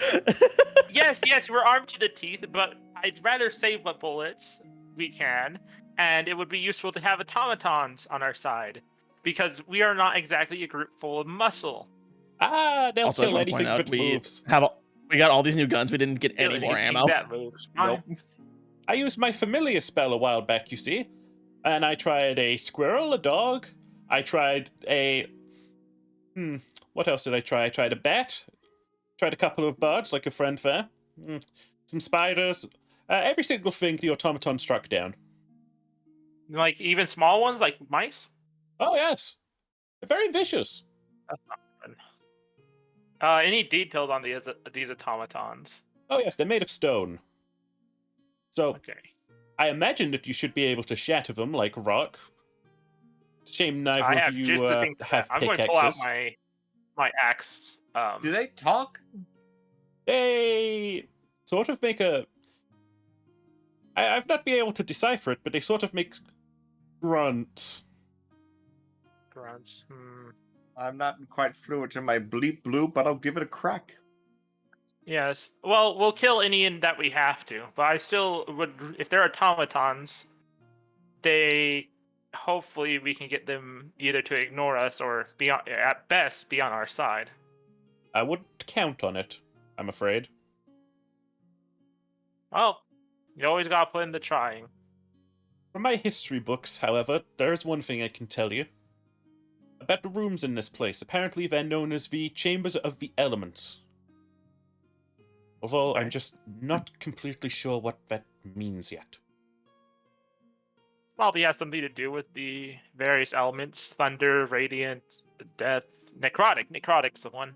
Speaker 2: Yes, we're armed to the teeth, but I'd rather save what bullets we can, and it would be useful to have automatons on our side, because we are not exactly a group full of muscle.
Speaker 1: They'll
Speaker 4: Also, I just
Speaker 1: kill
Speaker 4: want to
Speaker 1: anything
Speaker 4: point out
Speaker 1: that
Speaker 4: we
Speaker 1: moves.
Speaker 4: We got all these new guns. We didn't get any
Speaker 2: Really,
Speaker 4: more
Speaker 2: keep
Speaker 4: ammo.
Speaker 2: That moves.
Speaker 3: Nope.
Speaker 1: I used my familiar spell a while back, you see. And I tried a squirrel, a dog. I tried a... what else did I try? I tried a bat. Tried a couple of birds, like a friend there. Some spiders. Every single thing the automaton struck down.
Speaker 2: Like even small ones, like mice.
Speaker 1: Oh, yes. They're very vicious.
Speaker 2: That's not good. Any details on these automatons?
Speaker 1: Oh, yes, they're made of stone. So,
Speaker 2: Okay.
Speaker 1: I imagine that you should be able to shatter them like rock. It's a shame neither
Speaker 2: I
Speaker 1: of
Speaker 2: have
Speaker 1: you
Speaker 2: just the thing.
Speaker 1: have
Speaker 2: I'm going to pull out
Speaker 1: pickaxes.
Speaker 2: my axe.
Speaker 3: Do they talk?
Speaker 1: They sort of make a... I've not been able to decipher it, but they sort of make grunts.
Speaker 2: Grunts.
Speaker 3: I'm not quite fluent in my bleep bloop, but I'll give it a crack.
Speaker 2: Yes. Well, we'll kill any that we have to, but I still would. If they're automatons, hopefully we can get them either to ignore us or at best be on our side.
Speaker 1: I wouldn't count on it, I'm afraid.
Speaker 2: Well, you always gotta put in the trying.
Speaker 1: From my history books, however, there is one thing I can tell you. About the rooms in this place, apparently they're known as the Chambers of the Elements. Although I'm just not completely sure what that means yet.
Speaker 2: Probably has something to do with the various elements: thunder, radiant, death, necrotic. Necrotic's the one.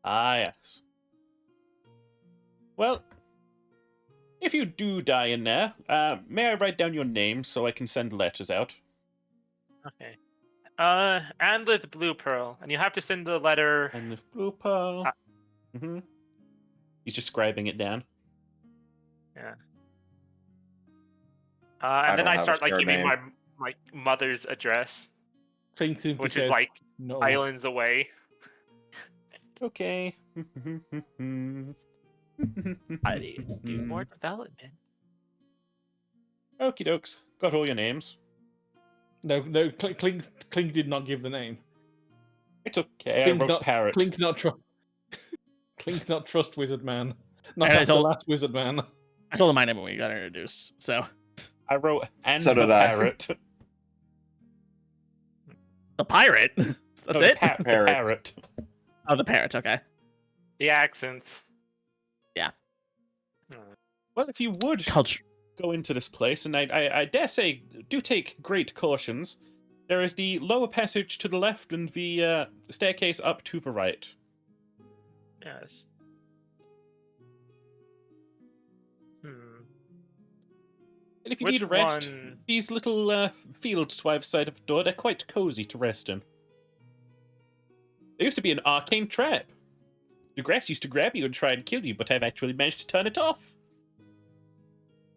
Speaker 1: Ah, yes. Well, if you do die in there, may I write down your name so I can send letters out?
Speaker 2: Okay. And with blue pearl, and you have to send the letter.
Speaker 1: And with blue pearl. He's just scribing it down.
Speaker 2: Yeah. And then
Speaker 3: don't
Speaker 2: I
Speaker 3: have a
Speaker 2: start like giving
Speaker 3: surname.
Speaker 2: my mother's address,
Speaker 5: Clink simply
Speaker 2: which is
Speaker 5: said,
Speaker 2: like
Speaker 5: no.
Speaker 2: islands away.
Speaker 1: Okay.
Speaker 2: I need to do more development.
Speaker 1: Okie dokes. Got all your names.
Speaker 5: No, Clink did not give the name.
Speaker 1: It's okay.
Speaker 5: Clink
Speaker 1: I wrote parrot.
Speaker 5: Clink not trust Wizard Man. Not
Speaker 4: And I
Speaker 5: after
Speaker 4: told-
Speaker 5: last Wizard Man.
Speaker 4: I told him my name when we got introduced. So
Speaker 1: I wrote and
Speaker 3: So
Speaker 1: the
Speaker 3: did I.
Speaker 1: parrot.
Speaker 4: the pirate. That's
Speaker 1: No,
Speaker 4: it.
Speaker 1: The parrot.
Speaker 4: Oh, the parrot. Okay.
Speaker 2: The accents.
Speaker 1: Well, if you would
Speaker 4: Culture.
Speaker 1: go into this place, and I dare say, do take great cautions. There is the lower passage to the left and the staircase up to the right.
Speaker 2: Yes.
Speaker 1: And if you
Speaker 2: Which
Speaker 1: need a rest,
Speaker 2: one?
Speaker 1: these little fields to either side of the door, they're quite cozy to rest in. There used to be an arcane trap. The grass used to grab you and try and kill you, but I've actually managed to turn it off.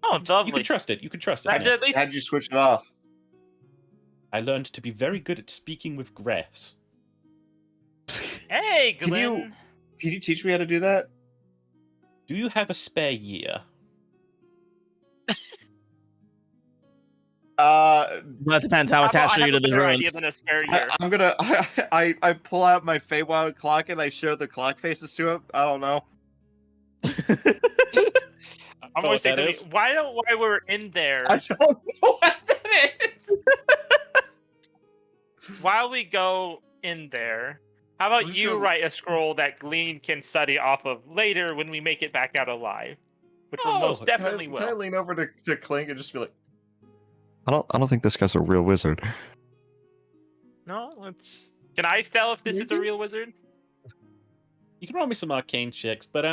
Speaker 2: Oh, lovely.
Speaker 1: You can trust it. You can trust it.
Speaker 2: That
Speaker 1: now.
Speaker 2: did at least
Speaker 3: How'd you switch it off?
Speaker 1: I learned to be very good at speaking with grass.
Speaker 2: Hey,
Speaker 3: Can
Speaker 2: Glenn.
Speaker 3: Can you teach me how to do that?
Speaker 1: Do you have a spare year?
Speaker 4: That depends how attached are you to the ruins.
Speaker 2: idea than a spare year.
Speaker 3: I'm gonna. I pull out my Feywild clock and I show the clock faces to him. I don't know.
Speaker 2: I'm
Speaker 1: know
Speaker 2: going to
Speaker 1: what
Speaker 2: say
Speaker 1: that
Speaker 2: something.
Speaker 1: is?
Speaker 2: While we're in there,
Speaker 3: I don't know what that is.
Speaker 2: while we go in there, how about
Speaker 3: I'm just
Speaker 2: you
Speaker 3: gonna-
Speaker 2: write a scroll that Glean can study off of later when we make it back out alive, which we most
Speaker 1: Oh,
Speaker 2: definitely
Speaker 3: Can I
Speaker 2: will.
Speaker 3: lean over to Clink and just be like,
Speaker 6: I don't think this guy's a real wizard.
Speaker 2: No, it's. Can I tell if this is a
Speaker 5: Maybe?
Speaker 2: real wizard?
Speaker 1: You can roll me some arcane checks, but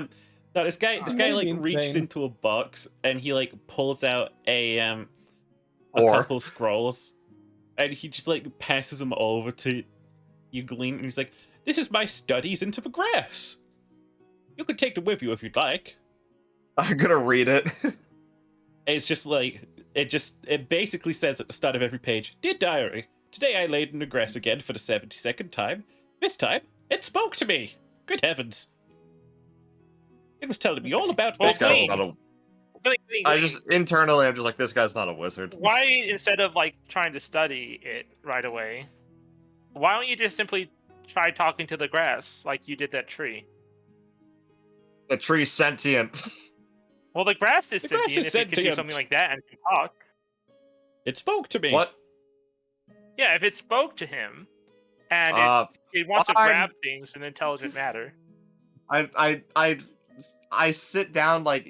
Speaker 1: no, this guy like
Speaker 5: Maybe
Speaker 1: reaches
Speaker 5: insane.
Speaker 1: into a box and he like pulls out a
Speaker 3: Or-
Speaker 1: couple scrolls, and he just like passes them over to you, Glean, and he's like, "This is my studies into the grass. You can take them with you if you'd like."
Speaker 3: I'm gonna read it.
Speaker 1: It's just like it basically says at the start of every page, "Dear diary, today I laid in the grass again for the 72nd time. This time, it spoke to me. Good heavens. It was telling me all about
Speaker 2: Well,
Speaker 3: This guy's
Speaker 2: Glean.
Speaker 3: not a.
Speaker 2: Glean,
Speaker 3: I just internally, I'm just like, this guy's not a wizard.
Speaker 2: Why, instead of like trying to study it right away, why don't you just simply try talking to the grass like you did that tree?
Speaker 3: The tree's sentient.
Speaker 2: Well, the grass is
Speaker 1: The grass
Speaker 2: sentient
Speaker 1: is
Speaker 2: if it could do
Speaker 1: sentient.
Speaker 2: something like that and can talk.
Speaker 1: It spoke to me.
Speaker 3: What?
Speaker 2: Yeah, if it spoke to him, and it wants to
Speaker 3: I'm-
Speaker 2: grab things in intelligent matter.
Speaker 3: I sit down like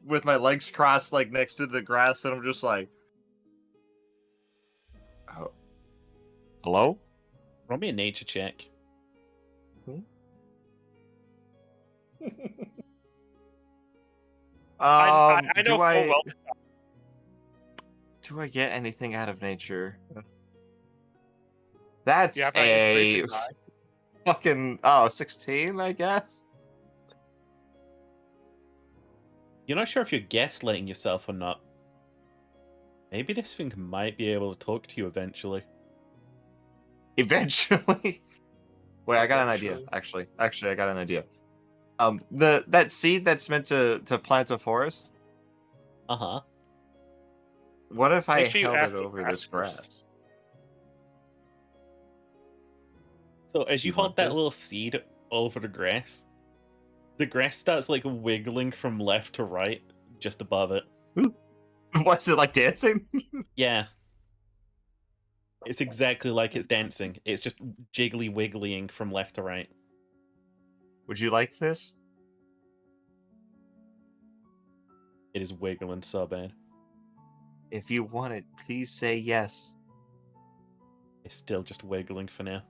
Speaker 3: with my legs crossed like next to the grass, and I'm just like, hello?
Speaker 1: Roll me a nature check.
Speaker 2: I know
Speaker 3: do
Speaker 2: full
Speaker 3: I
Speaker 2: well.
Speaker 3: do I get anything out of nature? That's
Speaker 2: Yeah, my
Speaker 3: a
Speaker 2: inspiration's high.
Speaker 3: fucking 16, I guess.
Speaker 1: You're not sure if you're gaslighting yourself or not. Maybe this thing might be able to talk to you eventually.
Speaker 3: Eventually. Wait, I got an idea. Actually, I got an idea. That seed that's meant to plant a forest.
Speaker 1: Uh-huh.
Speaker 3: What if I
Speaker 2: Make sure you
Speaker 3: held
Speaker 2: ask
Speaker 3: it
Speaker 2: the
Speaker 3: over
Speaker 2: grass
Speaker 3: this
Speaker 2: first.
Speaker 3: grass?
Speaker 1: So as you
Speaker 3: You
Speaker 1: hold
Speaker 3: want
Speaker 1: that little
Speaker 3: this?
Speaker 1: seed over the grass starts like wiggling from left to right, just above it.
Speaker 3: What's it like dancing?
Speaker 1: Yeah. It's exactly like it's dancing. It's just jiggly wigglying from left to right.
Speaker 3: Would you like this?
Speaker 1: It is wiggling so bad.
Speaker 3: If you want it, please say yes.
Speaker 1: It's still just wiggling for now.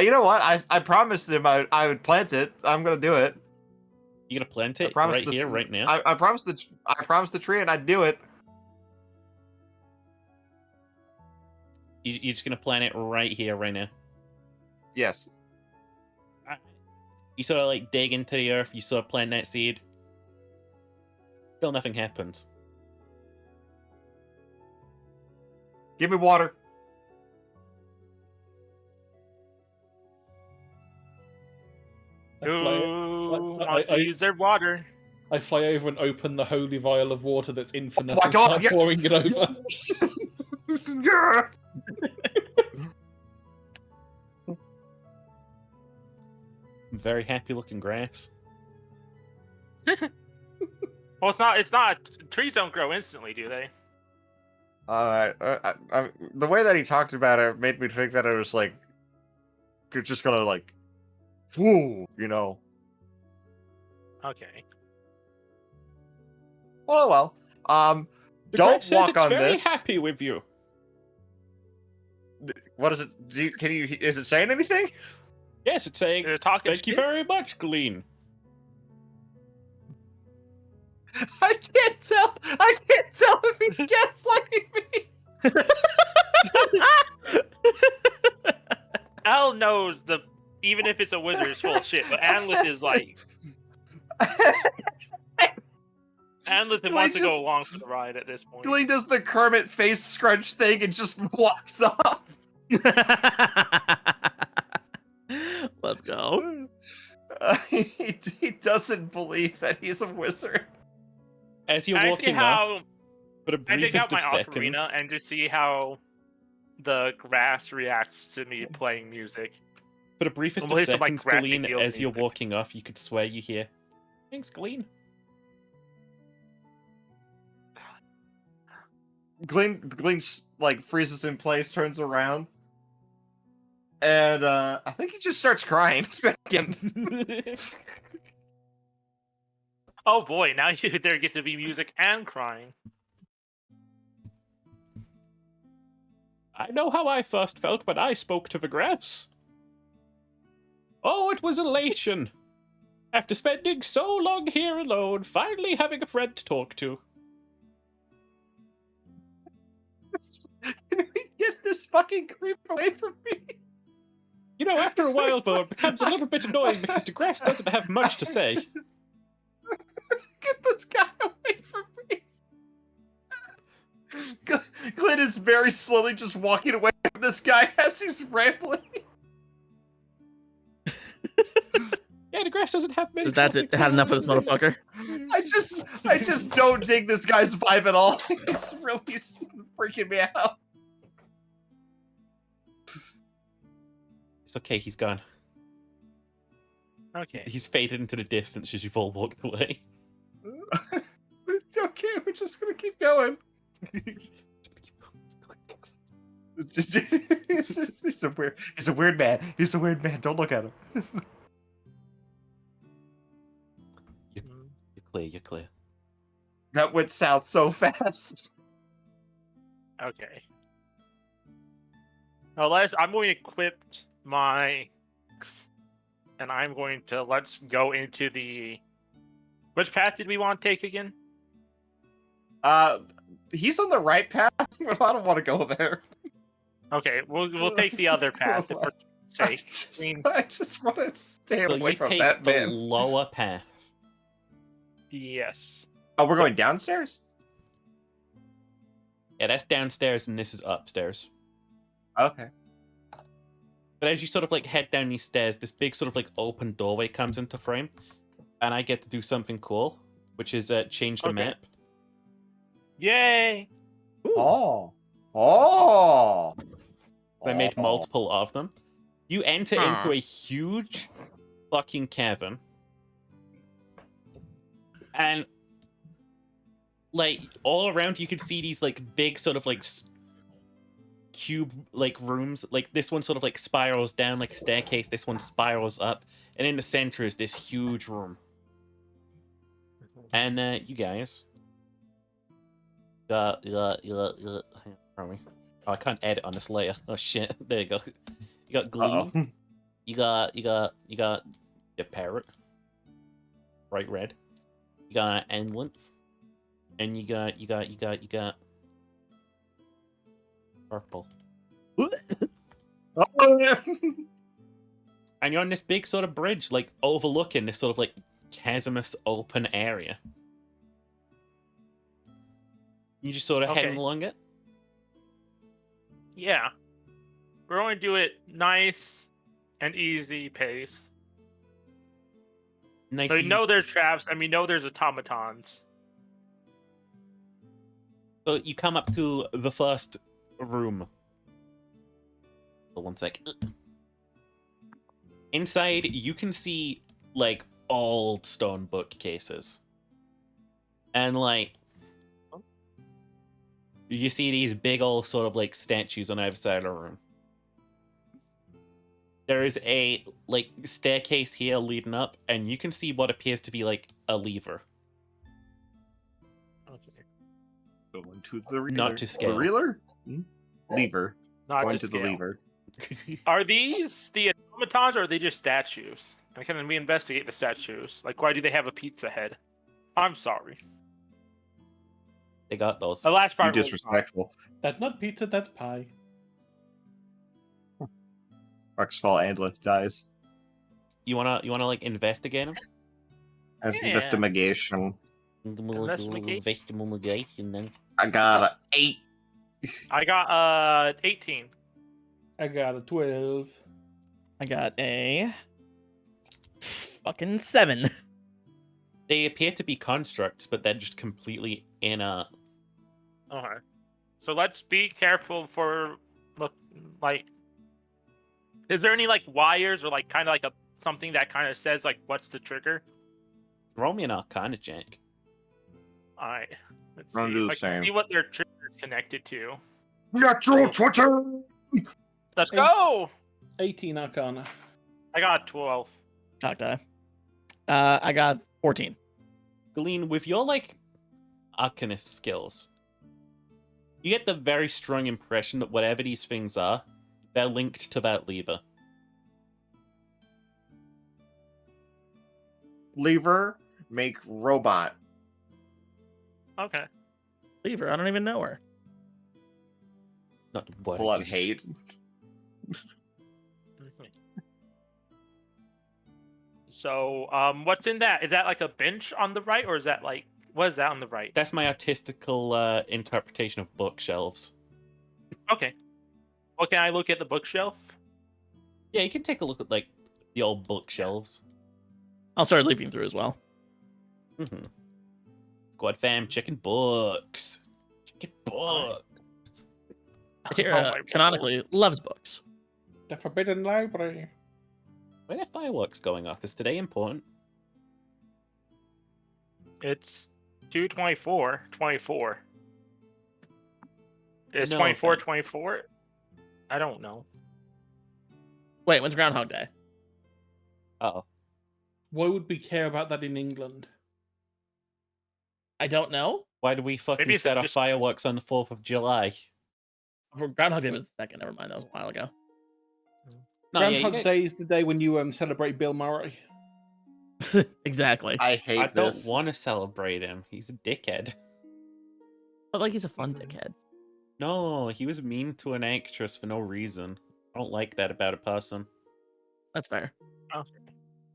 Speaker 3: You know what? I promised him I would plant it. I'm gonna do it.
Speaker 1: You gonna plant
Speaker 3: I
Speaker 1: it
Speaker 3: promised
Speaker 1: right
Speaker 3: this-
Speaker 1: here, right now?
Speaker 3: I promised the tree, and I'd do it.
Speaker 1: You're just gonna plant it right here, right now.
Speaker 3: Yes.
Speaker 1: You sort of like dig into the earth, you sort of plant that seed. Still nothing happens.
Speaker 3: Give me water.
Speaker 2: Who wants to use their water?
Speaker 5: I fly over and open the holy vial of water that's infinite
Speaker 3: Oh my
Speaker 5: and
Speaker 3: God,
Speaker 5: start
Speaker 3: yes!
Speaker 5: pouring it over.
Speaker 3: Yeah.
Speaker 1: Very happy looking grass.
Speaker 2: Well, it's not. Trees don't grow instantly, do they?
Speaker 3: The way that he talked about it made me think that it was like, you're just gonna like, whoo, you know.
Speaker 2: Okay.
Speaker 3: Oh well.
Speaker 1: The
Speaker 3: Don't
Speaker 1: grass says
Speaker 3: walk
Speaker 1: it's
Speaker 3: on
Speaker 1: very
Speaker 3: this.
Speaker 1: happy with you.
Speaker 3: What is it? Is it saying anything?
Speaker 1: Yes, it's saying,
Speaker 2: They're talking
Speaker 1: thank you
Speaker 2: shit.
Speaker 1: very much, Glean.
Speaker 3: I can't tell if he's gaslighting me.
Speaker 2: Al knows even if it's a wizard, it's full of shit. But Anlith is like, Anlith wants to go along for the ride at this point.
Speaker 3: Glee does the Kermit face scrunch thing and just walks off.
Speaker 4: Let's go.
Speaker 3: He doesn't believe that he's a wizard.
Speaker 1: As you're
Speaker 2: I see
Speaker 1: walking
Speaker 2: how
Speaker 1: off, for the
Speaker 2: I dig
Speaker 1: briefest
Speaker 2: out my
Speaker 1: of seconds,
Speaker 2: ocarina and just see how the grass reacts to me playing music.
Speaker 1: for the briefest of
Speaker 2: Play some, like,
Speaker 1: seconds,
Speaker 2: grassy
Speaker 1: Glean,
Speaker 2: field
Speaker 1: as you're
Speaker 2: music.
Speaker 1: walking off, you could swear you hear, thanks, Glean.
Speaker 3: Glean like freezes in place, turns around, and I think he just starts crying again.
Speaker 2: Oh boy, now there gets to be music and crying.
Speaker 1: I know how I first felt when I spoke to the grass. Oh, it was elation. After spending so long here alone, finally having a friend to talk to.
Speaker 3: Can we get this fucking creep away from me?
Speaker 1: You know, after a while, though, it becomes a little bit annoying because the grass doesn't have much to say.
Speaker 3: Get this guy away from me. Glenn is very slowly just walking away from this guy as he's rambling.
Speaker 1: Yeah, the grass doesn't have many.
Speaker 4: That's it.
Speaker 1: topics
Speaker 4: Had
Speaker 1: to
Speaker 4: enough of this
Speaker 1: listen to.
Speaker 4: motherfucker.
Speaker 3: I just don't dig this guy's vibe at all. He's really freaking me out.
Speaker 1: So It's okay, he's gone.
Speaker 2: Okay.
Speaker 1: He's faded into the distance as you've all walked away.
Speaker 3: It's okay. We're just gonna keep going. He's a weird man. He's a weird man. Don't look at him.
Speaker 1: You're clear. You're clear.
Speaker 3: That went south so fast.
Speaker 2: Okay. Now I'm going to equip my, and I'm going to let's go into the. Which path did we want to take again?
Speaker 3: He's on the right path, but I don't want to go there.
Speaker 2: Okay, we'll take the other path for sake.
Speaker 3: I just want to stay
Speaker 1: So
Speaker 3: away
Speaker 1: you
Speaker 3: from
Speaker 1: take
Speaker 3: that
Speaker 1: the
Speaker 3: man.
Speaker 1: lower path.
Speaker 2: Yes.
Speaker 3: Oh, we're going downstairs?
Speaker 1: Yeah, that's downstairs and this is upstairs.
Speaker 3: Okay.
Speaker 1: But as you sort of like head down these stairs, this big sort of like open doorway comes into frame, and I get to do something cool, which is change the map.
Speaker 2: Yay!
Speaker 3: Oh. Oh.
Speaker 1: So I made multiple of them. You enter into a huge fucking cavern. And like all around you can see these like big sort of like cube like rooms. Like this one sort of like spirals down like a staircase, this one spirals up, and in the center is this huge room. And you guys got where are we? Oh, I can't edit on this layer. Oh shit. There you go. You got Gleam. You got the parrot. Bright red. You got Endlint. And you got purple.
Speaker 3: Oh, yeah.
Speaker 1: And you're on this big sort of bridge, like overlooking this sort of like chasmous open area. You just sort of heading along it.
Speaker 2: Yeah. We're going to do it nice and easy pace.
Speaker 1: Nice.
Speaker 2: So we know there's traps and we know there's automatons.
Speaker 1: So you come up to the first room. So 1 sec. Inside, you can see like old stone bookcases. And like you see these big old sort of like statues on either side of the room. There is a like staircase here leading up, and you can see what appears to be like a lever.
Speaker 2: Okay.
Speaker 3: Going to the reeler.
Speaker 1: Not to scale.
Speaker 3: The reeler? Lever.
Speaker 2: Not
Speaker 3: Going
Speaker 2: to
Speaker 3: to the
Speaker 2: scale.
Speaker 3: lever.
Speaker 2: Are these the automatons or are they just statues? And can we investigate the statues? Like, why do they have a pizza head? I'm sorry.
Speaker 1: They got those.
Speaker 2: The last
Speaker 3: You
Speaker 2: part was
Speaker 3: disrespectful.
Speaker 5: That's not pizza, that's pie.
Speaker 3: Ruxfall Andleth dies.
Speaker 1: You wanna like investigate them?
Speaker 3: As
Speaker 2: Yeah.
Speaker 3: investigation.
Speaker 1: Investigation then.
Speaker 3: I got an 8.
Speaker 2: I got 18.
Speaker 5: I got a 12.
Speaker 4: I got a fucking 7.
Speaker 1: They appear to be constructs, but they're just completely inert.
Speaker 2: Okay. So let's be careful for like. Is there any like wires or like kind of like something that kind of says like what's the trigger?
Speaker 1: Roll me an Arcana check.
Speaker 2: All right. Let's
Speaker 3: I'll
Speaker 2: see.
Speaker 3: do
Speaker 2: If
Speaker 3: the
Speaker 2: I can
Speaker 3: same.
Speaker 2: see what their trigger is connected to.
Speaker 3: Natural 20!
Speaker 2: Let's go.
Speaker 5: 18 Arcana.
Speaker 2: I got a 12.
Speaker 4: Cock die. I got 14.
Speaker 1: Glean, with your like Arcanist skills, you get the very strong impression that whatever these things are, they're linked to that lever.
Speaker 3: Lever, make robot.
Speaker 2: Okay.
Speaker 4: Lever, I don't even know her.
Speaker 1: Not what
Speaker 3: Pull
Speaker 1: I
Speaker 3: out
Speaker 1: used.
Speaker 3: hate.
Speaker 2: So, what's in that? Is that like a bench on the right, or is that like what is that on the right?
Speaker 1: That's my artistical interpretation of bookshelves.
Speaker 2: Okay. Well, can I look at the bookshelf?
Speaker 1: Yeah, you can take a look at like the old bookshelves.
Speaker 4: I'll start leaping through as well.
Speaker 1: Mm-hmm. Squad fam, checking books. Checking books.
Speaker 4: Atira
Speaker 2: my
Speaker 4: canonically loves books.
Speaker 5: The Forbidden Library.
Speaker 1: When are fireworks going off? Is today important?
Speaker 2: It's 2/24/24. Is
Speaker 1: No,
Speaker 2: 24/24? I don't know.
Speaker 4: Wait, when's Groundhog Day?
Speaker 1: Oh.
Speaker 5: Why would we care about that in England?
Speaker 4: I don't know.
Speaker 1: Why do we fucking
Speaker 2: Maybe it's
Speaker 1: set off
Speaker 2: just-
Speaker 1: fireworks on the 4th of July?
Speaker 4: Groundhog Day was the second. Never mind, that was a while ago.
Speaker 1: No, yeah,
Speaker 5: Groundhog Day is the day when you celebrate Bill Murray.
Speaker 4: Exactly.
Speaker 3: I hate
Speaker 1: I don't
Speaker 3: this.
Speaker 1: want to celebrate him. He's a dickhead.
Speaker 4: But like he's a fun dickhead.
Speaker 1: No, he was mean to an actress for no reason. I don't like that about a person.
Speaker 4: That's fair.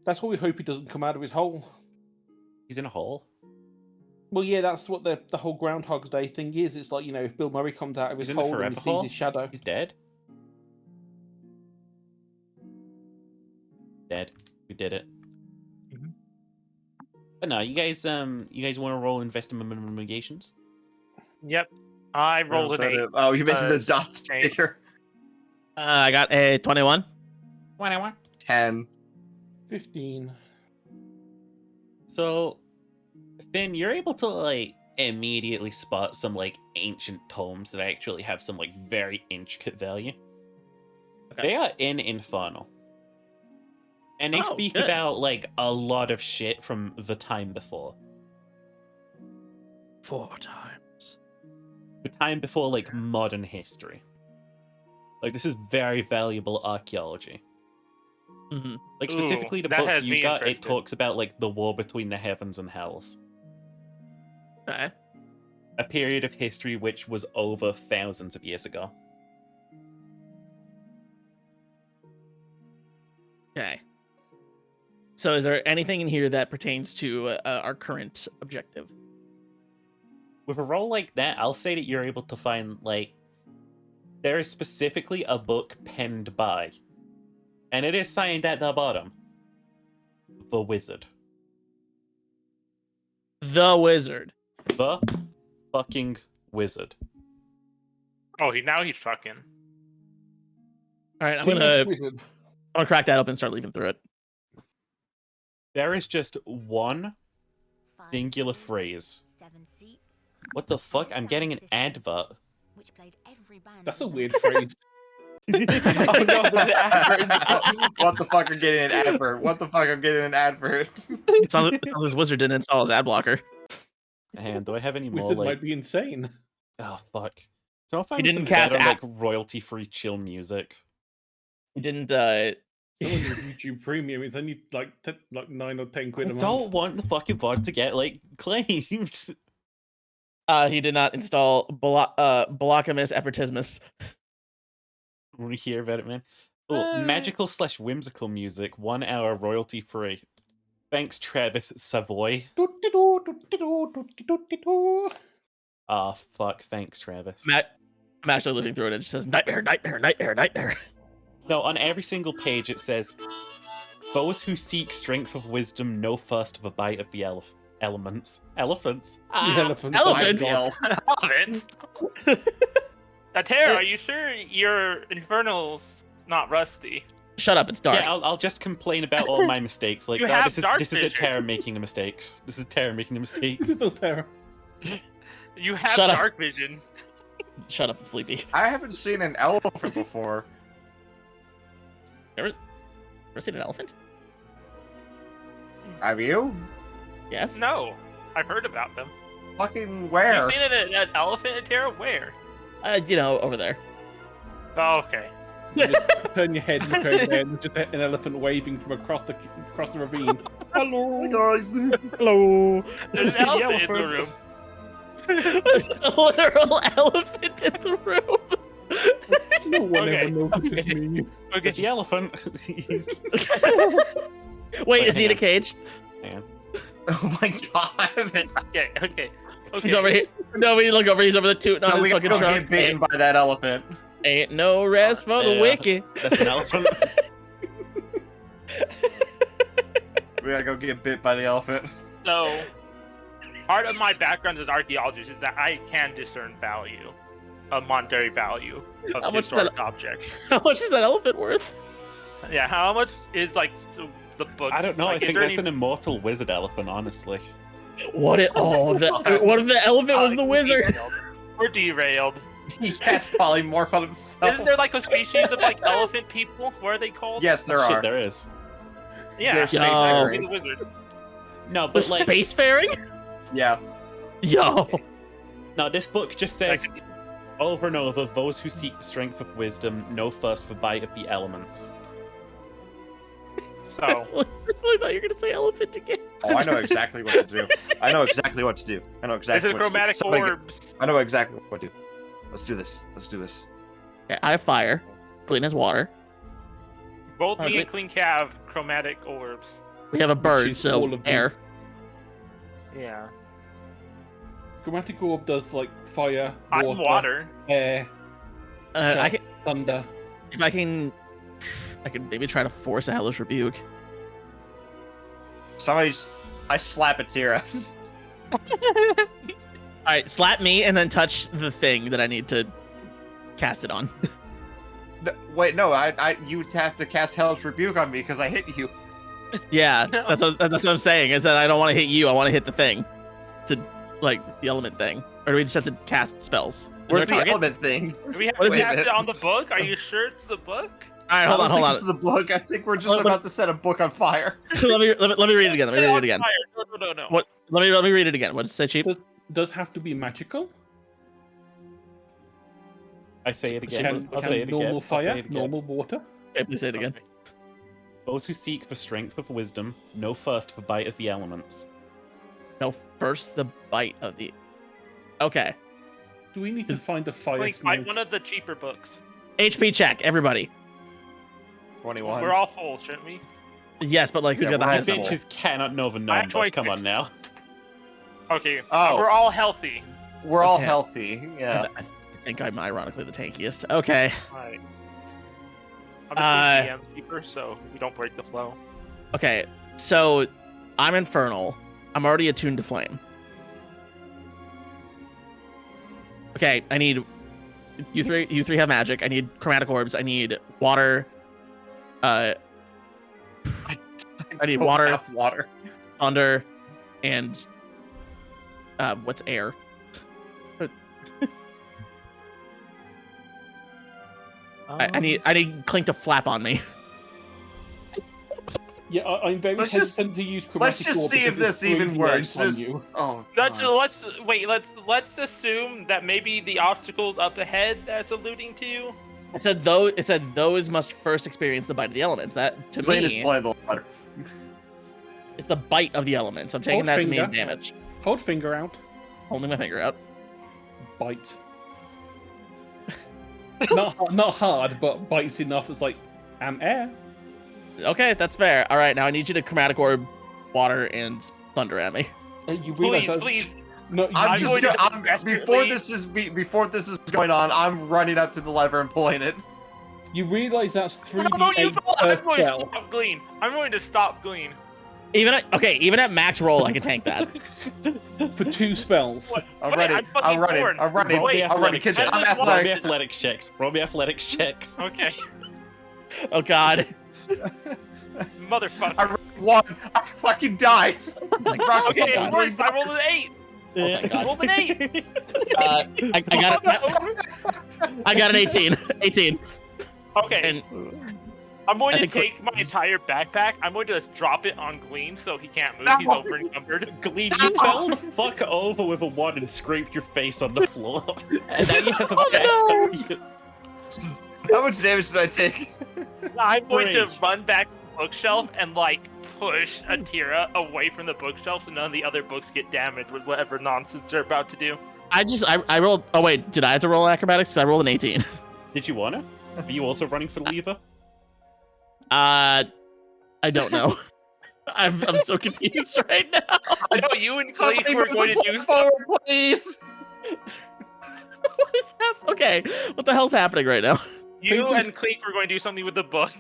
Speaker 5: That's why we hope he doesn't come out of his hole.
Speaker 1: He's in a hole.
Speaker 5: Well, yeah, that's what the whole Groundhog Day thing is. It's like, if Bill Murray comes out of his
Speaker 1: He's in the
Speaker 5: hole and
Speaker 1: forever
Speaker 5: he sees
Speaker 1: hole?
Speaker 5: his shadow.
Speaker 1: He's dead. Dead. We did it.
Speaker 2: Mhm.
Speaker 1: But no, you guys want to roll investigations?
Speaker 2: Yep. I rolled an 8.
Speaker 3: Oh, you're making the dots
Speaker 2: eight.
Speaker 3: bigger.
Speaker 4: I got a 21.
Speaker 1: 21.
Speaker 3: 10.
Speaker 5: 15.
Speaker 1: So, Finn, you're able to immediately spot some ancient tomes that actually have some very intricate value.
Speaker 4: Okay.
Speaker 1: They are in Infernal. And they
Speaker 4: Oh,
Speaker 1: speak
Speaker 4: good.
Speaker 1: about a lot of shit from the time before.
Speaker 4: 4 times.
Speaker 1: The time before modern history. This is very valuable archaeology.
Speaker 4: Mm-hmm.
Speaker 1: Specifically
Speaker 2: Ooh,
Speaker 1: the
Speaker 2: that
Speaker 1: book
Speaker 2: has
Speaker 1: you
Speaker 2: me
Speaker 1: got, it
Speaker 2: interested.
Speaker 1: talks about the war between the heavens and hells.
Speaker 4: Okay.
Speaker 1: A period of history which was over thousands of years ago.
Speaker 4: Okay. So is there anything in here that pertains to our current objective?
Speaker 1: With a roll like that, I'll say that you're able to find there is specifically a book penned by, and it is signed at the bottom, the Wizard.
Speaker 4: The Wizard.
Speaker 1: The fucking Wizard.
Speaker 2: Oh, he's fucking.
Speaker 4: All right, I'm
Speaker 5: King of
Speaker 4: gonna
Speaker 5: Wizard.
Speaker 4: crack that open and start leafing through it.
Speaker 1: There is just one singular phrase. What the fuck? I'm getting an advert.
Speaker 5: That's a weird phrase.
Speaker 2: Oh no, there's an advert.
Speaker 3: What the fuck? I'm getting an advert. What the fuck? I'm getting an advert.
Speaker 4: It sounds like this wizard didn't install his ad blocker.
Speaker 1: And do I have any more
Speaker 5: Wizard might be insane.
Speaker 1: Oh fuck. So if I
Speaker 4: didn't cast
Speaker 1: royalty-free chill music.
Speaker 4: He didn't.
Speaker 5: Someone with YouTube Premium, it's only like 9 or 10
Speaker 1: I
Speaker 5: quid a month.
Speaker 1: don't want the fucking VOD to get claimed.
Speaker 4: He did not install Blockamus Effortismus.
Speaker 1: Want to hear about it, man? Oh, magical/whimsical music, 1 hour royalty free. Thanks, Travis Savoy. Ah, fuck. Thanks, Travis.
Speaker 4: I'm actually looking through it. It just says nightmare, nightmare, nightmare, nightmare.
Speaker 1: No, on every single page it says, those who seek strength of wisdom know first of a bite of the elements. Elephants.
Speaker 5: The elephants.
Speaker 4: Elephants.
Speaker 2: Elephant. Atera, are you sure your Infernal's not rusty?
Speaker 4: Shut up, it's dark.
Speaker 1: Yeah, I'll just complain about all my mistakes.
Speaker 2: You have dark
Speaker 1: this is a
Speaker 2: vision.
Speaker 1: Terra making the mistakes. This is Terra making the mistakes.
Speaker 5: Still terror.
Speaker 2: You have
Speaker 4: Shut up.
Speaker 2: dark vision.
Speaker 4: Shut up, I'm sleepy.
Speaker 3: I haven't seen an elephant before.
Speaker 4: Ever seen an elephant?
Speaker 3: Have you?
Speaker 4: Yes.
Speaker 2: No, I've heard about them.
Speaker 3: Fucking where?
Speaker 2: You've seen an elephant, Atera? Where?
Speaker 4: Over there.
Speaker 2: Oh, okay.
Speaker 5: You just turn your head, look over there, and there's just an elephant waving from across the ravine. Hello.
Speaker 3: guys.
Speaker 4: Hello.
Speaker 2: There's an elephant in the room.
Speaker 4: A literal elephant in the room.
Speaker 5: No one
Speaker 2: Okay.
Speaker 5: ever notices
Speaker 2: Okay.
Speaker 5: me.
Speaker 1: It's the elephant. He's
Speaker 4: Wait, is he in a
Speaker 1: hang on.
Speaker 4: cage?
Speaker 1: man.
Speaker 3: Oh my god.
Speaker 2: Okay.
Speaker 4: He's over here. No, we look over. He's over the tooting
Speaker 3: So
Speaker 4: on
Speaker 3: we
Speaker 4: his
Speaker 3: gotta
Speaker 4: fucking
Speaker 3: go
Speaker 4: truck.
Speaker 3: get bitten by that elephant.
Speaker 4: Ain't no rest for the
Speaker 1: Yeah.
Speaker 4: wicked.
Speaker 1: That's an elephant.
Speaker 3: We gotta go get bit by the elephant.
Speaker 2: So, part of my background as an archaeologist is that I can discern value. a monetary value of
Speaker 4: How much is
Speaker 2: historic
Speaker 4: that-
Speaker 2: objects.
Speaker 4: How much is that elephant worth?
Speaker 2: Yeah, how much is like the book?
Speaker 1: I don't know.
Speaker 2: Like,
Speaker 1: I
Speaker 2: is
Speaker 1: think
Speaker 2: there
Speaker 1: that's
Speaker 2: any-
Speaker 1: an immortal wizard elephant, honestly.
Speaker 4: What if what if the elephant was the
Speaker 2: we're
Speaker 4: wizard?
Speaker 2: derailed. We're derailed.
Speaker 3: He has polymorph on himself.
Speaker 2: Isn't there like a species of like elephant people? What are they called?
Speaker 3: Yes, there
Speaker 1: Shit,
Speaker 3: are.
Speaker 1: there is.
Speaker 2: Yeah,
Speaker 3: They're
Speaker 2: that would be
Speaker 3: spacefaring.
Speaker 2: the wizard.
Speaker 1: No,
Speaker 4: The
Speaker 1: but like,
Speaker 4: spacefaring?
Speaker 3: Yeah.
Speaker 4: Yo.
Speaker 1: no, this book just says over and over, those who seek the strength of wisdom know first the bite of the elements.
Speaker 2: So
Speaker 4: I really thought you were gonna say elephant again.
Speaker 3: Oh, I know exactly what to do. I know exactly what to do. I know
Speaker 2: is
Speaker 3: exactly
Speaker 2: it
Speaker 3: what to do.
Speaker 2: chromatic
Speaker 3: Somebody get-
Speaker 2: orbs?
Speaker 3: I know exactly what to do. Let's do this. Let's do this.
Speaker 4: Okay, I have fire. Clean as water.
Speaker 2: Both me
Speaker 4: Okay.
Speaker 2: and Clean have chromatic orbs.
Speaker 4: We have a bird,
Speaker 5: is
Speaker 4: so
Speaker 5: all of them.
Speaker 4: air.
Speaker 2: Yeah.
Speaker 5: Chromatic orb does like fire,
Speaker 2: I'm
Speaker 5: water,
Speaker 2: water.
Speaker 5: air,
Speaker 4: I can,
Speaker 5: thunder.
Speaker 4: if I can maybe try to force a hellish rebuke.
Speaker 3: I slap a Tira.
Speaker 4: All right, slap me and then touch the thing that I need to cast it on.
Speaker 3: Wait, no, you'd have to cast Hellish Rebuke on me because I hit you.
Speaker 4: Yeah,
Speaker 2: No.
Speaker 4: that's what I'm saying. Is that I don't want to hit you. I want to hit the thing, to like the element thing. Or do we just have to cast spells? Is
Speaker 3: Where's
Speaker 4: there
Speaker 3: the
Speaker 4: a target?
Speaker 3: element thing?
Speaker 2: Do we have
Speaker 4: What
Speaker 2: to
Speaker 4: is
Speaker 2: cast
Speaker 3: it?
Speaker 2: it on the book? Are you sure it's the book?
Speaker 4: All right, hold
Speaker 3: I
Speaker 4: on,
Speaker 3: don't
Speaker 4: hold
Speaker 3: think
Speaker 4: on.
Speaker 3: It's the book. I think we're just
Speaker 4: Let-
Speaker 3: about to set a book on fire.
Speaker 4: let me read it again. Let me read it again.
Speaker 2: Fire. No.
Speaker 4: What? Let me read it again. What does it say, Cheap?
Speaker 5: Does have to be magical.
Speaker 1: I say it again.
Speaker 5: Can,
Speaker 1: I'll
Speaker 5: can
Speaker 1: say it again.
Speaker 5: normal
Speaker 1: I'll
Speaker 5: fire,
Speaker 1: say it again.
Speaker 5: normal water.
Speaker 4: Okay, please say it again.
Speaker 2: Okay.
Speaker 1: Those who seek the strength of wisdom know first the bite of the elements.
Speaker 4: No, first the bite of the. Okay.
Speaker 5: Do we need to find a fire
Speaker 2: Like,
Speaker 5: snake?
Speaker 2: find one of the cheaper books.
Speaker 4: HP check, everybody.
Speaker 3: 21.
Speaker 2: We're all full, shouldn't we?
Speaker 4: Yes, but like, who's
Speaker 3: Yeah,
Speaker 4: got the
Speaker 3: we're
Speaker 4: highest
Speaker 3: all
Speaker 4: number?
Speaker 1: Bitches cannot know the
Speaker 2: I
Speaker 1: number.
Speaker 2: actually
Speaker 1: Come on
Speaker 2: fixed
Speaker 1: now.
Speaker 2: Okay.
Speaker 3: Oh.
Speaker 2: We're all healthy.
Speaker 3: We're all
Speaker 4: Okay.
Speaker 3: healthy. Yeah.
Speaker 4: I think I'm ironically the tankiest. Okay.
Speaker 2: Alright. I'm a keeper, so we don't break the flow.
Speaker 4: Okay. So I'm infernal. I'm already attuned to flame. Okay, I need you three have magic. I need chromatic orbs. I need water. I need
Speaker 3: Don't
Speaker 4: water,
Speaker 3: have water.
Speaker 4: thunder, and what's air? I need Clink to flap on me.
Speaker 5: Yeah, I'm very
Speaker 3: Let's just-
Speaker 5: hesitant to use chromatic
Speaker 3: Let's just
Speaker 5: orb
Speaker 3: see if
Speaker 5: because it's
Speaker 3: this even
Speaker 5: breathing
Speaker 3: works.
Speaker 5: out on
Speaker 3: Just-
Speaker 5: you.
Speaker 3: Oh.
Speaker 2: Let's
Speaker 3: God.
Speaker 2: wait. Let's assume that maybe the obstacles up ahead that's alluding to.
Speaker 4: It said those must first experience the bite of the elements. That to
Speaker 3: Blaine is
Speaker 4: me
Speaker 3: playing the water.
Speaker 4: is the bite of the elements. I'm taking
Speaker 5: Hold
Speaker 4: that to mean
Speaker 5: finger.
Speaker 4: damage.
Speaker 5: Hold finger out.
Speaker 4: Holding my finger out.
Speaker 5: Bite. not hard, but bites enough. It's like air.
Speaker 4: Okay, that's fair. All right, now I need you to chromatic orb, water, and thunder at me.
Speaker 5: You realize
Speaker 2: Please.
Speaker 5: No,
Speaker 3: I'm
Speaker 2: I'm
Speaker 3: just
Speaker 2: going to
Speaker 3: gonna, before
Speaker 2: desperately-
Speaker 3: before this is going on, I'm running up to the lever and pulling it.
Speaker 5: you realize that's
Speaker 2: How about you?
Speaker 5: 3d8
Speaker 2: I'm
Speaker 5: per
Speaker 2: going to
Speaker 5: spell.
Speaker 2: stop Glean. I'm going to stop Glean.
Speaker 4: Even at max roll, I can tank that.
Speaker 5: For 2 spells.
Speaker 2: What?
Speaker 3: I'm
Speaker 2: Wait,
Speaker 3: running.
Speaker 2: I'm fucking
Speaker 3: I'm running.
Speaker 2: born.
Speaker 3: I'm running.
Speaker 1: Roll me
Speaker 2: Wait,
Speaker 3: I'm running.
Speaker 1: athletics
Speaker 3: Kid,
Speaker 1: checks.
Speaker 3: I'm
Speaker 1: Roll me
Speaker 3: athletic.
Speaker 1: athletics checks. Roll me athletics checks.
Speaker 2: Okay,
Speaker 4: Oh God.
Speaker 2: motherfucker.
Speaker 3: I rolled 1. I fucking died. Rock
Speaker 2: Okay,
Speaker 3: something.
Speaker 2: it's worse. I rolled an 8.
Speaker 4: Oh my God.
Speaker 2: Rolled an 8.
Speaker 4: I got an 18. 18.
Speaker 2: Okay,
Speaker 4: And
Speaker 2: I'm going
Speaker 4: I
Speaker 2: to
Speaker 4: think
Speaker 2: take my entire backpack. I'm going to just drop it on Glean so he can't move. He's
Speaker 3: No.
Speaker 2: over encumbered.
Speaker 1: Glean, you fell the fuck over with a wand and scraped your face on the floor. And now you have a
Speaker 3: How much damage did I take?
Speaker 2: I'm going to
Speaker 1: Brave.
Speaker 2: run back to the bookshelf and like push Atira away from the bookshelf so none of the other books get damaged with whatever nonsense they're about to do.
Speaker 4: I rolled. Oh wait, did I have to roll acrobatics? I rolled an 18.
Speaker 1: Did you wanna? Are you also running for the lever?
Speaker 4: I don't know. I'm so confused right now.
Speaker 2: I know you and Cleef
Speaker 3: Somebody
Speaker 2: were
Speaker 3: move
Speaker 2: going to
Speaker 3: the
Speaker 2: do
Speaker 3: ball
Speaker 2: stuff.
Speaker 3: forward, please.
Speaker 4: What is happening? Okay, what the hell's happening right now?
Speaker 2: You and Cleef were going to do something with the book.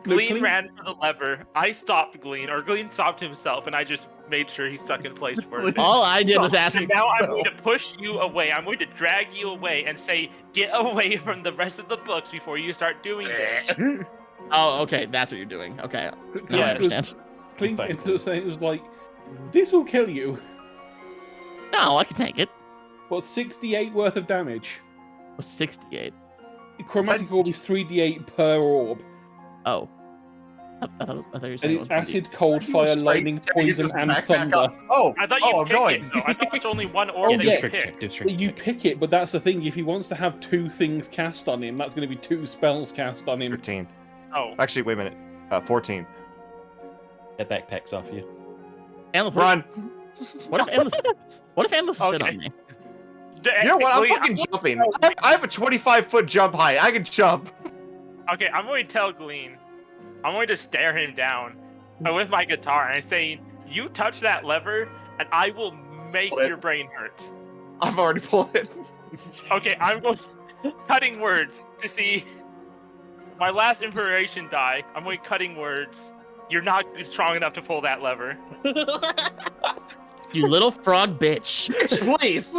Speaker 2: Glean ran for the lever. I stopped Glean, or Glean stopped himself, and I just made sure he's stuck in place for it.
Speaker 4: All I did was ask.
Speaker 2: And now I'm going to push you away. I'm going to drag you away and say, get away from the rest of the books before you start doing this.
Speaker 4: Oh, okay, that's what you're doing. Okay, now I understand.
Speaker 5: Clink into saying it was like, this will kill you.
Speaker 4: No, I can take it.
Speaker 5: What, 68 worth of damage?
Speaker 4: 68.
Speaker 5: Chromatic orb is 3d8 per orb.
Speaker 4: Oh. I thought you were
Speaker 5: And
Speaker 4: saying
Speaker 5: it's acid, cold, fire, lightning, poison, and thunder.
Speaker 3: Oh,
Speaker 2: I thought you
Speaker 3: I'm
Speaker 2: pick
Speaker 3: going.
Speaker 2: it, though. I thought it's only one orb
Speaker 1: Yeah,
Speaker 2: that
Speaker 1: do
Speaker 2: you
Speaker 1: strength
Speaker 2: pick.
Speaker 1: check. Do strength
Speaker 5: You
Speaker 1: check.
Speaker 5: pick it, but that's the thing. If he wants to have 2 things cast on him, that's going to be 2 spells cast on him.
Speaker 3: 13.
Speaker 2: Oh.
Speaker 3: Actually, wait a minute. 14.
Speaker 1: That backpack's off you.
Speaker 4: Endless,
Speaker 3: Run!
Speaker 4: What if Endless spit on me?
Speaker 3: You know what? I'm fucking jumping. I have a 25-foot jump height. I can jump.
Speaker 2: Okay, I'm going to tell Glean. I'm going to stare him down with my guitar, and I'm saying, you touch that lever, and I will make
Speaker 3: Pull it.
Speaker 2: your brain hurt.
Speaker 3: I've already pulled it.
Speaker 2: Okay, I'm going cutting words to see my last inspiration die. I'm going cutting words. You're not strong enough to pull that lever.
Speaker 4: You little frog bitch.
Speaker 3: Please.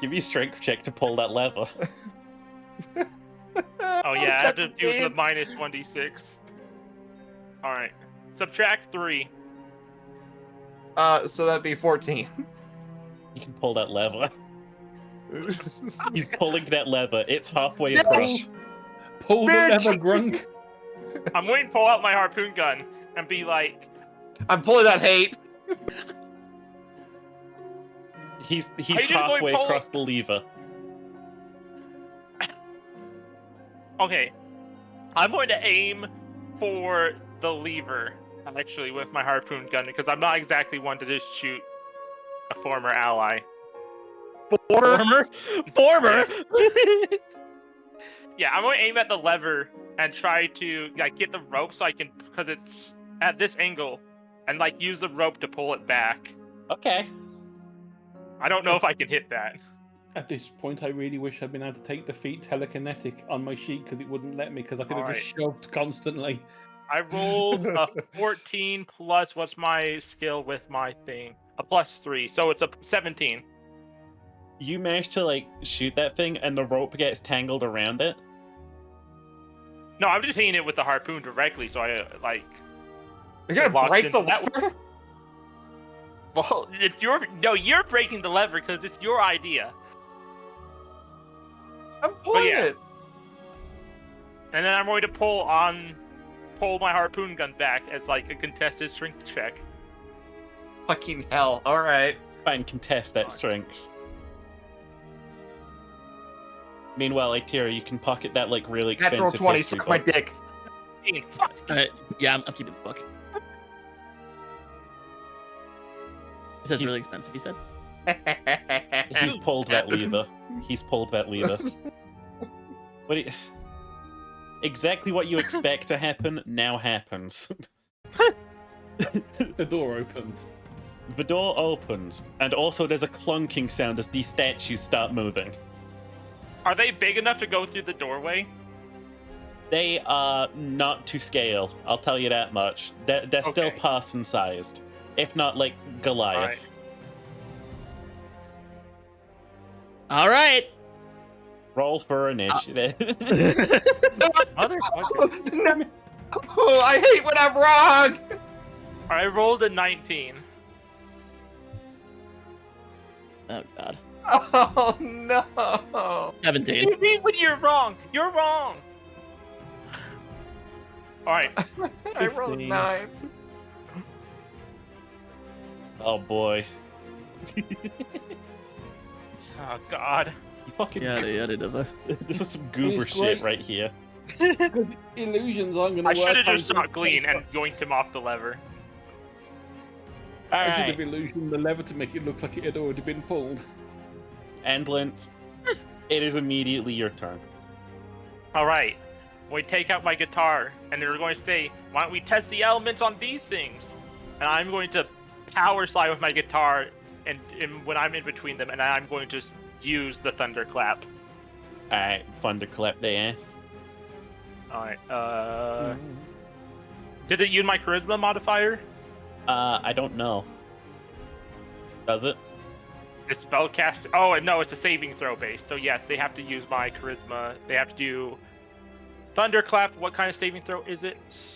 Speaker 1: Give me a strength check to pull that lever.
Speaker 2: Oh yeah, I have to do the minus 1d6. Alright. Subtract 3.
Speaker 3: So that'd be 14.
Speaker 1: You can pull that lever. He's pulling that lever. It's halfway across.
Speaker 5: Pull the
Speaker 3: Bitch!
Speaker 5: lever, Grunk.
Speaker 2: I'm going to pull out my harpoon gun and be like,
Speaker 3: I'm pulling that hate.
Speaker 1: He's
Speaker 2: Are you just going
Speaker 1: halfway
Speaker 2: pull-
Speaker 1: across the lever.
Speaker 2: okay, I'm going to aim for the lever, actually, with my harpoon gun, because I'm not exactly one to just shoot a former ally.
Speaker 4: Former.
Speaker 2: Yeah, I'm going to aim at the lever and try to get the rope so I can, because it's at this angle, and use the rope to pull it back.
Speaker 1: Okay.
Speaker 2: I don't know if I can hit that.
Speaker 5: At this point, I really wish I'd been able to take the feat telekinetic on my sheet because it wouldn't let me because I could have just shoved constantly.
Speaker 2: I rolled a 14 plus, what's my skill with my thing? A +3, so it's a 17.
Speaker 1: You manage to shoot that thing and the rope gets tangled around it.
Speaker 2: No, I'm just hitting it with the harpoon directly, so I
Speaker 3: You're gonna
Speaker 2: locks
Speaker 3: break the
Speaker 2: into that
Speaker 3: lever?
Speaker 2: Well, you're breaking the lever because it's your idea.
Speaker 3: I'm pulling
Speaker 2: yeah.
Speaker 3: it.
Speaker 2: And then I'm going to pull my harpoon gun back as a contested strength check.
Speaker 3: Fucking hell. Alright.
Speaker 1: Try and contest that strength. Meanwhile, Tira, you can pocket that really expensive
Speaker 3: Natural 20,
Speaker 1: history
Speaker 3: suck my
Speaker 1: book.
Speaker 3: dick.
Speaker 2: Fuck.
Speaker 4: Yeah, I'm keeping the book. It says
Speaker 1: He's-
Speaker 4: really expensive, he said.
Speaker 1: He's pulled that lever. He's pulled that lever. What? Exactly what you expect to happen now happens.
Speaker 5: The door opens.
Speaker 1: The door opens, and also there's a clunking sound as these statues start moving.
Speaker 2: Are they big enough to go through the doorway?
Speaker 1: They are not to scale, I'll tell you that much. They're still
Speaker 2: Okay.
Speaker 1: person-sized, if not Goliath.
Speaker 4: All right.
Speaker 1: Roll for initiative.
Speaker 2: Motherfucker.
Speaker 3: No. Oh, I hate when I'm wrong.
Speaker 2: I rolled a 19.
Speaker 4: Oh god.
Speaker 3: Oh no.
Speaker 4: 17.
Speaker 2: What do you mean when you're wrong? You're wrong. All right.
Speaker 3: I rolled
Speaker 5: 15.
Speaker 3: 9.
Speaker 1: Oh boy.
Speaker 2: Oh God.
Speaker 1: You fucking.
Speaker 4: Yeah, it is a.
Speaker 1: This is some goober
Speaker 5: It's
Speaker 1: shit
Speaker 5: great.
Speaker 1: right here.
Speaker 5: Illusions aren't going to
Speaker 2: I
Speaker 5: work.
Speaker 2: should have just
Speaker 5: on
Speaker 2: shot Glean and yoinked him off the lever.
Speaker 5: I should
Speaker 1: Alright.
Speaker 5: have illusioned the lever to make it look like it had already been pulled.
Speaker 1: Endlin, it is immediately your turn.
Speaker 2: All right. We take out my guitar, and they're going to say, "Why don't we test the elements on these things?" And I'm going to power slide with my guitar, and when I'm in between them, and I'm going to use the thunderclap.
Speaker 1: Alright, thunderclap the ass.
Speaker 2: Alright, did it use my charisma modifier?
Speaker 1: I don't know. Does it?
Speaker 2: It's spellcast. Oh, no, it's a saving throw base. So yes, they have to use my charisma. They have to do thunderclap. What kind of saving throw is it?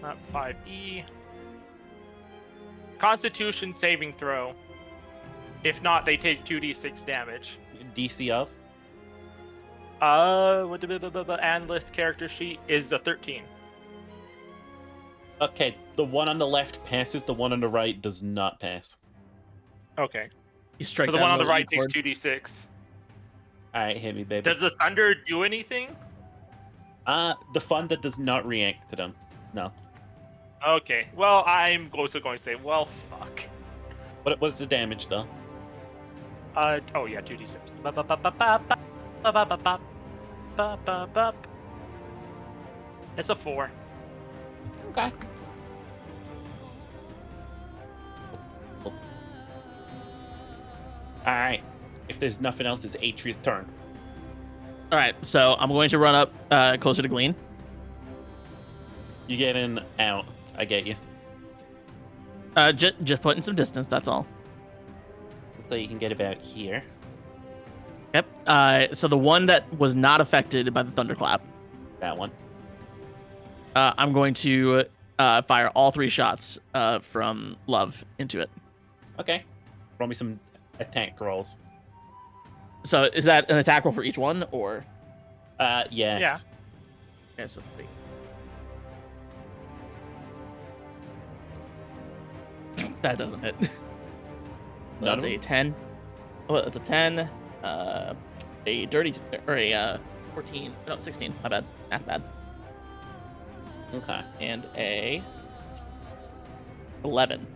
Speaker 2: Not 5e. Constitution saving throw. If not, they take 2d6 damage.
Speaker 1: DC of?
Speaker 2: What the Anlith character sheet is a 13.
Speaker 1: Okay, the one on the left passes, the one on the right does not pass.
Speaker 2: Okay.
Speaker 4: You strike
Speaker 2: So the
Speaker 4: that
Speaker 2: one on the
Speaker 4: low
Speaker 2: right takes
Speaker 4: E-chord.
Speaker 2: 2d6.
Speaker 1: Alright, hit me, baby.
Speaker 2: Does the thunder do anything?
Speaker 1: The thunder does not react to them. No.
Speaker 2: Okay. Well, I'm also going to say, well, fuck.
Speaker 1: What was the damage, though?
Speaker 2: Oh yeah, 2d6. It's a 4.
Speaker 1: Okay. Alright. If there's nothing else, it's Atria's turn.
Speaker 4: All right, so I'm going to run up closer to Glean.
Speaker 1: You get in, out. I get you.
Speaker 4: Just putting some distance. That's all.
Speaker 1: So you can get about here.
Speaker 4: Yep. So the one that was not affected by the thunderclap,
Speaker 1: That one.
Speaker 4: I'm going to fire all 3 shots from Love into it.
Speaker 1: Okay. Roll me some attack rolls.
Speaker 4: So is that an attack roll for each one, or?
Speaker 1: Yes.
Speaker 2: Yeah.
Speaker 4: Okay, so 3. That doesn't hit.
Speaker 1: None
Speaker 4: That's
Speaker 1: of
Speaker 4: a
Speaker 1: them?
Speaker 4: 10. Oh, that's a 10. A dirty or a 14. No, 16. My bad. Not bad.
Speaker 1: Okay.
Speaker 4: And a 11.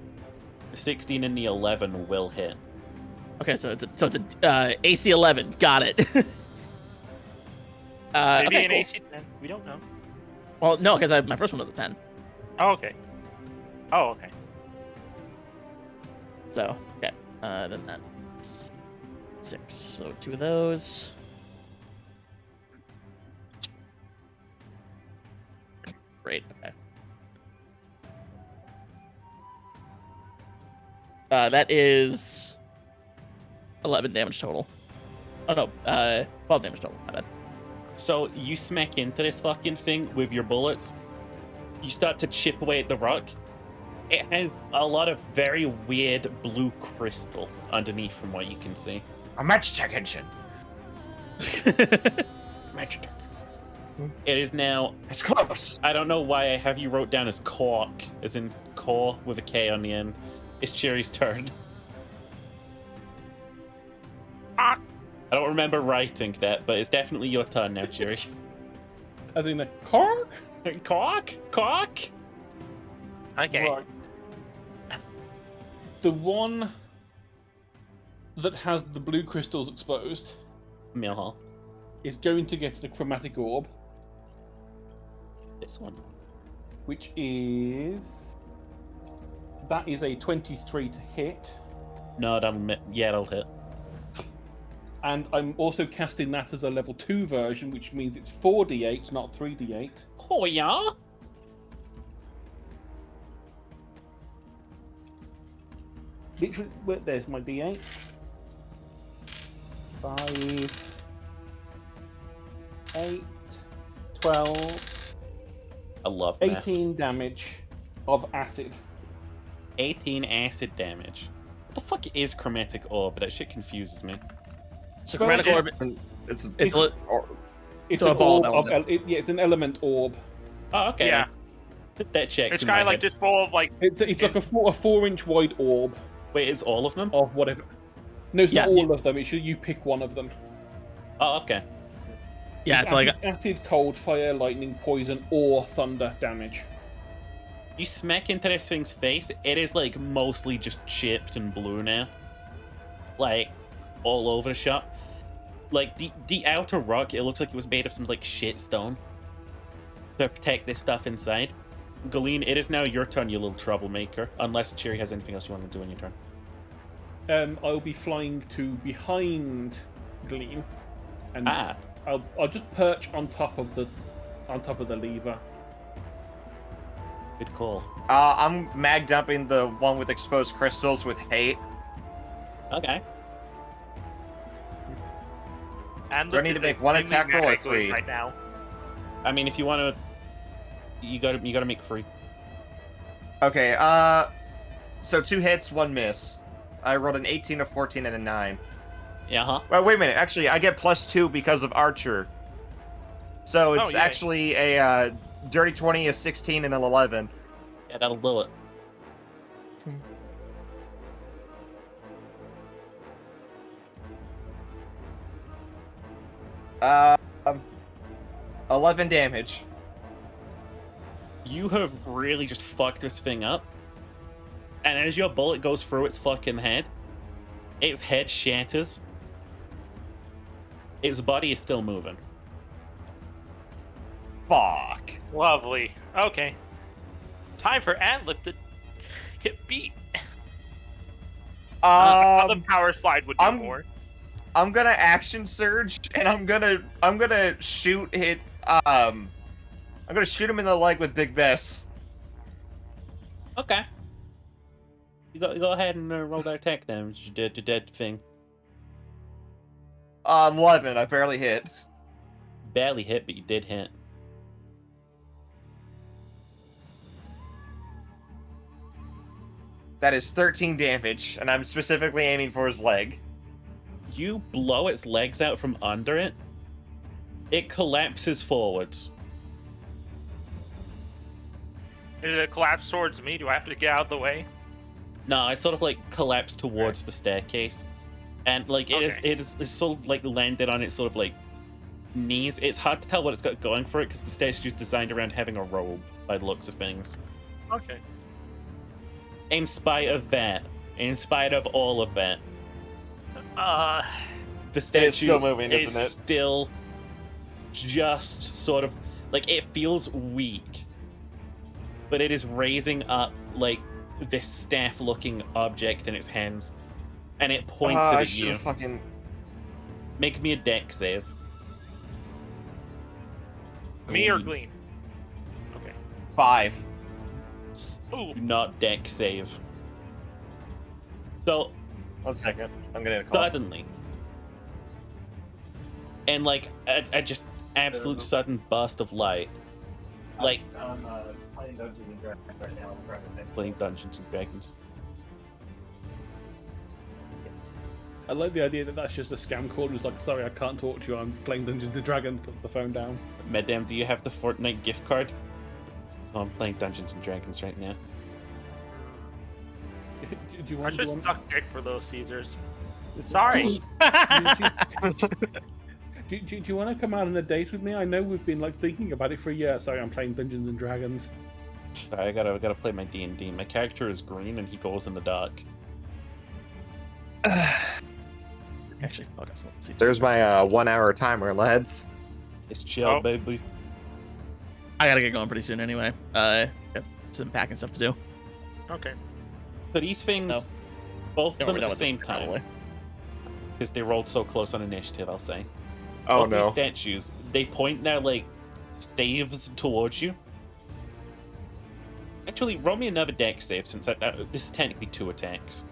Speaker 1: 16 and the 11 will hit.
Speaker 4: Okay, so it's a AC 11. Got it.
Speaker 2: Maybe an
Speaker 4: cool.
Speaker 2: AC 10. We don't know.
Speaker 4: Well, no, because my first one was a 10.
Speaker 2: Oh, okay. Oh, okay.
Speaker 4: So, okay. Then that's 6. So 2 of those. Great. Okay. That is 11 damage total. Oh no, 12 damage total. My bad.
Speaker 1: So you smack into this fucking thing with your bullets. You start to chip away at the rock. It has a lot of very weird blue crystal underneath from what you can see.
Speaker 3: A match technician.
Speaker 1: Magic. It is now,
Speaker 3: It's close.
Speaker 1: I don't know why I have you wrote down as Cork, as in core with a K on the end. It's Cherry's turn. I don't remember writing that, but it's definitely your turn now, Cherry.
Speaker 5: As in a cork?
Speaker 1: Cork? Cork?
Speaker 2: Okay.
Speaker 5: Right. The one that has the blue crystals exposed
Speaker 1: Millhall.
Speaker 5: is going to get the chromatic orb,
Speaker 1: This one.
Speaker 5: which is... That is a 23 to hit.
Speaker 1: No, that'll hit.
Speaker 5: And I'm also casting that as a level 2 version, which means it's 4d8, not 3d8.
Speaker 1: Oh, yeah?
Speaker 5: Literally, there's my d8. 5, 8, 12,
Speaker 1: I love
Speaker 5: 18
Speaker 1: maths.
Speaker 5: damage of acid.
Speaker 1: 18 acid damage. What the fuck is chromatic orb? That shit confuses me.
Speaker 4: So chromatic orb.
Speaker 3: It's
Speaker 4: It's
Speaker 3: or,
Speaker 5: It's
Speaker 4: So a
Speaker 5: an
Speaker 4: ball
Speaker 5: orb
Speaker 4: element.
Speaker 5: yeah, it's an element orb.
Speaker 1: Oh, okay.
Speaker 2: Yeah.
Speaker 1: That checks.
Speaker 2: It's
Speaker 1: in my
Speaker 2: kind of like
Speaker 1: head.
Speaker 2: just full of like.
Speaker 5: It's like a 4-inch wide orb
Speaker 1: Wait, is all of them?
Speaker 5: of whatever. No, it's not
Speaker 4: Yeah.
Speaker 5: all of them. It's you pick one of them.
Speaker 1: Oh, okay.
Speaker 4: Yeah, it's like
Speaker 5: acid, cold, fire, lightning, poison, or thunder damage.
Speaker 1: You smack into this thing's face, it is like mostly just chipped and blue now. Like, all over the shop. Like, the outer rock, it looks like it was made of some, like, shit stone. To protect this stuff inside. Galeen, it is now your turn, you little troublemaker. Unless Cheery has anything else you want to do in your turn.
Speaker 5: I'll be flying to behind Gleam, and
Speaker 1: Ah,
Speaker 5: I'll just perch on top of the on top of the lever.
Speaker 1: Good call.
Speaker 3: I'm mag dumping the one with exposed crystals with hate.
Speaker 1: Okay.
Speaker 2: And
Speaker 3: Do I need to make one attack roll or 3?
Speaker 2: right now?
Speaker 1: I mean, if you want to, you gotta make 3.
Speaker 3: Okay, so 2 hits, 1 miss. I rolled an 18, a 14, and a 9.
Speaker 1: Yeah, huh?
Speaker 3: Well, wait a minute. Actually, I get +2 because of Archer. So it's
Speaker 2: yay.
Speaker 3: actually a dirty 20, a 16, and an 11.
Speaker 1: Yeah, that'll do it.
Speaker 3: Um, 11 damage.
Speaker 1: You have really just fucked this thing up. And as your bullet goes through its fucking head shatters. Its body is still moving.
Speaker 3: Fuck.
Speaker 2: Lovely. Okay. Time for Antlick to get beat. The power slide would do more.
Speaker 3: I'm gonna action surge, and I'm gonna shoot it. I'm gonna shoot him in the leg with Big Bess.
Speaker 1: Okay. You go ahead and roll that attack damage. You did the dead thing.
Speaker 3: 11. I barely hit.
Speaker 1: Barely hit, but you did hit.
Speaker 3: That is 13 damage, and I'm specifically aiming for his leg.
Speaker 1: You blow its legs out from under it. It collapses forwards.
Speaker 2: Did it collapse towards me? Do I have to get out of the way?
Speaker 1: No, I sort of like collapsed towards the staircase, and like it's sort of like landed on its sort of like knees. It's hard to tell what it's got going for it because the stairs is designed around having a robe by the looks of things.
Speaker 2: Okay.
Speaker 1: In spite of that, in spite of all of that, the statue
Speaker 3: It's still moving,
Speaker 1: is
Speaker 3: isn't it?
Speaker 1: still just sort of like it feels weak, but it is raising up like this staff-looking object in its hands, and it points it at you.
Speaker 3: Fucking...
Speaker 1: Make me a deck save.
Speaker 2: Me or Glean? Okay.
Speaker 3: 5.
Speaker 2: Ooh.
Speaker 1: Do not deck save. So
Speaker 3: 1 second. I'm gonna call.
Speaker 1: suddenly, and like a just absolute sudden burst of light, like
Speaker 3: I'm playing Dungeons and Dragons right now.
Speaker 1: playing Dungeons and Dragons.
Speaker 5: I like the idea that that's just a scam call. It's like, sorry, I can't talk to you. I'm playing Dungeons and Dragons. Puts the phone down.
Speaker 1: Madame, do you have the Fortnite gift card? Oh, I'm playing Dungeons and Dragons right now.
Speaker 5: Do you
Speaker 2: I
Speaker 5: want
Speaker 2: should
Speaker 5: to?
Speaker 2: suck dick for those Caesars. Sorry.
Speaker 5: Do you want to come out on a date with me? I know we've been like thinking about it for a year. Sorry, I'm playing Dungeons and Dragons.
Speaker 1: Sorry, I gotta play my D&D. My character is green and he goes in the dark.
Speaker 4: Actually, fuck, let's see.
Speaker 3: There's my 1 hour timer, lads.
Speaker 1: It's chill,
Speaker 2: Oh.
Speaker 1: baby.
Speaker 4: I gotta get going pretty soon anyway. Got some packing stuff to do.
Speaker 2: Okay.
Speaker 1: So these things,
Speaker 4: No.
Speaker 1: both of
Speaker 4: Don't
Speaker 1: them
Speaker 4: worry
Speaker 1: at the
Speaker 4: about this
Speaker 1: same time,
Speaker 4: probably.
Speaker 1: because they rolled so close on initiative, I'll say.
Speaker 3: Oh
Speaker 1: Both these
Speaker 3: no.
Speaker 1: statues, they point their like staves towards you. Actually, roll me another deck save since this is technically 2 attacks.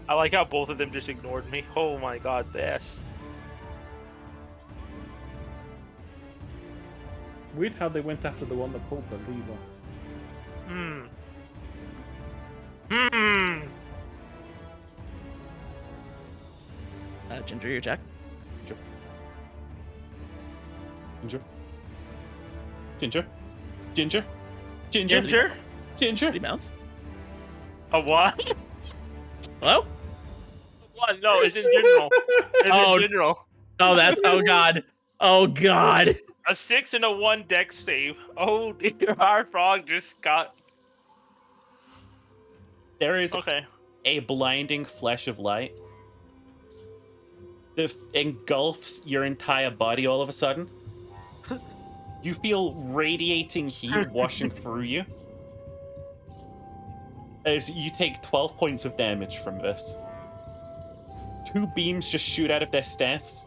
Speaker 2: I like how both of them just ignored me. Oh my god, this.
Speaker 5: Weird how they went after the one that pulled the lever.
Speaker 4: Ginger, your check.
Speaker 1: Ginger. Ginger. Ginger. Ginger.
Speaker 2: Ginger?
Speaker 1: Ginger.
Speaker 4: 3 mounts.
Speaker 2: A what?
Speaker 4: Hello?
Speaker 2: What? No, it's in general. It's
Speaker 4: Oh.
Speaker 2: in general.
Speaker 4: Oh, that's oh god. Oh god.
Speaker 2: A 6 and a 1 deck save. Oh dear, our frog just got.
Speaker 1: There is
Speaker 2: Okay.
Speaker 1: a blinding flash of light that engulfs your entire body all of a sudden. You feel radiating heat washing through you. As you take 12 points of damage from this. 2 beams just shoot out of their staffs.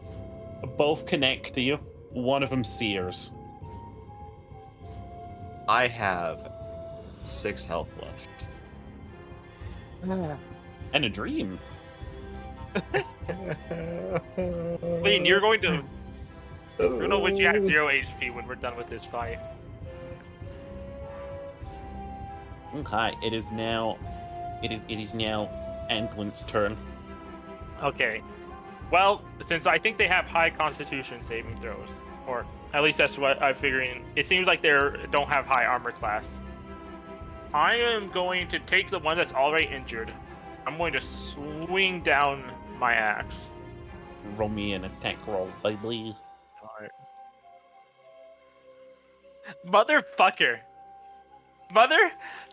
Speaker 1: Both connect to you. One of them sears.
Speaker 3: I have 6 health left.
Speaker 1: And a dream.
Speaker 2: Clean, you're going to wish you had 0 HP when we're done with this fight.
Speaker 1: Okay, it is now Anglin's turn.
Speaker 2: Okay. Well, since I think they have high Constitution saving throws, or at least that's what I'm figuring. It seems like they don't have high armor class. I am going to take the one that's already injured. I'm going to swing down my axe.
Speaker 1: Roll me an attack roll, baby.
Speaker 2: Alright. Motherfucker.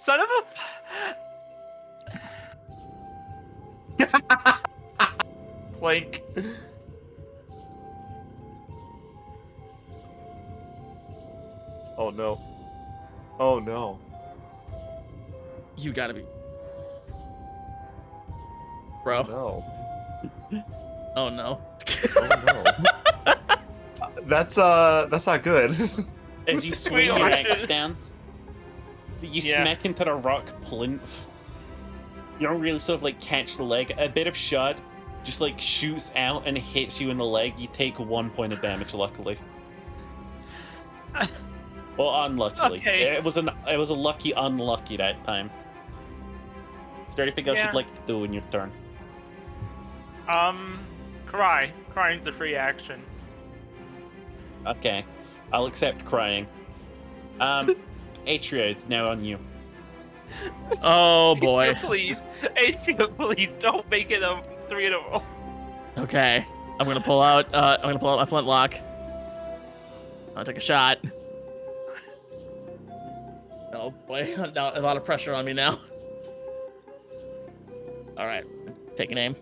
Speaker 2: Son of a...
Speaker 3: Like. Oh no. Oh no.
Speaker 4: You gotta be. Bro.
Speaker 3: No.
Speaker 4: Oh no.
Speaker 3: Oh no. That's not good.
Speaker 1: As you swing your axe down, you smack into the rock plinth. You don't really sort of like catch the leg. A bit of shot just like shoots out and hits you in the leg. You take 1 point of damage, luckily. Or unluckily.
Speaker 2: Okay.
Speaker 1: It was a lucky unlucky that time. Is there anything else you'd like to do in your turn?
Speaker 2: Cry. Crying's a free action.
Speaker 1: Okay, I'll accept crying. Atria, it's now on you.
Speaker 4: Oh boy.
Speaker 2: Atria, please don't make it a 3 in a row.
Speaker 4: Okay. I'm gonna pull out my flintlock. I'll take a shot. Oh boy, now a lot of pressure on me now. Alright, taking aim.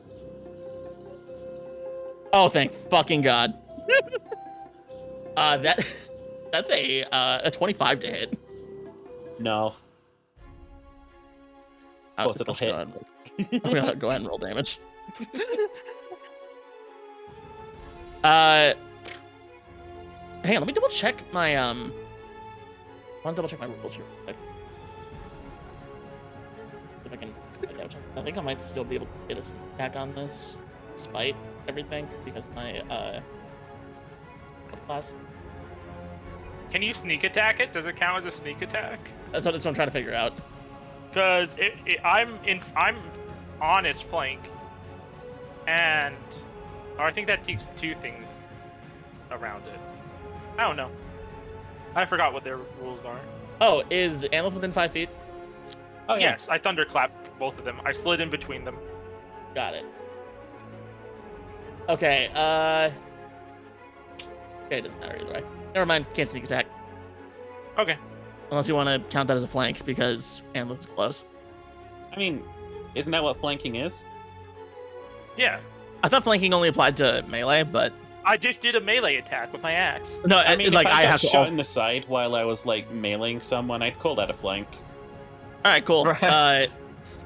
Speaker 4: Oh, thank fucking God. That's a 25 to hit.
Speaker 1: No. Of course it'll hit.
Speaker 4: I'm gonna go ahead and roll damage. Hang on, let me double check my I want to double check my rules here real quick. If I can, I think I might still be able to get a sneak attack on this, despite everything, because of my class.
Speaker 2: Can you sneak attack it? Does it count as a sneak attack?
Speaker 4: That's what I'm trying to figure out.
Speaker 2: Because I'm on its flank, and I think that takes 2 things around it. I don't know. I forgot what their rules are.
Speaker 4: Oh, is Anlith within 5 feet?
Speaker 2: Oh yes, I thunderclapped both of them. I slid in between them.
Speaker 4: Got it. Okay, okay, it doesn't matter either way. Never mind, can't sneak attack.
Speaker 2: Okay.
Speaker 4: Unless you want to count that as a flank, because Anlith's close.
Speaker 1: I mean, isn't that what flanking is?
Speaker 2: Yeah.
Speaker 4: I thought flanking only applied to melee, but...
Speaker 2: I just did a melee attack with my axe.
Speaker 4: No,
Speaker 1: I mean,
Speaker 4: like,
Speaker 1: if I got
Speaker 4: have to...
Speaker 1: shot in the side while I was, like, meleeing someone, I'd call that a flank.
Speaker 4: Alright, cool.
Speaker 3: Right.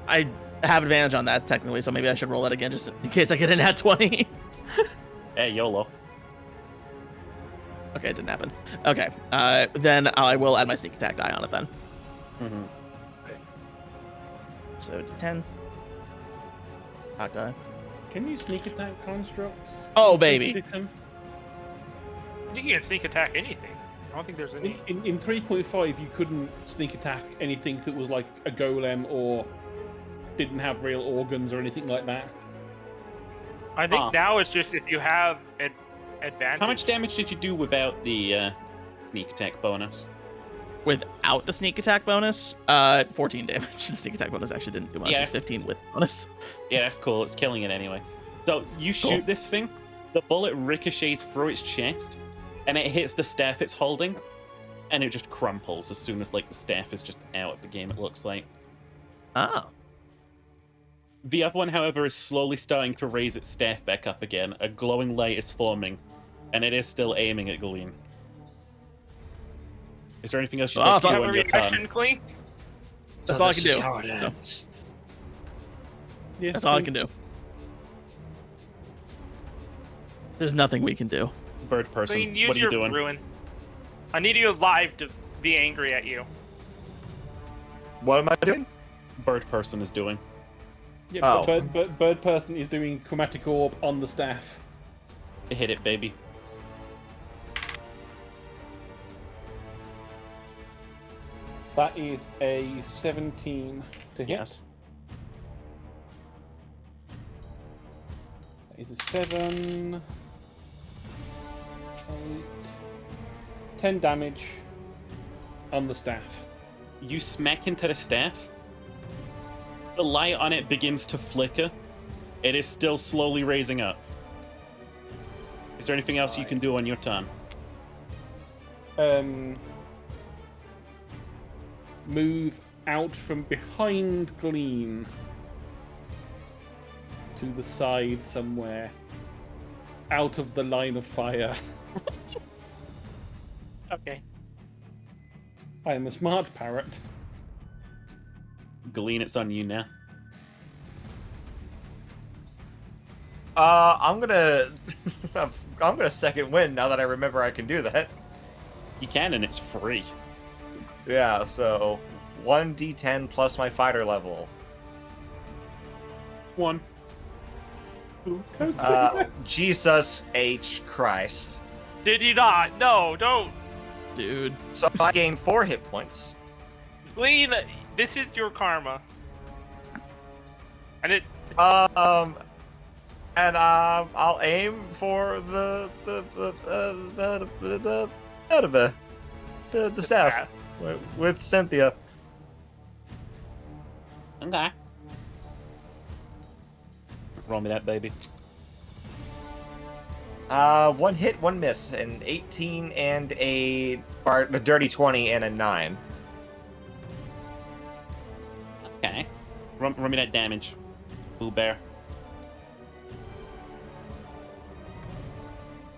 Speaker 4: I have advantage on that, technically, so maybe I should roll that again, just in case I get an at 20.
Speaker 1: Hey, YOLO.
Speaker 4: Okay, it didn't happen. Okay, then I will add my sneak attack die on it then.
Speaker 1: Mm-hmm.
Speaker 4: So 10. Attack die.
Speaker 5: Can you sneak attack constructs?
Speaker 4: Oh, baby.
Speaker 5: System?
Speaker 2: You can sneak attack anything. I don't think there's any.
Speaker 5: In 3.5, you couldn't sneak attack anything that was like a golem or didn't have real organs or anything like that.
Speaker 2: I think now it's just if you have an advantage.
Speaker 1: How much damage did you do without the sneak attack bonus?
Speaker 4: Without the sneak attack bonus, 14 damage. The sneak attack bonus actually didn't do much.
Speaker 1: Yeah.
Speaker 4: It's 15 with bonus.
Speaker 1: Yeah, that's cool. It's killing it anyway. So you shoot this thing, the bullet ricochets through its chest, and it hits the staff it's holding, and it just crumples as soon as like the staff is just out of the game, it looks like.
Speaker 4: Oh.
Speaker 1: The other one, however, is slowly starting to raise its staff back up again. A glowing light is forming, and it is still aiming at Galeen. Is there anything else you'd like to do
Speaker 2: have a
Speaker 1: on your turn?
Speaker 2: reaction, Clean?
Speaker 4: That's all I can do.
Speaker 3: How it ends.
Speaker 5: Yes,
Speaker 4: That's all I can do. There's nothing we can do.
Speaker 1: Bird person,
Speaker 2: Glean, use
Speaker 1: what are you
Speaker 2: your
Speaker 1: doing?
Speaker 2: ruin. I need you alive to be angry at you.
Speaker 3: What am I doing?
Speaker 1: Bird person is doing.
Speaker 5: Yeah,
Speaker 3: Oh.
Speaker 5: bird person is doing chromatic orb on the staff.
Speaker 1: Hit it, baby.
Speaker 5: That is a 17 to hit.
Speaker 1: Yes.
Speaker 5: That is a 7, 8, 10 damage on the staff.
Speaker 1: You smack into the staff. The light on it begins to flicker. It is still slowly raising up. Is there anything else you can do on your turn?
Speaker 5: Move out from behind Glean to the side somewhere, out of the line of fire.
Speaker 2: Okay.
Speaker 5: I am a smart parrot.
Speaker 1: Glean, it's on you now.
Speaker 3: I'm gonna second win now that I remember I can do that.
Speaker 1: You can, and it's free.
Speaker 3: Yeah, so 1d10 plus my fighter level.
Speaker 1: 1.
Speaker 3: Jesus H. Christ.
Speaker 2: Did you not? No, don't.
Speaker 4: Dude.
Speaker 3: So I gain 4 hit points.
Speaker 2: Glean, this is your karma. And it.
Speaker 3: I'll aim for the staff with Cynthia.
Speaker 1: Okay. Roll me that, baby.
Speaker 3: 1 hit, 1 miss, an 18 and a dirty 20 and a 9.
Speaker 1: Okay. Roll me that damage. Boo Bear.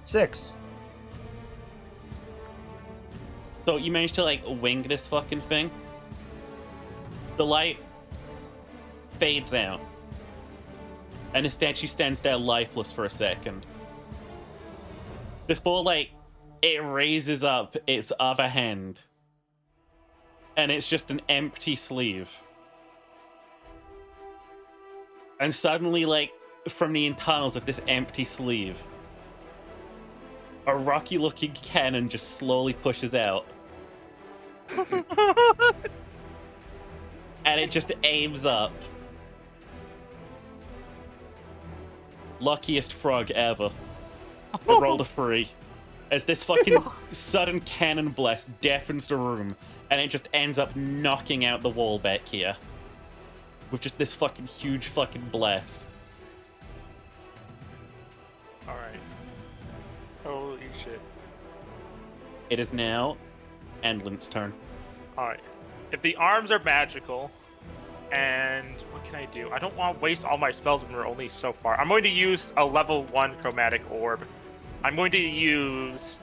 Speaker 3: 6.
Speaker 1: So you managed to, like, wing this fucking thing. The light fades out. And the statue stands there lifeless for a second. Before, like, it raises up its other hand. And it's just an empty sleeve. And suddenly, like, from the internals of this empty sleeve, a rocky-looking cannon just slowly pushes out. And it just aims up. Luckiest frog ever. It rolled a 3. As this fucking sudden cannon blast deafens the room, and it just ends up knocking out the wall back here. With just this fucking huge fucking blast.
Speaker 2: Alright. Holy shit.
Speaker 1: It is now Endlin's turn.
Speaker 2: Alright. If the arms are magical, and what can I do? I don't want to waste all my spells when we're only so far. I'm going to use a level 1 chromatic orb. I'm going to use...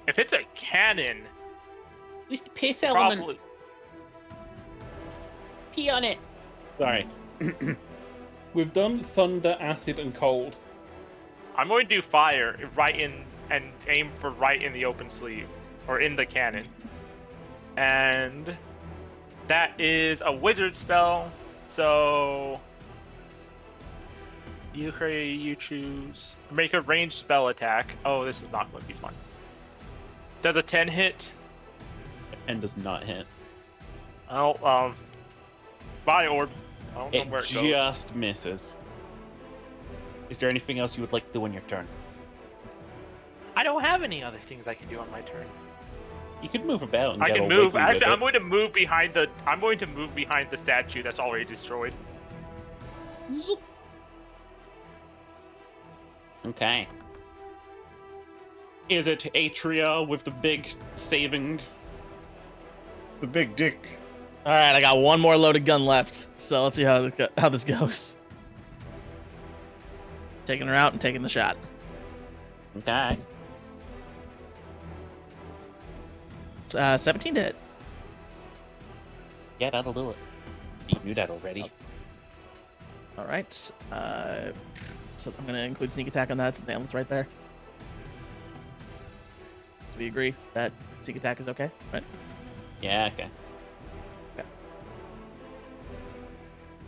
Speaker 2: If it's a cannon...
Speaker 1: Use the piss
Speaker 2: probably...
Speaker 1: Pee on it. Sorry.
Speaker 5: We've done thunder, acid, and cold.
Speaker 2: I'm going to do fire right in and aim for right in the open sleeve or in the cannon, and that is a wizard spell. So you choose make a ranged spell attack. Oh, this is not going to be fun. Does a 10 hit?
Speaker 1: And does not hit.
Speaker 2: Oh, fire orb. I don't know where it goes.
Speaker 1: Just misses. Is there anything else you would like to do on your turn?
Speaker 2: I don't have any other things I can do on my turn.
Speaker 1: You could move about and
Speaker 2: I
Speaker 1: get
Speaker 2: can
Speaker 1: all
Speaker 2: move.
Speaker 1: wiggly with
Speaker 2: Actually,
Speaker 1: it.
Speaker 2: I'm going to move behind the. I'm going to move behind the statue that's already destroyed.
Speaker 1: Okay. Is it Atria with the big saving?
Speaker 3: The big dick.
Speaker 4: All right, I got one more loaded gun left, so let's see how this goes. Taking her out and taking the shot.
Speaker 1: Okay.
Speaker 4: 17 to hit.
Speaker 1: Yeah, that'll do it. You knew that already.
Speaker 4: All right. So I'm gonna include sneak attack on that since the amulet's right there. Do we agree that sneak attack is okay? Right?
Speaker 1: Yeah, okay.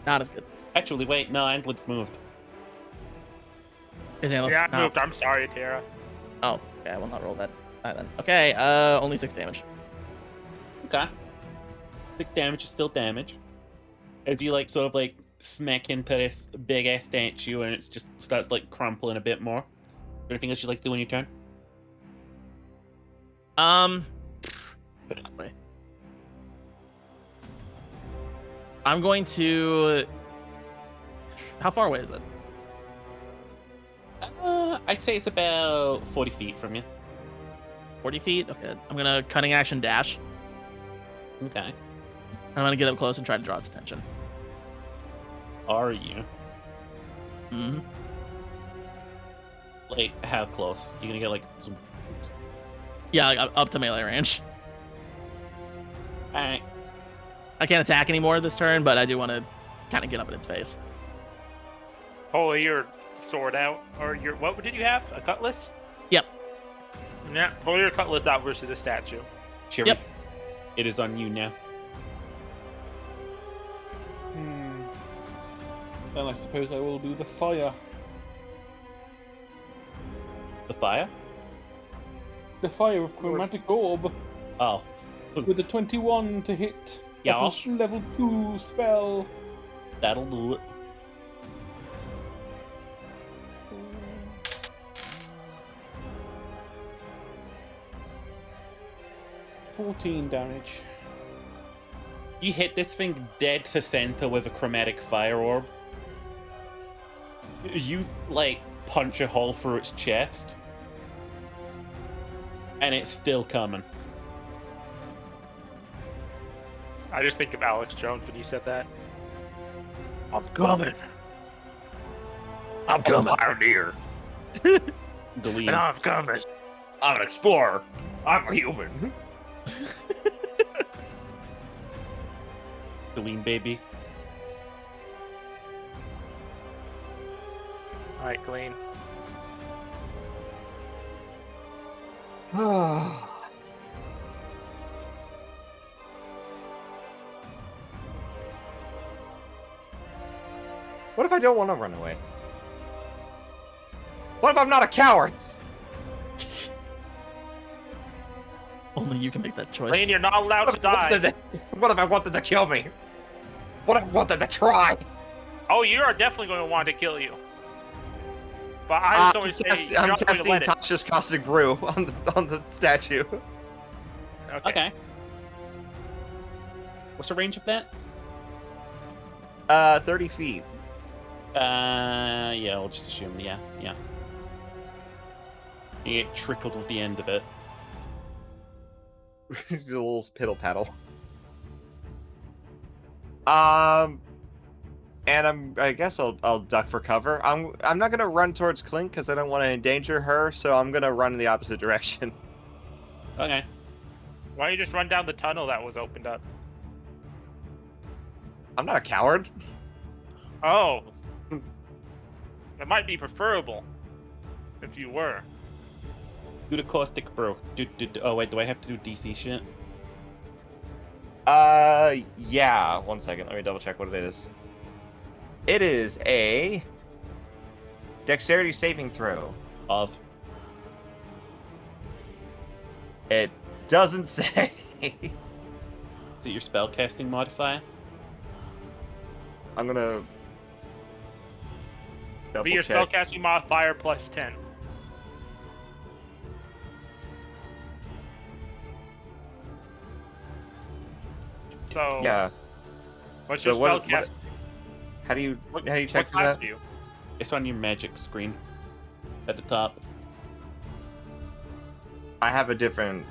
Speaker 4: Not as good.
Speaker 1: Actually, wait, no, Antler's moved.
Speaker 4: His amulet's
Speaker 2: Yeah, I
Speaker 4: not-
Speaker 2: moved. I'm sorry, Tara.
Speaker 4: Oh, okay, I will not roll that. Alright then. Okay, only 6 damage.
Speaker 1: Okay. 6 damage is still damage. As you like sort of like smack into this big ass statue and it just starts like crumpling a bit more. Anything else you'd like to do on your turn?
Speaker 4: Wait. I'm going to. How far away is it?
Speaker 1: I'd say it's about 40 feet from you.
Speaker 4: 40 feet? Okay. I'm gonna cunning action dash.
Speaker 1: Okay.
Speaker 4: I'm gonna get up close and try to draw its attention.
Speaker 1: Are you?
Speaker 4: Mm-hmm.
Speaker 1: Like, how close? You're gonna get like some...
Speaker 4: Yeah, like up to melee range.
Speaker 1: Alright.
Speaker 4: I can't attack anymore this turn, but I do want to kind of get up in its face.
Speaker 2: Pull your sword out, or your what did you have? A cutlass?
Speaker 4: Yep.
Speaker 2: Yeah, pull your cutlass out versus a statue.
Speaker 1: Cheery.
Speaker 4: Yep.
Speaker 1: It is on you now.
Speaker 5: Then I suppose I will do the fire.
Speaker 1: The fire?
Speaker 5: The fire of chromatic orb
Speaker 1: Oh.
Speaker 5: with a 21 to hit.
Speaker 1: Yeah.
Speaker 5: That's a level 2 spell.
Speaker 1: That'll do it.
Speaker 5: $14 damage.
Speaker 1: You hit this thing dead to center with a chromatic fire orb. You, like, punch a hole through its chest. And it's still coming.
Speaker 2: I just think of Alex Jones when you said that. I'm coming. I'm coming. Pioneer.
Speaker 1: Gleam.
Speaker 2: And I'm coming.
Speaker 3: I'm an explorer. I'm a human.
Speaker 1: Gleam, baby.
Speaker 2: Alright, Glean.
Speaker 3: What if I don't want to run away? What if I'm not a coward?
Speaker 4: Only you can make that choice.
Speaker 2: Glean, you're not allowed to die.
Speaker 3: What if I wanted to kill me? What if I wanted to try?
Speaker 2: Oh, you are definitely going to want to kill you. But I was always saying you're
Speaker 3: I'm
Speaker 2: not going to
Speaker 3: casting
Speaker 2: let it.
Speaker 3: Tasha's Caustic Brew on the statue.
Speaker 1: Okay. What's the range of that?
Speaker 3: 30 feet.
Speaker 1: Yeah, I'll just assume, yeah. You get trickled with the end of it.
Speaker 3: Just a little piddle paddle. And I guess I'll duck for cover. I'm not gonna run towards Clink because I don't want to endanger her, so I'm gonna run in the opposite direction.
Speaker 1: Okay.
Speaker 2: Why don't you just run down the tunnel that was opened up?
Speaker 3: I'm not a coward.
Speaker 2: Oh. That might be preferable. If you were.
Speaker 1: Do the caustic brew. Oh wait, do I have to do DC shit?
Speaker 3: Yeah. 1 second. Let me double check what it is. It is a dexterity saving throw.
Speaker 1: Of.
Speaker 3: It doesn't say.
Speaker 1: Is it your spellcasting modifier?
Speaker 3: I'm gonna double
Speaker 2: Be your
Speaker 3: check.
Speaker 2: spellcasting modifier plus 10. So
Speaker 3: Yeah.
Speaker 2: what's
Speaker 3: So
Speaker 2: your
Speaker 3: what-
Speaker 2: spellcast?
Speaker 3: How do you
Speaker 2: What
Speaker 3: check for
Speaker 2: class
Speaker 3: that?
Speaker 2: do you?
Speaker 1: It's on your magic screen. At the top.
Speaker 3: I have a different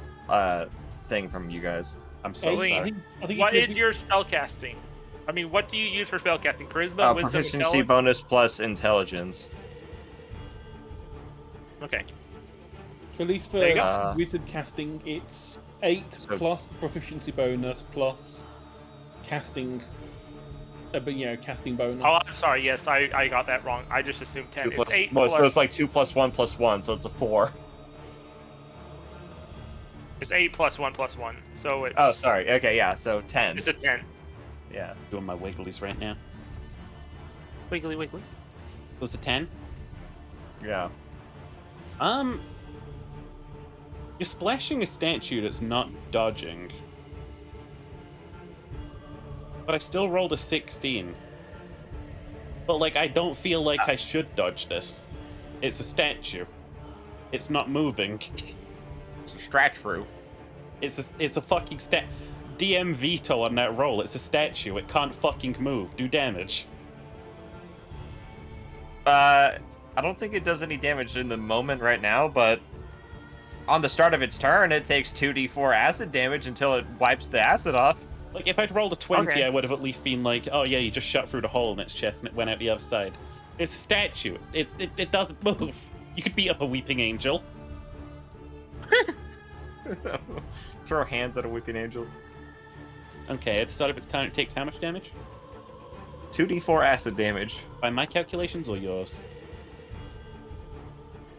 Speaker 3: thing from you guys.
Speaker 1: I'm so
Speaker 2: Wait,
Speaker 1: sorry.
Speaker 5: I think
Speaker 2: What
Speaker 5: it's
Speaker 2: is your spellcasting? I mean, what do you use for spellcasting? Charisma, wisdom,
Speaker 3: Proficiency
Speaker 2: intelligence?
Speaker 3: bonus plus intelligence.
Speaker 2: Okay.
Speaker 5: at least for
Speaker 2: There you go.
Speaker 5: wizard casting, it's 8
Speaker 3: So-
Speaker 5: plus proficiency bonus plus casting. casting bonus.
Speaker 2: Oh, I'm sorry. Yes, I got that wrong. I just assumed 10. It's 8
Speaker 3: well,
Speaker 2: plus.
Speaker 3: so it's like 2 plus 1 plus 1, so it's a 4.
Speaker 2: It's 8 plus 1 plus 1. So it's.
Speaker 3: Oh, sorry. Okay, yeah, so 10.
Speaker 2: It's a 10.
Speaker 3: Yeah.
Speaker 1: Doing my wigglies right now.
Speaker 2: Wiggly, wiggly.
Speaker 1: Was it 10?
Speaker 3: Yeah.
Speaker 1: You're splashing a statue that's not dodging. But I still rolled a 16. But, like, I don't feel like I should dodge this. It's a statue. It's not moving.
Speaker 3: It's a statue.
Speaker 1: It's a fucking DM veto on that roll. It's a statue. It can't fucking move. Do damage.
Speaker 3: I don't think it does any damage in the moment right now, but on the start of its turn, it takes 2d4 acid damage until it wipes the acid off.
Speaker 1: Like, if I'd rolled a 20,
Speaker 2: Okay.
Speaker 1: I would have at least been like, oh yeah, you just shot through the hole in its chest and it went out the other side. It's a statue. It doesn't move. You could beat up a weeping angel.
Speaker 3: Throw hands at a weeping angel.
Speaker 1: Okay, at the start of its turn, it takes how much damage?
Speaker 3: 2d4 acid damage.
Speaker 1: By my calculations or yours?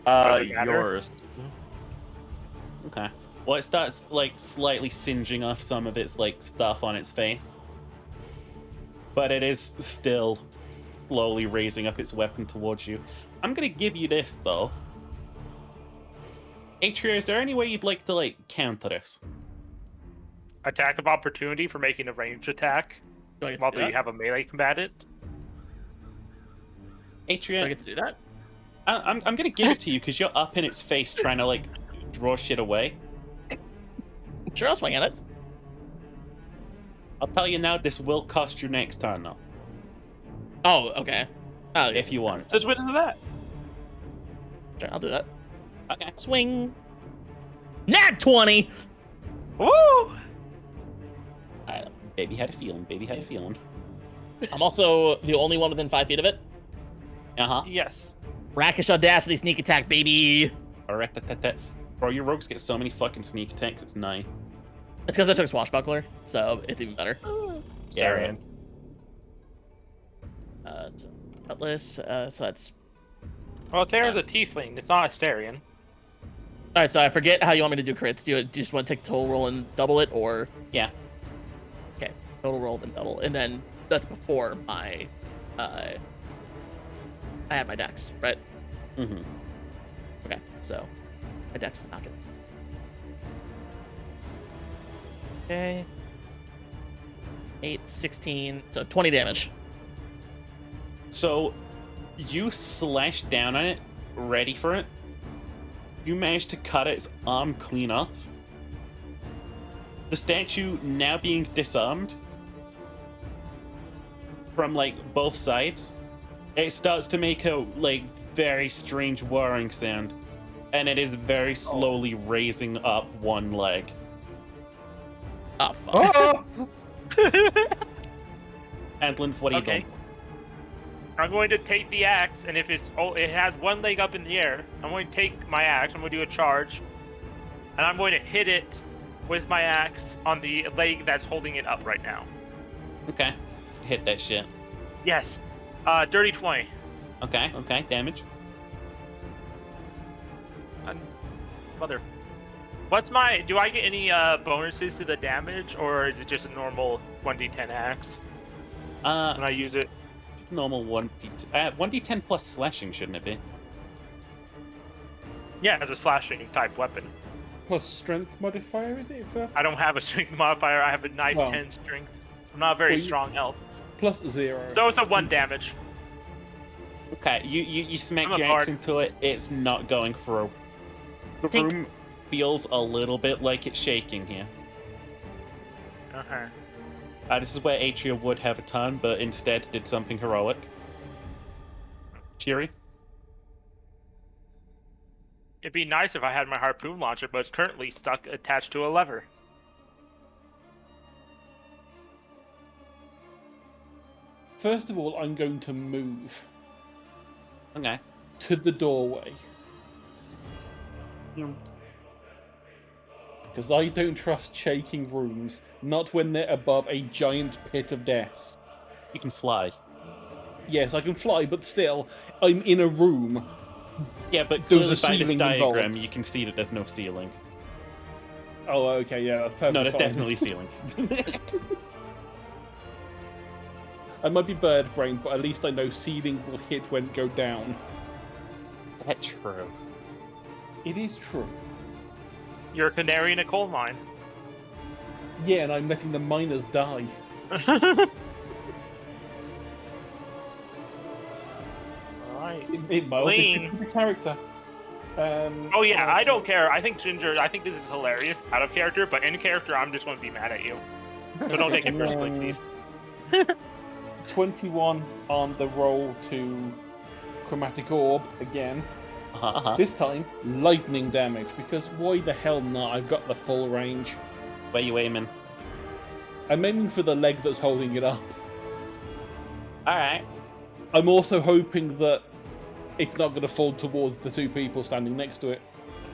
Speaker 2: Does it matter?
Speaker 3: Yours.
Speaker 1: Okay. Well, it starts, like, slightly singeing off some of its, like, stuff on its face. But it is still slowly raising up its weapon towards you. I'm gonna give you this, though. Atria, is there any way you'd like to, like, counter this?
Speaker 2: Attack of opportunity for making a ranged attack.
Speaker 4: Do I get to
Speaker 2: While
Speaker 4: do
Speaker 2: you
Speaker 4: that?
Speaker 2: have a melee combatant.
Speaker 4: Do I
Speaker 1: Atria,
Speaker 4: get to do that?
Speaker 1: I'm gonna give it to you because you're up in its face trying to, like, draw shit away.
Speaker 4: Sure, I'll swing at it.
Speaker 1: I'll tell you now, this will cost you next turn, though,
Speaker 4: Oh, okay. Oh,
Speaker 1: if you want.
Speaker 2: Since when is that?
Speaker 4: Sure, I'll do that.
Speaker 1: Okay.
Speaker 4: Swing. Nat 20!
Speaker 2: Woo!
Speaker 4: Alright.
Speaker 1: Baby had a feeling. Baby had a feeling.
Speaker 4: I'm also the only one within 5 feet of it.
Speaker 1: Uh-huh.
Speaker 2: Yes.
Speaker 4: Rakish Audacity sneak attack, baby!
Speaker 1: Bro, your rogues get so many fucking sneak attacks, it's nigh.
Speaker 4: It's because I took Swashbuckler, so it's even better.
Speaker 3: Darian.
Speaker 4: So Cutlass, so that's...
Speaker 2: Well, Terra's a tiefling. It's not a Starian.
Speaker 4: Alright, so I forget how you want me to do crits. Do you just want to take the total roll and double it, or...
Speaker 1: Yeah.
Speaker 4: Okay, total roll then double. And then that's before my... I had my dex, right?
Speaker 1: Mm-hmm.
Speaker 4: Okay, so my dex is not good. Okay. 8, 16, so 20 damage.
Speaker 1: So, you slash down on it, ready for it. You manage to cut its arm clean off. The statue now being disarmed from, like, both sides, it starts to make a, like, very strange whirring sound. And it is very slowly raising up one leg.
Speaker 4: Oh, fuck.
Speaker 3: Oh!
Speaker 1: Antlinth, what are you
Speaker 2: Okay.
Speaker 1: doing?
Speaker 2: I'm going to take the axe, and if it has one leg up in the air, I'm going to take my axe. I'm going to do a charge, and I'm going to hit it with my axe on the leg that's holding it up right now.
Speaker 1: Okay. Hit that shit.
Speaker 2: Yes. Dirty 20.
Speaker 1: Okay, damage.
Speaker 2: Mother. Do I get any bonuses to the damage, or is it just a normal 1d10 axe when I use it?
Speaker 1: Normal 1d10 plus slashing, shouldn't it be?
Speaker 2: Yeah, as a slashing type weapon.
Speaker 5: Plus strength modifier, is it?
Speaker 2: I don't have a strength modifier. I have a nice
Speaker 5: Well.
Speaker 2: 10 strength. I'm not a very
Speaker 5: Well, you-
Speaker 2: strong elf.
Speaker 5: Plus 0.
Speaker 2: So it's a 1 damage.
Speaker 1: Okay, you smack
Speaker 2: I'm a
Speaker 1: your
Speaker 2: bard.
Speaker 1: axe into it, it's not going through. The
Speaker 4: Tink.
Speaker 1: room feels a little bit like it's shaking here.
Speaker 2: Uh-huh.
Speaker 1: This is where Atria would have a turn, but instead did something heroic. Cheery?
Speaker 2: It'd be nice if I had my harpoon launcher, but it's currently stuck attached to a lever.
Speaker 5: First of all, I'm going to move
Speaker 1: Okay.
Speaker 5: to the doorway. Because I don't trust shaking rooms, not when they're above a giant pit of death.
Speaker 1: You can fly.
Speaker 5: Yes, I can fly, but still, I'm in a room.
Speaker 1: Yeah, but
Speaker 5: There's
Speaker 1: clearly
Speaker 5: a
Speaker 1: by this
Speaker 5: ceiling
Speaker 1: diagram,
Speaker 5: involved.
Speaker 1: you can see that there's no ceiling.
Speaker 5: Oh, okay, yeah, that's perfectly
Speaker 1: No, there's
Speaker 5: fine.
Speaker 1: definitely ceiling.
Speaker 5: I might be bird brain, but at least I know ceiling will hit when it go down.
Speaker 1: Is that true?
Speaker 5: It is true.
Speaker 2: You're a canary in a coal mine.
Speaker 5: Yeah, and I'm letting the miners die.
Speaker 2: Alright.
Speaker 5: It might
Speaker 2: Lean.
Speaker 5: be the character.
Speaker 2: Oh yeah, I don't care. I think Ginger, I think this is hilarious out of character, but in character, I'm just going to be mad at you. So don't take it personally, please.
Speaker 5: 21 on the roll to Chromatic Orb again. This time, lightning damage, because why the hell not? I've got the full range.
Speaker 1: Where you aiming?
Speaker 5: I'm aiming for the leg that's holding it up.
Speaker 1: Alright.
Speaker 5: I'm also hoping that it's not going to fall towards the two people standing next to it.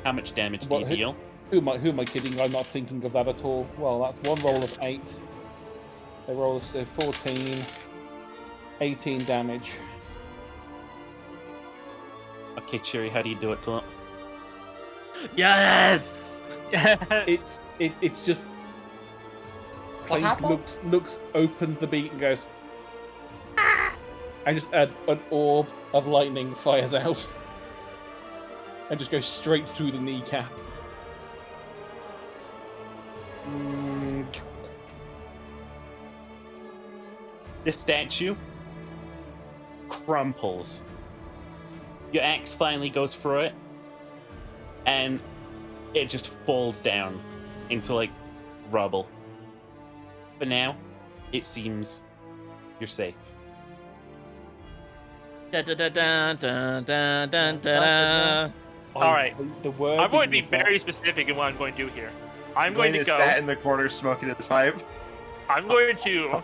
Speaker 1: How much damage do you
Speaker 5: What-
Speaker 1: deal?
Speaker 5: Who am I kidding? I'm not thinking of that at all. Well, that's one roll of 8. A roll of 14. 18 damage.
Speaker 1: Okay, Cheery, how do you do it to it?
Speaker 4: Yes.
Speaker 5: It's just Clank
Speaker 3: happened?
Speaker 5: looks, opens the beak and goes, "Ah!" and just an orb of lightning fires out and just goes straight through the kneecap.
Speaker 1: This statue crumples. Your axe finally goes through it, and it just falls down into, like, rubble. But now, it seems you're safe.
Speaker 4: Da, da, da, da, da, da, da, da.
Speaker 2: All right.
Speaker 5: The word
Speaker 2: I'm going to be
Speaker 5: that you
Speaker 2: very specific in what I'm going to do here. I'm
Speaker 3: Glenn
Speaker 2: going to
Speaker 3: is
Speaker 2: go.
Speaker 3: sat in the corner smoking his pipe.
Speaker 2: I'm going to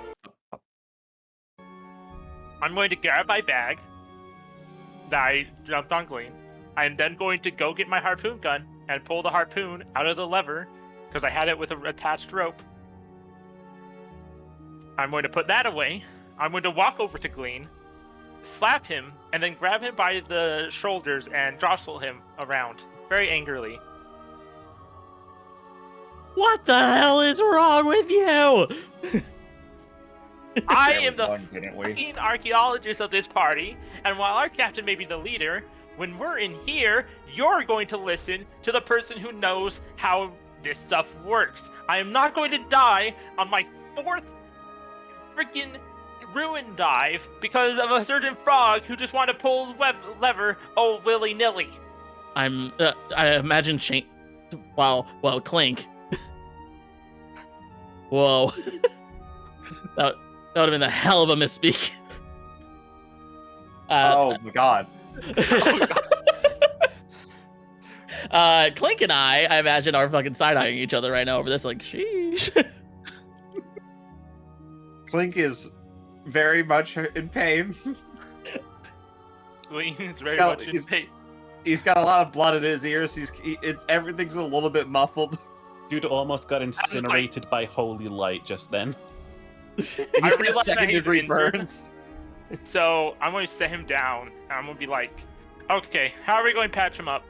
Speaker 2: grab my bag that I jumped on Glean. I'm then going to go get my harpoon gun and pull the harpoon out of the lever because I had it with an attached rope. I'm going to put that away. I'm going to walk over to Glean, slap him, and then grab him by the shoulders and jostle him around very angrily.
Speaker 4: What the hell is wrong with you?
Speaker 2: I
Speaker 3: There
Speaker 2: am
Speaker 3: we
Speaker 2: the
Speaker 3: won, didn't we?
Speaker 2: fucking archaeologist of this party, and while our captain may be the leader, when we're in here, you're going to listen to the person who knows how this stuff works. I am not going to die on my 4th freaking ruin dive because of a certain frog who just wanted to pull the lever willy-nilly.
Speaker 4: I imagine Shane. Wow, Clink. Whoa. That would have been a hell of a misspeak.
Speaker 3: Oh my god.
Speaker 4: Clink and I imagine, are fucking side-eyeing each other right now over this, like, sheesh.
Speaker 3: Clink is very much in pain.
Speaker 2: Glean's very
Speaker 3: Tell-
Speaker 2: much in
Speaker 3: he's-
Speaker 2: pain.
Speaker 3: He's got a lot of blood in his ears. Everything's a little bit muffled.
Speaker 1: Dude almost got incinerated by holy light just then.
Speaker 3: He's
Speaker 2: I
Speaker 3: got
Speaker 2: realized I
Speaker 3: second
Speaker 2: hate
Speaker 3: degree
Speaker 2: injured.
Speaker 3: burns.
Speaker 2: So I'm going to set him down, and I'm going to be like, okay, how are we going to patch him up?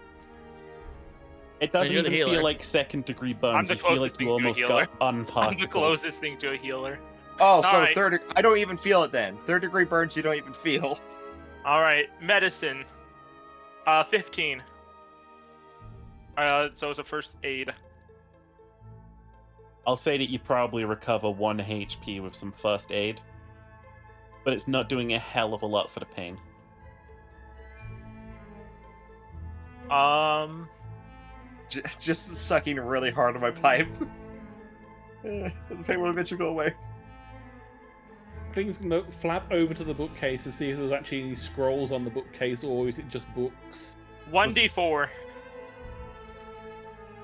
Speaker 1: It doesn't
Speaker 4: you're the
Speaker 1: even
Speaker 4: healer.
Speaker 1: feel like second-degree
Speaker 2: I'm
Speaker 1: burns.
Speaker 2: the
Speaker 1: You feel
Speaker 2: closest
Speaker 1: like
Speaker 2: thing
Speaker 1: you
Speaker 2: to a
Speaker 1: almost
Speaker 2: healer.
Speaker 1: got
Speaker 2: I'm the
Speaker 1: unparticled.
Speaker 2: closest thing to a healer.
Speaker 3: Oh, so
Speaker 2: Alright.
Speaker 3: third. I don't even feel it then. 3rd degree burns you don't even feel.
Speaker 2: All right, medicine. 15. So it's a first aid.
Speaker 1: I'll say that you probably recover 1 HP with some first aid, but it's not doing a hell of a lot for the pain.
Speaker 3: Just sucking really hard on my pipe. The pain will eventually go away.
Speaker 5: Things can flap over to the bookcase and see if there's actually any scrolls on the bookcase, or is it just books?
Speaker 2: 1d4.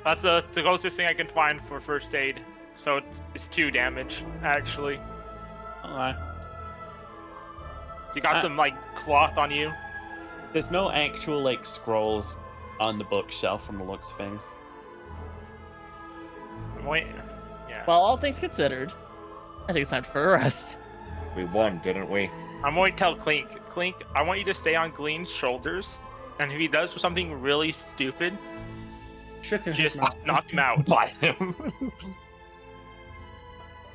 Speaker 2: That's the closest thing I can find for first aid. So it's 2 damage, actually.
Speaker 1: Alright.
Speaker 2: So you got some, like, cloth on you.
Speaker 1: There's no actual, like, scrolls on the bookshelf from the looks of things.
Speaker 2: I'm waiting. Yeah.
Speaker 4: Well, all things considered, I think it's time for a rest.
Speaker 3: We won, didn't we?
Speaker 2: I'm going to tell Clink. Clink, I want you to stay on Gleen's shoulders, and if he does something really stupid,
Speaker 5: Shit in his
Speaker 2: just
Speaker 5: mouth.
Speaker 2: knock him out.
Speaker 3: Bite him.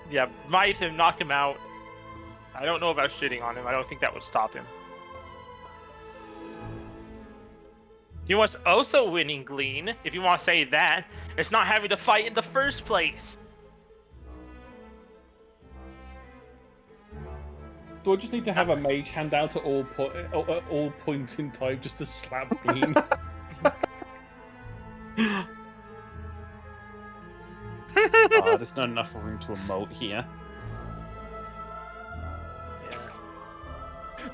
Speaker 2: Yeah, bite him, knock him out. I don't know about shitting on him. I don't think that would stop him. You was also winning, Gleen, if you want to say that. It's not having to fight in the first place.
Speaker 5: Do I just need to have a mage hand out at all points in time just to slap Glean?
Speaker 1: Oh, there's not enough room to emote here.
Speaker 2: Yeah.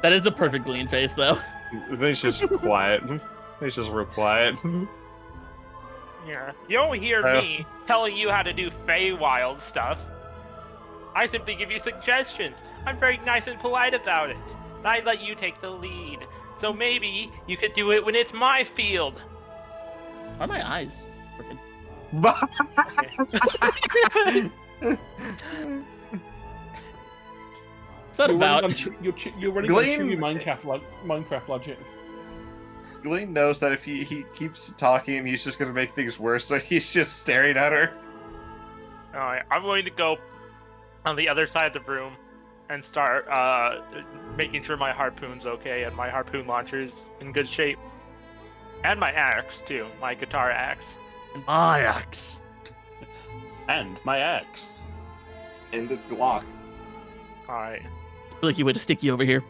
Speaker 4: That is the perfect Glean face, though.
Speaker 6: He's just quiet. He's just real quiet.
Speaker 2: Yeah. You don't hear me telling you how to do Feywild stuff. I simply give you suggestions. I'm very nice and polite about it. And I let you take the lead. So maybe you could do it when it's my field.
Speaker 4: Why are my eyes freaking? What's that about?
Speaker 5: You're running on Chewy Minecraft logic.
Speaker 3: Glean knows that if he keeps talking, he's just gonna make things worse, so he's just staring at her.
Speaker 2: Alright, I'm going to go on the other side of the room and start making sure my harpoon's okay and my harpoon launcher's in good shape. And my axe, too. My guitar axe.
Speaker 4: My axe.
Speaker 1: And my axe.
Speaker 3: And this Glock.
Speaker 2: Alright.
Speaker 4: It's like you way to stick you over here.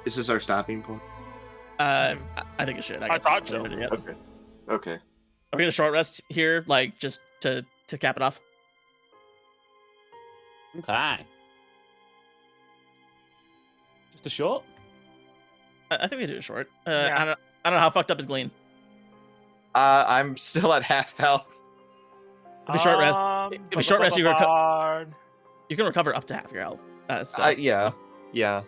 Speaker 3: Is this our stopping point?
Speaker 4: I think it should.
Speaker 2: I thought so.
Speaker 4: Yeah.
Speaker 3: Okay.
Speaker 4: Are we gonna short rest here, like just to cap it off?
Speaker 1: Okay. Just a short?
Speaker 4: I think we can do a short.
Speaker 2: Yeah.
Speaker 4: I don't know how fucked up is Glean.
Speaker 3: I'm still at half health.
Speaker 4: If we short rest, if we short rest, you can recover up to half your health.
Speaker 3: Yeah.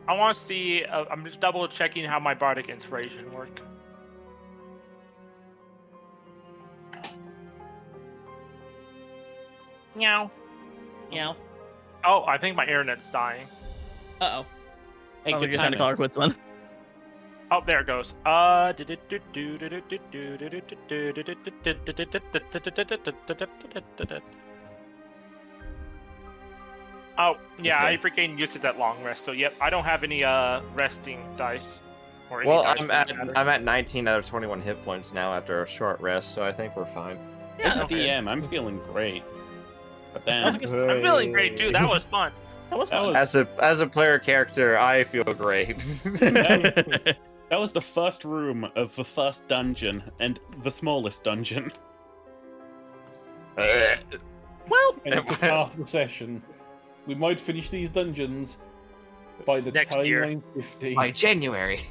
Speaker 2: I want to see. I'm just double checking how my bardic inspiration work. Meow.
Speaker 4: Meow.
Speaker 2: Oh, I think my internet's dying.
Speaker 4: Uh oh.
Speaker 1: Hey,
Speaker 4: You're
Speaker 1: good
Speaker 4: trying to
Speaker 1: timing.
Speaker 4: call her quits then.
Speaker 2: Oh, there it goes. Oh, yeah,
Speaker 3: Okay.
Speaker 2: I freaking used it at long rest. So, yep, I don't have any resting dice. Or any
Speaker 3: Well,
Speaker 2: dice
Speaker 3: I'm
Speaker 2: for
Speaker 3: at
Speaker 2: that matter.
Speaker 3: I'm at 19 out of 21 hit points now after a short rest, so I think we're fine.
Speaker 4: Yeah,
Speaker 1: As a DM, I'm feeling great. But
Speaker 2: I'm
Speaker 1: then,
Speaker 2: feeling great too. That was fun.
Speaker 4: that was
Speaker 1: that
Speaker 4: fun.
Speaker 1: was
Speaker 3: As a player character, I feel great.
Speaker 1: that was the first room of the first dungeon and the smallest dungeon.
Speaker 4: Well,
Speaker 5: And it took half the session. We might finish these dungeons by the
Speaker 2: Next
Speaker 5: time
Speaker 2: year.
Speaker 5: I'm 50.
Speaker 3: By January.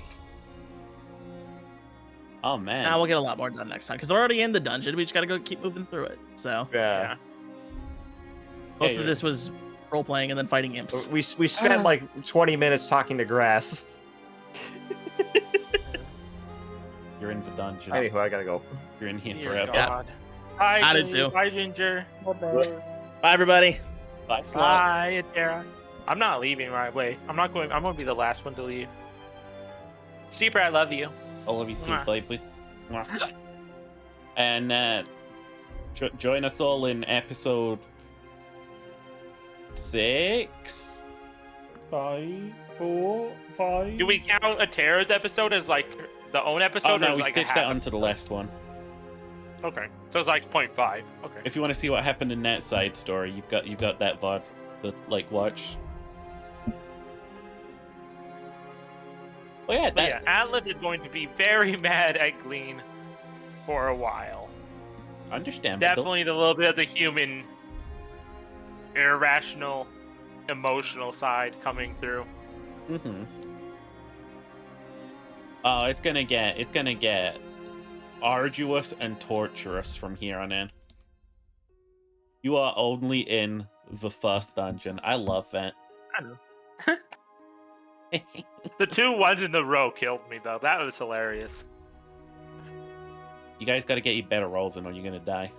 Speaker 1: Oh man.
Speaker 4: now we'll get a lot more done next time because we're already in the dungeon. We just gotta go keep moving through it. So
Speaker 3: Yeah.
Speaker 4: most
Speaker 1: Yeah,
Speaker 4: of this was role playing and then fighting imps.
Speaker 3: We spent like 20 minutes talking to grass.
Speaker 1: You're in the dungeon.
Speaker 3: Anyway, I gotta go.
Speaker 1: You're in here
Speaker 2: Dear
Speaker 1: forever.
Speaker 2: God. Bye,
Speaker 4: I did
Speaker 2: Glee.
Speaker 4: too.
Speaker 2: Bye, Ginger.
Speaker 4: Bye, everybody.
Speaker 1: Bye, sluts.
Speaker 2: Bye, Tara. I'm not leaving right away. I'm going to be the last one to leave. Steeper, I love you.
Speaker 1: I love you too,
Speaker 2: Mwah.
Speaker 1: baby. Mwah. And join us all in episode 6.
Speaker 5: 5, 4, 5.
Speaker 2: Do we count a Tara's episode as like the own episode?
Speaker 1: Oh
Speaker 2: or
Speaker 1: no,
Speaker 2: as,
Speaker 1: we
Speaker 2: like, a
Speaker 1: stitched
Speaker 2: half
Speaker 1: that onto the last one.
Speaker 2: Okay, so it's like 0.5. Okay.
Speaker 1: If you want to see what happened in that side story, you've got that VOD, the like watch. Well, yeah,
Speaker 2: But
Speaker 1: that
Speaker 2: yeah, Atlas is going to be very mad at Glean for a while.
Speaker 1: understandable.
Speaker 2: Definitely a little bit of the human, irrational, emotional side coming through.
Speaker 1: Mm-hmm. Oh, it's gonna get arduous and torturous from here on in. You are only in the first dungeon. I love that.
Speaker 2: I know. The 2 ones in the row killed me though. That was hilarious.
Speaker 1: You guys got to get you better rolls in or you're going to die.